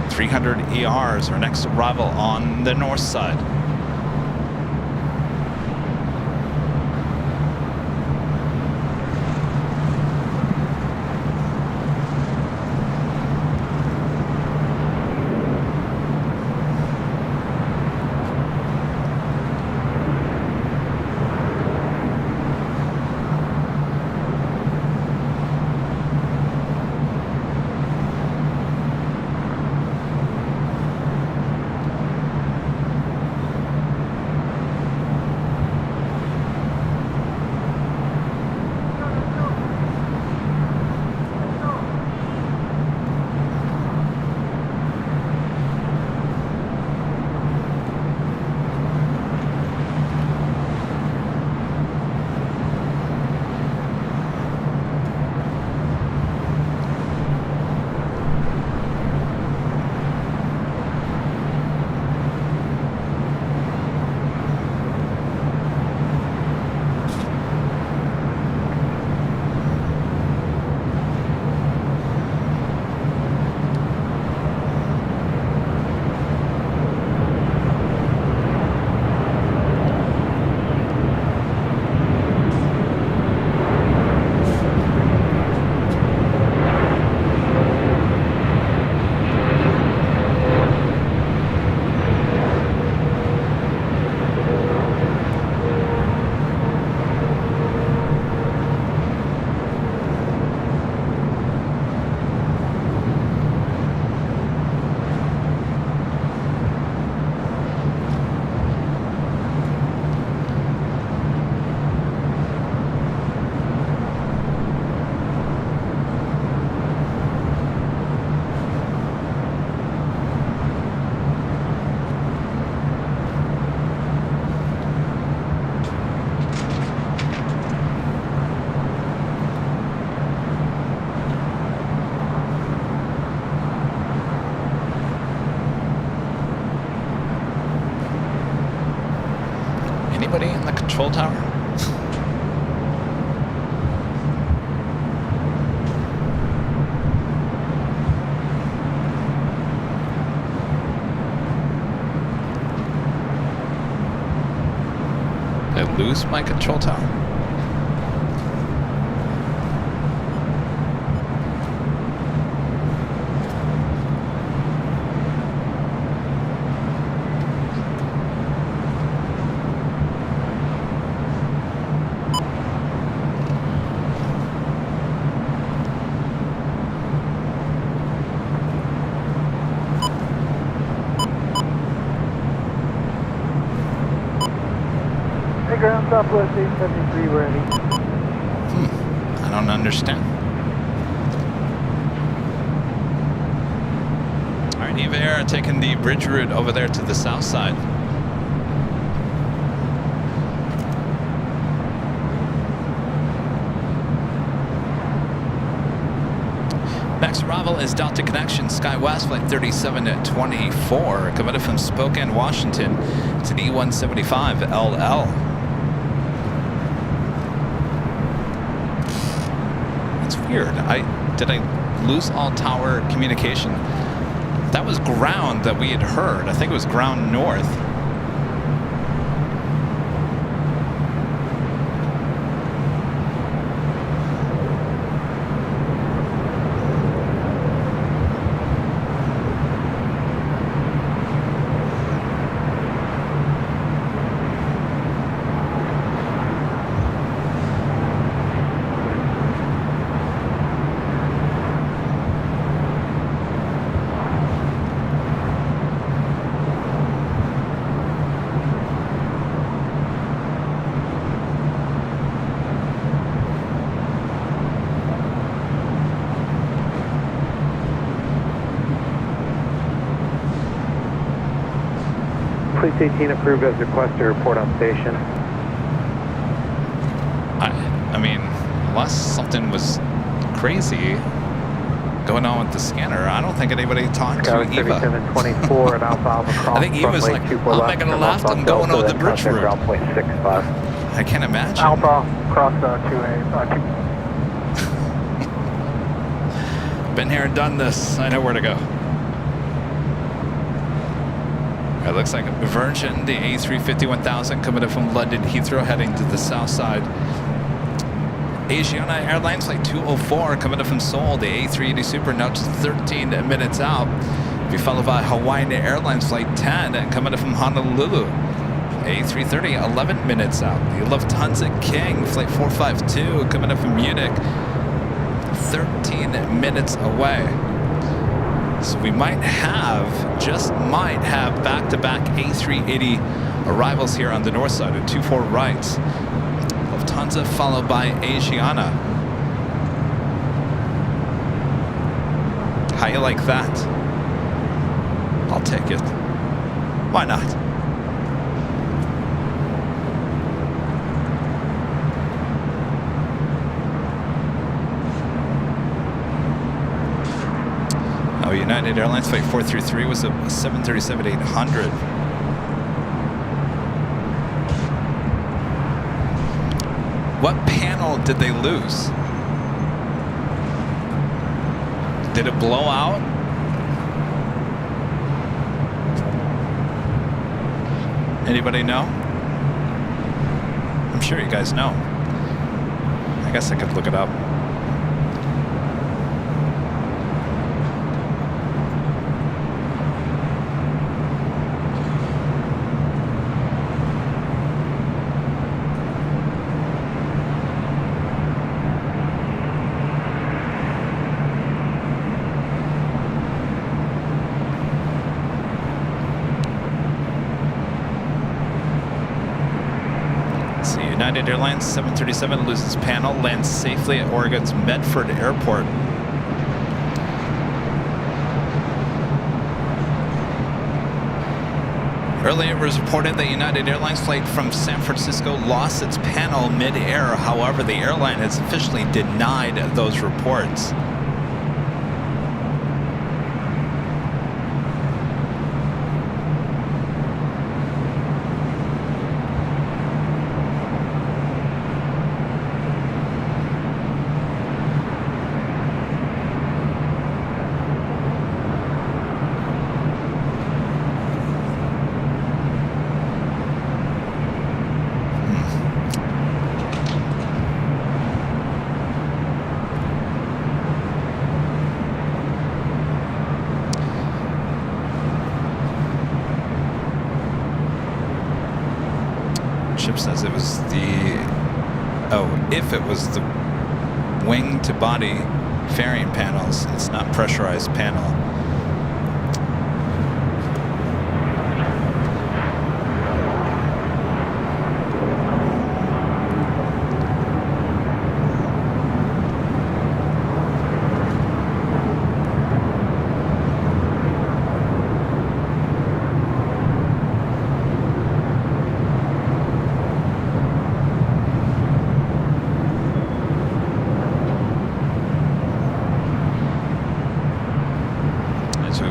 300ERs, our next arrival on the north side. Anybody in the control tower? lose my control tower? Ground Southwest 873 ready. I don't understand. All right, Eva Air taking the bridge route over there to the south side. Next arrival is Delta Connection, SkyWest Flight 3724, coming from Spokane, Washington. It's an E175LL. Weird. Did I lose all tower communication? That was ground that we had heard. I think it was ground north. Police 18 approved as requested to report on station. I mean, unless something was crazy going on with the scanner, I don't think anybody talked to Eva. 3724 at Alpha cross. I think Eva's like, I'm making a left, I'm going over the bridge route. I can't imagine. Alpha cross 2A. Been here and done this. I know where to go. It looks like Virgin, the A350-1000 coming in from London Heathrow, heading to the south side. Asiana Airlines Flight 204 coming in from Seoul, the A380 Super, now just 13 minutes out. Be followed by Hawaiian Airlines Flight 10 coming in from Honolulu. A330, 11 minutes out. The Lufthansa King Flight 452 coming in from Munich, 13 minutes away. So we might have, just might have, back-to-back A380 arrivals here on the north side at 24 rights. Lufthansa followed by Asiana. How you like that? I'll take it. Why not? Oh, United Airlines Flight 433 was a 737-800. What panel did they lose? Did it blow out? Anybody know? I'm sure you guys know. I guess I could look it up. United Airlines 737 loses panel, lands safely at Oregon's Medford Airport. Earlier it was reported that United Airlines flight from San Francisco lost its panel mid-air. However, the airline has officially denied those reports. ship says it was if it was the wing to body fairing panels, it's not pressurized panel.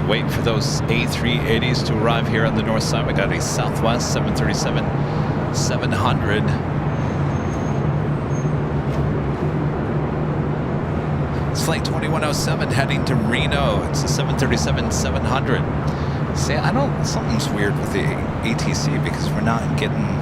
Wait for those A380s to arrive here on the north side. We got a Southwest 737-700. It's flight 2107 heading to Reno. It's a 737-700. See, something's weird with the ATC because we're not getting...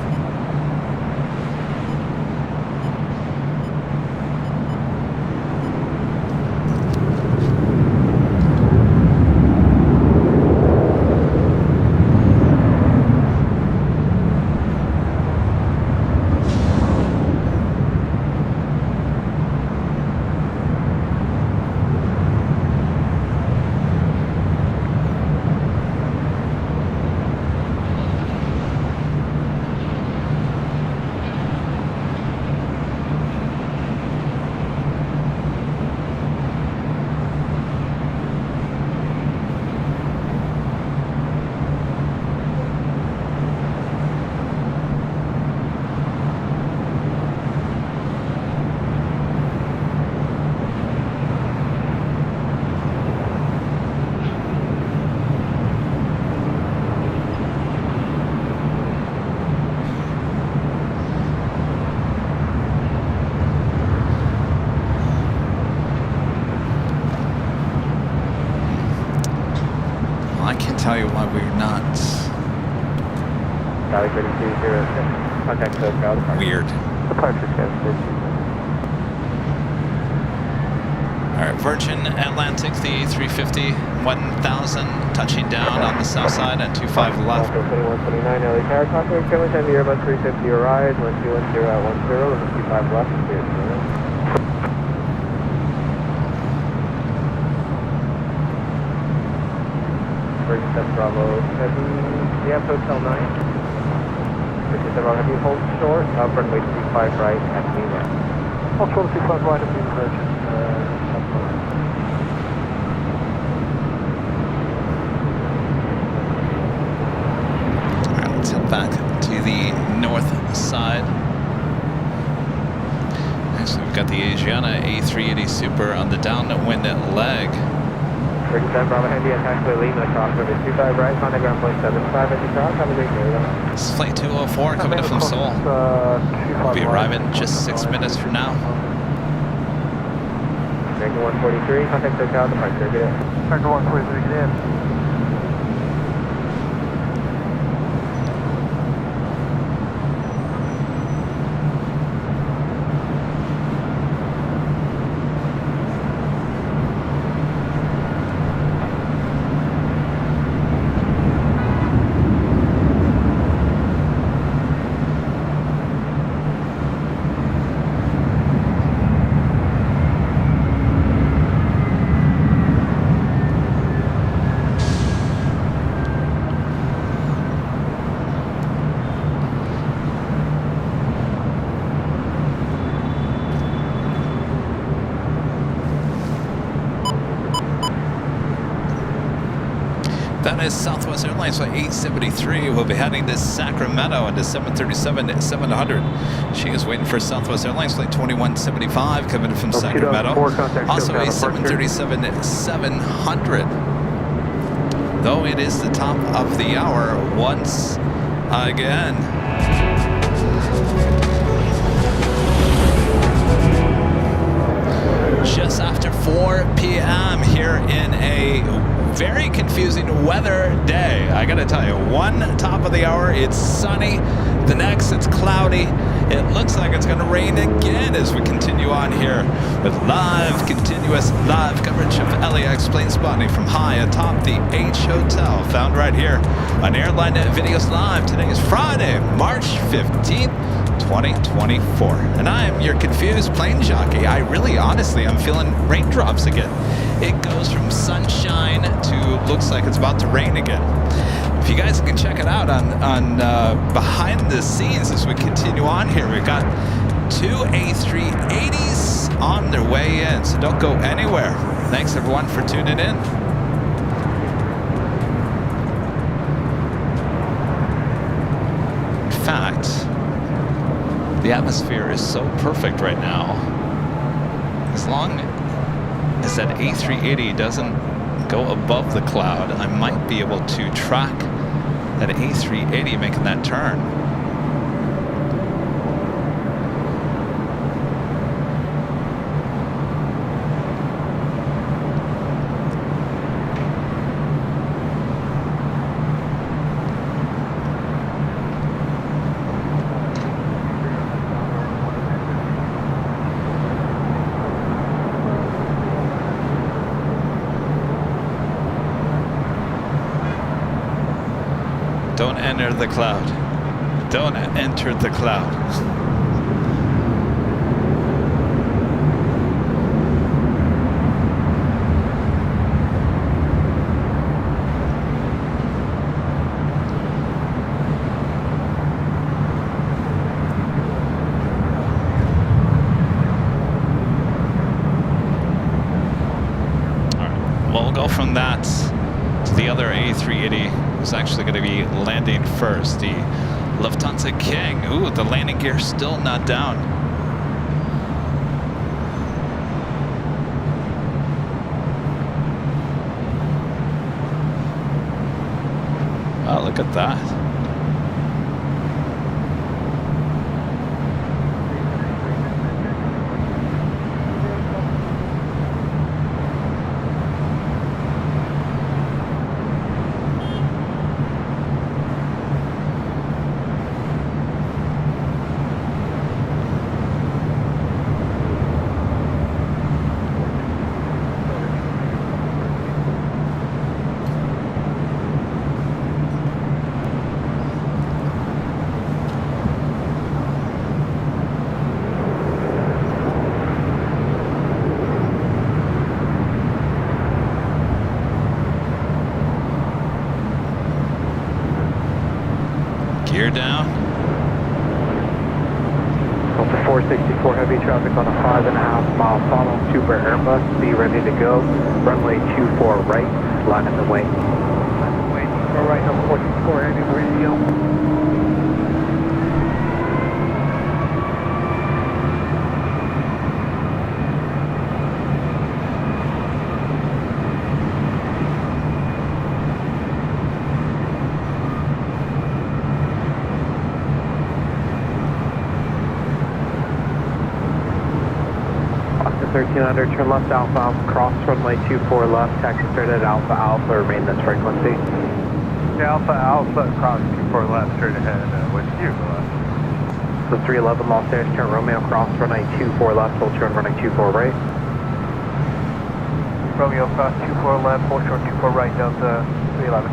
Tell you why we're not. Weird. All right, Virgin Atlantic, the 350, 1000, touching down on the south side at 25 left. 2129, LA Tower, contact Kevin, time the Airbus 350 arrives, 1210 at 10, and 55 left. Bravo 7, yeah, Hotel 9. British Bravo, heavy hold short, runway 35 right at Lima. Also 35 right at Lima, Virgin. Alright, let's head back to the north side. Actually, we've got the Asiana A380 Super on the downwind leg. 37 Bravo Heavy, attack to Lima, cross runway 25 right, contact ground point 75 at the cross, have a great day. This is flight 204 coming in from Seoul. We'll be arriving just 6 minutes from now. American 143, contact SoCal, departure, get in. American 143, get in. That is Southwest Airlines flight 873. We'll be heading to Sacramento into 737-700. She is waiting for Southwest Airlines flight 2175 coming in from Sacramento. Also a 737-700. Though it is the top of the hour once again. Just after 4 p.m. here in a very confusing weather day. I gotta tell you, one top of the hour, it's sunny. The next, it's cloudy. It looks like it's gonna rain again as we continue on here with continuous live coverage of LAX plane spotting from high atop the H Hotel, found right here on Airline Videos Live. Today is Friday, March 15th, 2024. And I am your confused plane jockey. Honestly, I'm feeling raindrops again. It goes from sunshine to looks like it's about to rain again. If you guys can check it out on behind the scenes as we continue on here, we've got two A380s on their way in, so don't go anywhere. Thanks everyone for tuning in. In fact, the atmosphere is so perfect right now. As long as that A380 doesn't go above the cloud, I might be able to track that A380 making that turn. Don't enter the cloud. Don't enter the cloud. All right. Well, we'll go from that to the other A380. Is actually going to be landing first. The Lufthansa King. Ooh, the landing gear still not down. Wow, look at that. Gear down. Delta 464 heavy traffic on a 5.5 mile funnel, Super Airbus, be ready to go. Runway 24 right, line in the wing. Line in the wing, 24 right, Delta 464 heavy radio. Austin 1300, turn left Alpha Alpha, cross runway 24 left, taxi straight at Alpha Alpha, remain this frequency. Alpha Alpha, cross 24 left, straight ahead, with you left. So 311 Los Angeles, turn Romeo, cross runway 24 left, full turn runway 24 right. Romeo, cross 24 left, full short 24 right, Delta 311.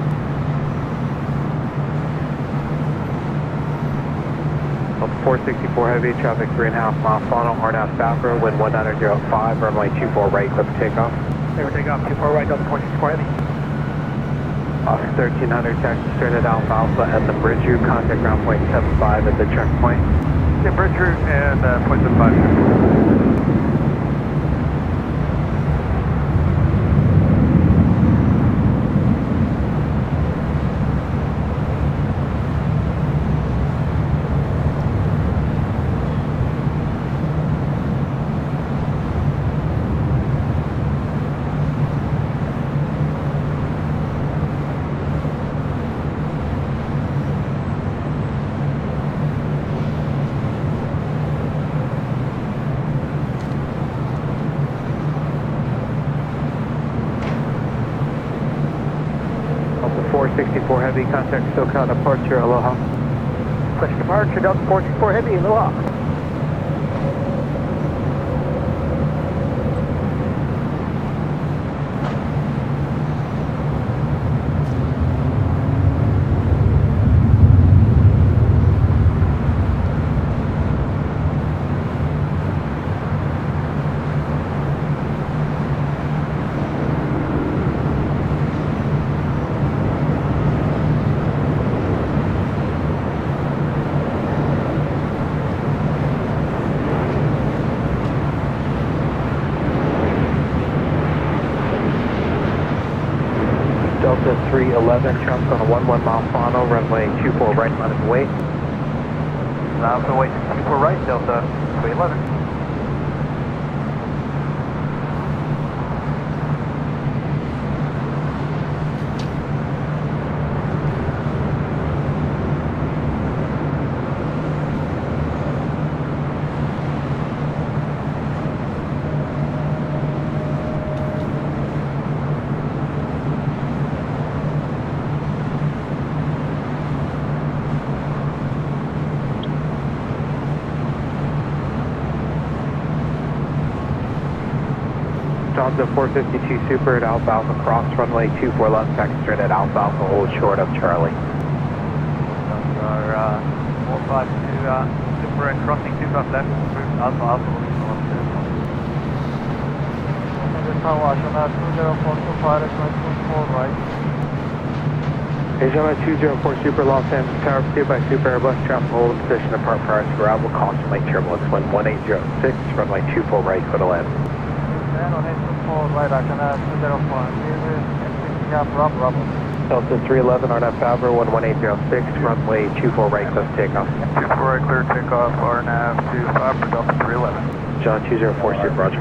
Delta 464 heavy, traffic 3.5 mile funnel, RNAV Falcon, wind 1905, runway 24 right, clear for takeoff. Clear for takeoff, 24 right, Delta 464 heavy. Oscar 1300, taxi straight at Alpha Alpha at the bridge route, contact ground point 75 at the checkpoint. Yeah, bridge route and point 75. 424 Heavy, contact SoCal departure, aloha. Push departure, Delta 424 Heavy, aloha. Delta 311, traffic on a 11 mile final, runway 24 right, let it wait. Allow to wait 24 right, Delta 311. Delta 452 Super at Alpha Alpha, cross runway 24 left, back straight at Alpha Alpha, hold short of Charlie. Our 452 Super and crossing 2 left, route Alpha Alpha, looking north to Asia 204 Super, Los Angeles Tower, pursued by Super Airbus, traffic hold position apart prior to arrival, caution late turbulence, wind 1806, runway 24 right, clear to land. Delta 311, RNAV Fabra, 11806, runway 24 right, close takeoff. 24 right, clear takeoff, RNAV to Fabra, Delta 311. John 204 Super, roger.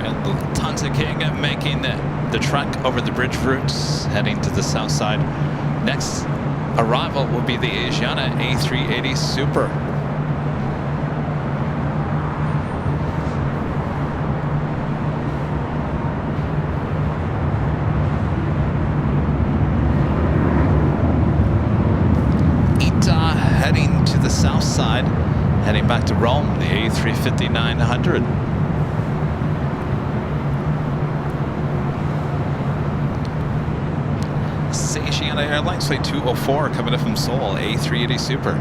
And Lufthansa King making the trek over the bridge routes, heading to the south side. Next arrival will be the Asiana A380 Super. Heading to the south side, heading back to Rome, the A350-900. Asiana Airlines Flight 204 coming up from Seoul, A380 Super.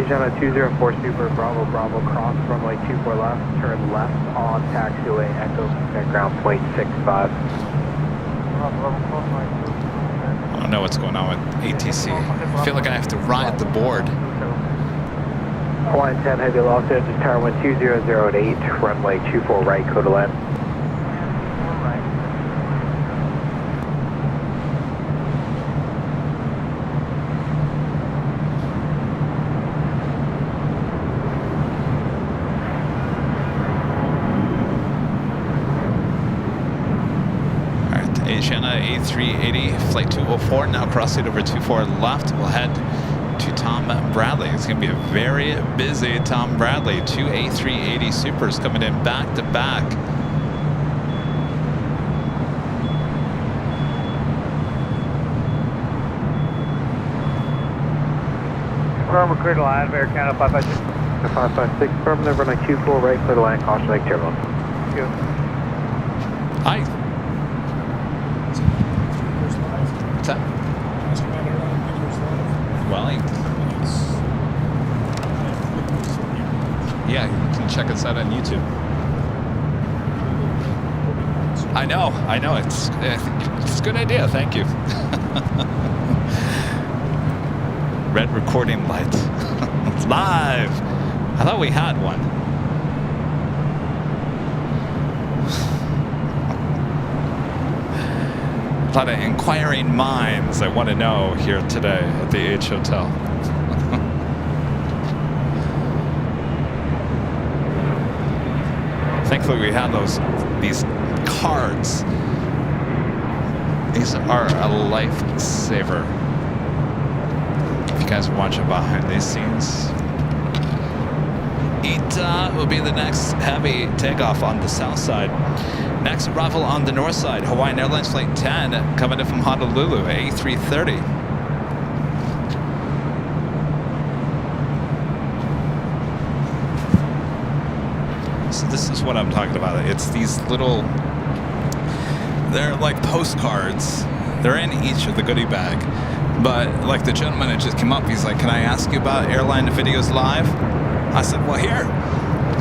Asiana 204 Super, Bravo, Bravo, cross runway 24 left, turn left on taxiway, Echo, at ground point 65. I don't know what's going on with ATC. I feel like I have to ride the board. Hawaiian 10 Heavy Los Angeles Tower 120 at 8, runway 24 right, code to land. Asiana A380, flight 204, now crossing over 24 left. We'll head to Tom Bradley. It's going to be a very busy Tom Bradley. 2 A380 Supers coming in back to back. Firm, clear to land, Air Canada 556. 556, firm, number 924, right, clear to land, caution lake turbulence. Thank you. Hi. What's that? Well, yeah, you can check us out on YouTube. I know, it's a good idea, thank you. Red recording light. It's live. I thought we had one. A lot of inquiring minds I want to know here today at the H Hotel. Thankfully we have these cards. These are a lifesaver. If you guys are watching behind these scenes. It will be the next heavy takeoff on the south side. Next arrival on the north side, Hawaiian Airlines Flight 10 coming in from Honolulu, A330. So this is what I'm talking about. It's these little, they're like postcards. They're in each of the goodie bag. But like the gentleman that just came up, he's like, can I ask you about Airline Videos Live? I said, well, here,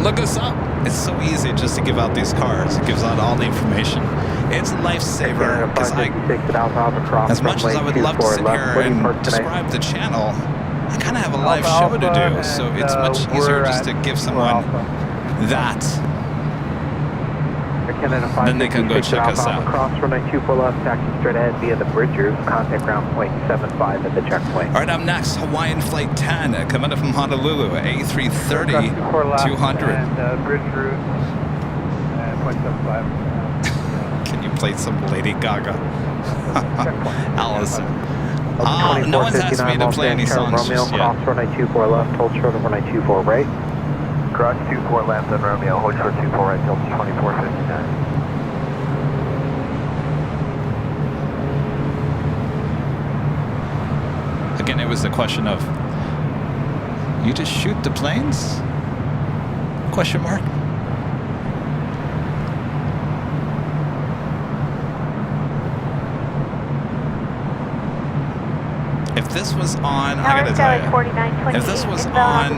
look us up. It's so easy just to give out these cards. It gives out all the information. It's a lifesaver because as much as I would love to sit here and describe the channel, I kind of have a live show to do. So it's much easier just to give someone that. Then they can go check us out. Cross runway 24 left, taxi straight ahead via the bridge route. Contact ground point 75 at the checkpoint. All right, up next, Hawaiian Flight 10 coming up from Honolulu, A330 200. And bridge route and point 75. Can you play some Lady Gaga? Allison. No one's asked me to play any songs just yet. Cross runway 24 left, hold short of runway 24 right. Cross 24 left on Romeo, hold short 24 right till 2459. Again, it was the question of, you just shoot the planes? Question mark. If this was on, I gotta tell you, if this was on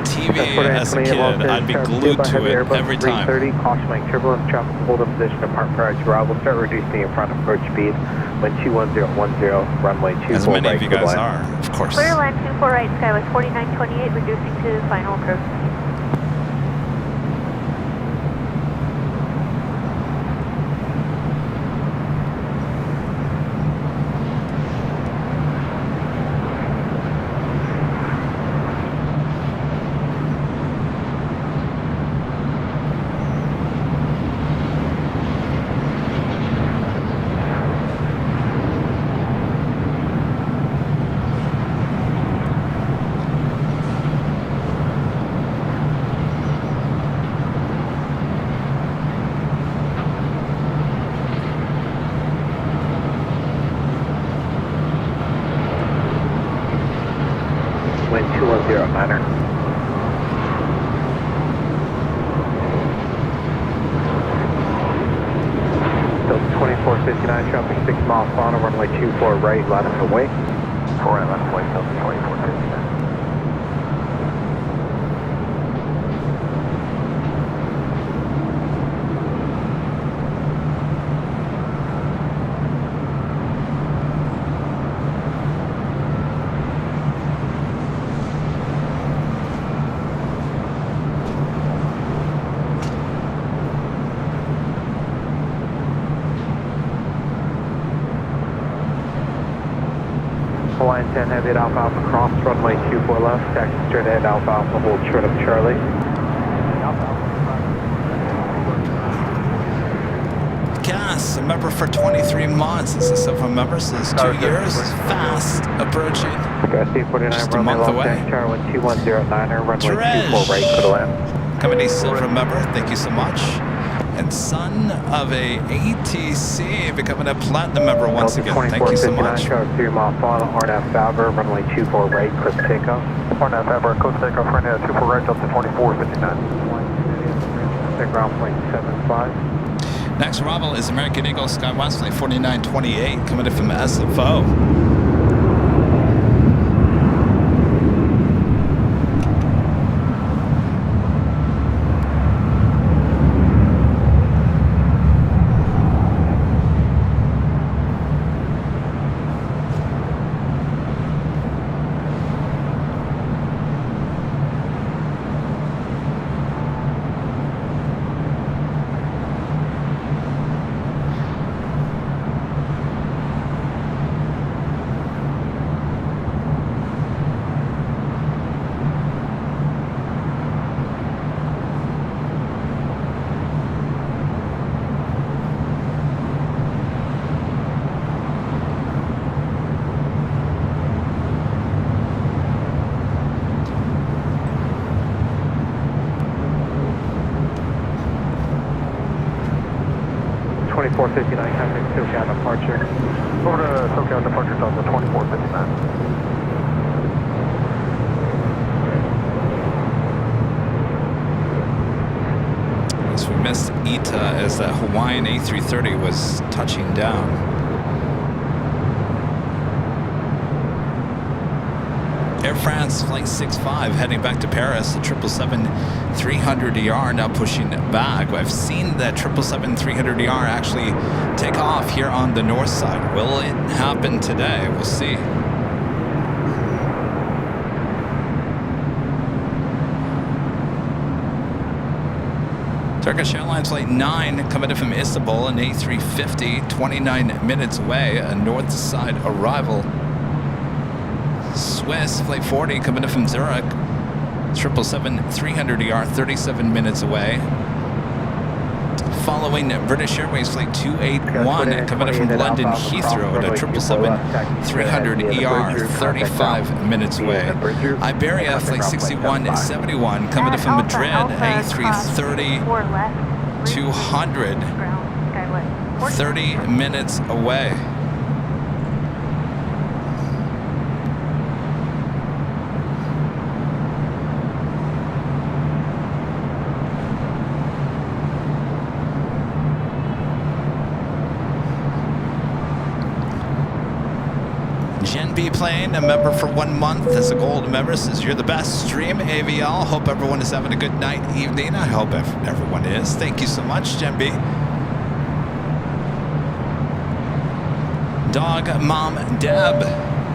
TV as a kid, I'd be glued to it every time. 330, caution lane turbulence, traffic hold up position apart prior to arrival. Start reducing in front approach speed when 21010, runway 24 as many right, of you guys are, of course. Clear line 24 right, Skywest 4928, reducing to final approach. Wind 210 minor. Still 2459, traffic 6 miles final, runway 24 right, line of the way. 4 right left, flight till 2459. Flying 10 heavy at Alpha Alpha cross, runway 24 left, taxi straight ahead, Alpha Alpha, hold short of Charlie. Gas, a member for 23 months. This is a member, says 2 years. Fast approaching. Just a month away. Charlie 2109er, runway 24 right, could land. Company Silver member, thank you so much. And son of a ATC, becoming a platinum member once again. Thank you so much. 3 mile final, RNAV Fabra, runway 24 right, clear takeoff. RNAV Fabra, code takeoff, right now, 24 right, Delta 2459. Take ground point 75. Next arrival is American Eagle Skywest flight 4928, coming in from SFO. SoCal departure. Over to SoCal departure, Delta 2459. Yes, we missed ETA as that Hawaiian A330 was touching down. Air France Flight 65 heading back to Paris, the 777-300ER now pushing back. I've seen that 777-300ER actually take off here on the north side. Will it happen today? We'll see. Turkish Airlines Flight 9 coming in from Istanbul, an A350, 29 minutes away, a north side arrival. Swiss Flight 40 coming in from Zurich, 777-300ER, 37 minutes away. Following British Airways Flight 281 coming in from London Heathrow, the 777-300ER, 35 minutes away. Iberia Flight 6171 coming in from Madrid, A330-200, 30 minutes away. B Plane, a member for 1 month as a gold member, says you're the best. Stream AVL. Hope everyone is having a good night, evening. I hope everyone is. Thank you so much, Gen B. Dog Mom Deb.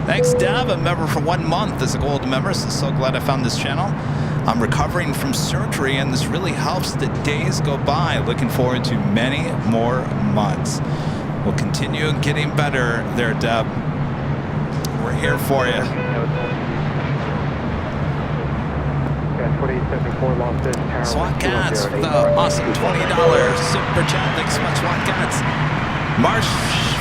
Thanks, Deb. A member for 1 month as a gold member. So glad I found this channel. I'm recovering from surgery, and this really helps the days go by. Looking forward to many more months. We'll continue getting better there, Deb. We're here for you. SWAT Cats with the awesome $20 super chat. Thanks so much, SWAT Cats. March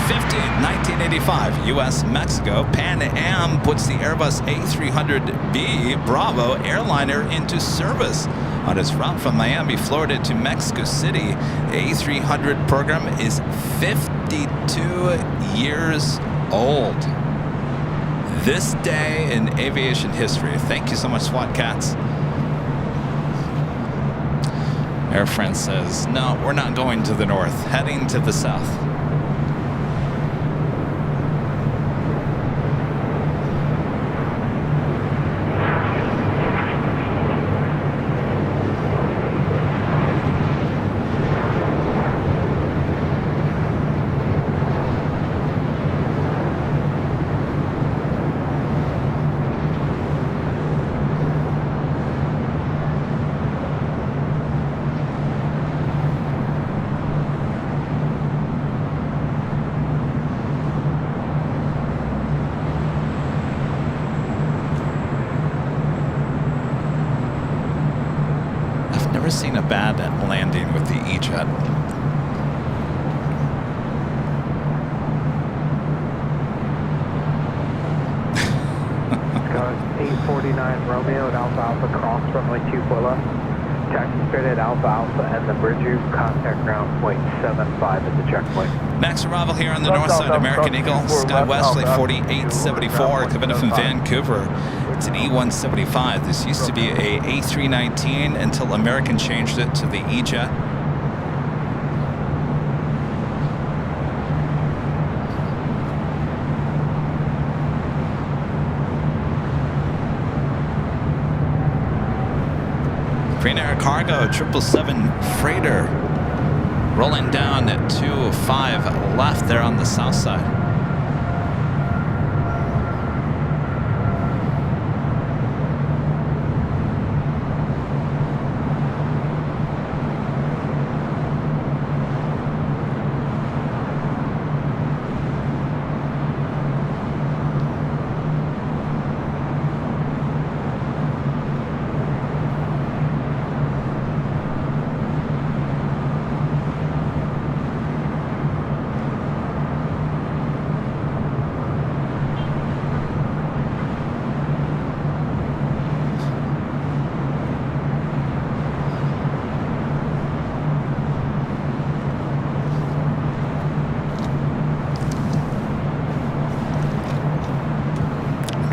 15th, 1985, U.S. Mexico. Pan Am puts the Airbus A300B Bravo airliner into service. On its route from Miami, Florida to Mexico City, the A300 program is 52 years old. This day in aviation history. Thank you so much, SWAT Cats. Air France says, no, we're not going to the north, heading to the south. never seen a bad landing with the E-Jet. 849 Romeo at Alpha Alpha, cross runway 24 left. Taxi straight at Alpha Alpha and the bridge route, contact ground point 75 at the checkpoint. Max arrival here on the north side, American Eagle, Sky West, flight 4874, coming in from Vancouver. It's an E175. This used to be a A319 until American changed it to the E-Jet. Green Air Cargo 777 freighter rolling down at 25 left there on the south side.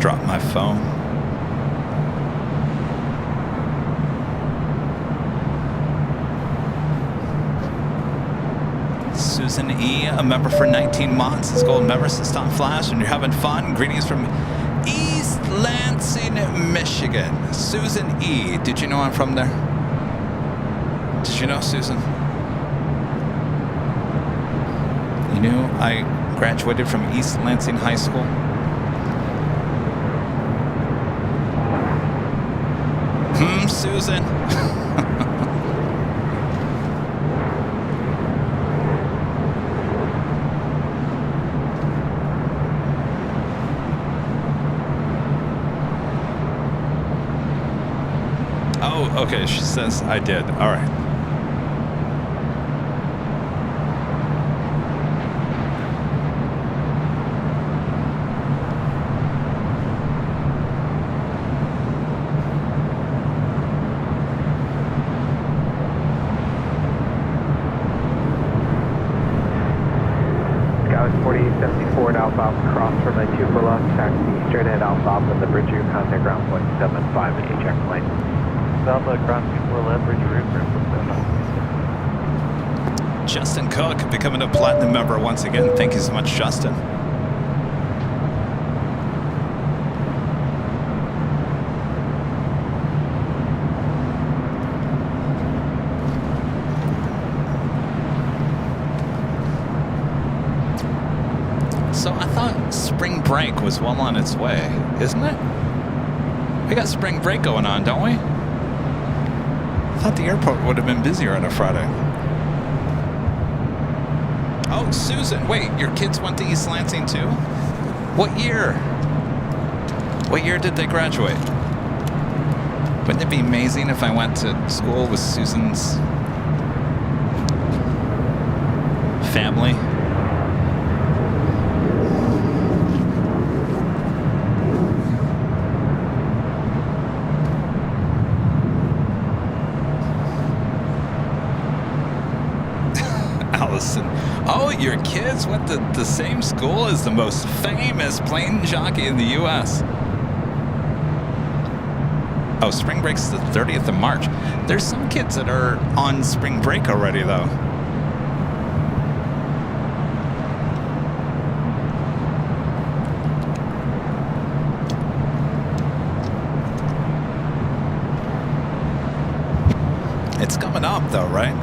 Drop my phone. Susan E., a member for 19 months, is gold member since Tom Flash, and you're having fun. Greetings from East Lansing, Michigan. Susan E., did you know I'm from there? Did you know, Susan? You knew I graduated from East Lansing High School? Susan. Oh, okay, she says I did. All right. Straight ahead Alpha Alpha and the bridge route, contact ground point 75 at your checkpoint. Alpha ground 24 left, bridge route. Justin Cook becoming a platinum member once again. Thank you so much, Justin. So I thought spring break was well on its way, isn't it? We got spring break going on, don't we? I thought the airport would have been busier on a Friday. Oh, Susan, wait, your kids went to East Lansing too? What year? What year did they graduate? Wouldn't it be amazing if I went to school with Susan's family? Oh, your kids went to the same school as the most famous plane jockey in the U.S. Oh, spring break's the 30th of March. There's some kids that are on spring break already, though. It's coming up, though, right?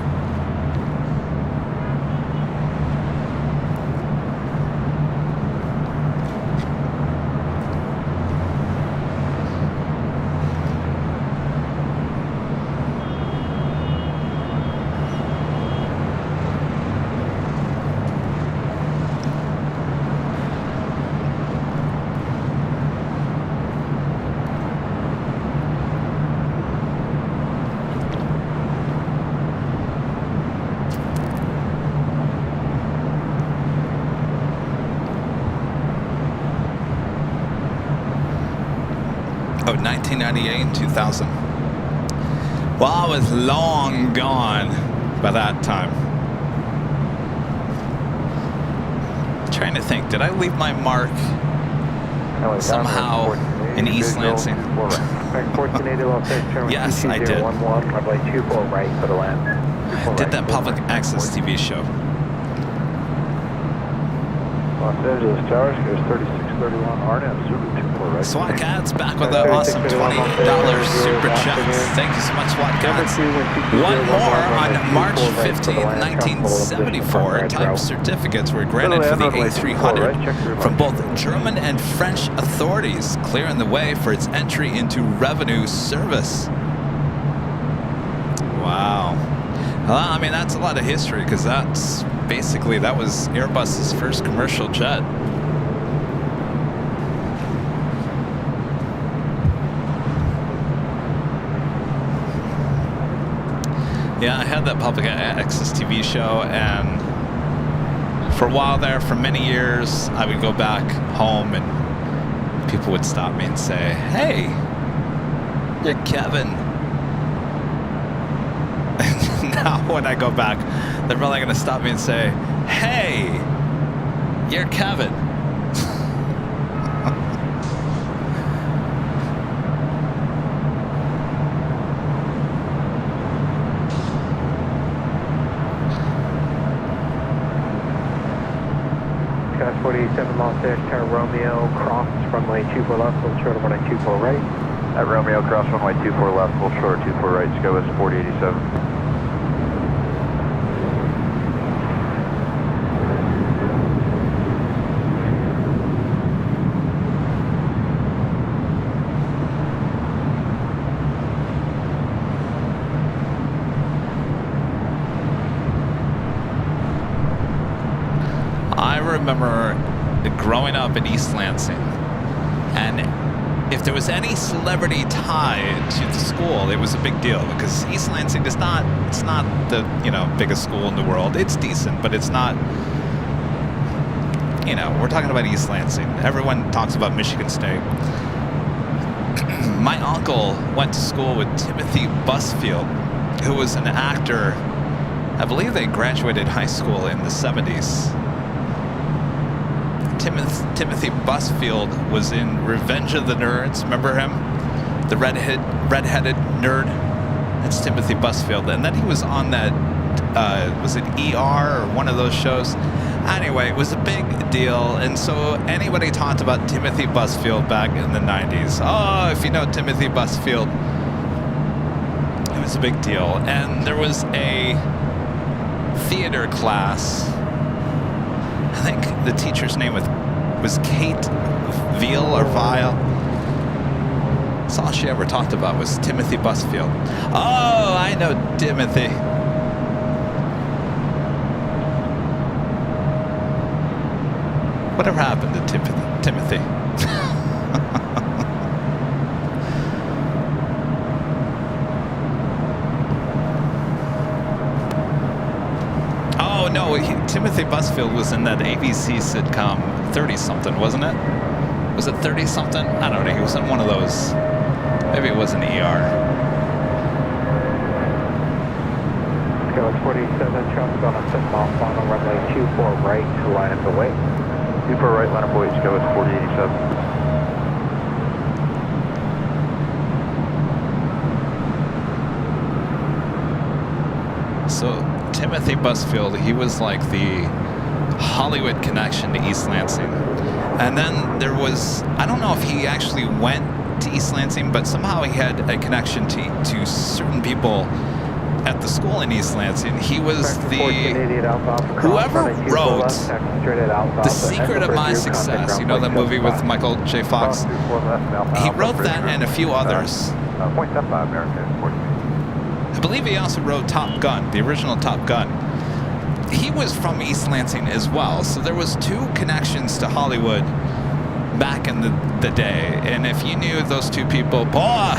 Oh, 1998 and 2000. Well, I was long gone by that time. Trying to think, did I leave my mark somehow in East Lansing? Yes, I did. Runway 24 right for the land. I did that public access TV show. Los Angeles Towers, goes 3631 RNAV, Super 24 right. SWAT Cats back with an awesome $20 super chat. Thank you so much, SWAT Cats. One more on March 15, 1974. Type certificates were granted for the A300 from both German and French authorities, clearing the way for its entry into revenue service. Wow. Well, I mean, that's a lot of history because that's basically, that was Airbus's first commercial jet. Yeah, I had that public access TV show, and for a while there, for many years, I would go back home and people would stop me and say, "Hey, you're Kevin." Now when I go back, they're probably going to stop me and say, "Hey, you're Kevin." Crash 47 Los Angeles Tower Romeo, cross runway 24 left, full short of runway 24 right. At Romeo, cross runway 24 left, full short 24 right, SCO is 4087. I remember growing up in East Lansing, and if there was any celebrity tied to the school, it was a big deal because East Lansing is not, it's not the, you know, biggest school in the world. It's decent, but it's not, you know, we're talking about East Lansing. Everyone talks about Michigan State. My uncle went to school with Timothy Busfield, who was an actor. I believe they graduated high school in the 70s. Timothy Busfield was in Revenge of the Nerds. Remember him? The redheaded nerd? That's Timothy Busfield. And then he was on that, was it ER or one of those shows? Anyway, it was a big deal. And so anybody talked about Timothy Busfield back in the 90s. Oh, if you know Timothy Busfield, it was a big deal. And there was a theater class. I think the teacher's name was Kate Veal or Vile. That's all she ever talked about was Timothy Busfield. Oh, I know Timothy. Whatever happened to Timothy? Oh no, Timothy Busfield was in that ABC sitcom 30-something, wasn't it? Was it 30-something? I don't know. He was in one of those. Maybe it was an ER. Go 47, traffic on a 6-mile final runway 24 right to line up the way. 24 right, line up the way, SCO is 4087. So Timothy Busfield, he was like the Hollywood connection to East Lansing. And then there was, I don't know if he actually went to East Lansing, but somehow he had a connection to certain people at the school in East Lansing. He was whoever wrote The Secret of My Success, you know, the movie with Michael J. Fox. He wrote that and a few others. .75 American, 40. I believe he also wrote Top Gun, the original Top Gun. He was from East Lansing as well, so there was two connections to Hollywood back in the day. And if you knew those two people, boy,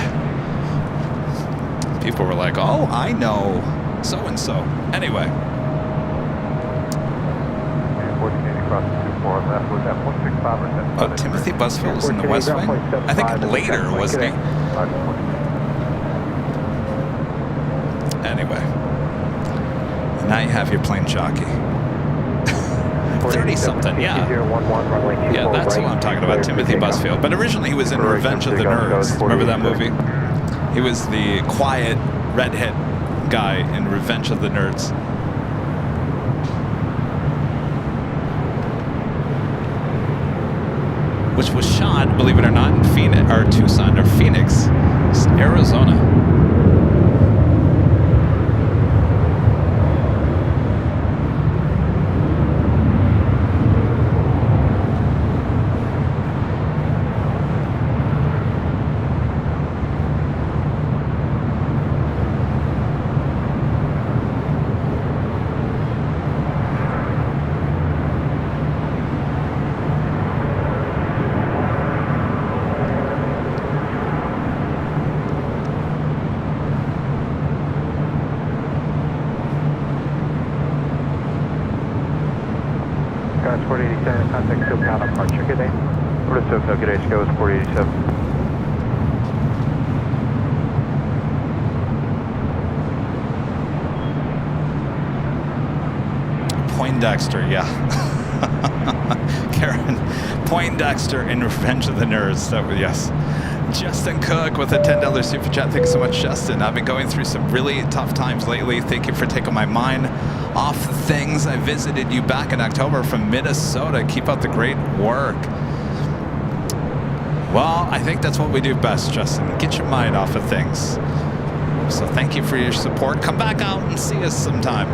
people were like, oh, I know so-and-so. Anyway. Oh, Timothy Busfield was in the West Wing? I think later, wasn't he? Anyway. Now you have your plane jockey. 30-something, yeah. Yeah, that's who I'm talking about, Timothy Busfield. But originally he was in Revenge of the Nerds. Remember that movie? He was the quiet, redhead guy in Revenge of the Nerds. Which was shot, believe it or not, in Phoenix, or Tucson, or Phoenix, Arizona. Poindexter, yeah. Karen, Poindexter in Revenge of the Nerds. That was, yes. Justin Cook with a $10 super chat. Thanks so much, Justin. I've been going through some really tough times lately. Thank you for taking my mind off the things. I visited you back in October from Minnesota. Keep up the great work. Well, I think that's what we do best, Justin. Get your mind off of things. So thank you for your support. Come back out and see us sometime.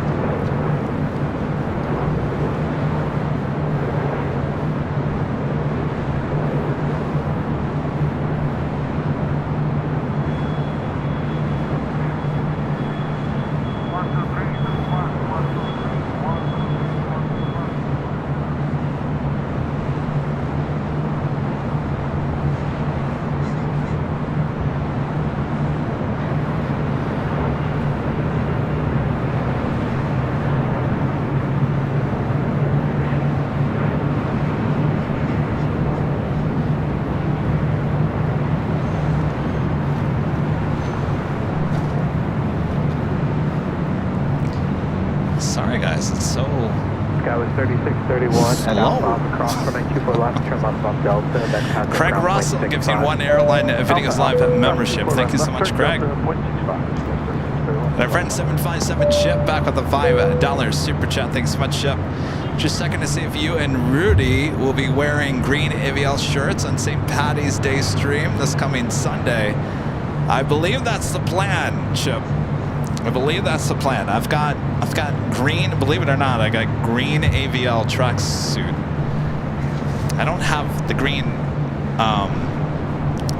Craig Russell gives you one Airline Videos Live membership. Thank you so much, Craig. And our friend 757 Chip back with a $5 super chat. Thanks so much, Chip. Just a second to see if you and Rudy will be wearing green AVL shirts on St. Paddy's Day stream this coming Sunday. I believe that's the plan, Chip. I believe that's the plan. I've got green, believe it or not, I got green AVL tracksuit. I don't have the green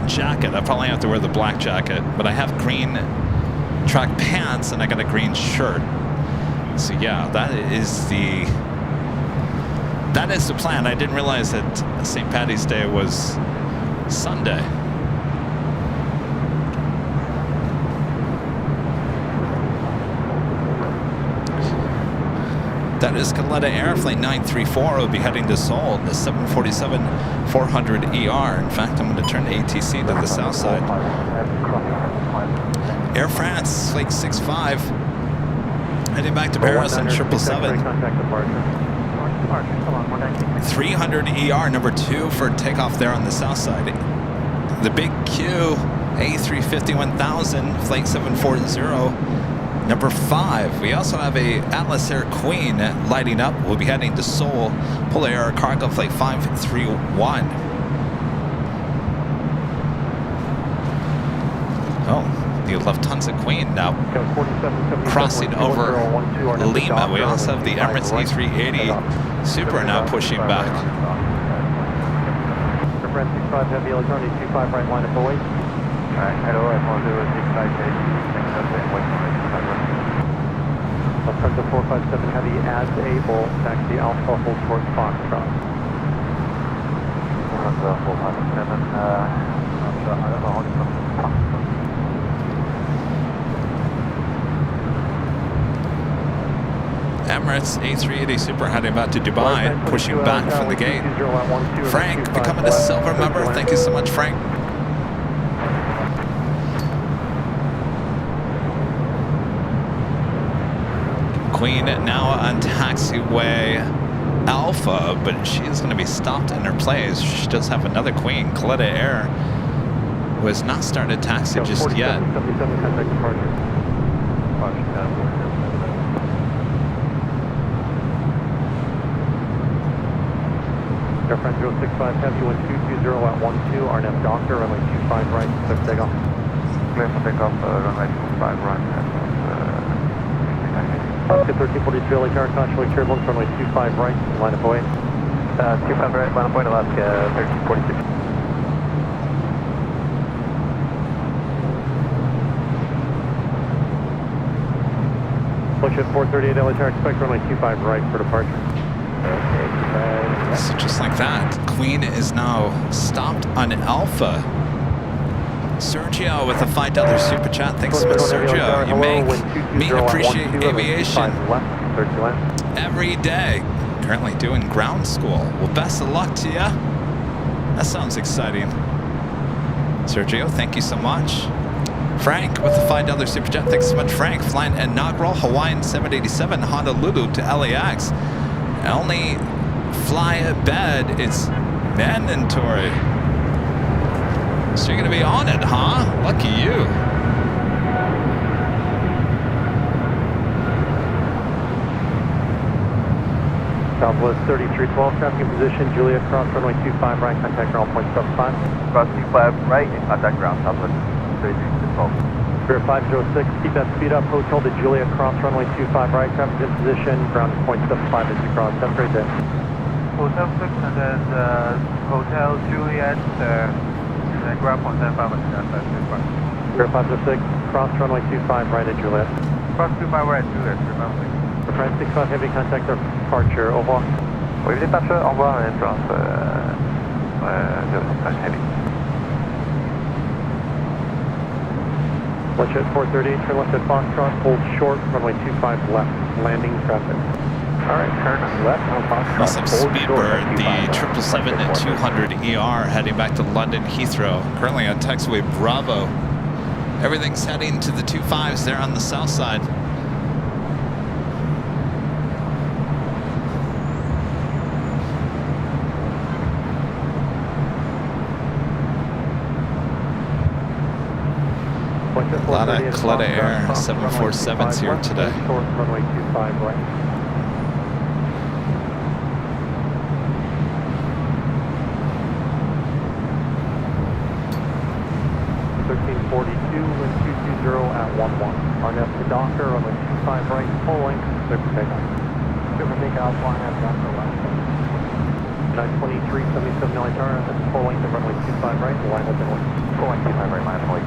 jacket. I probably have to wear the black jacket, but I have green track pants and I got a green shirt. So yeah, that is the plan. I didn't realize that St. Paddy's Day was Sunday. That is Caletta Air, Flight 934. Will be heading to Seoul, the 747-400ER. In fact, I'm going to turn the ATC to the south side. Air France, Flight 65. Heading back to Paris on 777. 300ER, number 2 for takeoff there on the south side. The big Q, A350-1000, Flight 740. Number 5, we also have a Atlas Air Queen lighting up. We'll be heading to Seoul, Polar Air Cargo Flight 531. Oh, the Lufthansa Queen now crossing over Lima. We also have the Emirates A380 Super now pushing back. Brent 65 Heavy Electronic 25 right line up away. Alright, hello, I want to do a 658. Lufthansa 457 Heavy as able, taxi Alpha hold towards Foxtrot. Lufthansa 457, Emirates A380 Super heading back to Dubai, pushing back from the gate. Frank becoming a silver member. Thank you so much, Frank. Queen now on taxiway Alpha, but she is going to be stopped in her place. She does have another Queen, Kalita Air, who has not started taxi just yet. Airfront 065 Heavy 1220 at 12, RNF Doctor, runway 25 right, clear for takeoff. Clear for takeoff, runway 25 right. Oscar 1343 LHR, control turbulence, runway 25 right, line up away. 25 right, line up point, Alaska 1346. Push at 438 LHR, expect runway 25 right for departure. So just like that, Queen is now stopped on Alpha. Sergio with a $5 super chat. Thanks so much, Sergio. You make me appreciate aviation every day. Currently doing ground school. Well, best of luck to you. That sounds exciting. Sergio, thank you so much. Frank with a $5 super chat. Thanks so much, Frank. Flying inaugural Hawaiian 787 Honolulu to LAX. Only fly a bed. It's mandatory. So you're going to be on it, huh? Lucky you. Southwest 3312, traffic in position, Juliet, cross runway 25 right, contact ground point 75. Cross 25 right, and contact ground, Southwest 3312. Spirit 506, keep that speed up, Hotel to Juliet, cross runway 25 right, traffic in position, ground point 75 as you cross. Have a great day. Hotel 6 and then Hotel Juliet, and ground point 75 on the outside. Spirit 506, cross runway 25 right at Juliet. Cross 25 right at Juliet, remember. France 65 heavy, contact departure, au revoir. Wave departure, au revoir, and France 065 heavy. Lunch at 438, turn left at Foxtrot, hold short, runway 25 left, landing traffic. Alright, turn left on Foxtrot. Also Speedbird, the 777-200ER heading back to London Heathrow. Currently on taxiway Bravo. Everything's heading to the 25s there on the south side. A lot of Kalita Air 747s here today. Short, runway 25 right. 1342, wind 220 at 11. RNF to Docker, runway 25 right, full length, clear for takeoff. Clear for takeoff, RNF Docker left. 923, 77 LHR, that's full length of runway 25 right, line up and wait. Full length 25 right, line up and wait.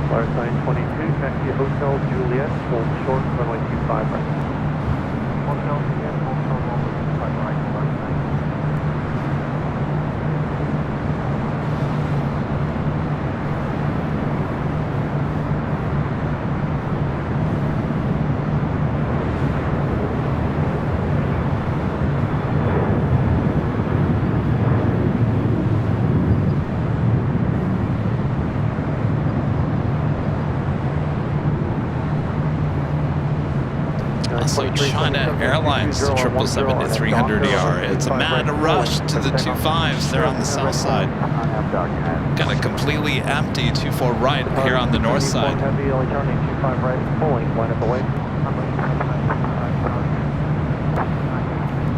Lars 922, taxi Hotel Juliet, hold short, runway 25 right. Hotel Juliet, Hotel runway 25 right, Lars 9. Also China Airlines, the 777-300ER. It's a mad rush to the 25s there on the south side. Got a completely empty 24 right here on the north side. Heavy LHR 25 right, pulling, line up away.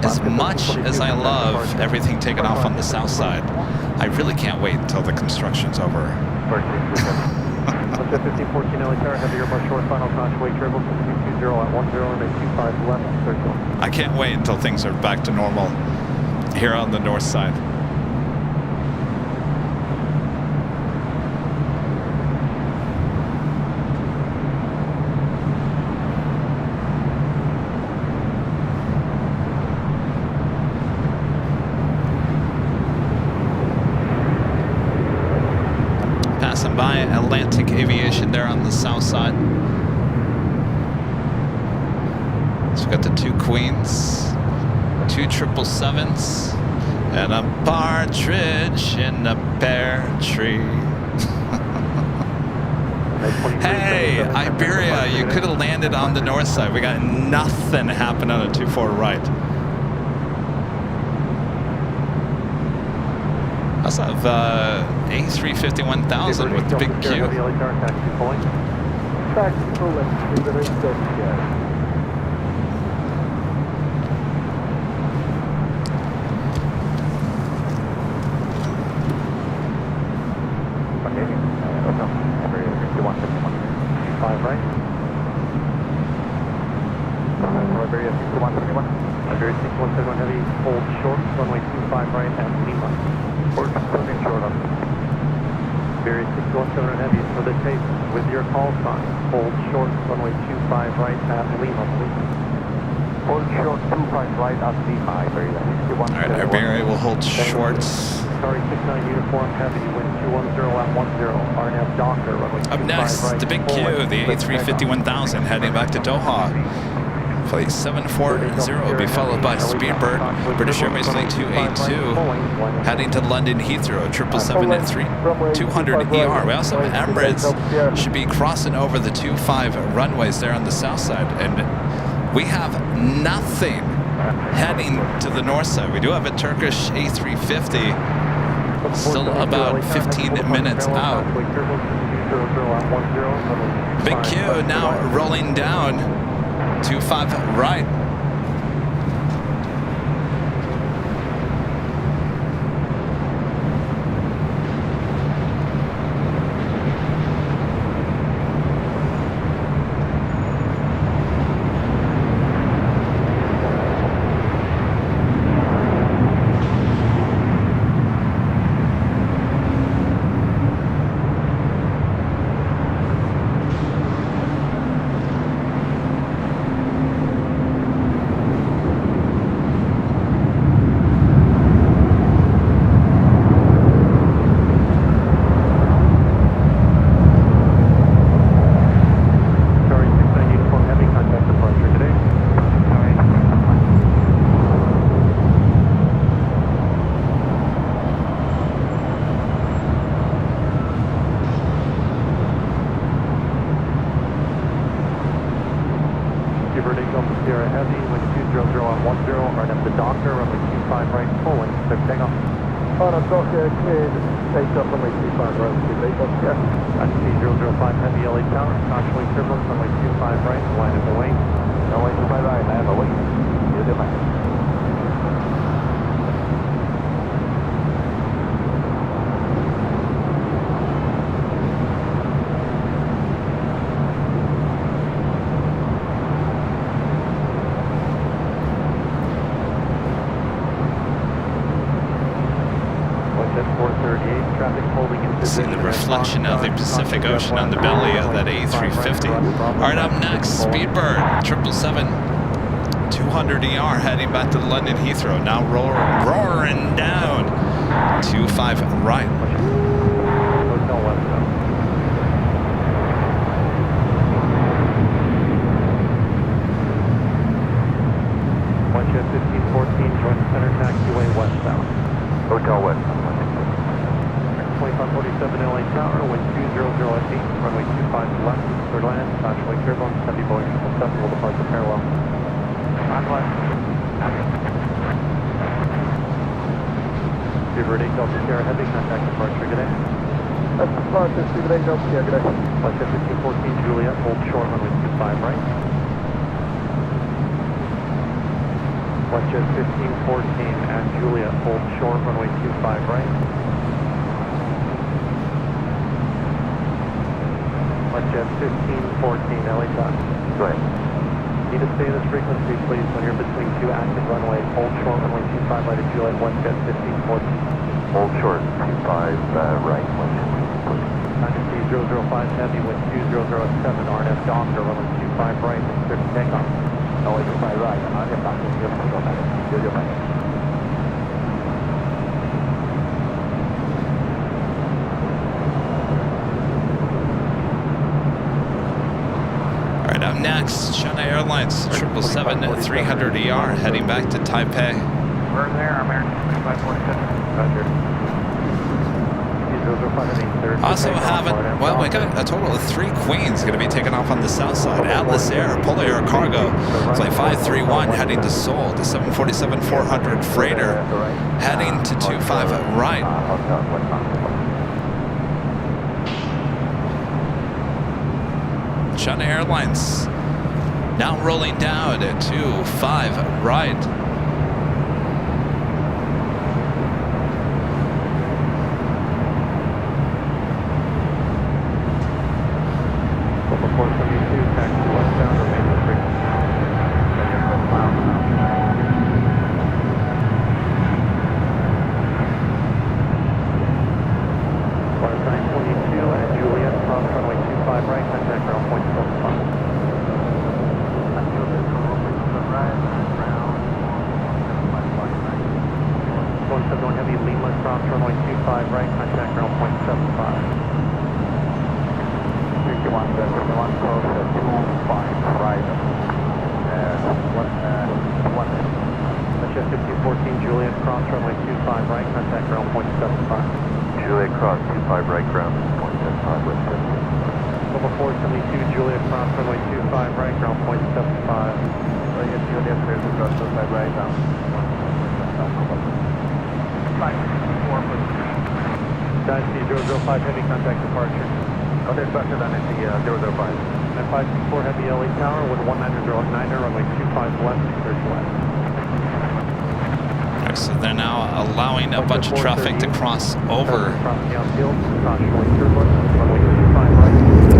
As much as I love everything taken off on the south side, I really can't wait until the construction's over. 1514 LHR, heavy Airbus short, final contour, triple 220 at 10 and then 25 left, circle. I can't wait until things are back to normal here on the north side. Passing by Atlantic Aviation there on the south side. So we've got the 2 Queens, 2 777s, and a partridge in a pear tree. Hey, Iberia, you could have landed on the north side. We got nothing happen on a 24 right. I also have A350-1000 with the big Q. Iberia 6131. Iberia 6171 heavy, hold short, runway 25 right at Lima. Hold short on. Iberia 6171 heavy for the tape with your call sign. Hold short, runway 25 right at Lima, please. Hold short, 25 right at Lima, Iberia 6171. All right, Iberia will hold short. Sorry, 69 uniform heavy, wind 210 at 10, RNF Docker, runway 25 Up next, right, the big Q, the A350-1000 heading back to Doha. Flight 740 will be followed by Speedbird, British Airways Flight 282, heading to London Heathrow, 777 and 200 ER. We also have Emirates, should be crossing over the 25 runways there on the south side. And we have nothing heading to the north side. We do have a Turkish A350, still about 15 minutes out. Big Q now rolling down. 25 right. See the reflection of the Pacific Ocean on the belly of that A350. All right, up next, Speedbird, 777, 200 ER, heading back to London Heathrow. Now roaring down, 25 right. Jet 1514, join center taxiway westbound. Hotel West. 2547 LA Tower, wind 200 at 8, runway 25 left, clear land, taxiway turbulence, heavy Boeing 777 will depart the parallel. On left. Speedbird 8 Delta Sierra Heavy, contact departure, good day. That's departure, Speedbird 8 Delta Sierra, good day. Flight Jet 1514 Juliet, hold short, runway 25 right. Flight Jet 1514 at Juliet, hold short, runway 25 right. Jet 1514, LA Tower. Go ahead. Need to stay in this frequency, please, when you're between 2 active runways. Hold short, runway 25 right at Juliet, 1 Jet 1514. Hold short, 25 right, 1 Jet 1514. Majesty 005 Heavy, wind 2007, RNF Docker, runway 25 right, clear to takeoff. LA 25 right, RNF Docker, 005. LAX, China Airlines, 777-300ER, heading back to Taipei. We're there, American 2547. Roger. Also having, well, we got a total of 3 Queens going to be taking off on the south side. Atlas Air, Polar Air Cargo, flight 531 heading to Seoul. The 747-400 freighter heading to 25 right. China Airlines now rolling down at 25 right. So they're now allowing a bunch of traffic to cross over.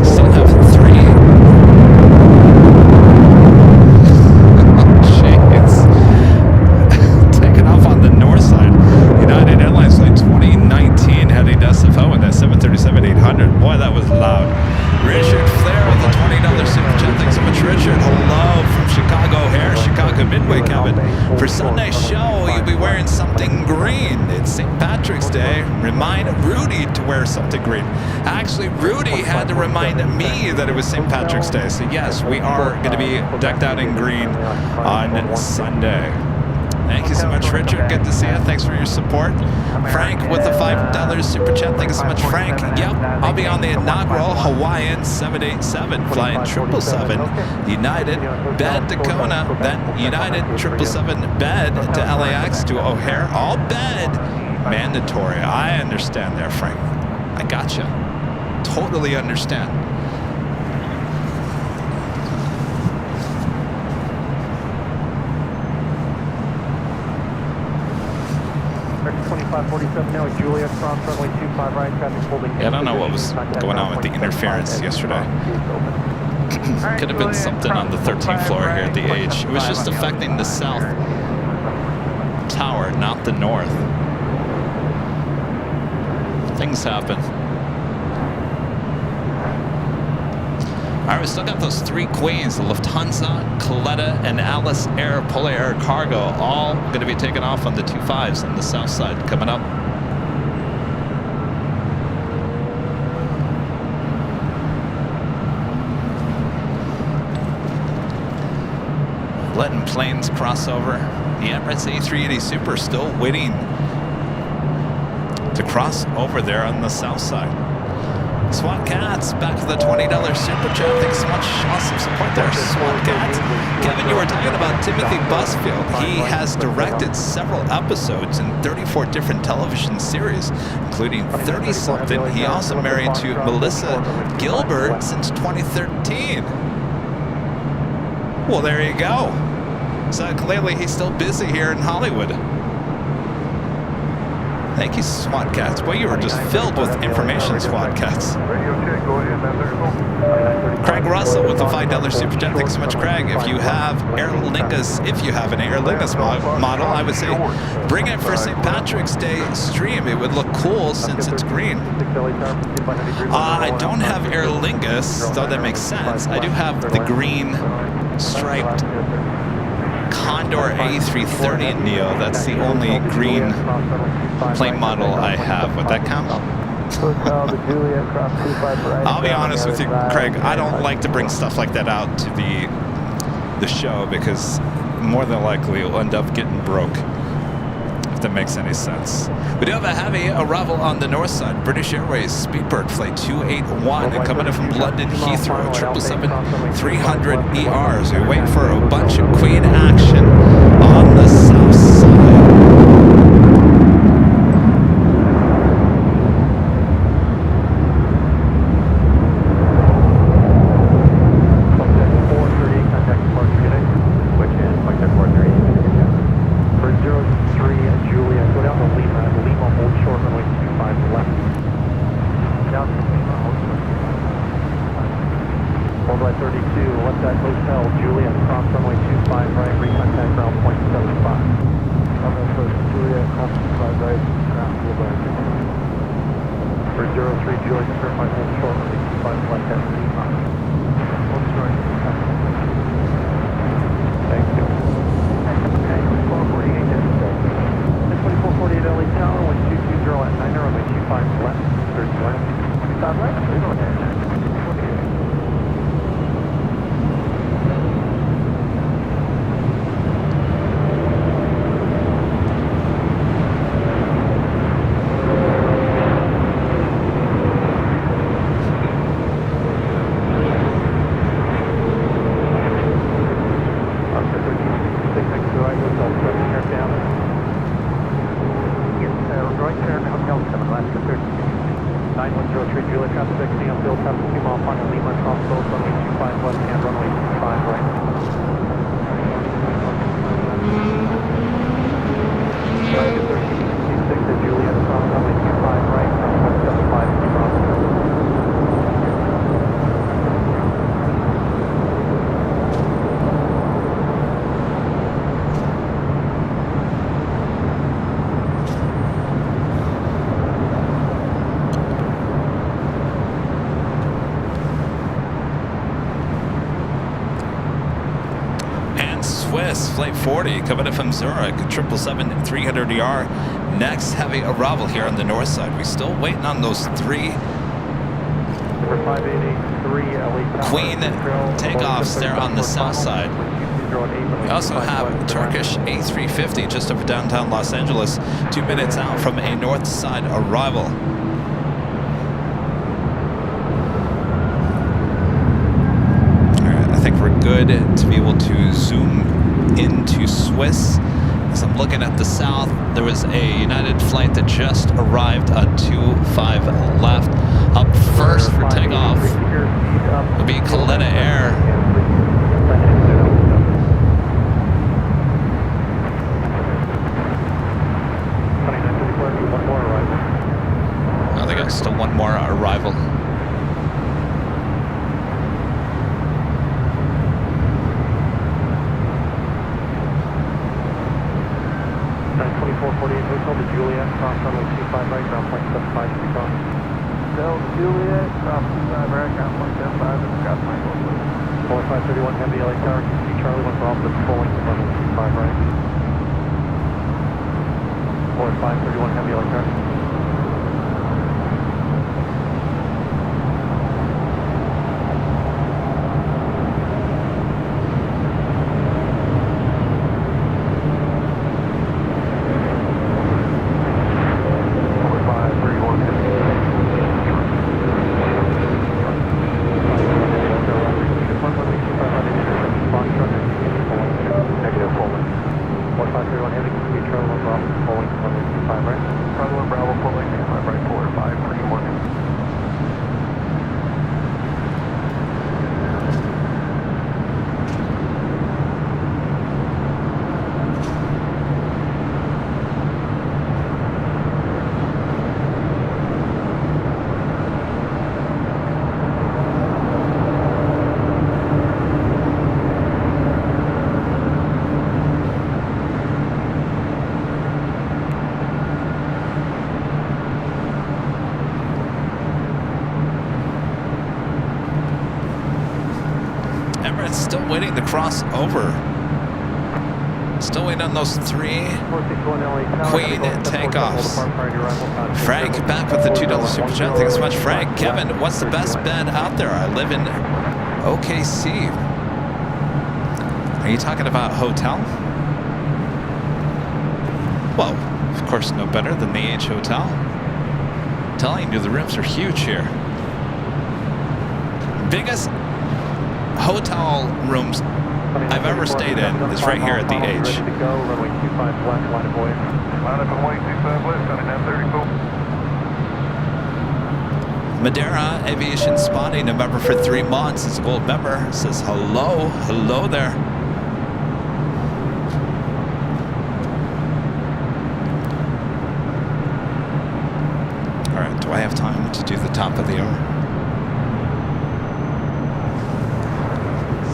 Still have 3. Jeez. Taking off on the north side. United Airlines flight 2019 heading to SFO in that 737-800. Boy, that was loud. Richard Flair with a $20 super chat. Thanks so much, Richard. Hello from Chicago O'Hare, Chicago Midway, Kevin. For Sunday's show, you'll be wearing something green. It's St. Patrick's Day. Remind Rudy to wear something green. Actually, Rudy had to remind me that it was St. Patrick's Day. So yes, we are going to be decked out in green on Sunday. Thank you so much, Richard. Good to see you. Thanks for your support. Frank with the $5 super chat. Thank you so much, Frank. Yep, I'll be on the inaugural Hawaiian 787 flying 777 United bed to Kona, then United 777 bed to LAX to O'Hare. All bed mandatory. I understand there, Frank. I gotcha. Totally understand. 2547 now, Juliet, cross runway 25 right, traffic holding. Yeah, I don't know what was going on with the interference yesterday. Could have been something on the 13th floor here at the H. It was just affecting the south tower, not the north. Things happen. All right, we still got those 3 Queens, the Lufthansa, Coletta, and Alice Air, Polar Air Cargo, all going to be taking off on the 25s on the south side coming up. Letting planes cross over. The Emirates A380 Super still waiting to cross over there on the south side. SWAT Cats, back for the $20 super chat. Thanks so much. Awesome support there, SWAT Cats. Kevin, you were talking about Timothy Busfield. He has directed several episodes in 34 different television series, including 30-something. He also married to Melissa Gilbert since 2013. Well, there you go. So clearly he's still busy here in Hollywood. Thank you, SWAT Cats. Boy, you were just filled with information, SWAT Cats. Craig Russell with the $5 super chat. Thanks so much, Craig. If you have Aer Lingus, if you have an Aer Lingus model, I would say bring it for St. Patrick's Day stream. It would look cool since it's green. I don't have Aer Lingus, so that makes sense. I do have the green striped Condor A330 Neo. That's the only green plane model I have. Would that count? Hotel to Juliet, cross 25 right. I'll be honest with you, Craig. I don't like to bring stuff like that out to the show because more tthan likely you'll end up getting broke. If that makes any sense. We do have a heavy arrival on the north side. British Airways Speedbird Flight 281 coming in from London Heathrow, 777-300 ERs. We wait for a bunch of Queen action on the south side. Flight 40 coming in from Zurich, 777-300ER. Next heavy arrival here on the north side. We're still waiting on those three Queen takeoffs there on the south side. We also have a Turkish A350 just over downtown Los Angeles, 2 minutes out from a north side arrival. All right, I think we're good to be able to zoom into Swiss. As I'm looking at the south, there was a United flight that just arrived at 25 left. Up first for takeoff will be Kaleta Air. Oh, they got still one more arrival. Hotel to Juliet, cross runway 25 right, ground point 75 to be gone. Hotel Juliet, cross 25 right, ground point 75, and Scott Michael. Boeing 531 Heavy LA Tower, QC Charlie 1 Bravo, full length of runway 25 right. Boeing 531 Heavy LA Tower. Still waiting to cross over. Still waiting on those 3 Queen takeoffs. Frank back with the $2 super chat. Thanks so much, Frank. Kevin, what's the best bed out there? I live in OKC. Are you talking about hotel? Well, of course, no better than the H Hotel. I'm telling you, the rooms are huge here. Biggest hotel rooms I've ever stayed in is right here at the H. Ready to go, runway 25 left, line of void. Line up runway 25 left, coming down 30, Madeira Aviation spotting a member for 3 months. It's a gold member. Says hello, hello there. All right, do I have time to do the top of the hour?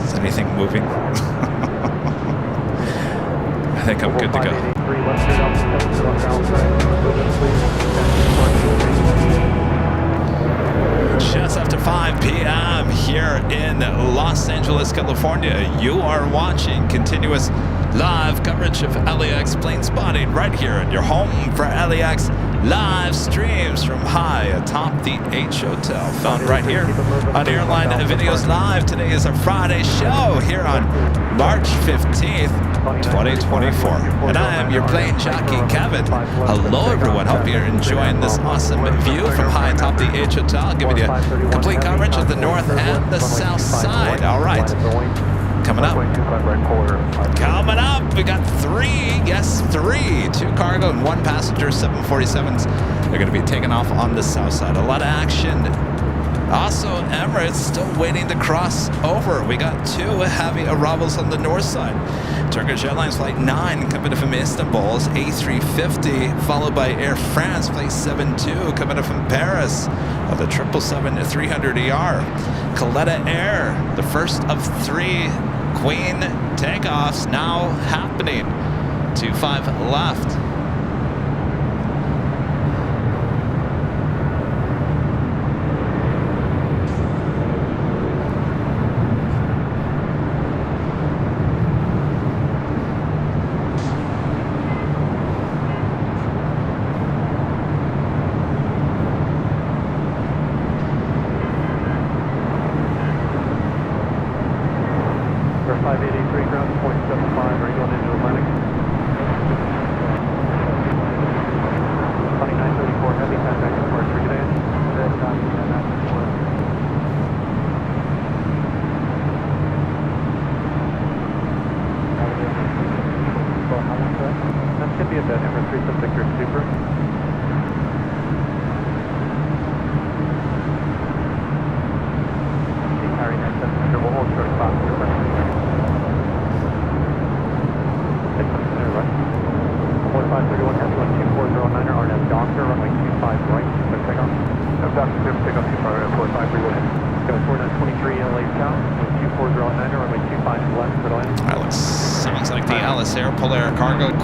Is anything moving? I think I'm good to go. Just after 5 p.m. here in Los Angeles, California, you are watching continuous live coverage of LAX plane spotting right here at your home for LAX live streams from high atop the H Hotel, found right here on Airline Videos Live. Today is a Friday show here on March 15th, 2024. And I am your plane jockey, Kevin. Hello, everyone. Hope you're enjoying this awesome view from high atop the H Hotel, giving you complete coverage of the north and the south side. All right. Coming up, we got 3, yes, 3, 2 cargo and 1 passenger 747s. They're going to be taking off on the south side. A lot of action. Also, Emirates still waiting to cross over. We got 2 heavy arrivals on the north side. Turkish Airlines Flight 9 coming in from Istanbul's A350, followed by Air France Flight 72 coming in from Paris of the 777-300ER. Kaleta Air, the first of 3 Queen takeoffs now happening. 25 left.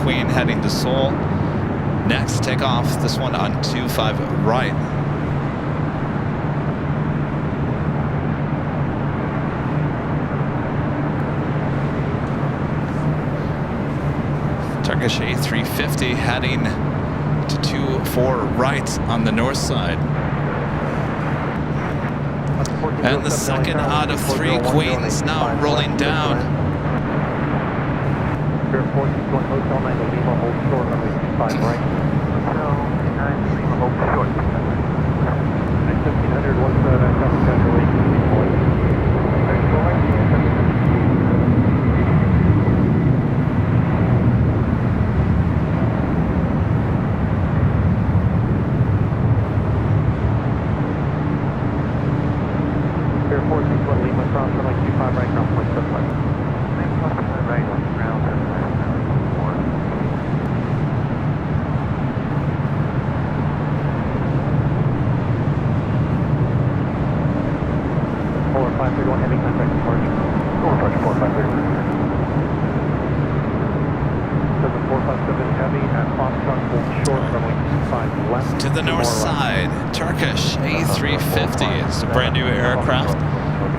Queen heading to Seoul. Next, take off this one on 25 right. Turkish A350 heading to 24 right on the north side. And the second out of 3 Queens now rolling down. Airport, going Hotel 9 to Lima, hold short, runway 25 right. Hotel 9 to Lima, hold short. 1500, what's the congratulations, deploy. Airport, Lima, cross runway 25 right, ground point 7 left. Right, ground 7 left. Heavy contact departure. Overarching 453. 7457 heavy at Foxtrot, hold short, runway 25 left. To the north side, Turkish A350. It's a brand new aircraft.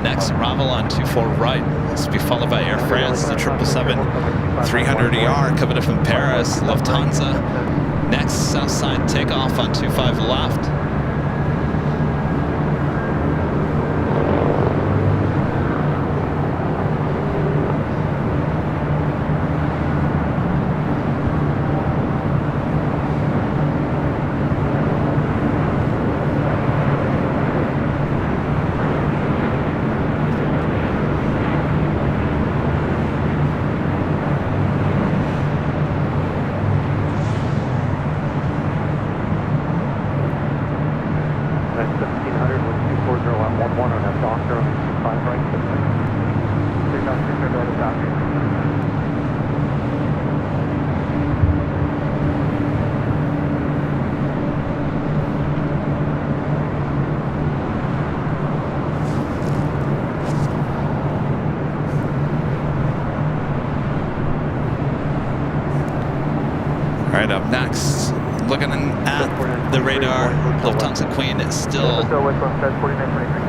Next arrival on 24 right. This will be followed by Air France, the 777-300ER coming in from Paris, Lufthansa. Next, south side takeoff on 25 left. All right, up next, looking at the radar, Lufthansa Queen is still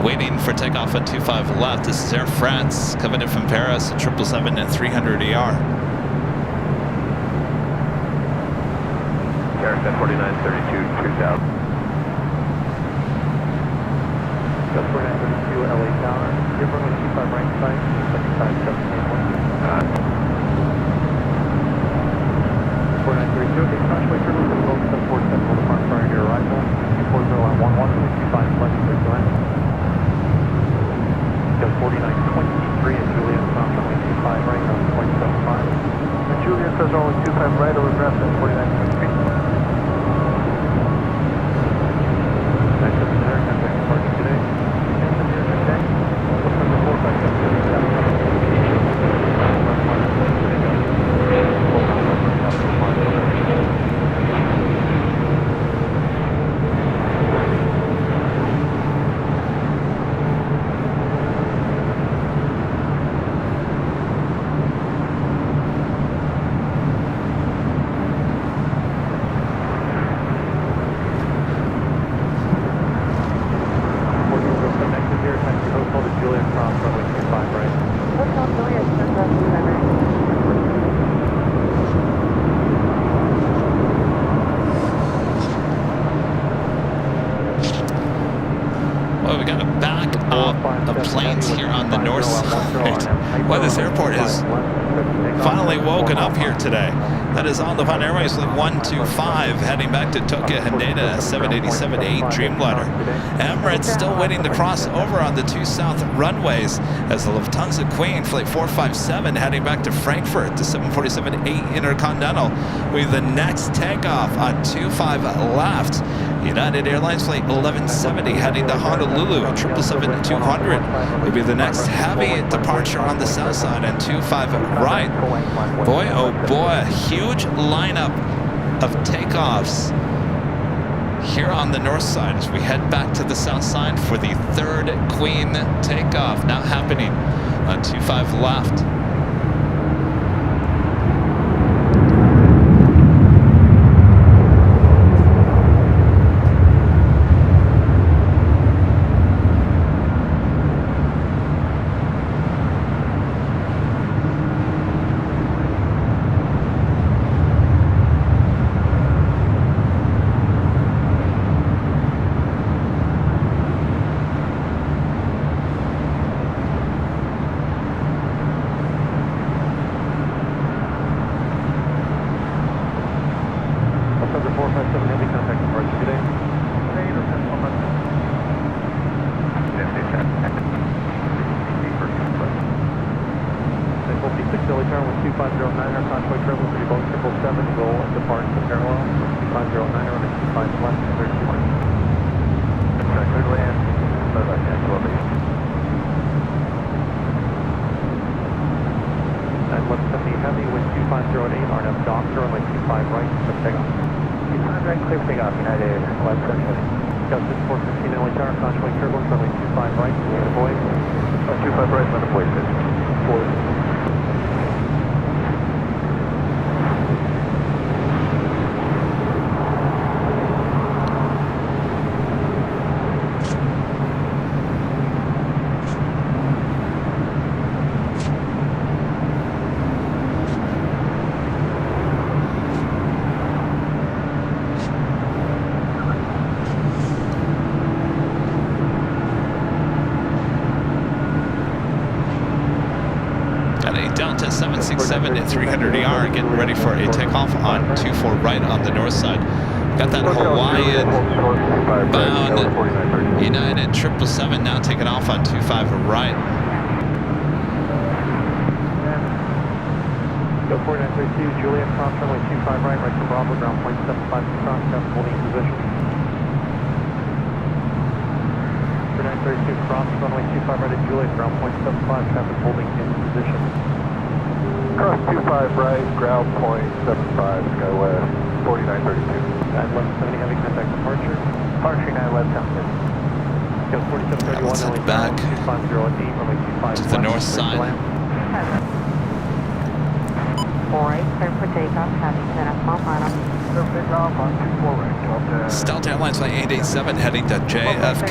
waiting for takeoff at 25 left. This is Air France coming in from Paris, 777 and 300ER. Paris at 4932, 2000. Just 4932, LA Tower. You're from 25 right side, 75781. 4932, okay, Crossway Turtle, to the Boeing 747, will depart prior to your arrival. 240 at 25 left, clear to land. Just 4923 at Juliet, cross runway 25 right, on 0.75. And Juliet says only 25 right, over draft at 4923. Next up is the air contact departure today. And the air contact, November 457. Well, we got a back of planes here on the north side. Well, this airport is finally woken up here today. That is on the Boeing Airways Flight 125 heading back to Tokyo Haneda 787-8 Dreamliner. Emirates still waiting to cross over on the two south runways as the Lufthansa Queen Flight 457 heading back to Frankfurt, the 747-8 Intercontinental with the next takeoff on 25 left. United Airlines Flight 1170 heading to Honolulu, 777-200 will be the next heavy departure on the south side and 25 right. Boy, oh boy, huge lineup of takeoffs here on the north side as we head back to the south side for the third Queen takeoff now happening on 25 left. Delta 767 at 300ER, getting ready for a takeoff on 24 right on the north side. Got that Hawaiian bound United 777 now taking off on 25 right. Go 4932, Juliet, cross runway 25 right to Bravo, ground point 75 cross, down holding position. 4932, cross runway 25 right at Juliet, ground point 75, traffic holding in position. Cross 25 right, ground point 75, Skywest, 4932. 9 left 70, heavy contact departure. Departure 9 left, sounds good. Go 4731, Let's head back 250 at D, runway 25 to the north side. 4 right, clear for takeoff, traffic 10 at small final. Takeoff on 24 right, Delta. Stealth Airlines Flight 887 heading to JFK.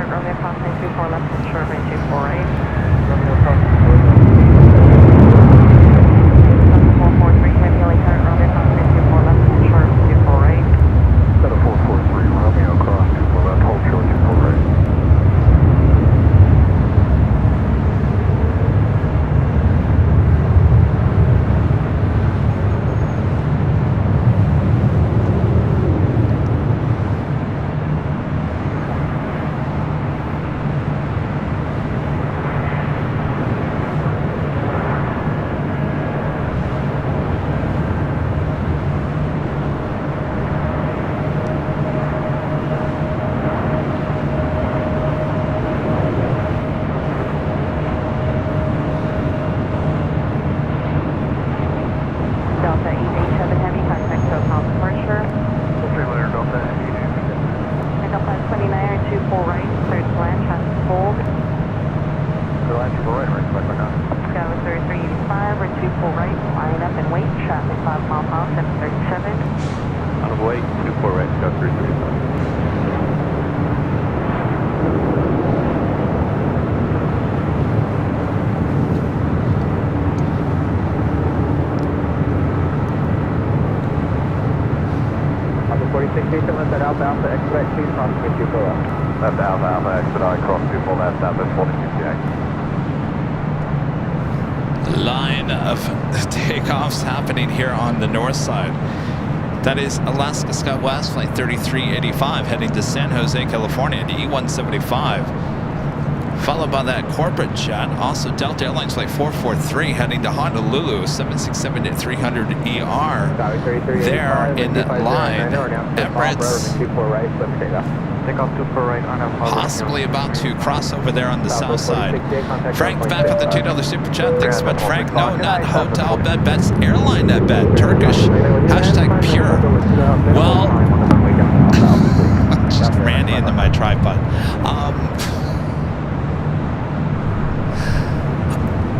Romeo crossing 24 left and short range 24 right. Romeo crossing 443, heavy LA current, Romeo crossing 24 left and short 24 right. Set of 443, Romeo cross 24 left, hold short 24 right. Delta 887 heavy contact SOCOM departure. Trailer Delta 887. Pick up on 29 or 24 right, cleared to land, traffic hold. Go line 24 right, right now. Skyline 3385 or 24 right, line up and wait, traffic 5 mile per hour, 737. Out of way, 24 right, go 335. Left at Alpha Alpha, expedite please, cross 24 left. Left Alpha Alpha, expedite, cross 24 left, Southwest 42 Line of takeoffs happening here on the north side. That is Alaska SkyWest Flight 3385 heading to San Jose, California, the E175. Followed by that corporate jet, also Delta Airlines Flight 443 heading to Honolulu, 767 at 300ER. There in line, Emirates Takeoff 24 right on Apollo. possibly about to cross over there on the south side. Frank back with the $2 super chat. Thanks so much, Frank. No, not hotel bed, that's airline bed. Turkish, hashtag pure. Well, just ran into my tripod.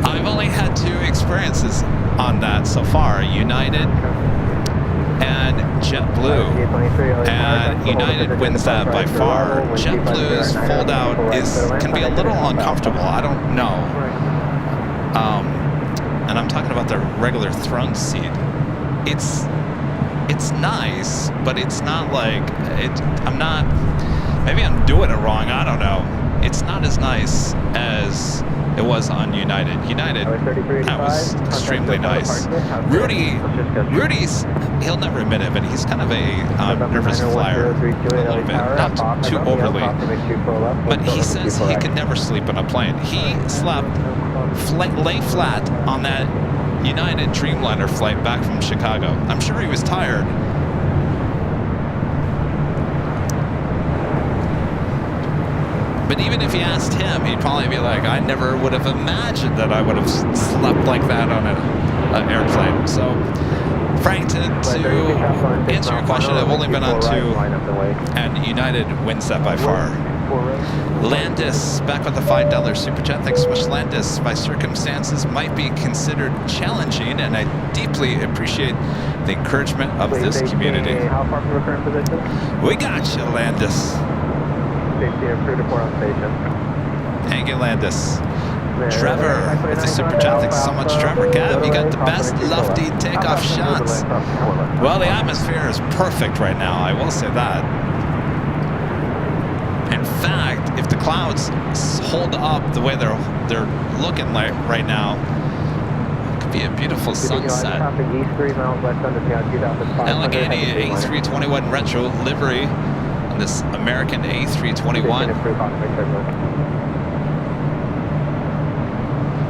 I've only had 2 experiences on that so far, United and JetBlue, and United wins that by far. JetBlue's fold out can be a little uncomfortable. I don't know, and I'm talking about the regular throne seat. It's nice, but it's not like it. Maybe I'm doing it wrong. I don't know. It's not as nice as it was on United. United, that was extremely nice. Rudy's, he'll never admit it, but he's kind of a nervous flyer, a little bit, not too overly. But he says he can never sleep on a plane. He slept, lay flat on that United Dreamliner flight back from Chicago. I'm sure he was tired. But even if you asked him, he'd probably be like, I never would have imagined that I would have slept like that on an airplane. So, Frank, to answer your question, I've only been on 2, and United wins that by far. Landis, back with the $5 super chat. Thanks so much, Landis. My circumstances might be considered challenging, and I deeply appreciate the encouragement of this community. How far from your current position? We got you, Landis. Safety and crew to port on station. Thank you, Landis. Trevor with the super chat. Thanks so much, Trevor. Gav, you got the best lofty takeoff shots. Well, the atmosphere is perfect right now. I will say that. In fact, if the clouds hold up the way they're looking like right now, Be a beautiful sunset. Traffic east 3 miles west under the 2005. Allegheny A321 retro livery on this American A321.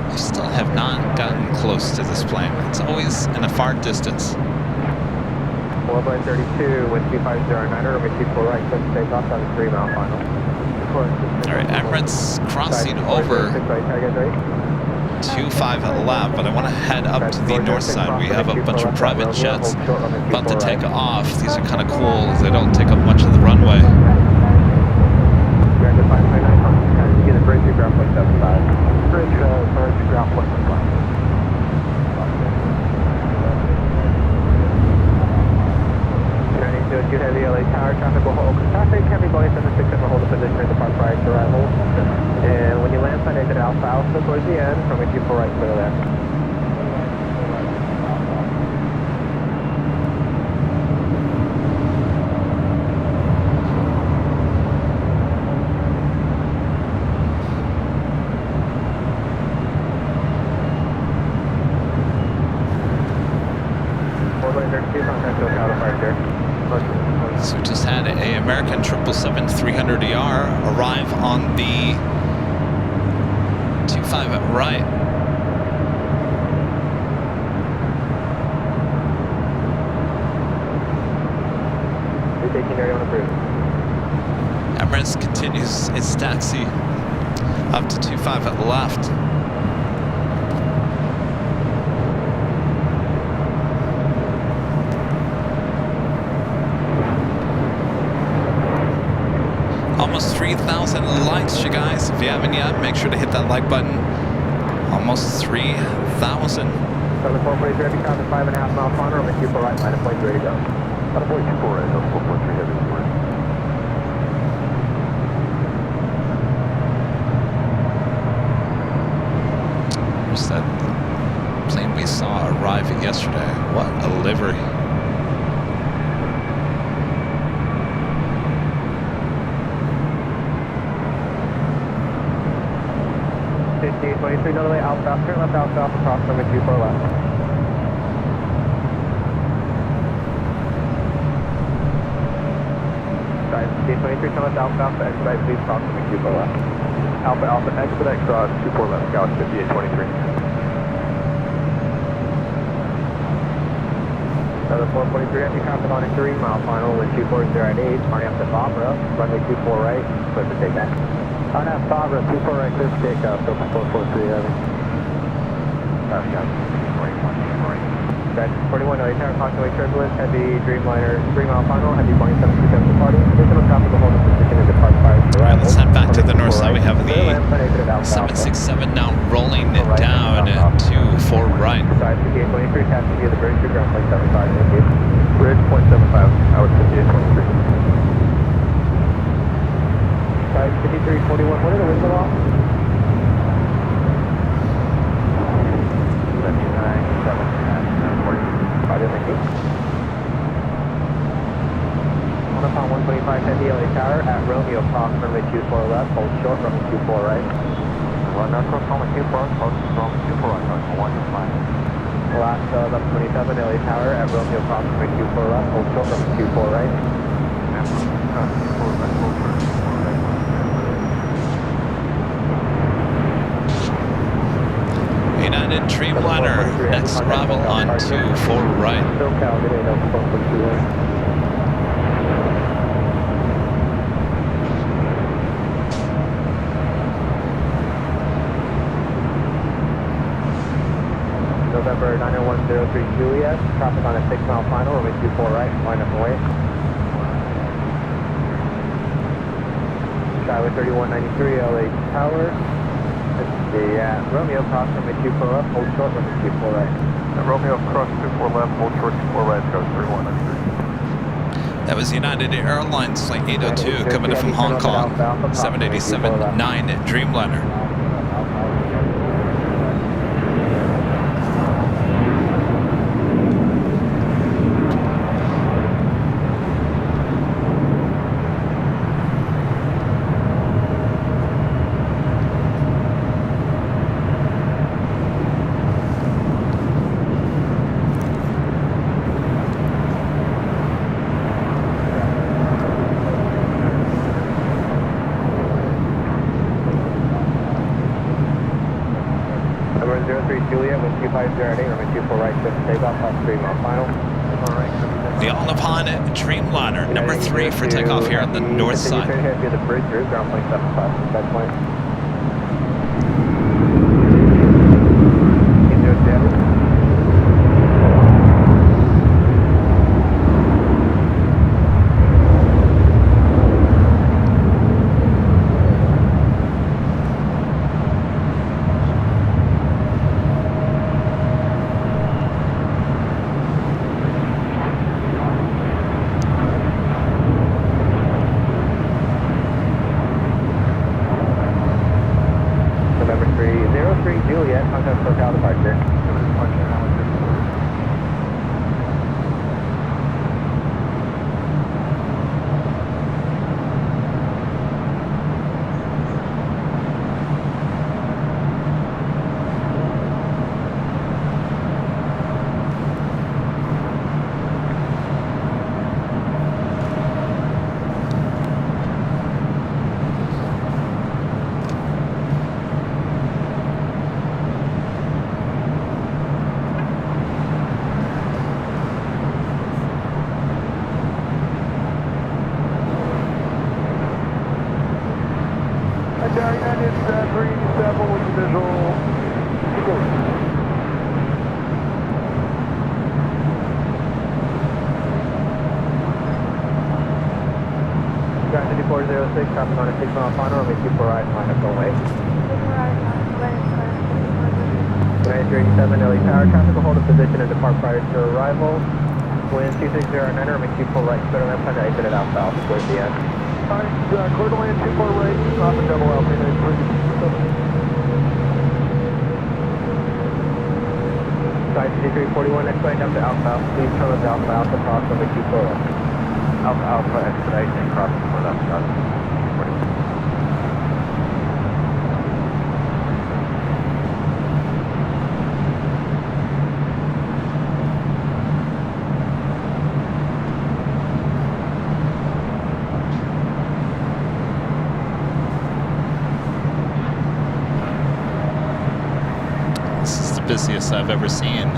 I still have not gotten close to this plane. It's always in a far distance. 432, wind 2509, wind 24 right, clear to take off on the 3 mile final. All right, Emirates crossing over 25 left, but I want to head up to the north side. We have a bunch of private jets about to take off. These are kind of cool. They don't take up much of the runway. Bridge ground point 75. Bridge ground point 75. You have the LA Tower, traffic will hold traffic, heavy Boeing 767 will hold the position at the park prior to arrival. And when you land, sign exit Alpha Alpha towards the end, from which you pull right clear left. So we just had a American 777-300ER arrive on the 25 right. Emirates continues its taxi up to 25 at left. Almost 3,000 likes, you guys. If you haven't yet, make sure to hit that like button. Almost 3,000. So the 443 heavy traffic 5.5 mile final, over 24 right, line of point ready to go. Out of point 24 right, 443 heavy right. There's that plane we saw arrive yesterday. What a livery. Another way, outbound, turn left, outbound, across runway 24 left. Side, D23, turn left, outbound, for expedite, please cross runway 24 left. Alpha Alpha, expedite cross 24 left, Galaxy 5823. Another 443, heavy traffic on a 3 mile final, with 240 at 8, turning up to Barbara, runway 24 right, clear for takeoff. On that Barbara, 24 right, clear for takeoff, so 443 heavy. That's 41, tower constantly turbulence, heavy Dreamliner 3 mile final, heavy Boeing 767 departing. Additional traffic will hold the position in depart prior to arrival. All right, let's head back to the north side. We have the 767 now rolling down to 4 right. Side 5823, taxi via the bridge to ground point 75. Bridge point 75, hour 5823. Side 5341, what are the winds off? 125 heavy LA Tower at Romeo, cross runway 24 left, hold short, runway 24 right. Run that cross runway 24, cross runway 24 right, on 125. Last 1127 LA Tower at Romeo, cross runway 24 left, hold short, runway 24 right. United Dreamliner, next arrival on 24 right. November 90103 Juliet, traffic on a 6 mile final, runway 24 right, line up and wait. Skyway 3193 LA Tower. Romeo cross runway 24 left, hold short runway 24 right. Romeo cross 24 left, hold short 24 right, goes 3193. That was United Airlines flight 802 coming in from Hong Kong, 787-9 Dreamliner. 0403 Juliet, wind 250 at 8, runway 24 right, clear for takeoff, plus 3 mile final. The all-upon Dreamliner, number 3 for takeoff here on the north side. Continue straight ahead via the bridge through, ground point 75, that point. Juliet, contact SoCal departure. Traffic on a 6 mile final, runway 24 right, line up Away. 9387 LE Tower, traffic will hold a position and depart prior to arrival. Wind 260 at 9, runway 24 right, clear to left, time to exit it out south towards the end. Alright, clear to land 24 right, stop and double out, Plane 5341, next line down to Alpha, please turn left Alpha, Alpha cross over 24 left. Alpha, Alpha, expedite and cross before left, shot. This is the busiest I've ever seen.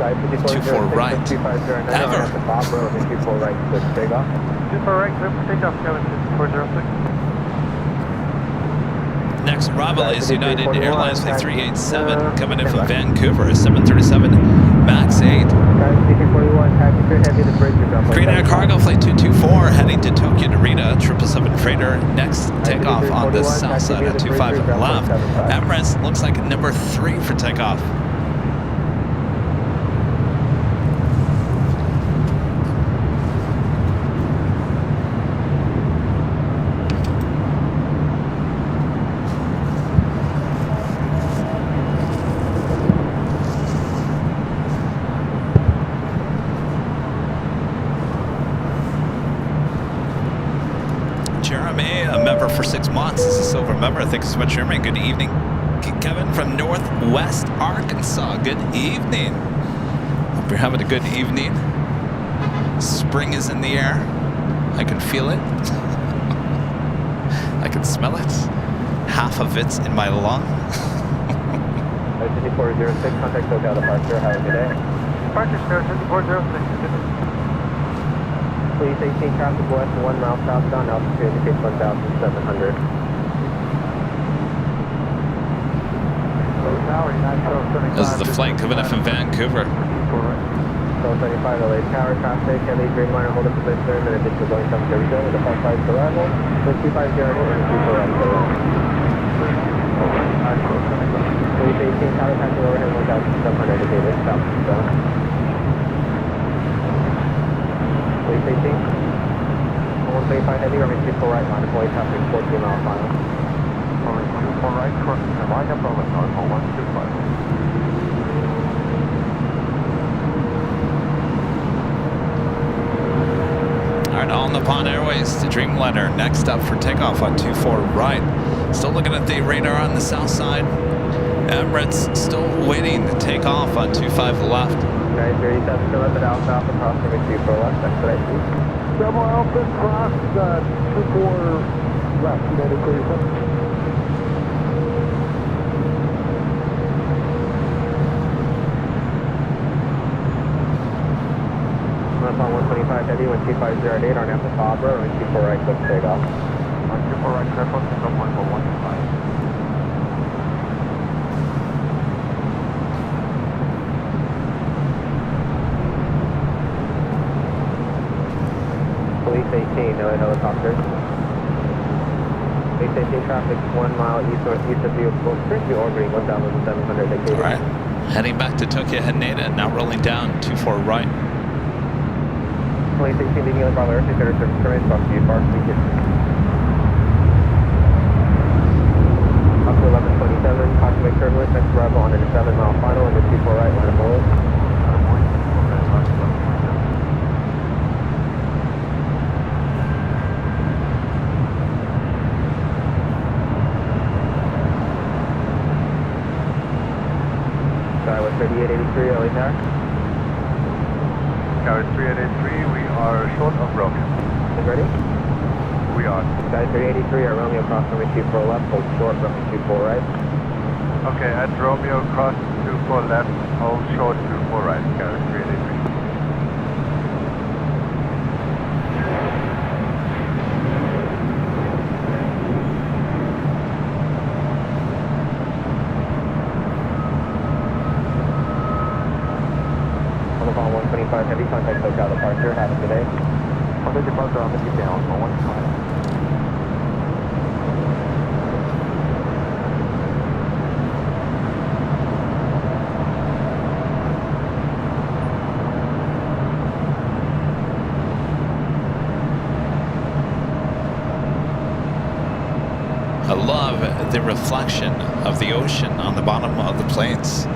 24 right. Ever. 24 right, clear for takeoff. 24 right, clear for takeoff, Kevin, 5406. Next arrival is United Airlines Flight 387 coming in from Vancouver, 737 MAX 8. Green Air Cargo Flight 224 heading to Tokyo Narita, 777 freighter. Next takeoff on the south side at 25 left. Emirates looks like number 3 for takeoff. Jeremy, a member for 6 months. This is a silver member. Thanks so much, Jeremy. Good evening. Kevin from Northwest Arkansas. Good evening. Hope you're having a good evening. Spring is in the air. I can feel it. I can smell it. Half of it's in my lung. 5406, contact SoCal departure. How are you today? Departure, sir, 5406. Please 18 traffic west 1 mile southbound, altitude indicates 1,700. This is the flight coming up from Vancouver. 1275 LA Tower, traffic, heavy Dreamliner hold up position, and additional Boeing 737 with a 55 to arrival. With 250 and 24 right to arrival. Please 18 tower passing overhead 1,700 indicated south. Please 18. 135 heavy, runway 24 right, line deploy traffic 14 mile final. Runway 24 right, crossing the line up over north 0125. Alright, all-Nippon Airways to Dreamliner. Next up for takeoff on 24 right. Still looking at the radar on the south side. Emirates still waiting to take off on 25 left. Okay, 37 to left at Alpha, cross runway 24 left, expedite please. Double Alpha, cross 24 left, United clear. 125 heavy, 125 at 8, on after top, runway 24 right, quick takeoff. 124 right, clear for single point for 125. Police 18, no helicopter. Police 18 traffic 1 mile east of vehicle, currently orbiting 1,700 dictated. All right. Heading back to Tokyo Haneda, now rolling down 24 right. Police 18 leaving Bravo Air, consider service terminated, cross view park, weekend. Up to 1127, caution turbulence, next arrival on a 7 mile final, under 24 right, line of forward. Skyway 3883, LA Tower. Tower 3883, we are short of broken. Ready? We are. Sky 383, our Romeo cross runway 24 left, hold short, runway 24 right. Okay, at Romeo cross 24 left, hold short 24 right, Tower 3883. On the phone 125 heavy, contact SoCal departure, have a good day. On the departure, on the down for 125. I love the reflection of the ocean on the bottom of the planes.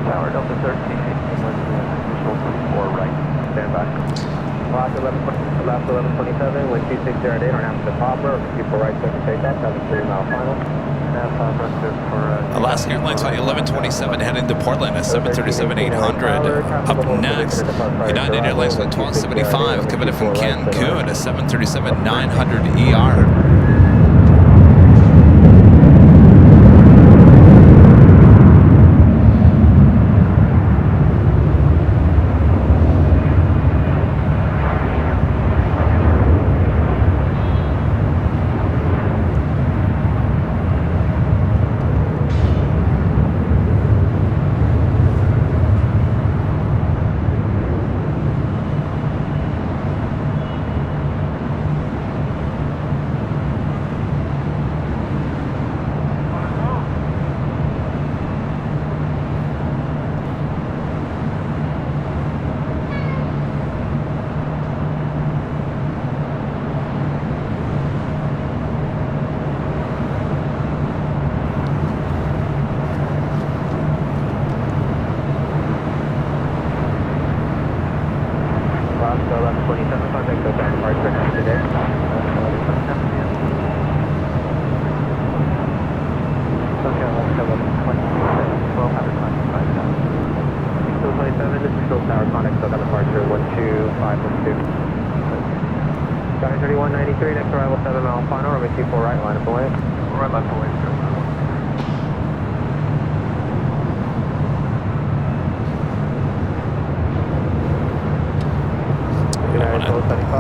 Tower Delta 13, visual 34 right, stand by. Last 1127, wind 260 at 8, on after the popper, 24 right, quick takeoff, have a 3 mile final. Alaska Airlines Flight 1127 heading to Portland at 737-800. Up next, United Airlines Flight 1275 coming in from Cancun at 737-900ER.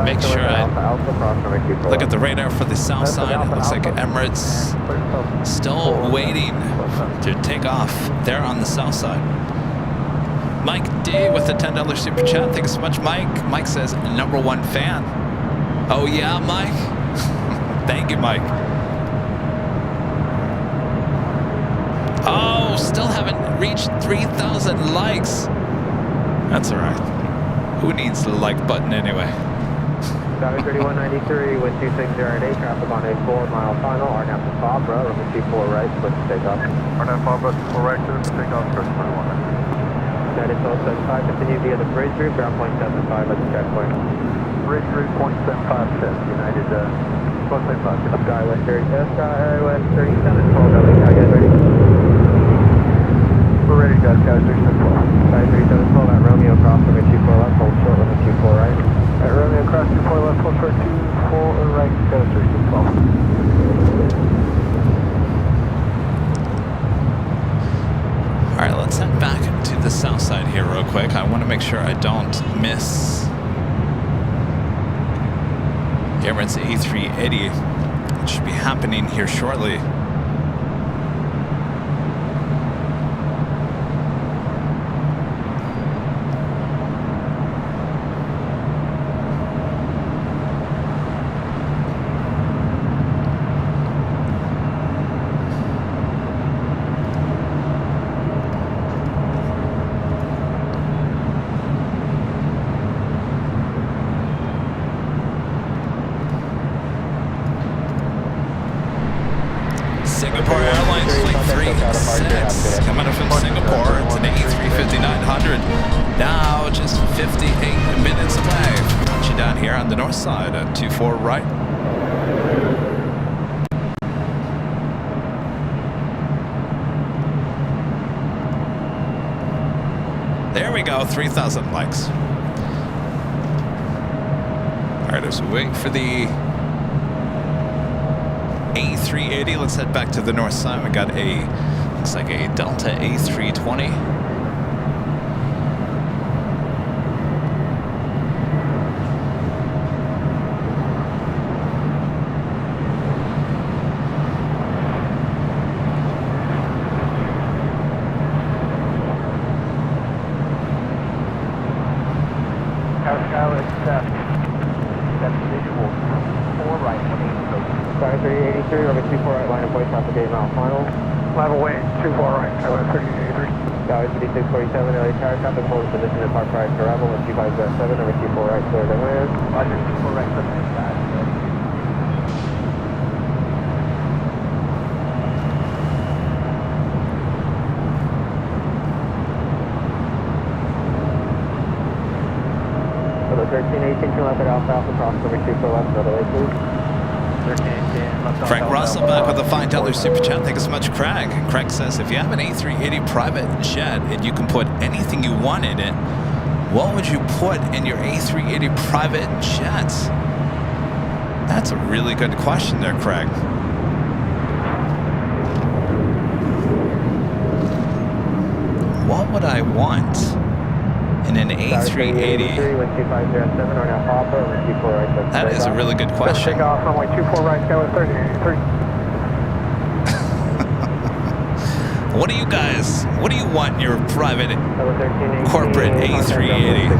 Make sure I look at the radar for the south side. It looks like Emirates still waiting to take off there on the south side. Mike D with the $10 super chat. Thanks so much, Mike. Mike says, #1 fan. Oh yeah, Mike? Thank you, Mike. Oh, still haven't reached 3,000 likes. That's all right. Who needs the like button anyway? Tower 3193, wind 260 at 8, traffic on a 4 mile final, RNAV to Fabra, runway 24 right, quick takeoff. RNAV Fabra, 24 right, clear for takeoff, first 21. United 1275, continue via the bridge route, ground point 75 at the checkpoint. Bridge route point 75 set, United 1275. Skywest 37, LA, how you guys ready? We're ready, guys, Tower 3712. Sky 3712 at Romeo, cross runway 24 left, hold short runway 24 right. At Romeo, cross 24 left, hold short 24 right, Tower 3712. quick. I want to make sure I don't miss Emirates A380, which should be happening here shortly. Singapore Airlines Flight 36 coming up from Singapore. It's an A350-900. Now just 58 minutes away. Touching down here on the north side at 24 right. There we go, 3,000 likes. All right, as we wait for the A380, let's head back to the north side. We got a, looks like a Delta A320. That's visual. 4 right, 383, over 24 right, line of voice, off the gate mile final. Level way, 24 right, Tower 3083. Tower 5647, LA tower traffic, hold position at park prior to arrival, with 2507, over 24 right, clear to land. Roger, 24 right, clear to land. Hello, 1318, turn left at Alpha Alpha, cross over 24 left, by the way, please. Frank Russell back with a $5 super chat. Thank you so much, Craig. Craig says, if you have an A380 private jet and you can put anything you want in it, what would you put in your A380 private jet? That's a really good question there, Craig. What would I want in an A380? That is a really good question. Takeoff, runway 24 right, Tower 3083. What do you want in your private corporate A380?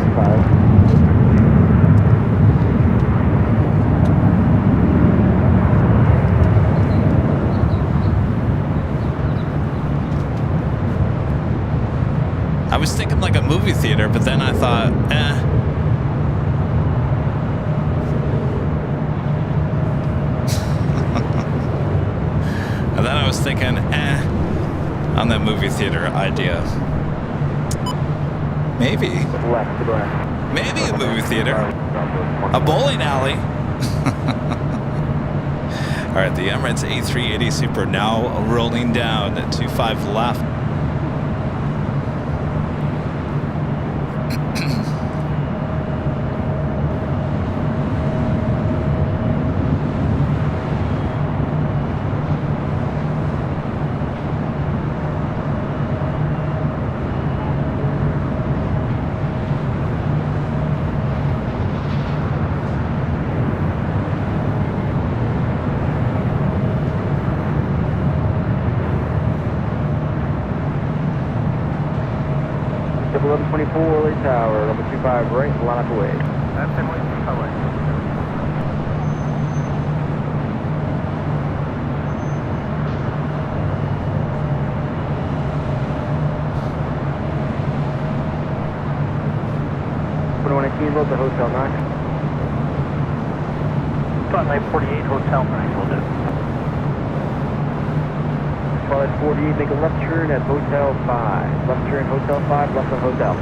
I was thinking like a movie theater, but then I thought, And then I was thinking, on that movie theater idea. Maybe a movie theater. A bowling alley. All right, the Emirates A380 Super now rolling down at 25 left. Triple 1124, Lily Tower, number 25 right, line up away. That's 10 right, 25 right. Road to Hotel 9. Flight 48, Hotel 9, will do. Flight 48, make a left turn at Hotel 5. Left turn, Hotel 5, left on Hotel.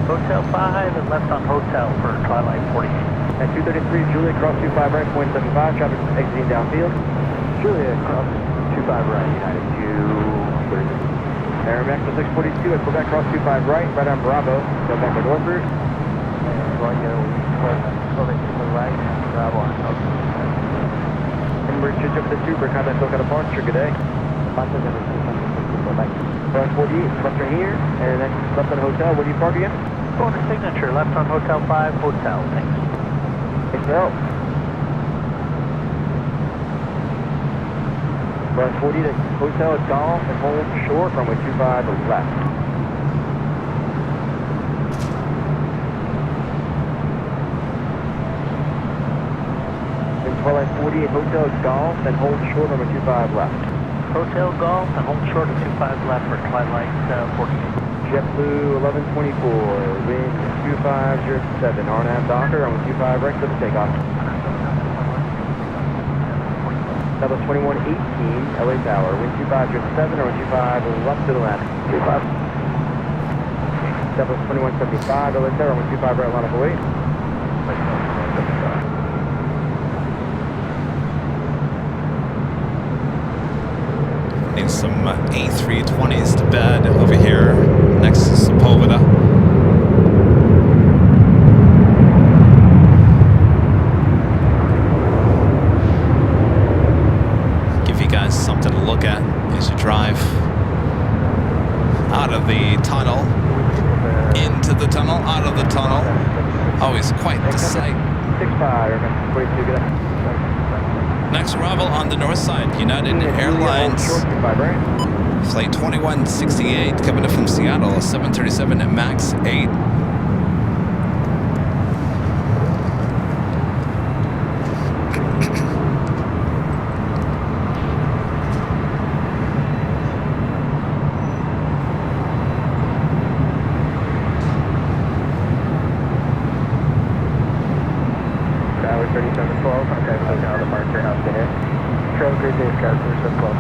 Hotel 5 and left on Hotel for Twilight 48. At 233, Juliet, cross 25 right, 0.75, traffic exiting downfield. Juliet, cross 25 right, United 233. Air Max 642 at Quebec, cross 25 right, right on Bravo, go back to northward. Right, over to right, Bravo on Embrace, switch up to Super, contact look at departure, good day. Run 48, left turn here, and then left on hotel. Where do you park again? Go on the signature, left on Hotel 5, Hotel, thanks. Thanks for help. Run 40 to Hotel Golf and hold short, runway 25 left. Then 12 48 Hotel Golf and hold short, runway 25 left. Hotel Golf and hold short of 25 left for Twilight 48. JetBlue 1124, wind 2507, RNAV Docker, runway 25 right, clear for takeoff. Double 2118, LA Tower, wind 2507, runway 25 left to the left. 25. Double 2175, LA Tower, runway 25 right, line up away. Need some A320s to bed over here next to Sepulveda. Give you guys something to look at as you drive out of the tunnel, into the tunnel, out of the tunnel. Always quite the sight. 65, 42, good. Next arrival on the north side, United Airlines Flight 2168 coming in from Seattle, 737 MAX 8. Tower 3712, contact hotel departure, house dinner. Trail grid days, guys, 3712.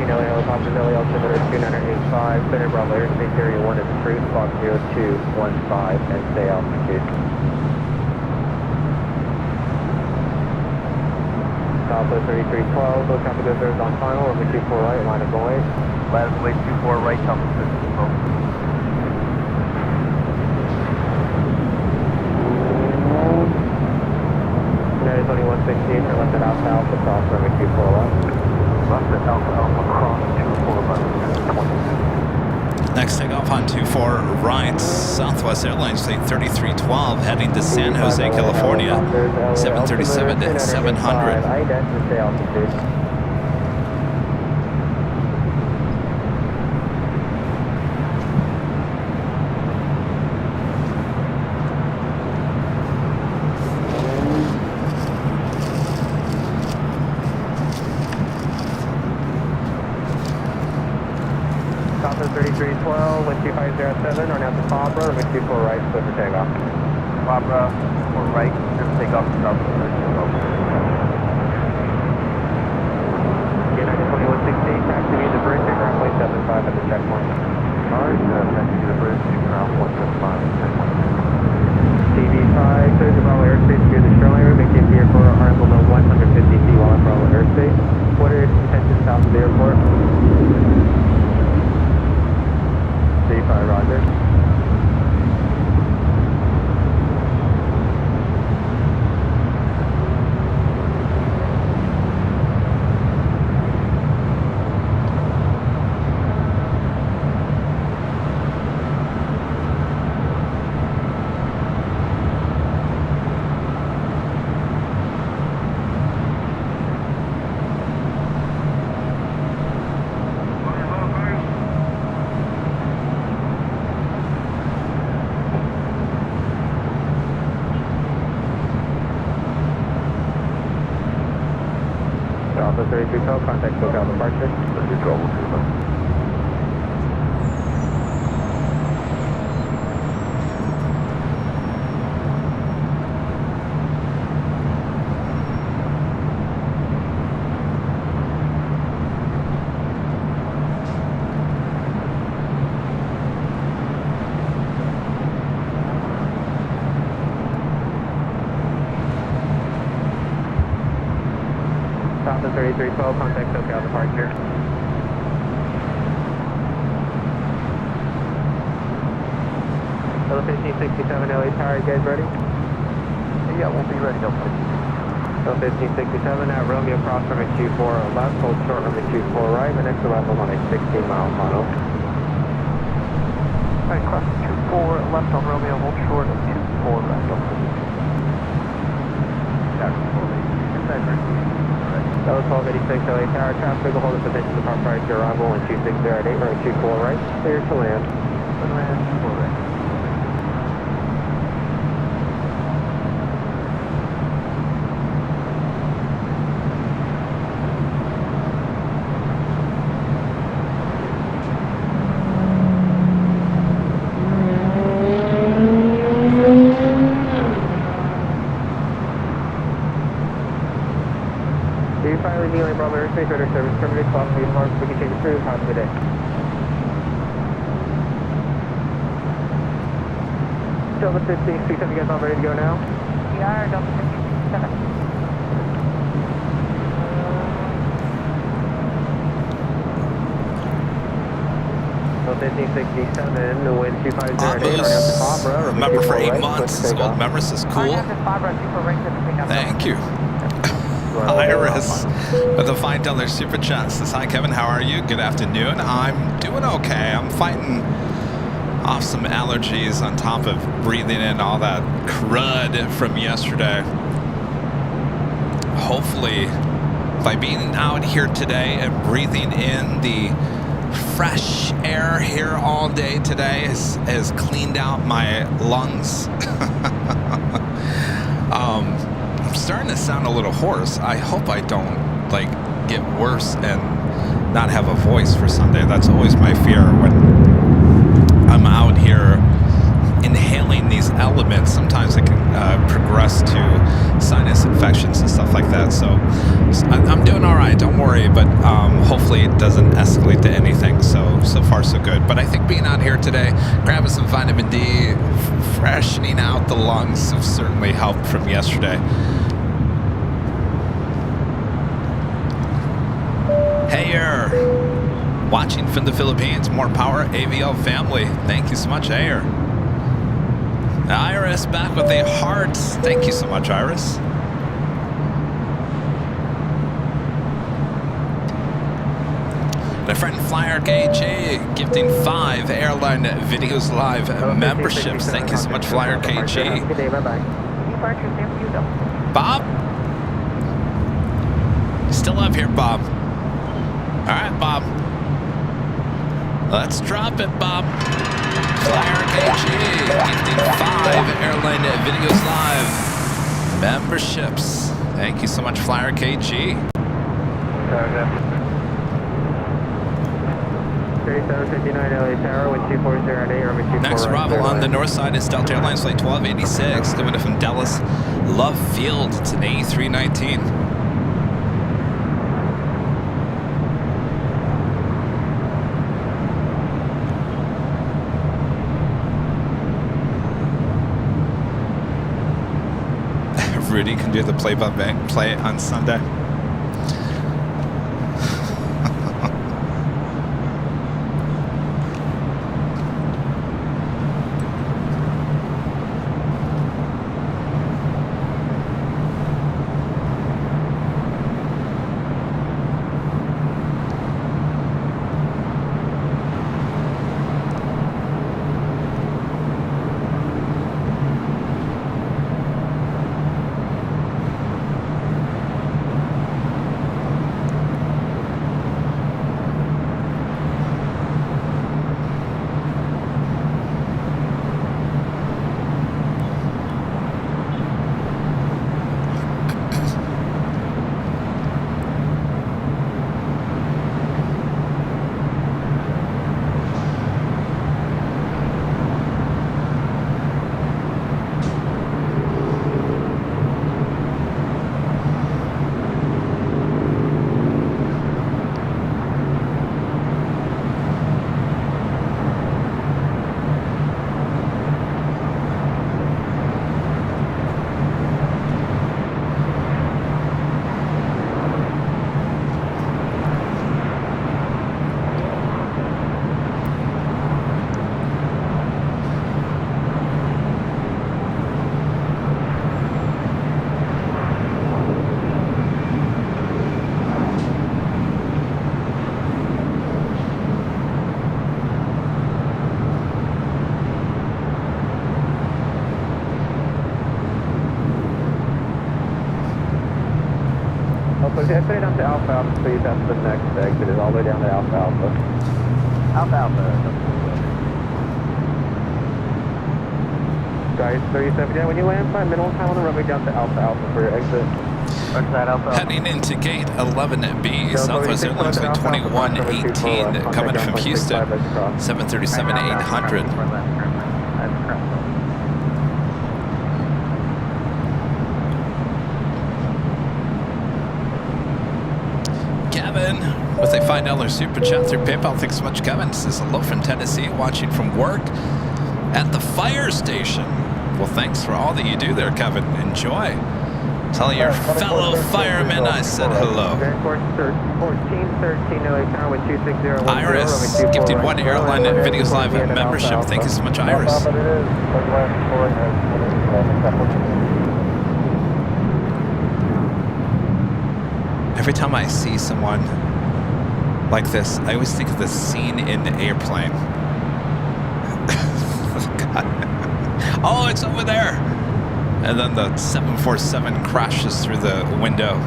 Helicopters, LA altimeter 2985, center Bravo airspace area 1 is approved, clock 0215, and stay altitude. Alpha 3312, those copy goes there on final, runway 24 right, line of noise. Last way 24 right, Alpha 612. United 2116, or left at Alpha Alpha, cross runway 24 left. Left at Alpha Alpha, cross 24 left, 20. Next takeoff on 24 right, Southwest Airlines Flight 3312 heading to San Jose, California, 737-700. Stay altitude. Alpha 3312, wind 2507, or now to Fabra, runway 24 right, clear for takeoff. Fabra, 4 right, clear for takeoff, Alpha 3312. United 2116, taxi to the bridge, ground point 75 at the checkpoint. Alright, taxi to the bridge, ground point 75 at the checkpoint. TV5, clear to Bravo airspace near the shoreline room, maintain the airport arm below 150 feet while on Bravo airspace. What are your intentions south of the airport? C5, roger. Alpha 3312, contact SoCal departure. 3312. Alpha 3312, contact SoCal departure. 1567 LA Tower, you guys ready? Yeah, we'll be ready, Delta 15. 1567 at Romeo cross runway 24 left, hold short runway 24 right, the next arrival on a 16-mile final. Right, cross 24 left on Romeo, hold short of 24 right, Delta 15. That was 1286 LA Tower, traffic will hold a position to park prior to your arrival on 26 at 8, runway 24 right, clear to land. Good land, 24 right. Finally, Neely Bravo Airspace Radar Service, permitted clock, we can change the crew, time of the day. Delta 1567, you guys all ready to go now? We are Delta 1567. Delta 1567, wind 250 at 8, running up to Fabra. Member for 8 months. Gold members is cool. Thank you. Iris with the $5 super chat says, hi Kevin, how are you? Good afternoon. I'm doing okay. I'm fighting off some allergies on top of breathing in all that crud from yesterday. Hopefully by being out here today and breathing in the fresh air here all day today has cleaned out my lungs. I'm starting to sound a little hoarse. I hope I don't like get worse and not have a voice for Sunday. That's always my fear when I'm out here inhaling these elements. Sometimes it can progress to sinus infections and stuff like that. So I'm doing all right. Don't worry. But hopefully it doesn't escalate to anything. So far so good. But I think being out here today, grabbing some vitamin D, freshening out the lungs have certainly helped from yesterday. Heyer, watching from the Philippines, more power, AVL family. Thank you so much, Heyer. Iris back with a heart. Thank you so much, Iris. My friend Flyer KG gifting 5 Airline Videos Live memberships. Thank you so much, Flyer KG. Good day, bye-bye. Departure, same for you, Delta. Bob? Still up here, Bob. All right, Bob. Let's drop it, Bob. Flyer KG gifting 5 Airline Videos Live memberships. Thank you so much, Flyer KG. 3759 LA Tower, wind 240 at 8, runway 24 Next right, arrival clear on the land. north side is Delta Airlines Flight 1286, coming in from Dallas Love Field. It's an A319. Rudy can do the play on Sunday. Alpha. Yeah, put it down to Alpha Alpha, please. That's the next exit. It's all the way down to Alpha Alpha. Alpha Alpha. Guys, 37, yeah, when you land, find minimum time on the runway down to Alpha Alpha for your exit. Heading into gate 11B, Southwest Airlines Flight 2118, coming from Houston, 737-800. Kevin with a $5 super chat through PayPal. Thanks so much, Kevin. This is hello from Tennessee, watching from work at the fire station. Well, thanks for all that you do there, Kevin. Enjoy. Tell your fellow firemen I said hello. Iris, gifted 1 Airline Videos Live membership. Thank you so much, Iris. Every time I see someone like this, I always think of the scene in the Airplane. God. Oh, it's over there. And then the 747 crashes through the window.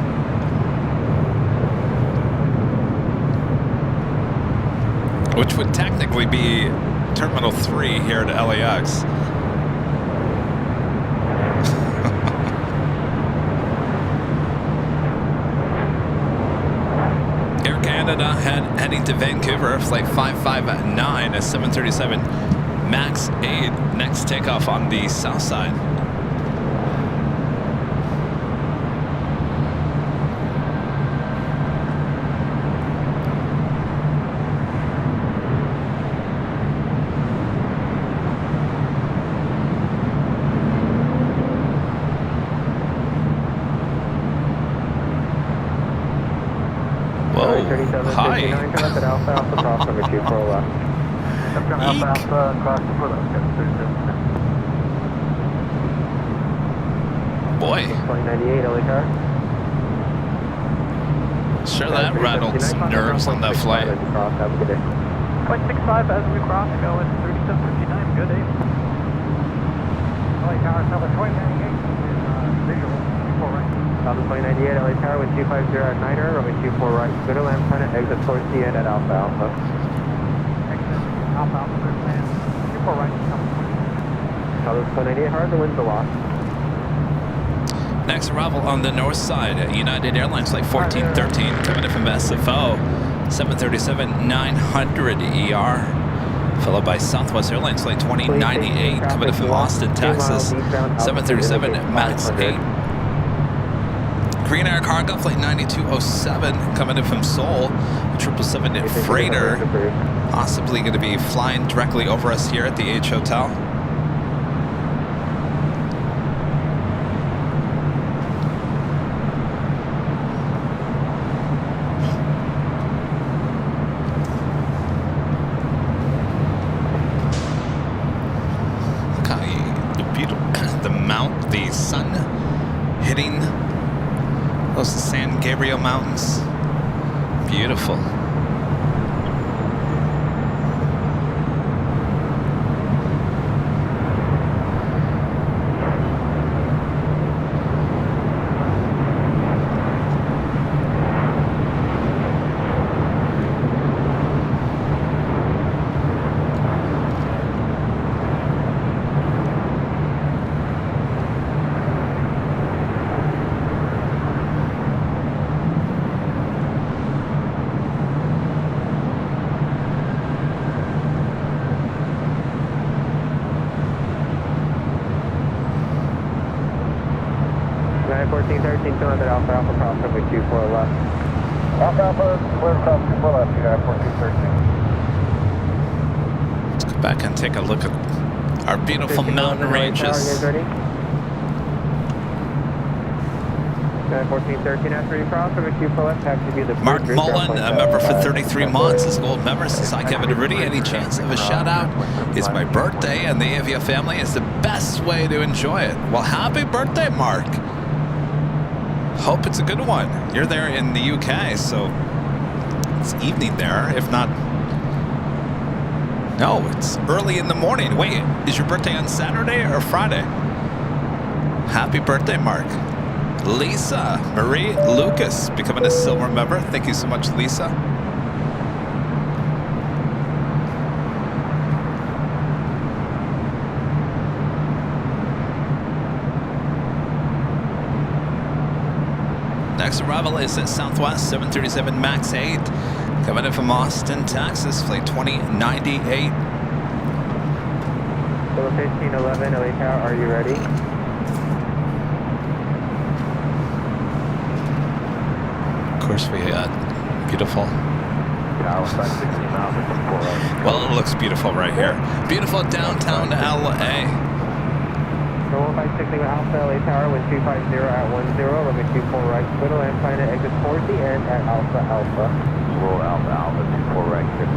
Which would technically be Terminal 3 here at LAX. Air Canada heading to Vancouver, flight 559, a 737 MAX 8. Next takeoff on the south side. Hi. Alpha Alpha cross number 24 left. Alpha Alpha cross number left. Boy. 2098 LA car. Sure that rattled nerves on that flight. Have a good day. 0.65 as we cross, go at 3759. Good day. LA car number 2098 visual 24 right. Southern 2098 LA Tower with 250 at Niner, runway 24 right, go to land plan and exit towards the end at Alpha Alpha. Exit Alpha Alpha, clear land, 24 right. Southern 2098 hard, the winds are lost. Next arrival on the north side, United Airlines Flight 1413, coming in from SFO, 737-900 ER, followed by Southwest Airlines Flight 2098, coming in from Austin, Texas, 737 MAX 8. Korean Air Cargo Flight 9207, coming in from Seoul, a 777 freighter, possibly going to be flying directly over us here at the H Hotel. The sun hitting those San Gabriel Mountains. Beautiful. Alpha Alpha cross number 24 left. Alpha Alpha, clear cross 24 left, United 1413. Let's go back and take a look at our beautiful mountain ranges. 1413 after you cross number 24 left, have to be the Mark Mullen, a member for 33 months, is a gold member. Says, hi Kevin and Rudy, any chance of a shout out? It's my birthday and the Avia family is the best way to enjoy it. Well, happy birthday, Mark. Hope it's a good one. You're there in the UK, so it's evening there, if not. No, it's early in the morning. Wait, is your birthday on Saturday or Friday? Happy birthday, Mark. Lisa Marie Lucas becoming a silver member. Thank you so much, Lisa. Next arrival is at Southwest 737 MAX 8, coming in from Austin, Texas, flight 2098. So 1511, LA Tower, are you ready? Of course, we got beautiful. Well, it looks beautiful right here. Beautiful downtown LA. So 156 Alpha, LA Tower, wind 250 at 10, runway 24 right, middle, and plan to exit towards the end at Alpha Alpha. Roll Alpha Alpha 24 right, 15.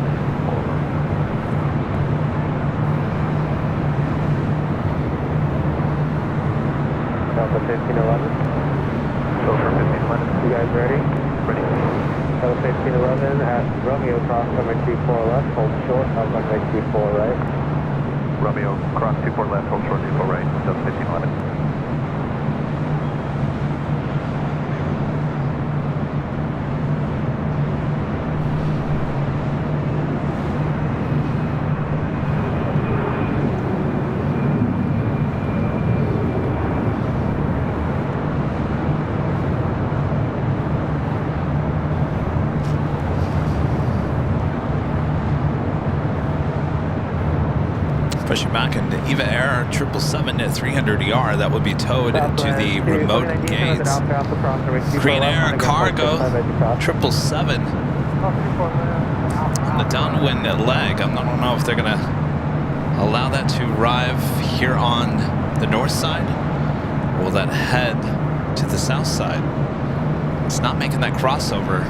Alpha 1511. Over 1511. You guys ready? Ready. Alpha 1511 at Romeo, cross runway 24 left, hold short, of runway 24 right. Romeo, cross 24 left, hold short 24 right, 1511. Pushing back into Eva Air 777 at 300 ER. That would be towed to the remote gates. Green Air Cargo 777 on the downwind leg. I don't know if they're going to allow that to arrive here on the north side, or will that head to the south side? It's not making that crossover.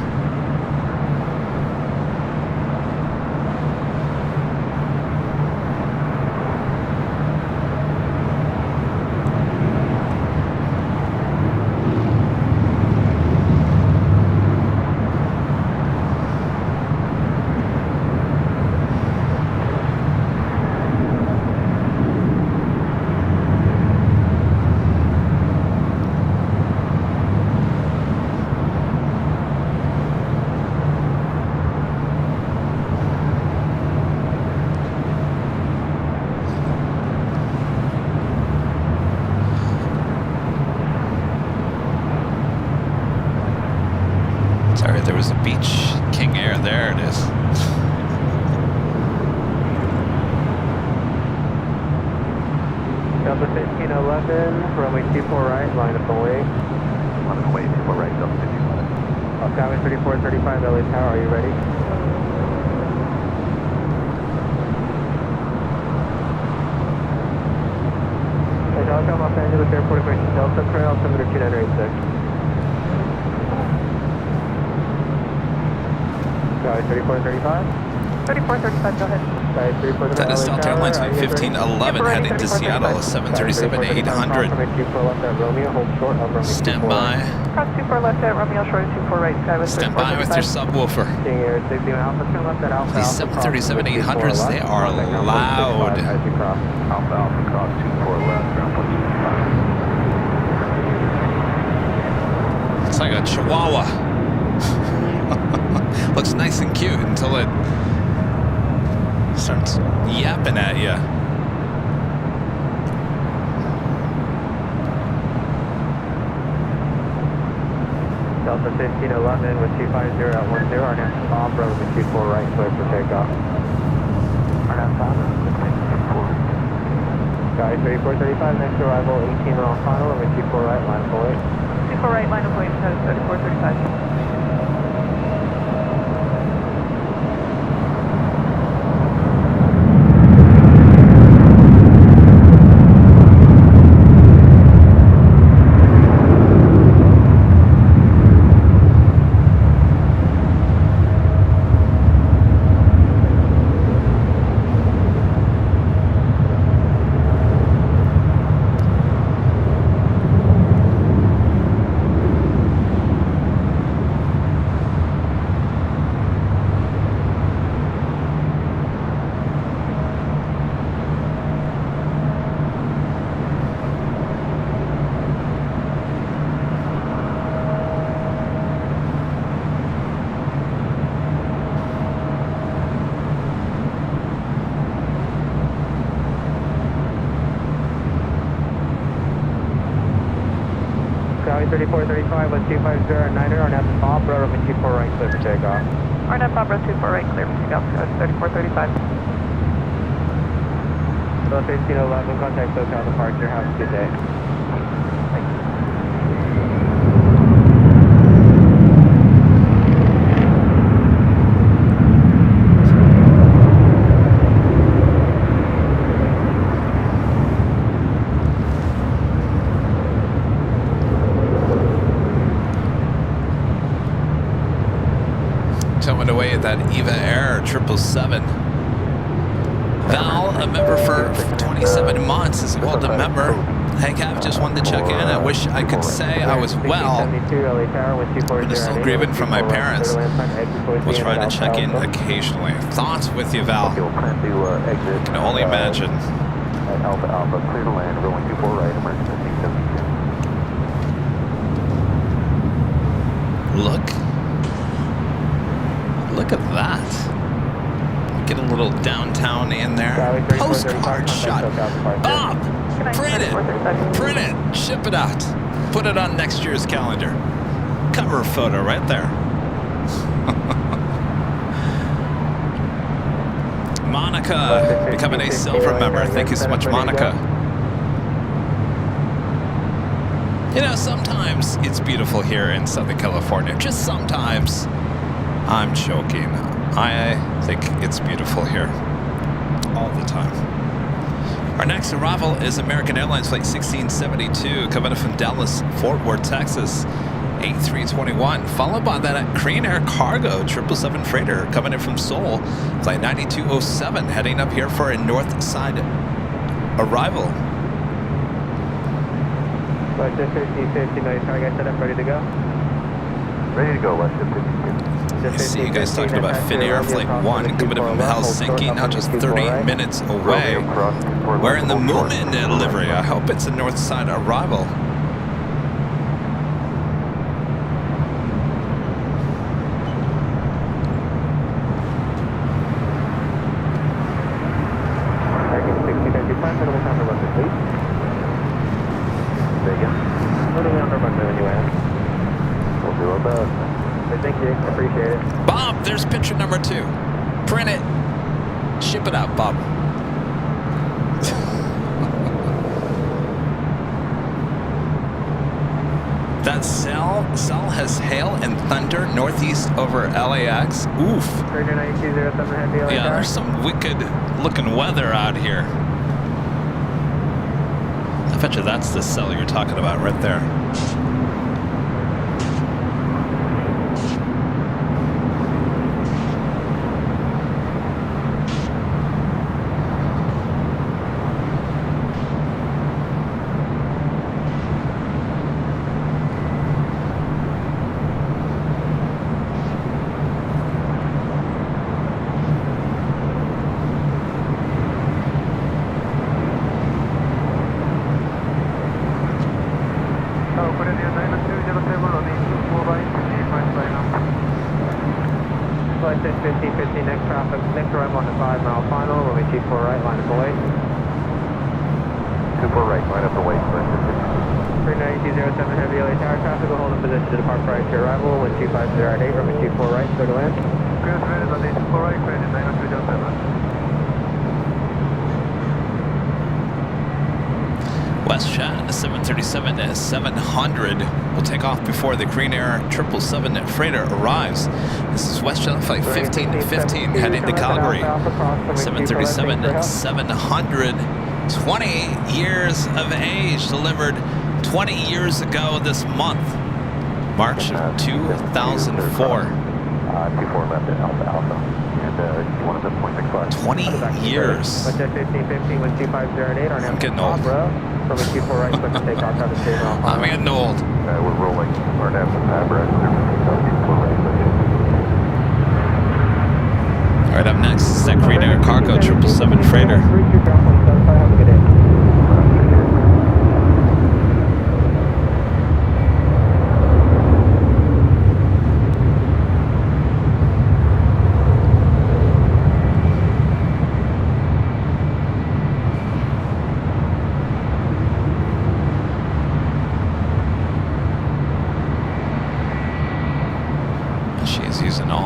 Sorry, there was a Beach King Air. There it is. Delta 1511, runway 24 right, line up away. Line up away, 24 right, Delta 1511. Falcon 3435, LA Tower, are you ready? Falcon Los Angeles Airport, equation Delta, current altimeter 2986. Guy 3435? 3435, go ahead. Guy 3435. That is Delta Airlines flight 1511 heading to Seattle 737-800. Stand by. Cross 24 left at Romeo, short of 24 right, sky with Stand by with your subwoofer. These 737-800s, they are loud. Alpha Alpha, cross 24 left, ground point 65. It's like a Chihuahua. Looks nice and cute until it starts yapping at you. Delta 1511 with 250 at 10, our next stop, runway 24 right, clear for takeoff. Our next stop, 24. Guy 3435, next arrival, 18 mile final, runway 24 right, line of away. 24 right, line of way, 3435. Valley 3435, 1250, Niner, on atop, rudder runway 24 right, clear for takeoff. Or not Pablo 24 right, clear for takeoff. 3435. So 1511, contact SoCal departure. Have a good day. Towing away at that Eva Air 777. Val, a member for 27 months, is a welcome member. Hey Kev, just wanted to check in. I wish I could say I was well, but I'm still grieving from my parents. We'll try to check in occasionally. Thoughts with you, Val? I can only imagine. Alpha Alpha, clear to land, runway 24 right, emergency 72. Look at that. Get a little downtown in there. Postcard shot. Bob, print it. Print it. Ship it out. Put it on next year's calendar. Cover photo right there. Monica, becoming a silver member. Thank you so much, Monica. You know, sometimes it's beautiful here in Southern California. Just sometimes. I'm joking. I think it's beautiful here all the time. Our next arrival is American Airlines Flight 1672 coming in from Dallas, Fort Worth, Texas, 8321, followed by that Crane Air Cargo 777 freighter coming in from Seoul, Flight 9207, heading up here for a north side arrival. Flight 1559, target set up, ready to go? Ready to go, left ship 52. I see you guys talking about Finnair Flight 1 coming in from Helsinki, now just 30 minutes away. Wearing the Moomin livery. I hope it's a north side arrival. Thank you. Appreciate it. Bob, there's picture number 2. Print it. Ship it out, Bob. That cell has hail and thunder northeast over LAX. Oof. Yeah, there's some wicked looking weather out here. I bet you that's the cell you're talking about right there. WestJet 737-700 will take off before the Crane Air 777 freighter arrives. This is WestJet Flight 1515 heading to Calgary. 737-700, 20 years of age, delivered 20 years ago this month, March of 2004. 20 years. I'm getting old. I'm getting old. We're rolling our All right, up next is that Crane Air Cargo 777 freighter.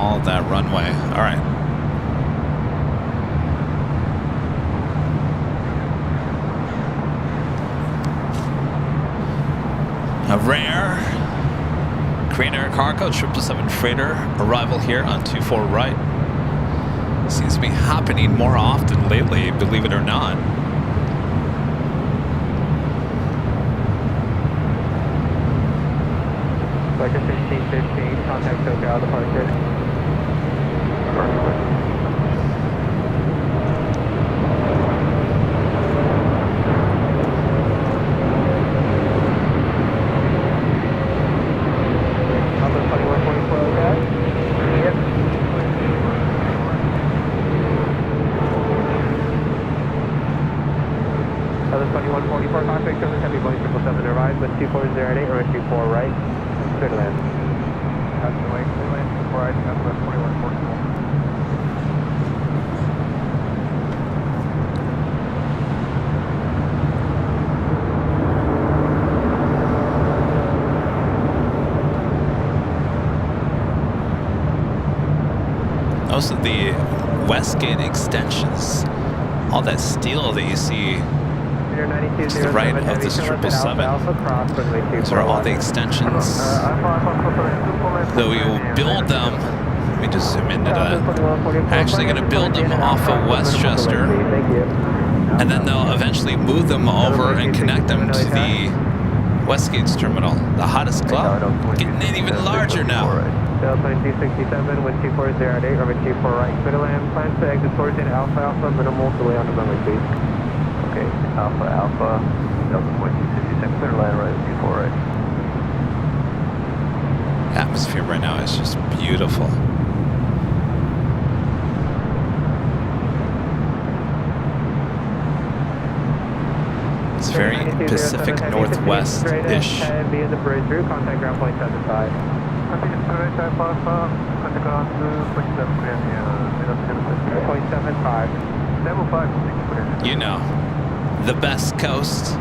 all of that runway. All right. A rare Korean Air Cargo 777 freighter arrival here on 24 right. Seems to be happening more often lately, believe it or not. Like a 1615, contact SoCal departure. With 2408, runway 24 right, clear to land. That's the way, clear land, 24 right, Southwest 2144. Most of the Westgate extensions, all that steel that you see to the right of this 777. These are all the extensions. Though we will build them. Let me just zoom into that. Actually going to build them off of Westchester. And then they'll eventually move them over and connect them to the Westgate's terminal. The hottest club. Getting it even larger now. Delta 267 with 2408, runway 24 right, clear to land. Plans to exit towards in Alpha Alpha, minimal delay on the runway, please. Okay, Alpha Alpha, Delta 267, clear to land right, 24 right. The atmosphere right now is just beautiful. It's very Pacific Northwest-ish. Via the bridge route, contact ground point 75. Point 75. You know, the best coast,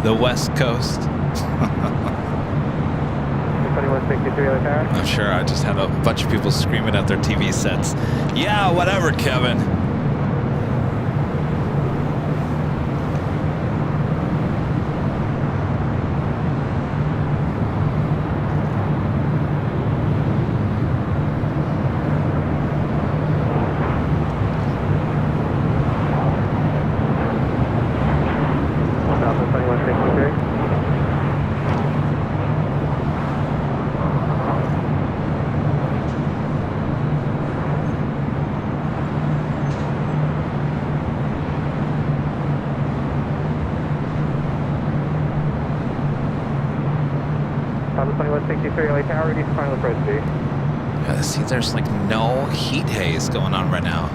the West Coast. 2163 other tower. I'm sure I just had a bunch of people screaming at their TV sets. Yeah, whatever, Kevin. Yeah, see, there's like no heat haze going on right now.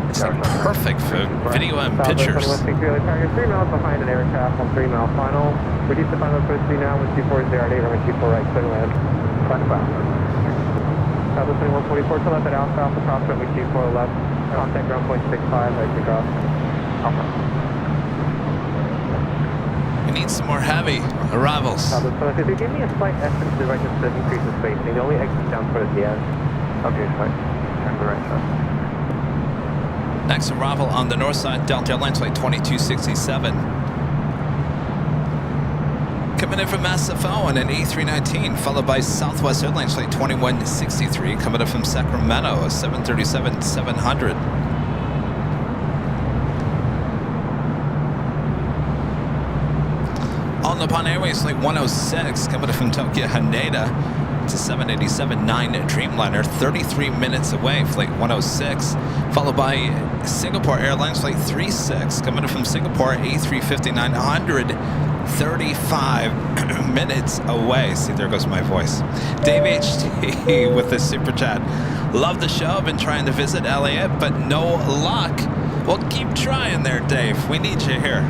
It's like perfect for video and pictures. 3 miles behind an aircraft on 3 mile final. Reduce the final approach speed now with 2408, runway 24 right, clear to land. Final bound. South 2144 to left at Alpha Alpha, cross runway 24 left. Contact ground point 65, right to cross. Alpha. We need some more heavy arrivals. So if you give me a slight estimate to the right just to increase the spacing, the only exit down towards the end. Okay, fine. Turn the right side. Next arrival on the north side, Delta Airlines flight 2267. Coming in from SFO on an A319, followed by Southwest Airlines flight 2163, coming in from Sacramento, a 737-700. All Nippon Airways flight 106, coming in from Tokyo Haneda. It's a 787-9 Dreamliner, 33 minutes away, flight 106, followed by Singapore Airlines flight 36, coming in from Singapore, A350-900, 35 minutes away. See, there goes my voice. Dave HT with the super chat. Love the show. I've been trying to visit Elliott, but no luck. Well, keep trying there, Dave. We need you here.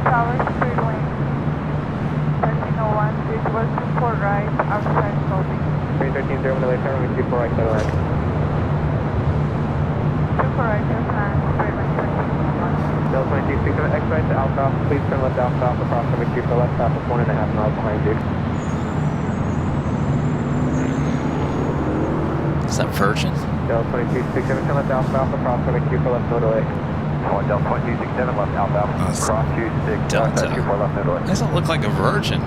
Tower, straight wing. 1301, visual 24 right, outside Kobe. 313, Manila Tower, runway 24 right, clear to land. 24 right, just land, straight wing 1301. Delta 22, speak to X right to Alpha, please turn left Alpha, across runway 24 left, stop at 1.5 miles behind you. Is that Virgin? Delta 22, 67, turn left Alpha, cross runway 24 left, no delay. Delta 2267 left Alpha, cross 26, Delta. 24 left, no delay. Why does it look like a Virgin?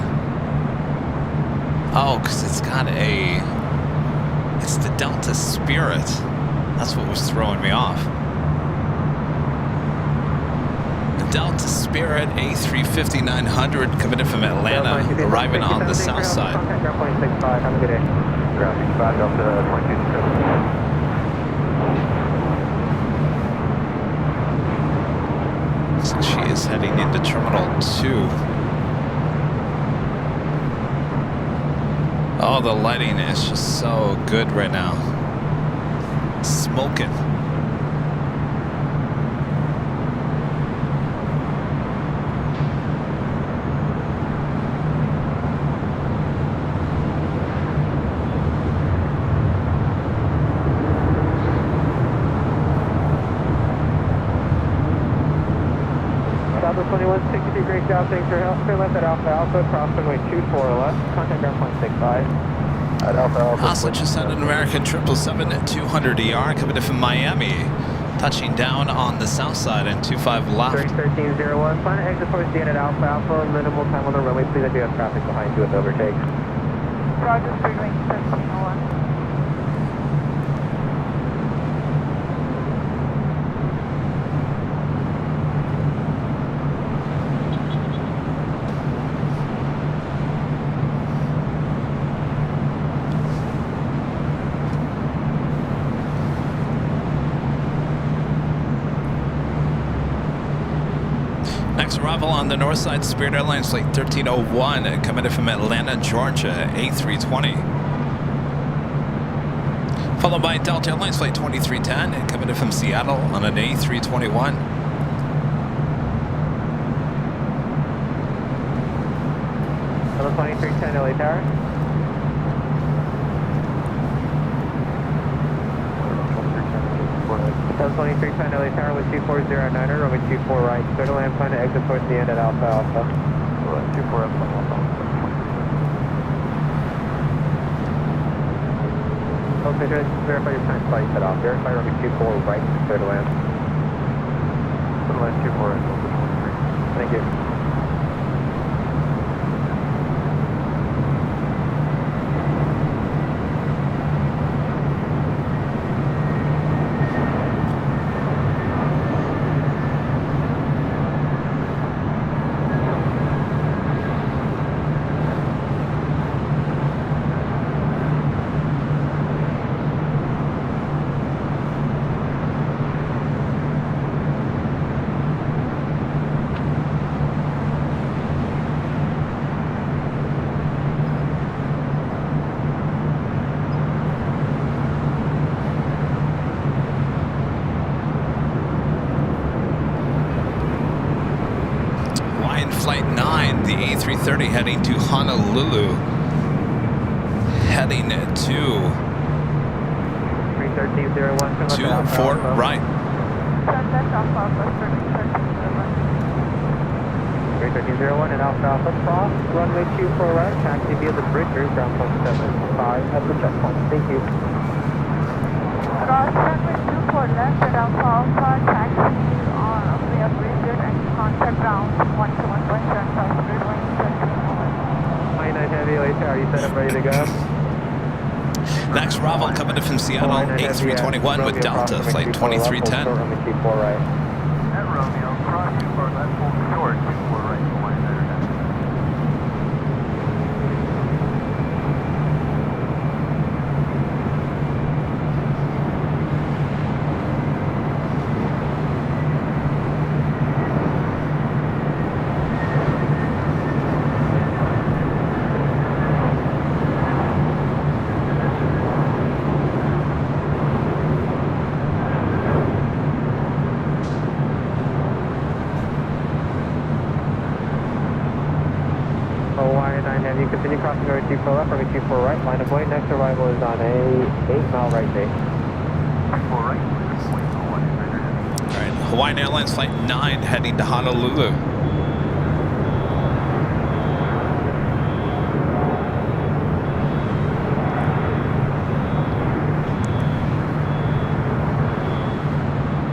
Oh, because it's got a... It's the Delta Spirit. That's what was throwing me off. The Delta Spirit A350-900 coming in from Atlanta, arriving on the south side. Contact ground point 65, have a good day. Ground 65, Delta 2267. So she is heading into Terminal 2. Oh, the lighting is just so good right now. Smoking. Southwest 2163, great job, thanks for your help. Turn left at Alpha Alpha, cross runway 24 left, contact ground point 65. At Alpha Alpha. Also just had an American 777 at 200ER coming in from Miami, touching down on the south side and 25 left. 1301, plan to exit towards the end at Alpha Alpha, minimal time on the runway, please I do have traffic behind you with overtake. Roger, straight wing 1301. Next arrival on the north side, Spirit Airlines Flight 1301, coming in from Atlanta, Georgia, A320. Followed by Delta Airlines Flight 2310, coming in from Seattle on an A321. Hello, 2310 LA Tower. Delta 2310 LA Tower with 2409er, runway 24 right, clear to land, plan to exit towards the end at Alpha Alpha. 24 Alpha. Okay, just verify your time spot you set off. Verify runway 24 right, clear to land. Clear to land 24 right, Delta 23. Thank you. Flight 9, the A330 heading to Honolulu. Heading to 31301, turn left at 24 Alpha Alpha. right. Turn left Alpha Alpha, straight wing 1301. 31301 and Alpha Alpha, cross runway 24 right, taxi via the bridger, ground point 75 at the checkpoint. Thank you. Cross runway 24 left at Alpha Alpha, taxi on via bridger and contact ground 121.75, straight wing 1301. 99 Heavy LA Tower, you set up ready to go? Next arrival coming in from Seattle, A321 with Delta, flight 2310. Runway 24 right. At Romeo, cross 24 left, hold short, 24 right, to line there. Hawaiian 9 Heavy, continue crossing over 24 left, runway 24 right, line of way, next arrival is on a 8-mile right base. 24 right, point 01, All right, Hawaiian Airlines Flight 9 heading to Honolulu.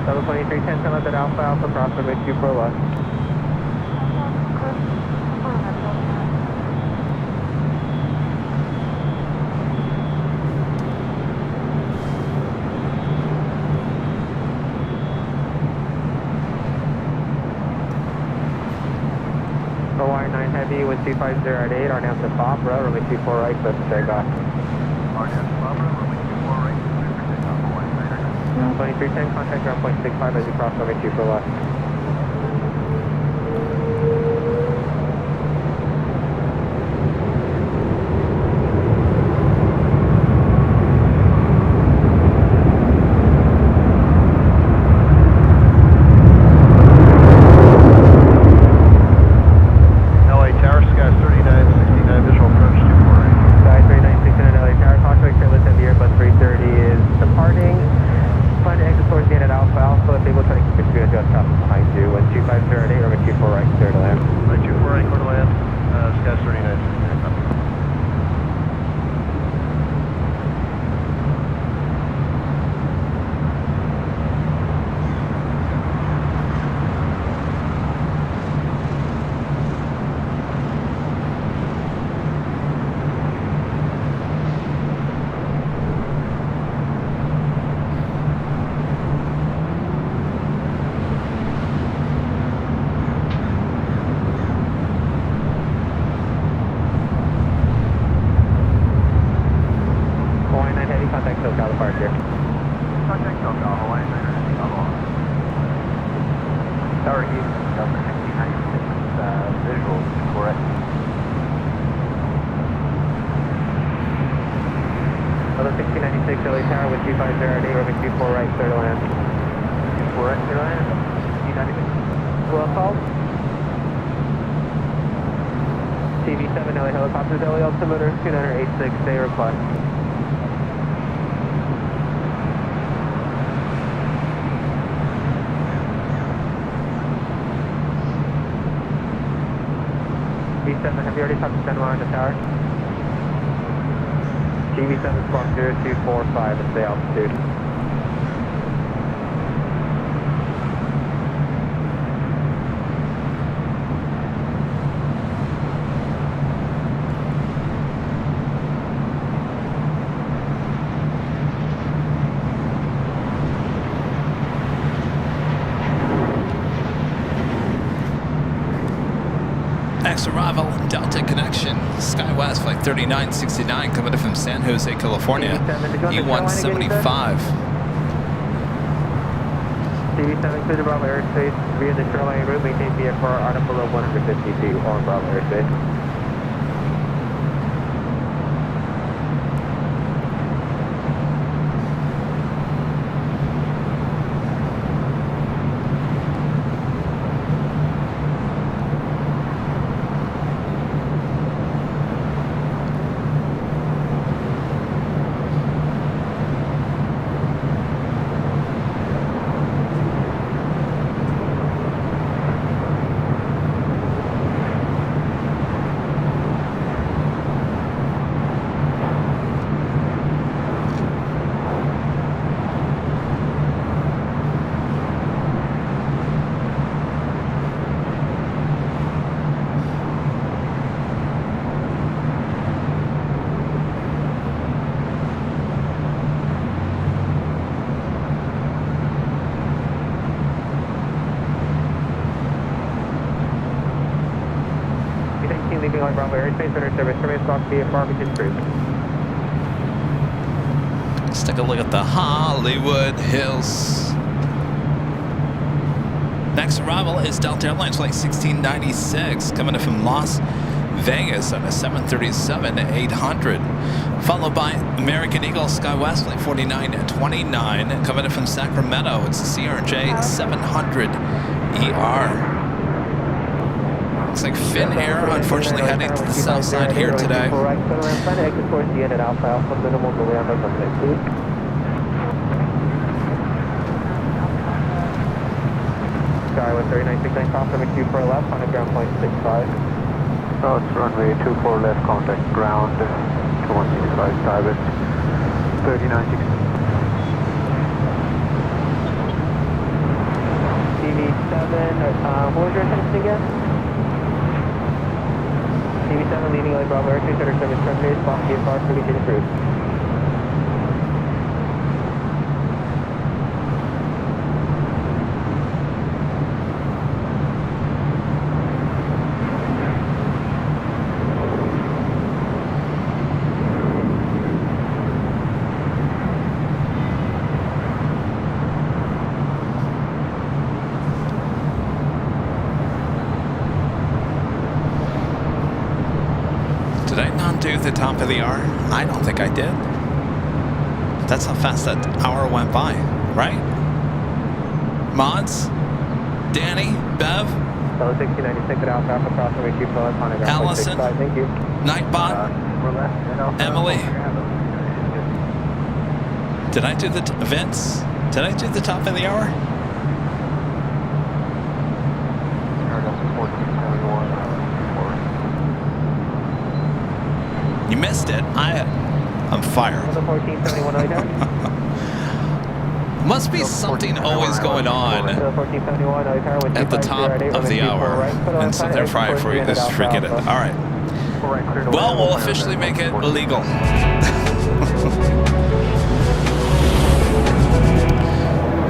Level 2310, 10 left at Alpha Alpha, cross runway 24 left. Hawaiian 9 Heavy with 250 at 8, RNAV to Popra, runway 24 right, clear for takeoff. RNAV to Popra, runway 24 right, clear for takeoff, Hawaiian 9 Heavy. 2310, contact ground point 65 as you cross runway 24 left. LA Tower, Sky 3969, visual approach 24 right. Sky 3969 LA Tower, contact clear list of the Airbus 330 is departing. Plan to exit towards the end at Alpha Alpha, if able to try to keep your speed adjust traffic behind you. When 250 at 8, runway 24 right, clear to land. Right, 24 right, clear to land. Sky 3969, copy. Hawaiian 9 Heavy, contact SoCal departure. Contact SoCal, Hawaiian 9 Heavy, aloha. Tower Heat, Delta 1696, visual, correct. Level 1696 LA Tower with 250 at 8, runway 24 right, clear to land. 24 right, clear to land. 1696. Well called. TV7 LA Helicopters, LA altimeter 2986, stay request. TV7, have you already talked to Senwar on the tower? TV7 Squawk 0245 at the altitude. Next arrival, Delta Connection, SkyWest Flight 3969 coming in from San Jose, California, E175. TV7 clear to Bravo airspace via the shoreline route, maintain VFR on below 150 feet on Bravo airspace. Leaving on Bravo airspace, under service, terminus box VFR, we just cruise. Let's take a look at the Hollywood Hills. Next arrival is Delta Airlines Flight 1696 coming in from Las Vegas on a 737-800, followed by American Eagle SkyWest Flight 4929 coming in from Sacramento. It's the CRJ 700ER. Looks like Finnair, unfortunately, heading to the south side here today. Right, turn around, trying to exit towards the end at Alpha Alpha, minimal delay on the runway, please. Skyway 3969, confirm Q for left, on ground point 65. Oh, it's runway 24 left, contact ground 2165, Skyway 3969. TV7, what was your attention again? TV7 leading LA Bravo Air 3 service terminated, spot VFR for weekend approved. Did I not do the top of the hour? I don't think I did. That's how fast that hour went by, right? Mods? Danny? Bev? Hello 1696 at Alpha Alpha, crossing way Q for left, on ground point Allison? 65, thank you. Nightbot? Emily? Did I do the Vince? Did I do the top of the hour? You missed it. I'm fired. 1471 Must be something always going on at the top of the hour, and so therefore I forget it. All right. Well, we'll officially make it illegal.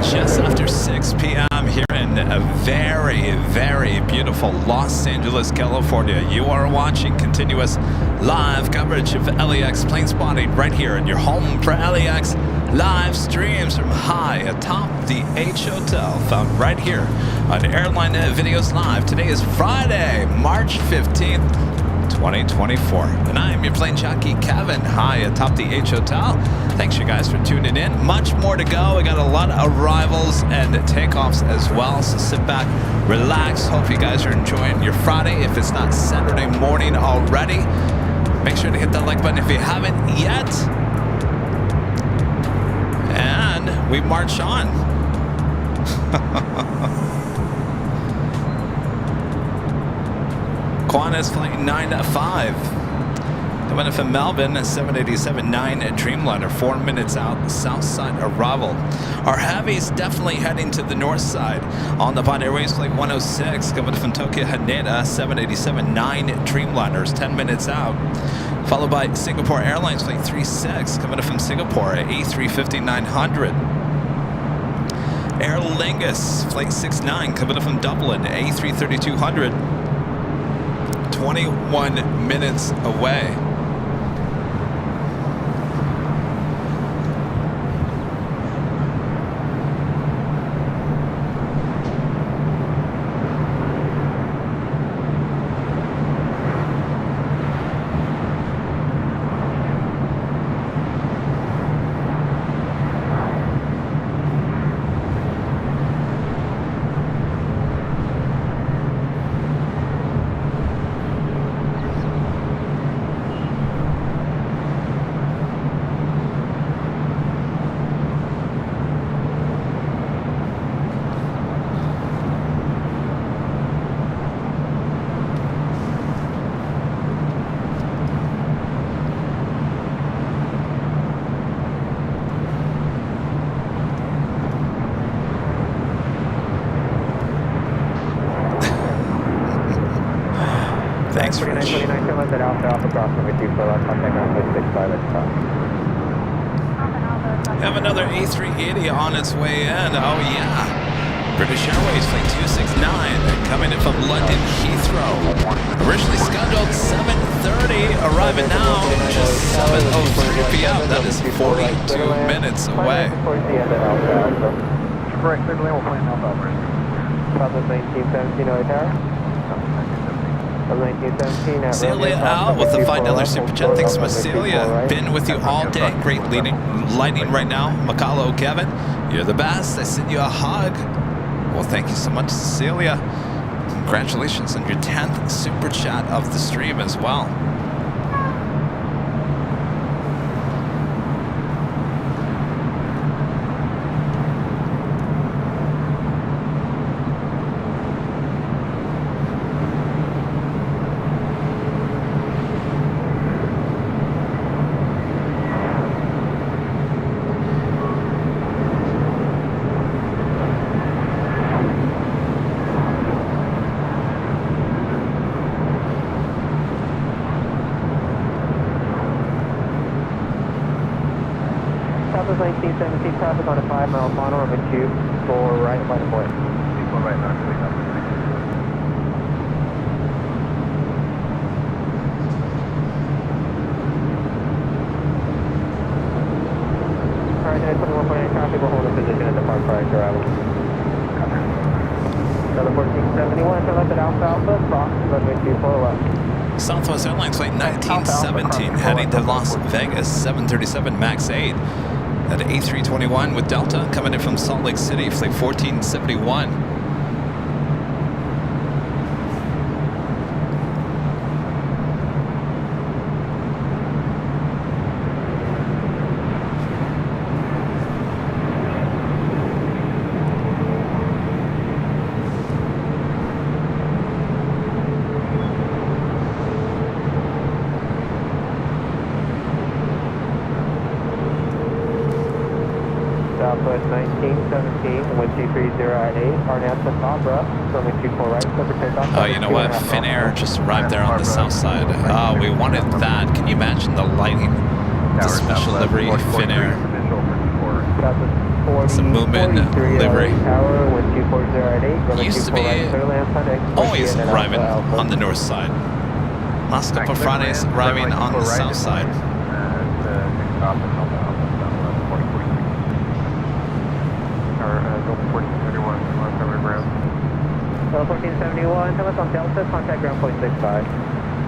Just after 6 p.m. here in a very, very beautiful Los Angeles, California. You are watching continuous live coverage of LAX plane spotting right here in your home for LAX live streams from high atop the H Hotel, found right here on Airline Videos Live. Today is Friday, March 15th, 2024. And I am your plane jockey, Kevin, high atop the H Hotel. Thanks, you guys, for tuning in. Much more to go. We got a lot of arrivals and takeoffs as well. So sit back, relax. Hope you guys are enjoying your Friday. If it's not Saturday morning already, make sure to hit that like button if you haven't yet. And we march on. Qantas flight 95. Coming in from Melbourne, 787-9 Dreamliner, 4 minutes out, south side arrival. Our heavies definitely heading to the north side. On the Bond Airways flight 106, coming from Tokyo Haneda, 787-9 Dreamliners, 10 minutes out. Followed by Singapore Airlines flight 36, coming in from Singapore, A350-900. Aer Lingus flight 69, coming in from Dublin, A330-200. 21 minutes away. Thanks, Rich. 4929, turn left at Alpha Alpha, crossing with you for left, contact ground point 65 at the top. Have another A380 on its way in. Oh, yeah. British Airways flight 269 coming in from London Heathrow. Originally scheduled 7:30, arriving now just 7:03 p.m. That is 42 minutes away. Correct, clear to land, we'll plan Alpha Alpha. Southwest 1917 LA Tower. 1917 Celia out with the $5 super chat. Thanks so much, Celia. Been with you all day. Great lighting right now. Mahalo, Kevin. You're the best. I send you a hug. Well, thank you so much, Celia. Congratulations on your 10th super chat of the stream as well. Southwest 1917 traffic on a 5 mile final, runway 24 right, by the point. 24 right, not really up. Alright, 21.8 traffic, we'll hold a position at the park prior to arrival. Another 1471, turn left at Alpha Alpha, cross, runway 24 left. Southwest Airlines Flight 1917 heading to Las Vegas, 737 MAX 8 at A321 with Delta coming in from Salt Lake City, Flight 1471. Southwest 1917, wind 230 Arnett Opera, runway 24 right, clear for takeoff. Oh, you know what? Finnair just arrived there on the south side. Oh, we wanted that. Can you imagine the lighting? The special livery, Finnair. It's a Moomin livery. Used to be always arriving on the north side. Last couple of Fridays arriving on the south side. Delta 1471, last time ground. Delta 1471, tell us on Delta, contact ground point 65.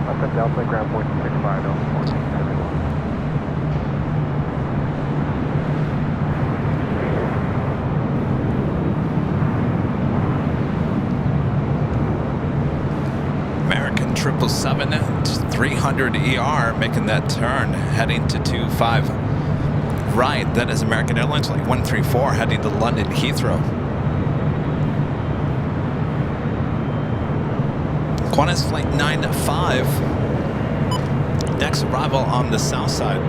Left at Delta, ground point 65, Delta 1471. American 777 300 ER making that turn, heading to 25 right. That is American Airlines Flight 134 heading to London Heathrow. Qantas Flight 95. Next arrival on the south side.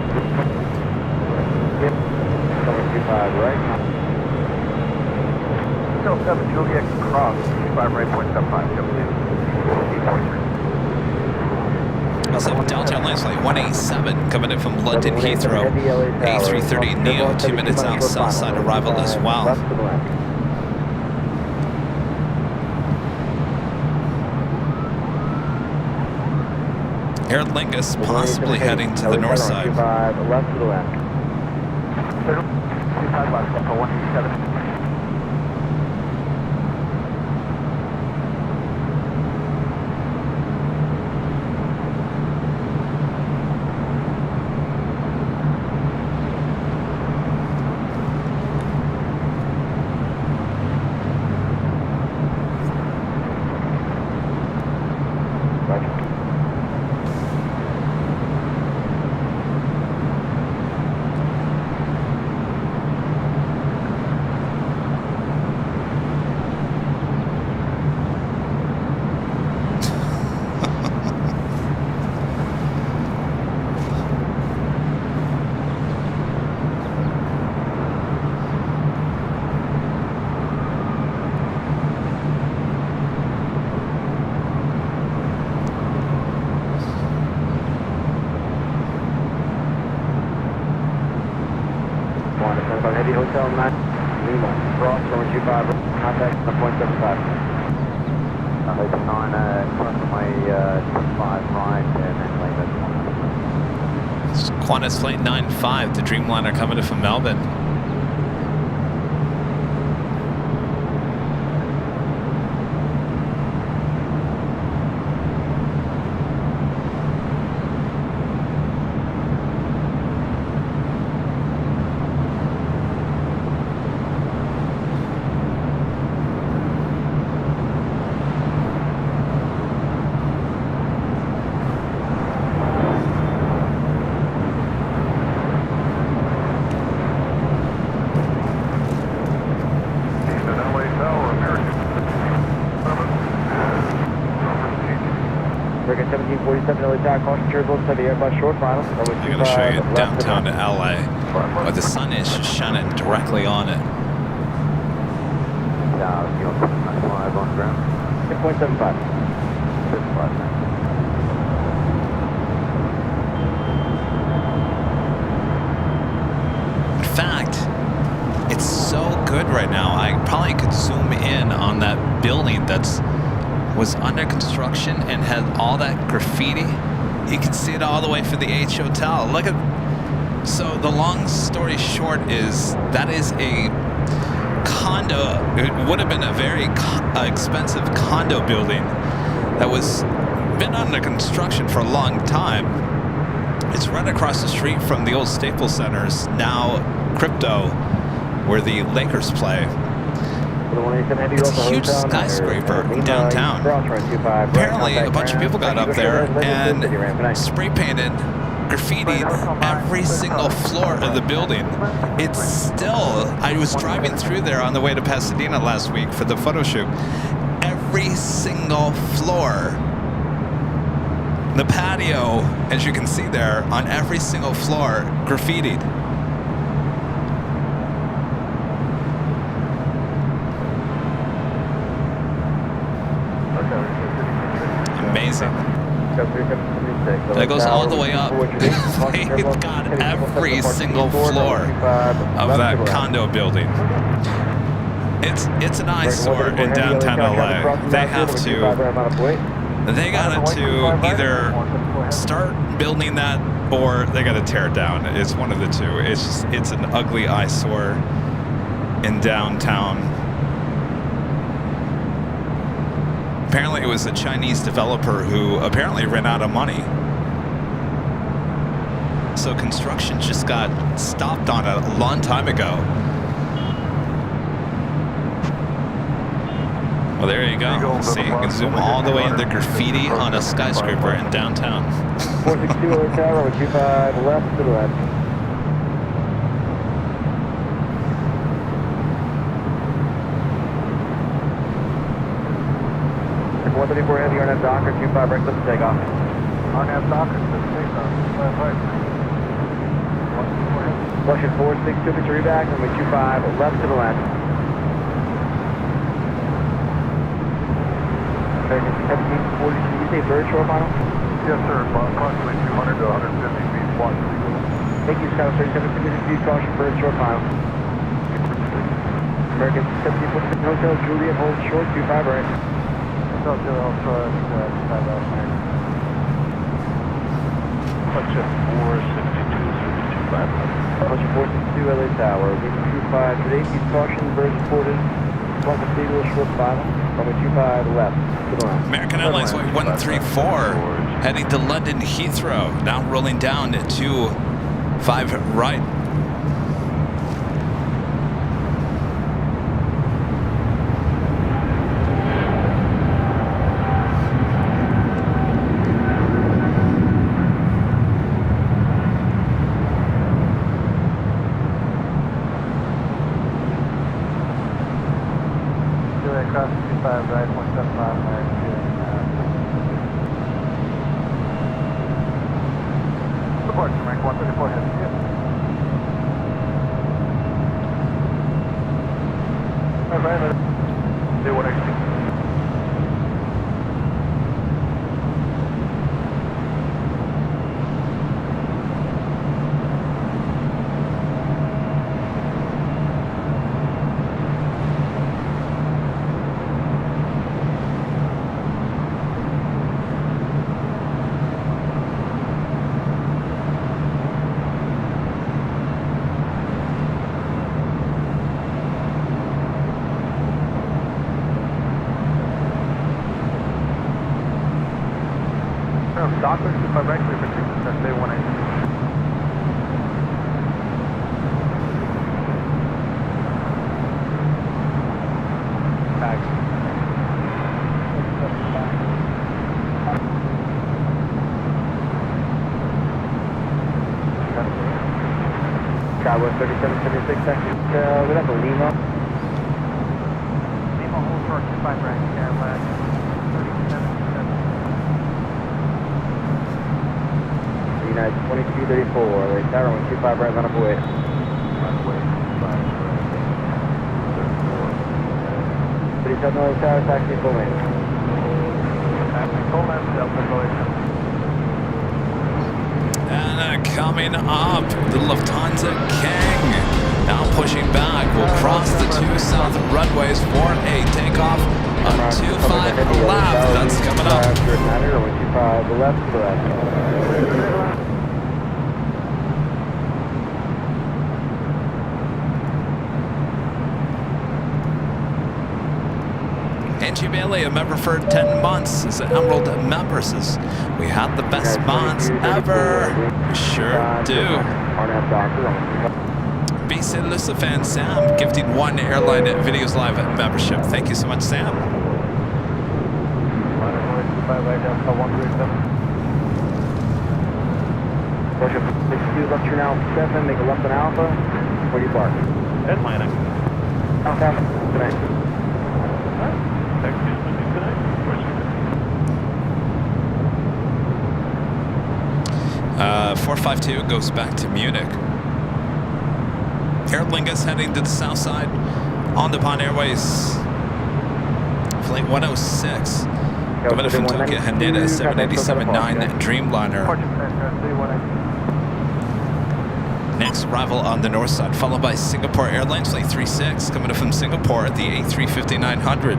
Yep. 25 right. Delta 7 Juliet cross, 25 right, point 75, Also, Delta Airlines Flight 187 coming in from London Heathrow. A330 Neo, 2 minutes out, south side arrival as well. Aer Lingus possibly heading to the north side. Left to the left. 25 left, Delta 187. Heavy Hotel 9 Lima, cross, runway 25, contact 1.75. Open 9, cross runway 25 right, and then Lima. Qantas Flight 95, the Dreamliner coming in from Melbourne. American 1747, LA Tower, caution turbulence to the Airbus short final. I'm going to show you downtown to LA, where the sun is shining directly on it. Now, you know, live on ground. 6.75. 55. In fact, it's so good right now. I probably could zoom in on that building was under construction and had all that graffiti. You can see it all the way from the H Hotel. Look at. So the long story short is that is a condo. It would have been a very expensive condo building that was been under construction for a long time. It's right across the street from the old Staples Centers, now Crypto, where the Lakers play. It's a huge skyscraper downtown. Apparently, a bunch of people got up there and spray painted, graffitied every single floor of the building. It's still, I was driving through there on the way to Pasadena last week for the photo shoot. Every single floor, the patio, as you can see there, on every single floor, graffitied. Amazing. That goes all the way up. They've got every single floor of that condo building. It's an eyesore in downtown LA. They got to either start building that or they got to tear it down. It's one of the two. It's an ugly eyesore in downtown. Apparently it was a Chinese developer who apparently ran out of money. So construction just got stopped on it a long time ago. Well, there you go. See, you can zoom all the way into graffiti on a skyscraper in downtown. 462 LA Tower, with 25 left to the left. 134 heavy, RNAV Docker, 25 right, clip takeoff. RNAV Docker, clip takeoff, 5 right. Flushing 462, picture reback, runway 25 left to the left. American 1740, can you say third short final? Yes, sir. Approximately 200 to 150 feet block. Thank you, Scout 3750, caution first short final. American 1746 Hotel, Juliet, hold short, 25 right. Hotel Alpha, 5 out, man. Function 462, 25. Function 462, LA Tower, wind 25 today, keep caution, birds reported. Flight Cathedral, short final, runway 25 left, to the left. American Airlines Flight 134, heading to London Heathrow, now rolling down to 5 right. Cross 25 right, 175 right. Support, rank 134 heavy. All right, do 180. Docker, 25 right, clear for 6, day 180. Tag. Tower 3776, actually, we have a Lima. Lima hold short, 25 right, Airline 3777. United 2234, late tower, 125 right, line up away. Pretty tough noise tower, taxi full lane. Taxi full lane, Delta Voyager. And coming up, the Lufthansa King. Now pushing back, we'll cross the 2 south runways for a takeoff on 25 left. That's coming up. 125 left to the left. Angie Bailey, a member for 10 months, is an Emerald member. Says, we had the best months ever. We sure do. BC Lucifan Sam gifting 1 Airline Videos Live membership. Thank you so much, Sam. Worship 62, left turn out 7, make a left on Alpha. Where do you park? Atlantic. Alpha, good night. Taxi tonight. 452 goes back to Munich. Air Lingus heading to the south side on the Pond Airways. Flight 106. Coming from Tokyo, Haneda 787-9 Dreamliner. Next arrival on the north side, followed by Singapore Airlines Flight 36, coming from Singapore at the A350-900.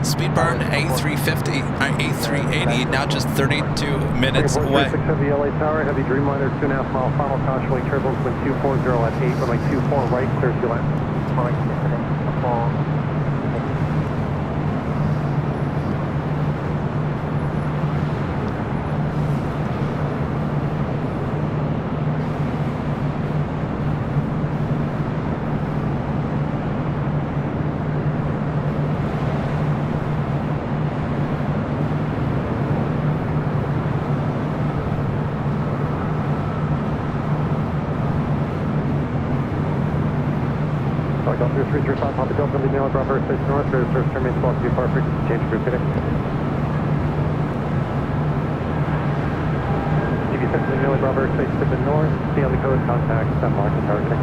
Speed burn A350, A380, now just 32 minutes away. 6 Heavy LA Tower, Heavy Dreamliner, 2.5 mile final count, showing turbulence wind 240 at 8, runway 24 right, clear to land. Delta 335, Papa Delta, lead mail, drop airspace north, service terminate, spot to far frequency, change group heading. TV sent lead mail, drop airspace to the north, see on the code, contact, San Martin, tower check.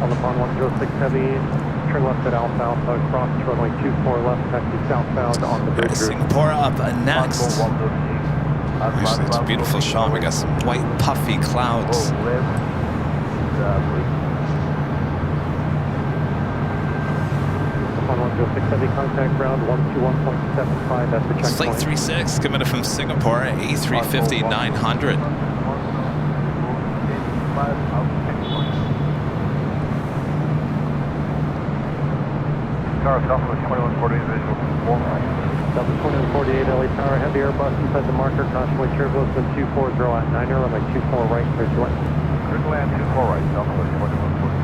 On 106 Heavy, turn left at Alpha Alpha, cross runway 24 left, taxi southbound on the bridge route. Singapore up next. Actually, it's a beautiful shot. We got some white puffy clouds. On 106 Heavy, contact ground 121.75, that's the checkpoint. Flight 36 coming in from Singapore, A350-900. Tower Southwest 2148 visual. Southwest 2148 LA Tower, Heavy Airbus inside the marker, constantly turbulence with 240 at 9er, runway 24 right, clear to land. Clear to land 24 right, Southwest 2148.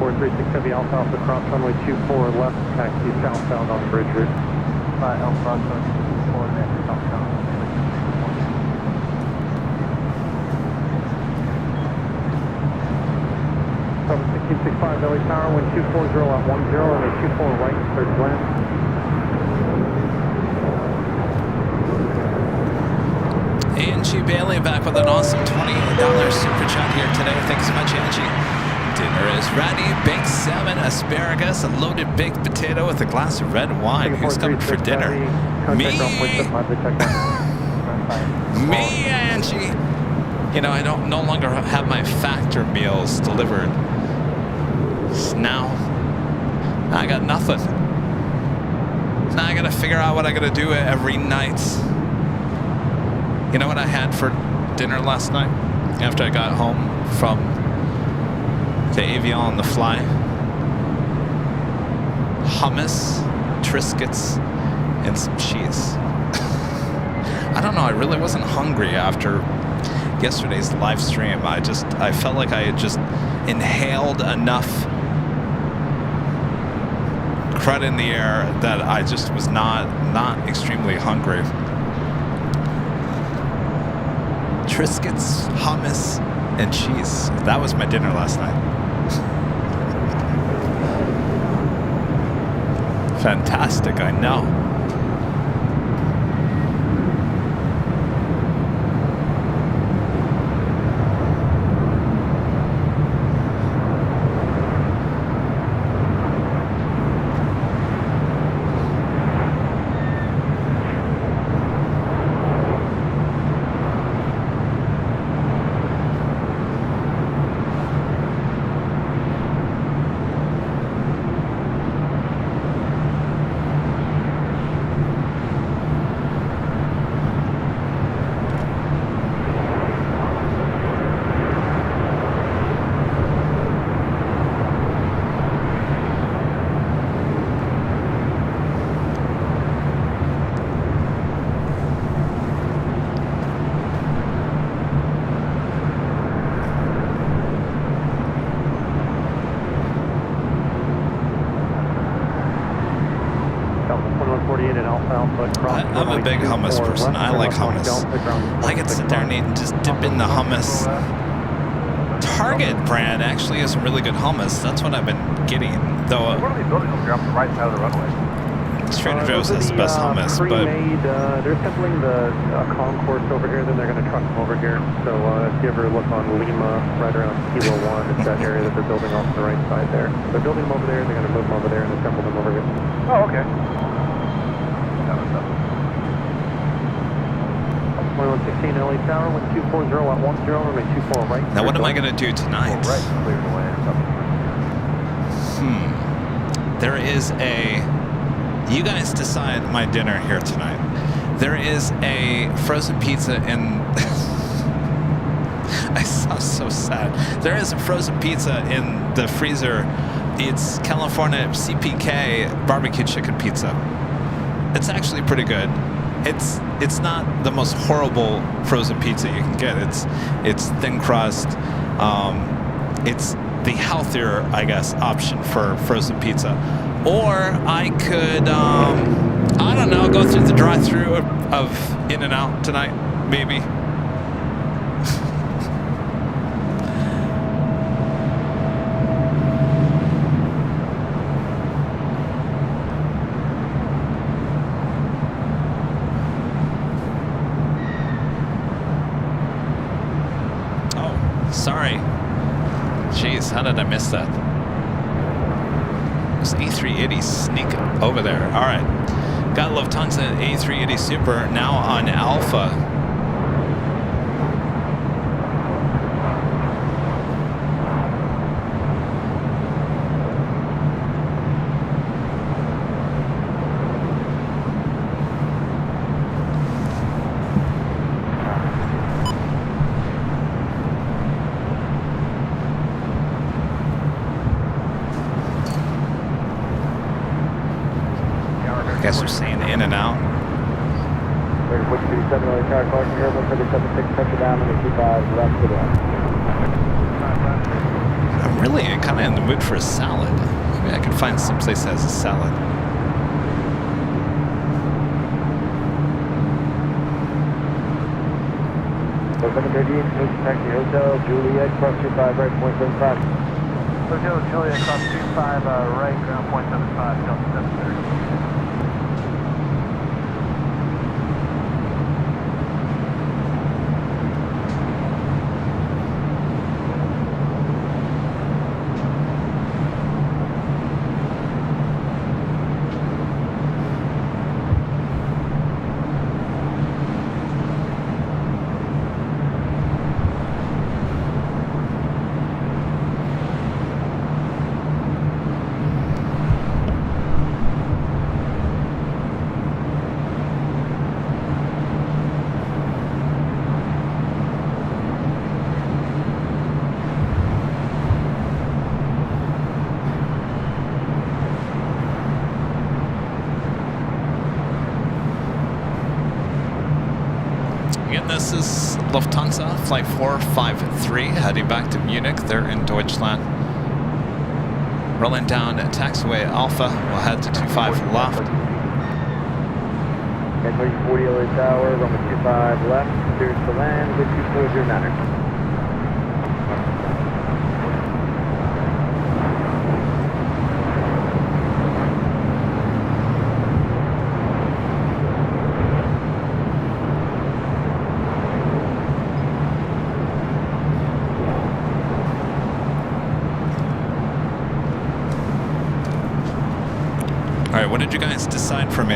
436 Heavy Alpha Alpha cross runway 24 left, taxi southbound on bridge route. Alpha cross runway 24 left, southbound. 1665 LA Tower, wind 240 at 10, runway 24 right, third land. Angie Bailey back with an awesome $20 super chat here today. Thanks so much, Angie. Dinner is ready. Baked salmon, asparagus, a loaded baked potato with a glass of red wine. Who's coming for dinner? Me! Me, Angie! You know, I don't no longer have my factor meals delivered. So now, I got nothing. Now I gotta figure out what I gotta do every night. You know what I had for dinner last night after I got home from the Aviation on the fly? Hummus, Triscuits, and some cheese. I don't know, I really wasn't hungry after yesterday's live stream. I felt like I had just inhaled enough crud in the air that I just was not extremely hungry. Triscuits, hummus, and cheese. That was my dinner last night. Fantastic, I know. I'm a big hummus person. I like hummus. I can sit there and eat and just dip in the hummus. Target brand actually has some really good hummus. That's what I've been getting. Though What are these buildings over here on the right side of the runway? Trader Joe's has the best hummus, but they're assembling the concourse over here, then they're going to truck them over here. So if you ever look on Lima, right around Kilo 1, it's that area that they're building off the right side there. They're building them over there, they're going to move them over there and assemble them over here. Oh, okay. 2116 LA Tower, wind 240 at 10, runway 24 right. Now what am I going to do tonight? Right, clear the land. There is a... You guys decide my dinner here tonight. There is a frozen pizza in... I sound so sad. There is a frozen pizza in the freezer. It's California CPK barbecue chicken pizza. It's actually pretty good. It's not the most horrible frozen pizza you can get. It's thin crust. It's the healthier, I guess, option for frozen pizza. Or I could, I don't know, go through the drive-thru of In-N-Out tonight, maybe. Oh, sorry. Jeez, how did I miss that? This A380 sneak over there. All right. Got Lufthansa A380 Super now on Alpha. I guess we're saying in and out. I'm really kind of in the mood for a salad. Maybe I could find some place that has a salad. Taxi Hotel, Juliet, cross 25 right, 0.75. Hotel Juliet, cross 25 right, ground point 75, Delta 730. Again, this is Lufthansa, flight 453, heading back to Munich. They're in Deutschland. Rolling down taxiway Alpha, we'll head to 25 left. 40 LA Tower, runway 25 left, clears to land with 2409. All right, what did you guys decide for me?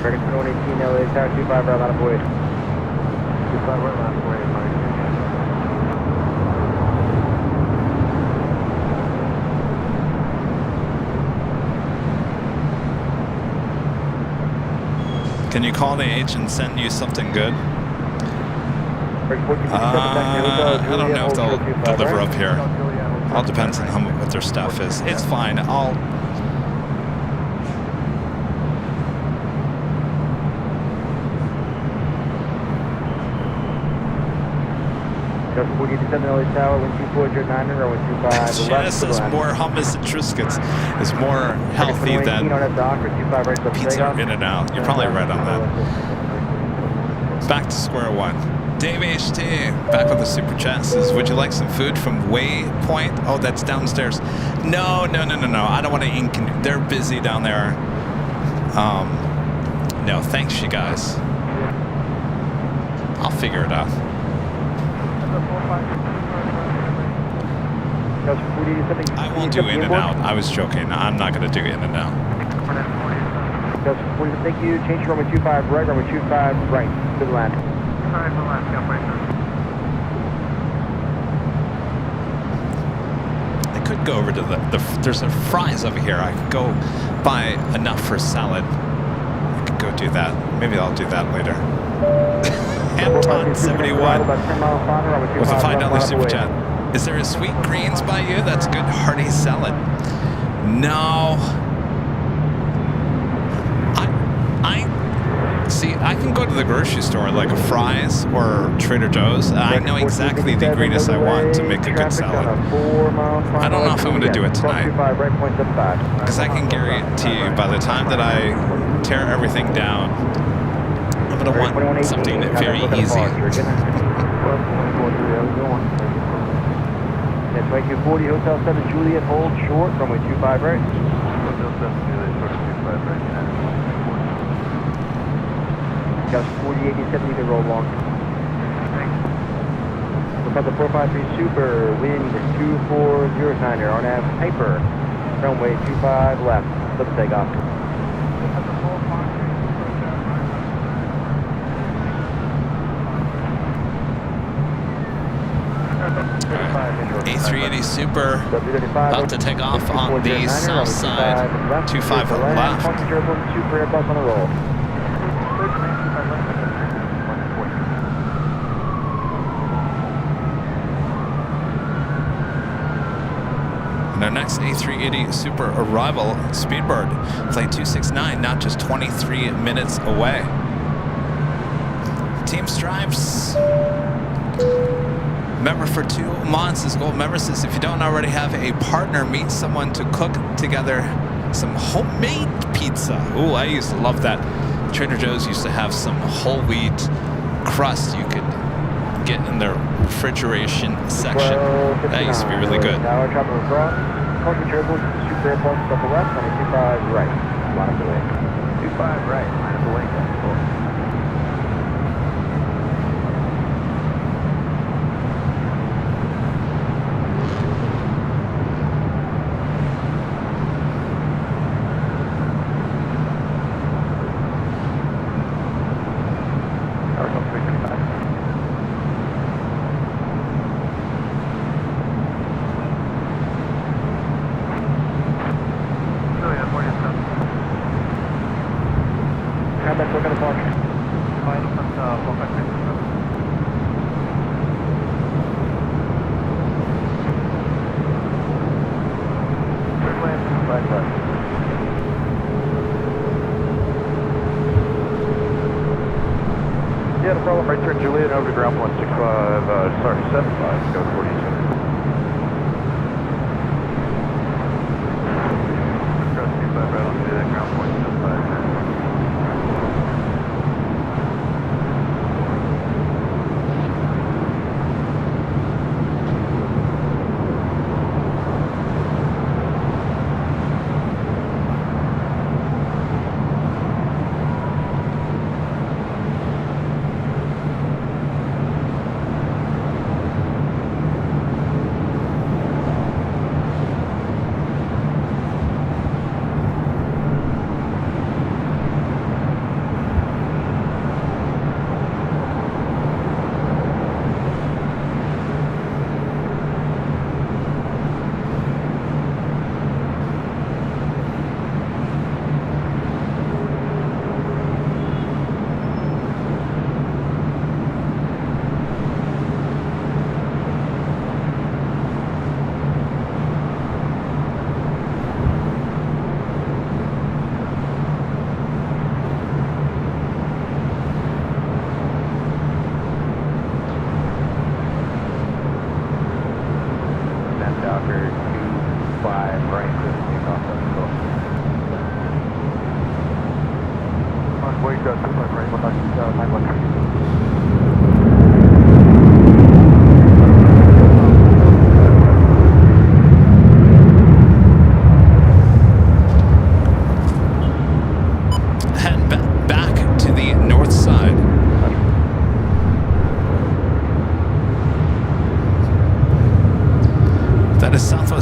American 2118 LA Tower, 25 right, line of void. 25 right, line of void, Can you call the agent, send you something good? I don't know if they'll deliver up here. All depends on what their stuff is. It's fine. I'll. Genesis is more hummus and Triscuits is more healthy than pizza in and out. You're probably right on that. Back to square one. Dave HT, back with the super chat, says, would you like some food from Waypoint? Oh, that's downstairs. No. I don't want to inconvenience. They're busy down there. No, thanks, you guys. I'll figure it out. I won't do in and out. I was joking. I'm not going to do in and out. Thank you. Change runway 25 right, runway 25 right. Good land. I could go over to there's a fries over here. I could go buy enough for salad. I could go do that. Maybe I'll do that later. Anton 71 with a $5 super chat. Is there a sweet greens by you? That's good hearty salad. No. See, I can go to the grocery store like a Fry's or Trader Joe's. I know exactly the ingredients I want to make a good salad. I don't know if I'm going to do it tonight, because I can guarantee you by the time that I tear everything down, I'm going to want something very easy. That's right, 240, Hotel 7 Juliet, hold short, runway 25 right. Hotel 7 Juliet, short 25 right. Got 4087, you can roll long. Thanks. Look out the 453 Super, wind 2409 here, RNAV Hyper, runway 25 left, let's take off. A380 Super about to take off on the south side, 25 left. Super Airbus on the roll. And our Max A380 Super Arrival Speedbird. Flight 269, not just 23 minutes away. Team Stripes. Member for 2 months is gold member. Says if you don't already have a partner, meet someone to cook together some homemade pizza. Ooh, I used to love that. Trader Joe's used to have some whole wheat crust you could get in their refrigeration section. That used to be really good. Tower traffic across. Caution turbulence, super impulse, double left, on a 25 right. Line up the way. 25 right, line up the way. Cool. Yeah, no problem. Right turn Juliet over to ground 165, sorry, 75, go 47. Cross 25 right on Juliet, ground 175.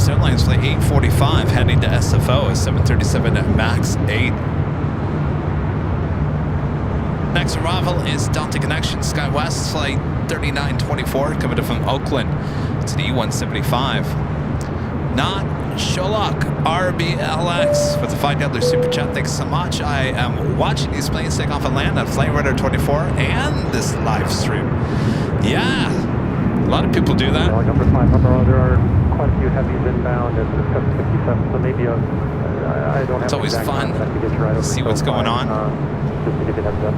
Airlines flight 845 heading to SFO, a 737 MAX 8. Next arrival is Delta Connection SkyWest flight 3924 coming from Oakland to the E175. Not Sholok RBLX with the $5 super chat. Thanks so much. I am watching these planes take off and land on Flight Radar 24 and this live stream. Yeah, a lot of people do that. Number 5, there are quite a few heavies inbound at the 757, so maybe I don't have. It's always fun to see what's going on. Just to give you a heads up.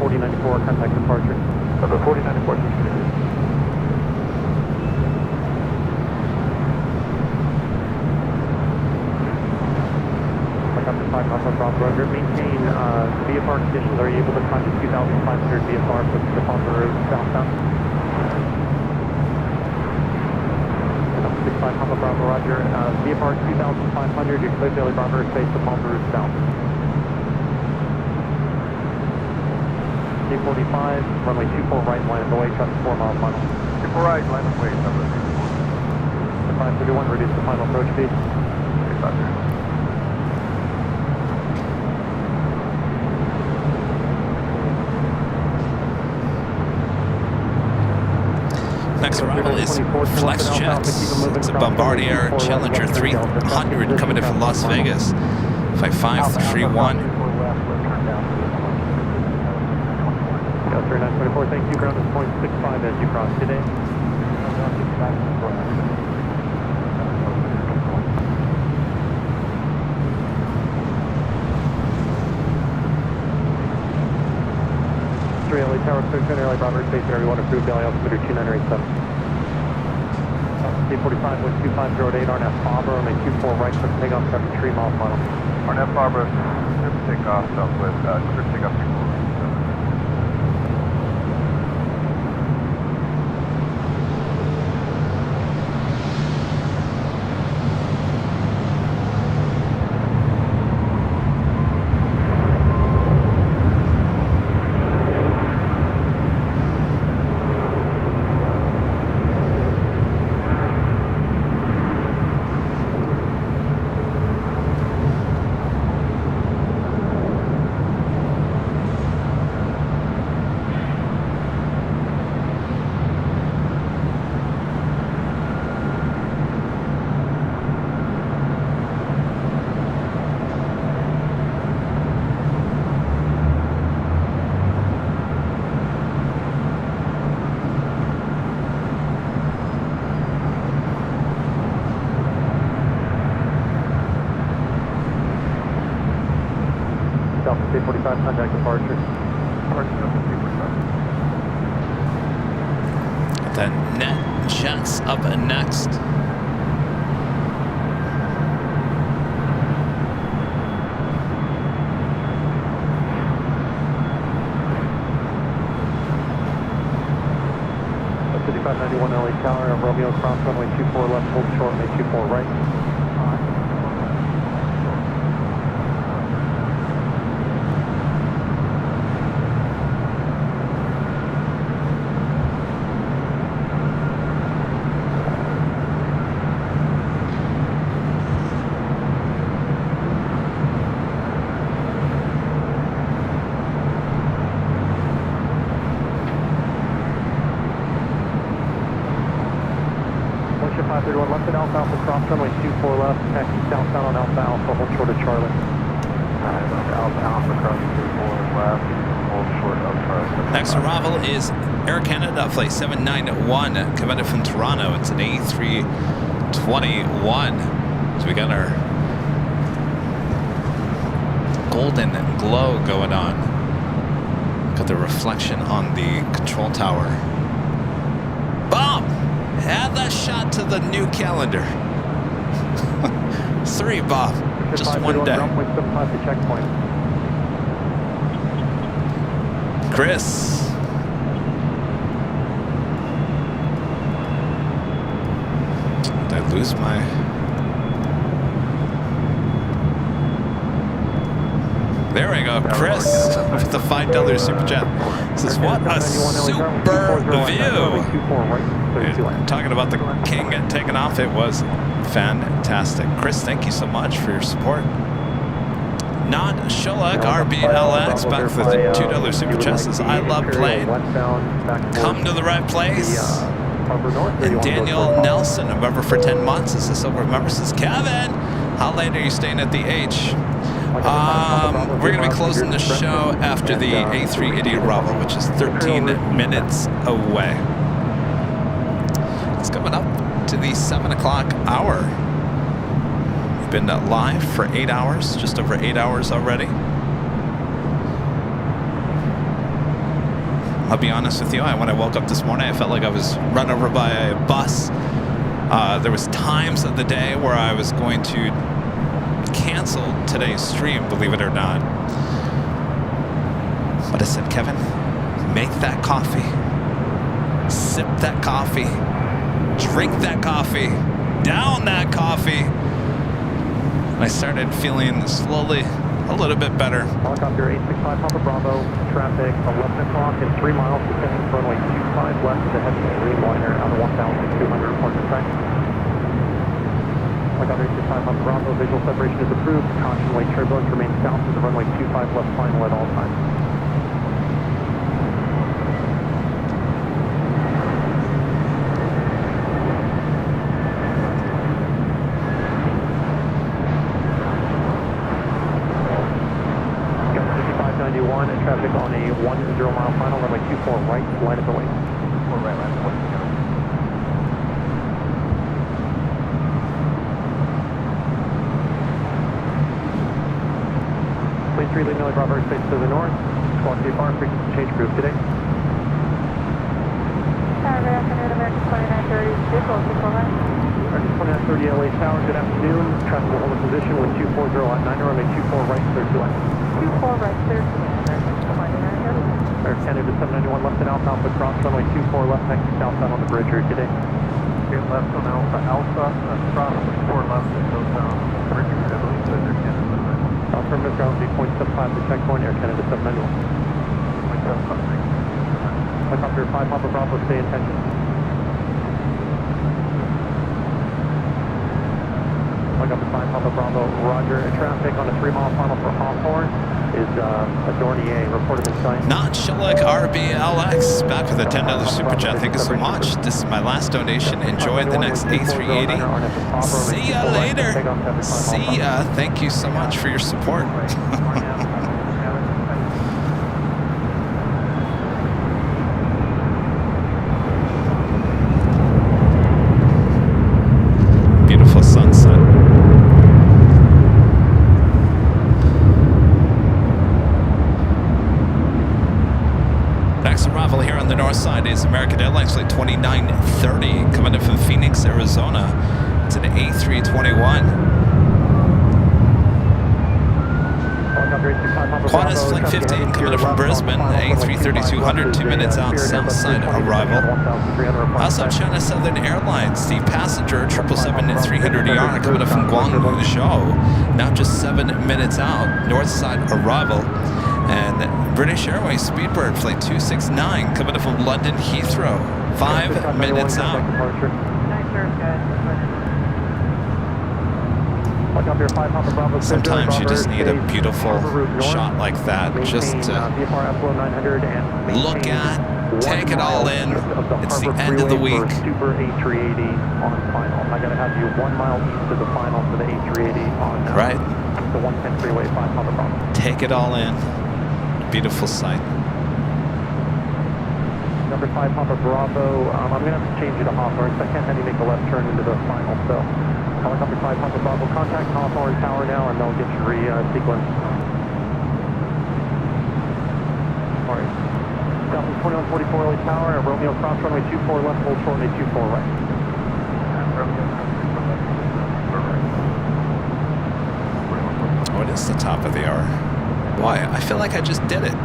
4094, contact departure. 4094. Helicopter 5 Alpha Bravo Roger. Maintain VFR conditions. Are you able to climb to 2,500 VFR for the Palmer Road southbound? 65 Alpha Bravo Roger. VFR 2,500. You're clear daily Bravo space to Palmer Road south. 45, runway 24 right, line of the way, traffic 4 mile final. 24 right, line of way, number 531, reduce the final approach speed. Next arrival is Flex Jets. It's a Bombardier Challenger 300 coming in from Las Vegas. Flight 531. 924, thank you. Ground is 0.65 as you cross today. LA Tower, 13 Airline Bravo, stationary, one approved, LA altimeter 2987. 845, 12508, RNF Barbara, runway 24 right, clear takeoff, traffic 3 miles final. RNF Barbara, clear for takeoff, southwest, clear for takeoff, 6 Delta 45, contact departure. The net jets up next. Delta 5591 LA Tower, Romeo cross runway 24 left, hold short, runway 24 right. Ship 531 left at Alpha Alpha, cross runway 24 left, taxi southbound on Alpha Alpha, hold short of Charlie. Alpha Alpha, cross 24 left, hold short of Charlie. Next arrival is Air Canada, flight 791, coming in from Toronto. It's an A321. So we got our golden glow going on. Got the reflection on the control tower. Bob! Add that shot to the new calendar. 3, Bob. Just one day. Chris. Did I lose my... There we go, Chris, with the $5 super chat. Says, what a super view. Talking about the King taking off, it was fantastic. Chris, thank you so much for your support. Not Shulak, RBLX, back for the $2 super chat. Says, I love Plane. Come to the right place. And Daniel Nelson, a member for 10 months, is a silver member. Says, Kevin, how late are you staying at the H? We're going to be closing the show after the A3 Idiot Bravo, which is 13 minutes away. It's coming up to the 7 o'clock hour. We've been live for 8 hours, just over 8 hours already. I'll be honest with you, when I woke up this morning, I felt like I was run over by a bus. There was times of the day where I was going to cancel today's stream, believe it or not. But I said, Kevin, make that coffee. Sip that coffee. Drink that coffee. Down that coffee. And I started feeling slowly a little bit better. Helicopter 865 Papa Bravo, traffic 11 o'clock and 3 miles descending for runway 25 left to heavy marine liner out of 1,200 report to track. Helicopter 865 Papa Bravo, visual separation is approved. Caution weight turbulence remains south of the runway 25 left final at all times. Traffic on a 10 mile final, runway 24 3, leaving LA Bravo airspace to the north. Squawk VFR, frequency change group today. American 2930, vehicle, American 2930 LA Tower, good afternoon. Traffic will hold a position with 240 at 9, runway 24 right, clear to land. 24 right, clear to land, American 2930. Air Canada 791 left and Alpha cross, runway 24 left, next to southbound on the bridge route today. Okay, left on Alpha, cross 4 left and goes down. Bridge route, I believe, so Air Canada 791. Affirmative, ground 0.75 to checkpoint, Air Canada 791. 0.75. Helicopter 5 Papa Bravo, stay in tension. Helicopter 5 Papa Bravo, roger. Traffic on a 3-mile final for Hawthorne is a Dornier, reported in sight. Not Shillick RBLX, back with a $10 super chat. Thank you so much. This is my last donation. Enjoy the next A380. See ya later. See ya. Thank you so much for your support. Beautiful sunset. Next arrival here on the north side is American Airlines Flight 2930 coming in from Phoenix, Arizona. It's an A321. Qantas Flight 15 coming in from Brisbane, A330-200, 2 minutes out, south side arrival. Also China Southern Airlines, the passenger 777-300ER coming in from Guangzhou, now just 7 minutes out, north side arrival. And British Airways Speedbird Flight 269 coming in from London Heathrow, 5 minutes out. Sometimes you just need a beautiful shot like that, just to look at, take it all in. It's the end of the week. Super A380 on final. I gotta have you 1 mile east of the final for the A380 on right. The 110 freeway, 5 Papa Bravo. Take it all in. Beautiful sight. Number 5 Papa Bravo. I'm gonna have to change you to Hawthorne, so I can't have you make a left turn into the final. So, helicopter 5 Papa Bravo, contact Hawthorne Tower now, and they'll get you re-sequenced. All right. Southwest 2144 LA Tower, Romeo cross runway 24 left, hold short runway 24 right. Oh, it is the top of the hour. Boy, I feel like I just did it.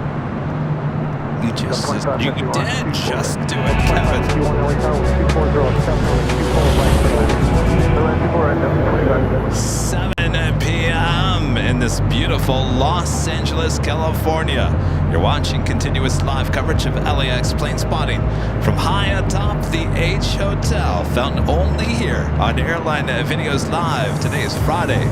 You did just do it, Kevin. 7 p.m. in this beautiful Los Angeles, California. You're watching continuous live coverage of LAX plane spotting from high atop the H Hotel, found only here on Airline Videos Live. Today is Friday,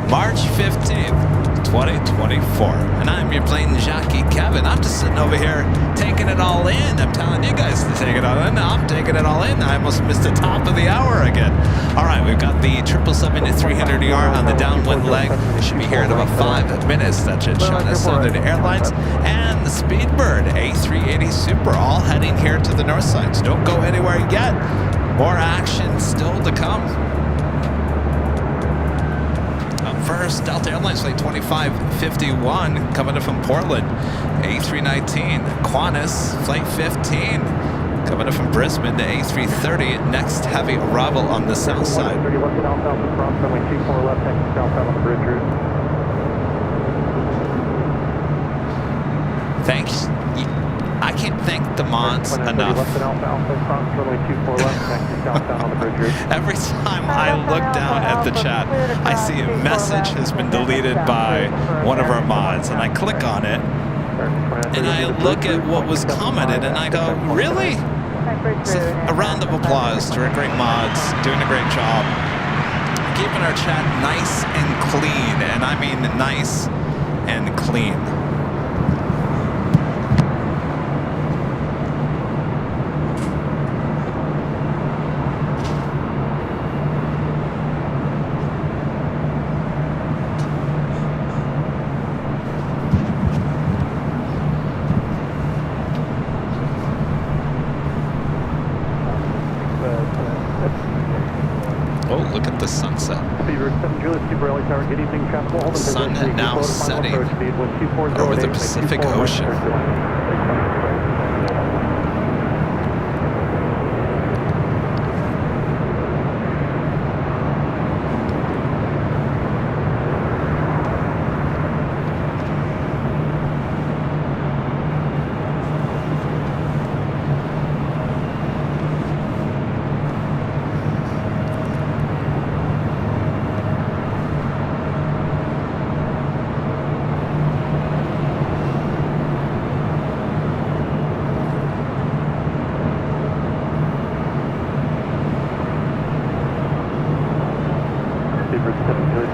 March 15th. 2024. And I'm your plane jockey, Kevin. I'm just sitting over here taking it all in. I'm telling you guys to take it all in. I'm taking it all in. I almost missed the top of the hour again. All right, we've got the 777-300ER on the downwind leg. Should be here in about 5 minutes. That's at China Southern Airlines. And the Speedbird A380 Super all heading here to the north side. So don't go anywhere yet. More action still to come. First, Delta Airlines Flight 2551 coming in from Portland, A319, Qantas Flight 15 coming in from Brisbane to A330, next heavy arrival on the south side. Thanks. I can't thank the mods enough. Every time I look down at the chat, I see a message has been deleted by one of our mods, and I click on it, and I look at what was commented, and I go, really? So a round of applause to our great mods, doing a great job, keeping our chat nice and clean, and I mean nice and clean. the sunset. Speedbird 7 Juliet, Super LA Tower, good evening, traffic will hold in Sun position. now Final setting approach speed, wind 2408, over the make Pacific 24 right, Ocean. clear to land.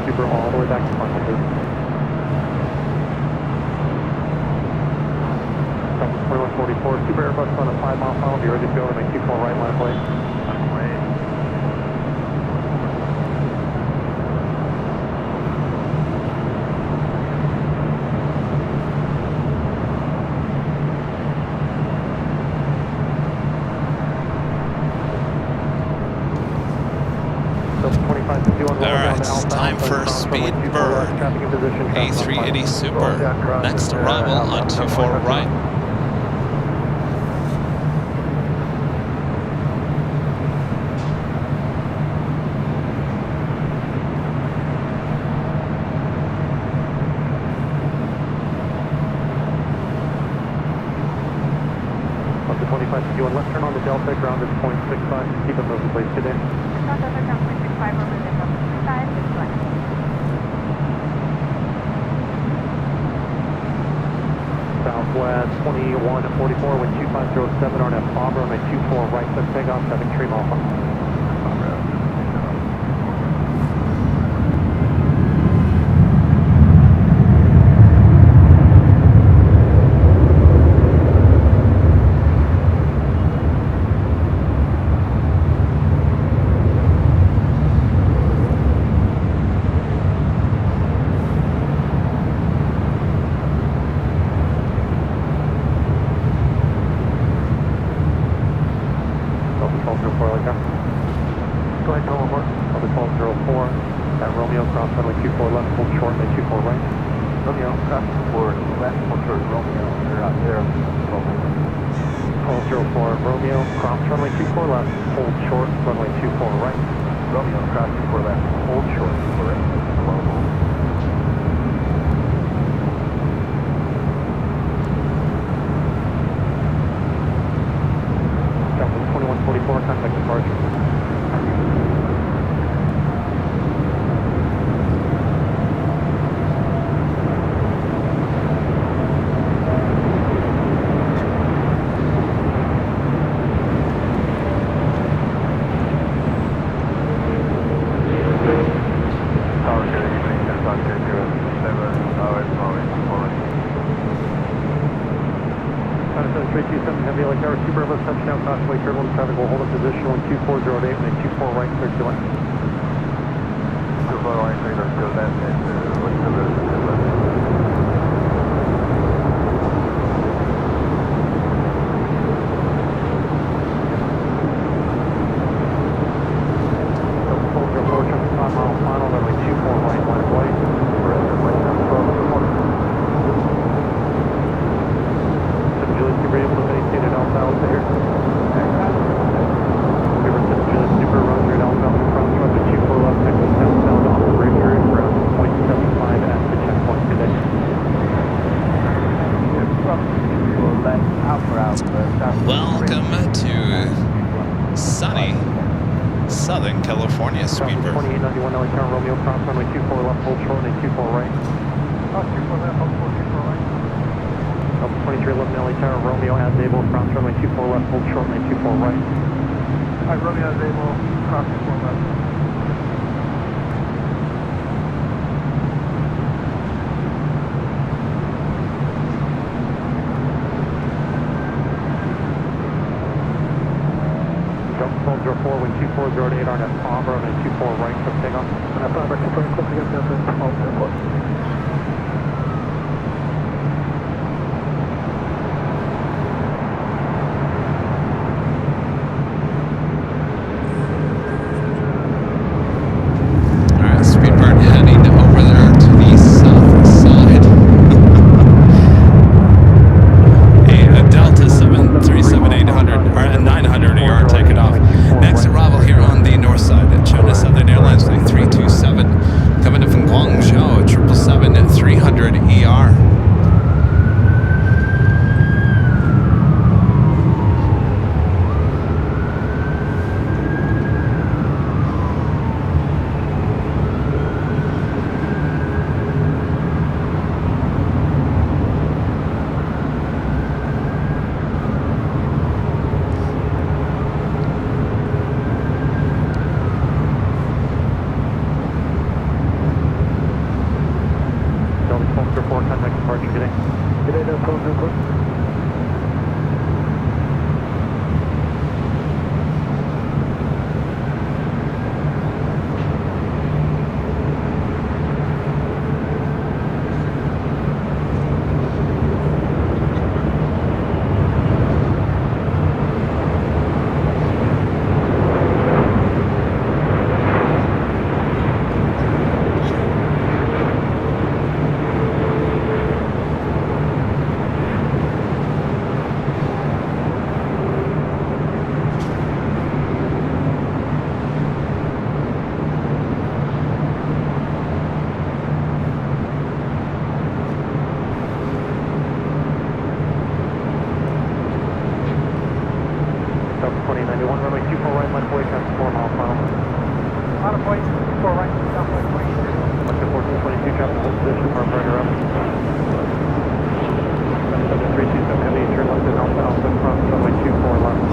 Super all the way back to final, please. 2144, Super Airbus on a 5-mile final, be ready to go and make 24 right line plate. Alright, it's time for Speedbird. A380 Super. Next arrival on 24 right. Up to 2551, left turn on the Delta, ground is 0.65. Keep it moving, please. Good day. Southwest 2144 with 2507 on at Bob, runway 24 right, click takeoff, 73 mile final. Go ahead, tell them more. Over 1204 at Romeo, cross runway 24 left, hold short, and 24 right. Romeo, cross 4 left, hold short, Romeo, they're out there. 1204 Romeo, cross runway 24 left, hold short, runway 24 right. Romeo, cross 24 left, hold short, 24 right. Global. Delta 2144, contact departure. Heavy LA Tower, Super Airbus touchdown, crossway turbulence traffic will hold in position on 2408 and 24 right, clear to land. 24 right, clear to land, and what's the rest of the left? Welcome to sunny Southern California, Speedbird. 2891 LA Tower, Romeo, cross runway 24 left, hold short, and 24 right. Oh, 24 left, hold short, 24 right. Delta 2311 LA Tower, Romeo, as able, cross runway 24 left, hold short, and 24 right. Alright, Romeo, as able, cross 24 left. Delta 1204, wind 2408 on at Palmer, and 24 right, click takeoff. And at Palmer, 24 click against Delta 1204. runway 24 right, line of way, traffic 4 miles final. Line of way 4 right, southwest 22. Left 1422, traffic hold position, arm burner up. 327 heavy, turn left at Alpha Alpha, cross runway 24 left.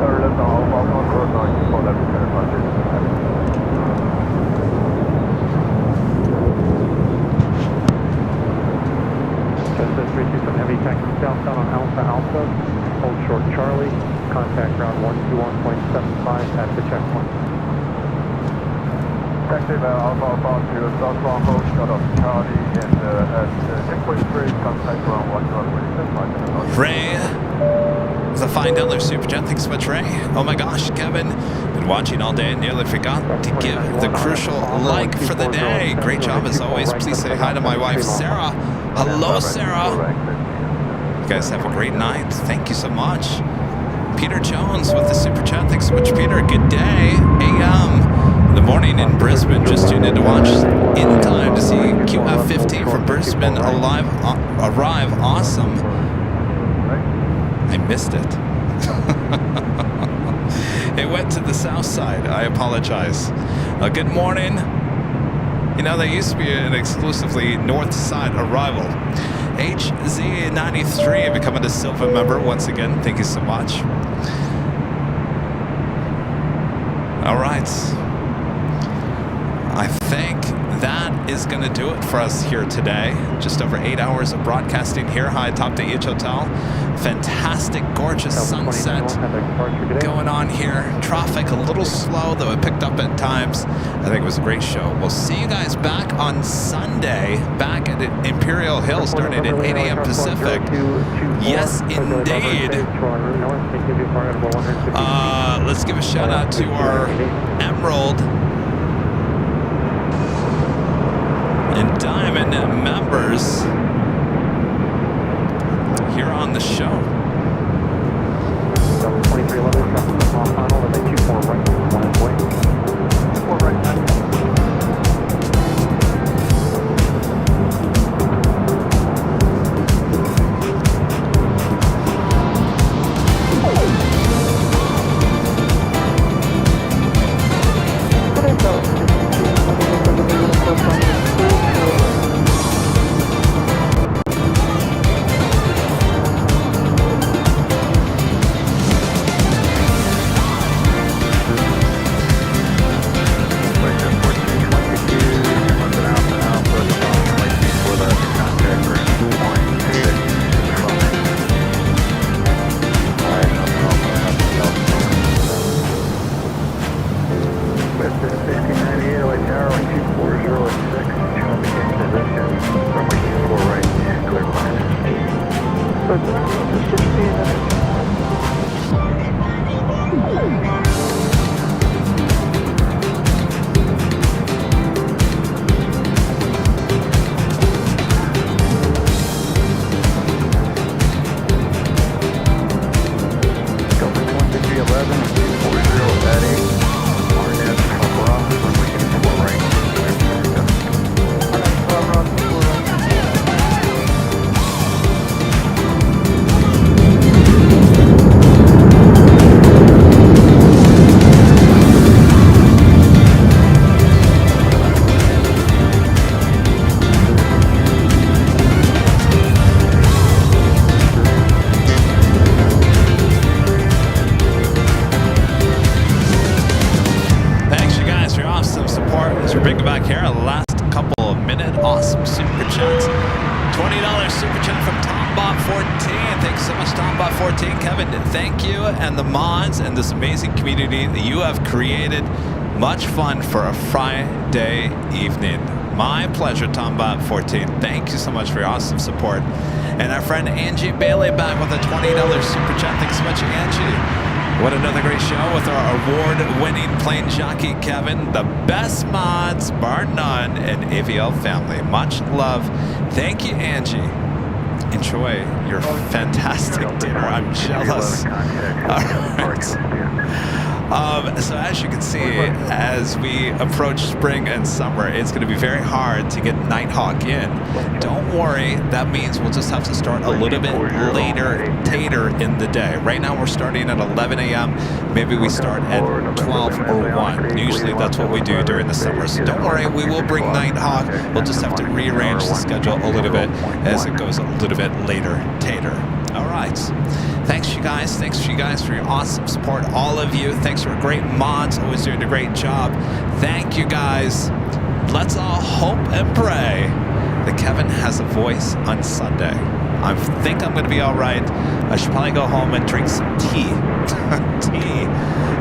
Third left on Alpha, road 924 left, clear departure. Cessna 327 heavy, taxi southbound on Alpha Alpha, hold short Charlie, contact ground 121.75 at the checkpoint. Taxi Alpha Alpha to southbound hold short of Charlie and at checkpoint 3, contact ground 121.75. Ray, it's a fine dollar super chat. Thanks so much, Ray. Oh my gosh, Kevin, been watching all day and nearly forgot to give the crucial like for the day. Great job as always. Please say hi to my wife, Sarah. Hello, Sarah. You guys have a great night. Thank you so much. Peter Jones with the super chat. Thanks so much, Peter. Good day. AM. The morning in Brisbane. Just tuned in to watch in time to see QF15 from Brisbane arrive. Awesome. I missed it. It went to the south side. I apologize. Good morning. You know, there used to be an exclusively north side arrival. HZ93 becoming a silver member once again. Thank you so much. All right. I think that is going to do it for us here today. Just over 8 hours of broadcasting here high atop the H Hotel. Fantastic, gorgeous sunset going on here. Traffic a little slow, though it picked up at times. I think it was a great show. We'll see you guys back on Sunday, back at Imperial Hill, starting at 8 a.m. Pacific. Yes, indeed. Let's give a shout out to our Emerald and Diamond members here on the show. 2311, traffic small final, and then 24 right, line of way. 24 right, and this amazing community that you have created. Much fun for a Friday evening. My pleasure, Tombot14. Thank you so much for your awesome support. And our friend Angie Bailey back with a $20 super chat. Thanks so much, Angie. What another great show with our award-winning plane jockey Kevin. The best mods, bar none, in AVL family. Much love. Thank you, Angie. Enjoy your fantastic dinner. I'm jealous. All right. So as you can see, as we approach spring and summer, it's going to be very hard to get Nighthawk in. Don't worry, that means we'll just have to start a little bit later in the day. Right now we're starting at 11 a.m. Maybe we start at 12 or 1. Usually that's what we do during the summer. So don't worry, we will bring Nighthawk. We'll just have to rearrange the schedule a little bit as it goes a little bit later. All right. Thanks, you guys. Thanks, you guys, for your awesome support. All of you. Thanks for great mods. Always doing a great job. Thank you, guys. Let's all hope and pray that Kevin has a voice on Sunday. I think I'm going to be all right. I should probably go home and drink some tea. Tea.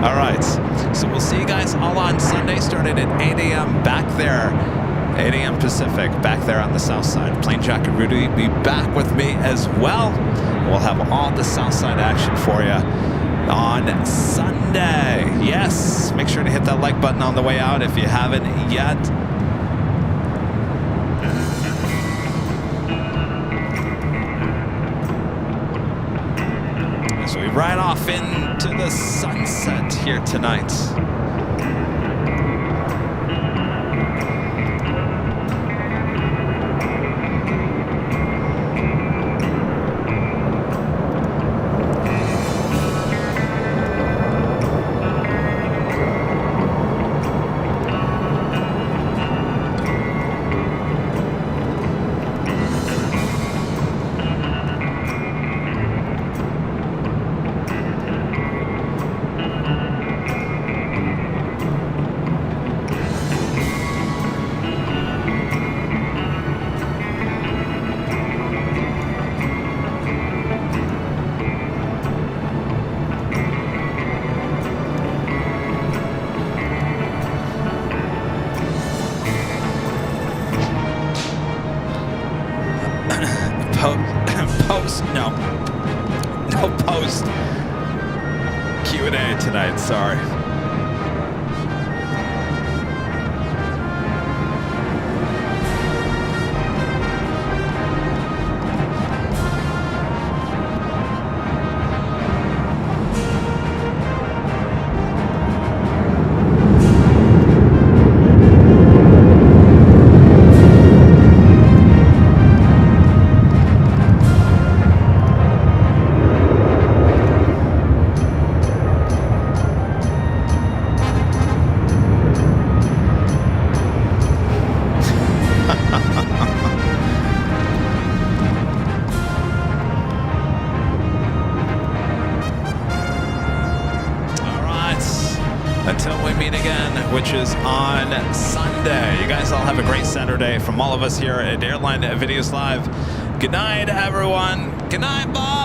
All right. So we'll see you guys all on Sunday, starting at 8 a.m. back there. 8 a.m. Pacific, back there on the south side. Plane Jockey Rudy will be back with me as well. We'll have all the south side action for you on Sunday. Yes, make sure to hit that like button on the way out if you haven't yet. As we ride off into the sunset here tonight. No post Q&A tonight, sorry. Until we meet again, which is on Sunday. You guys all have a great Saturday from all of us here at Airline Videos Live. Good night, everyone. Good night, bye.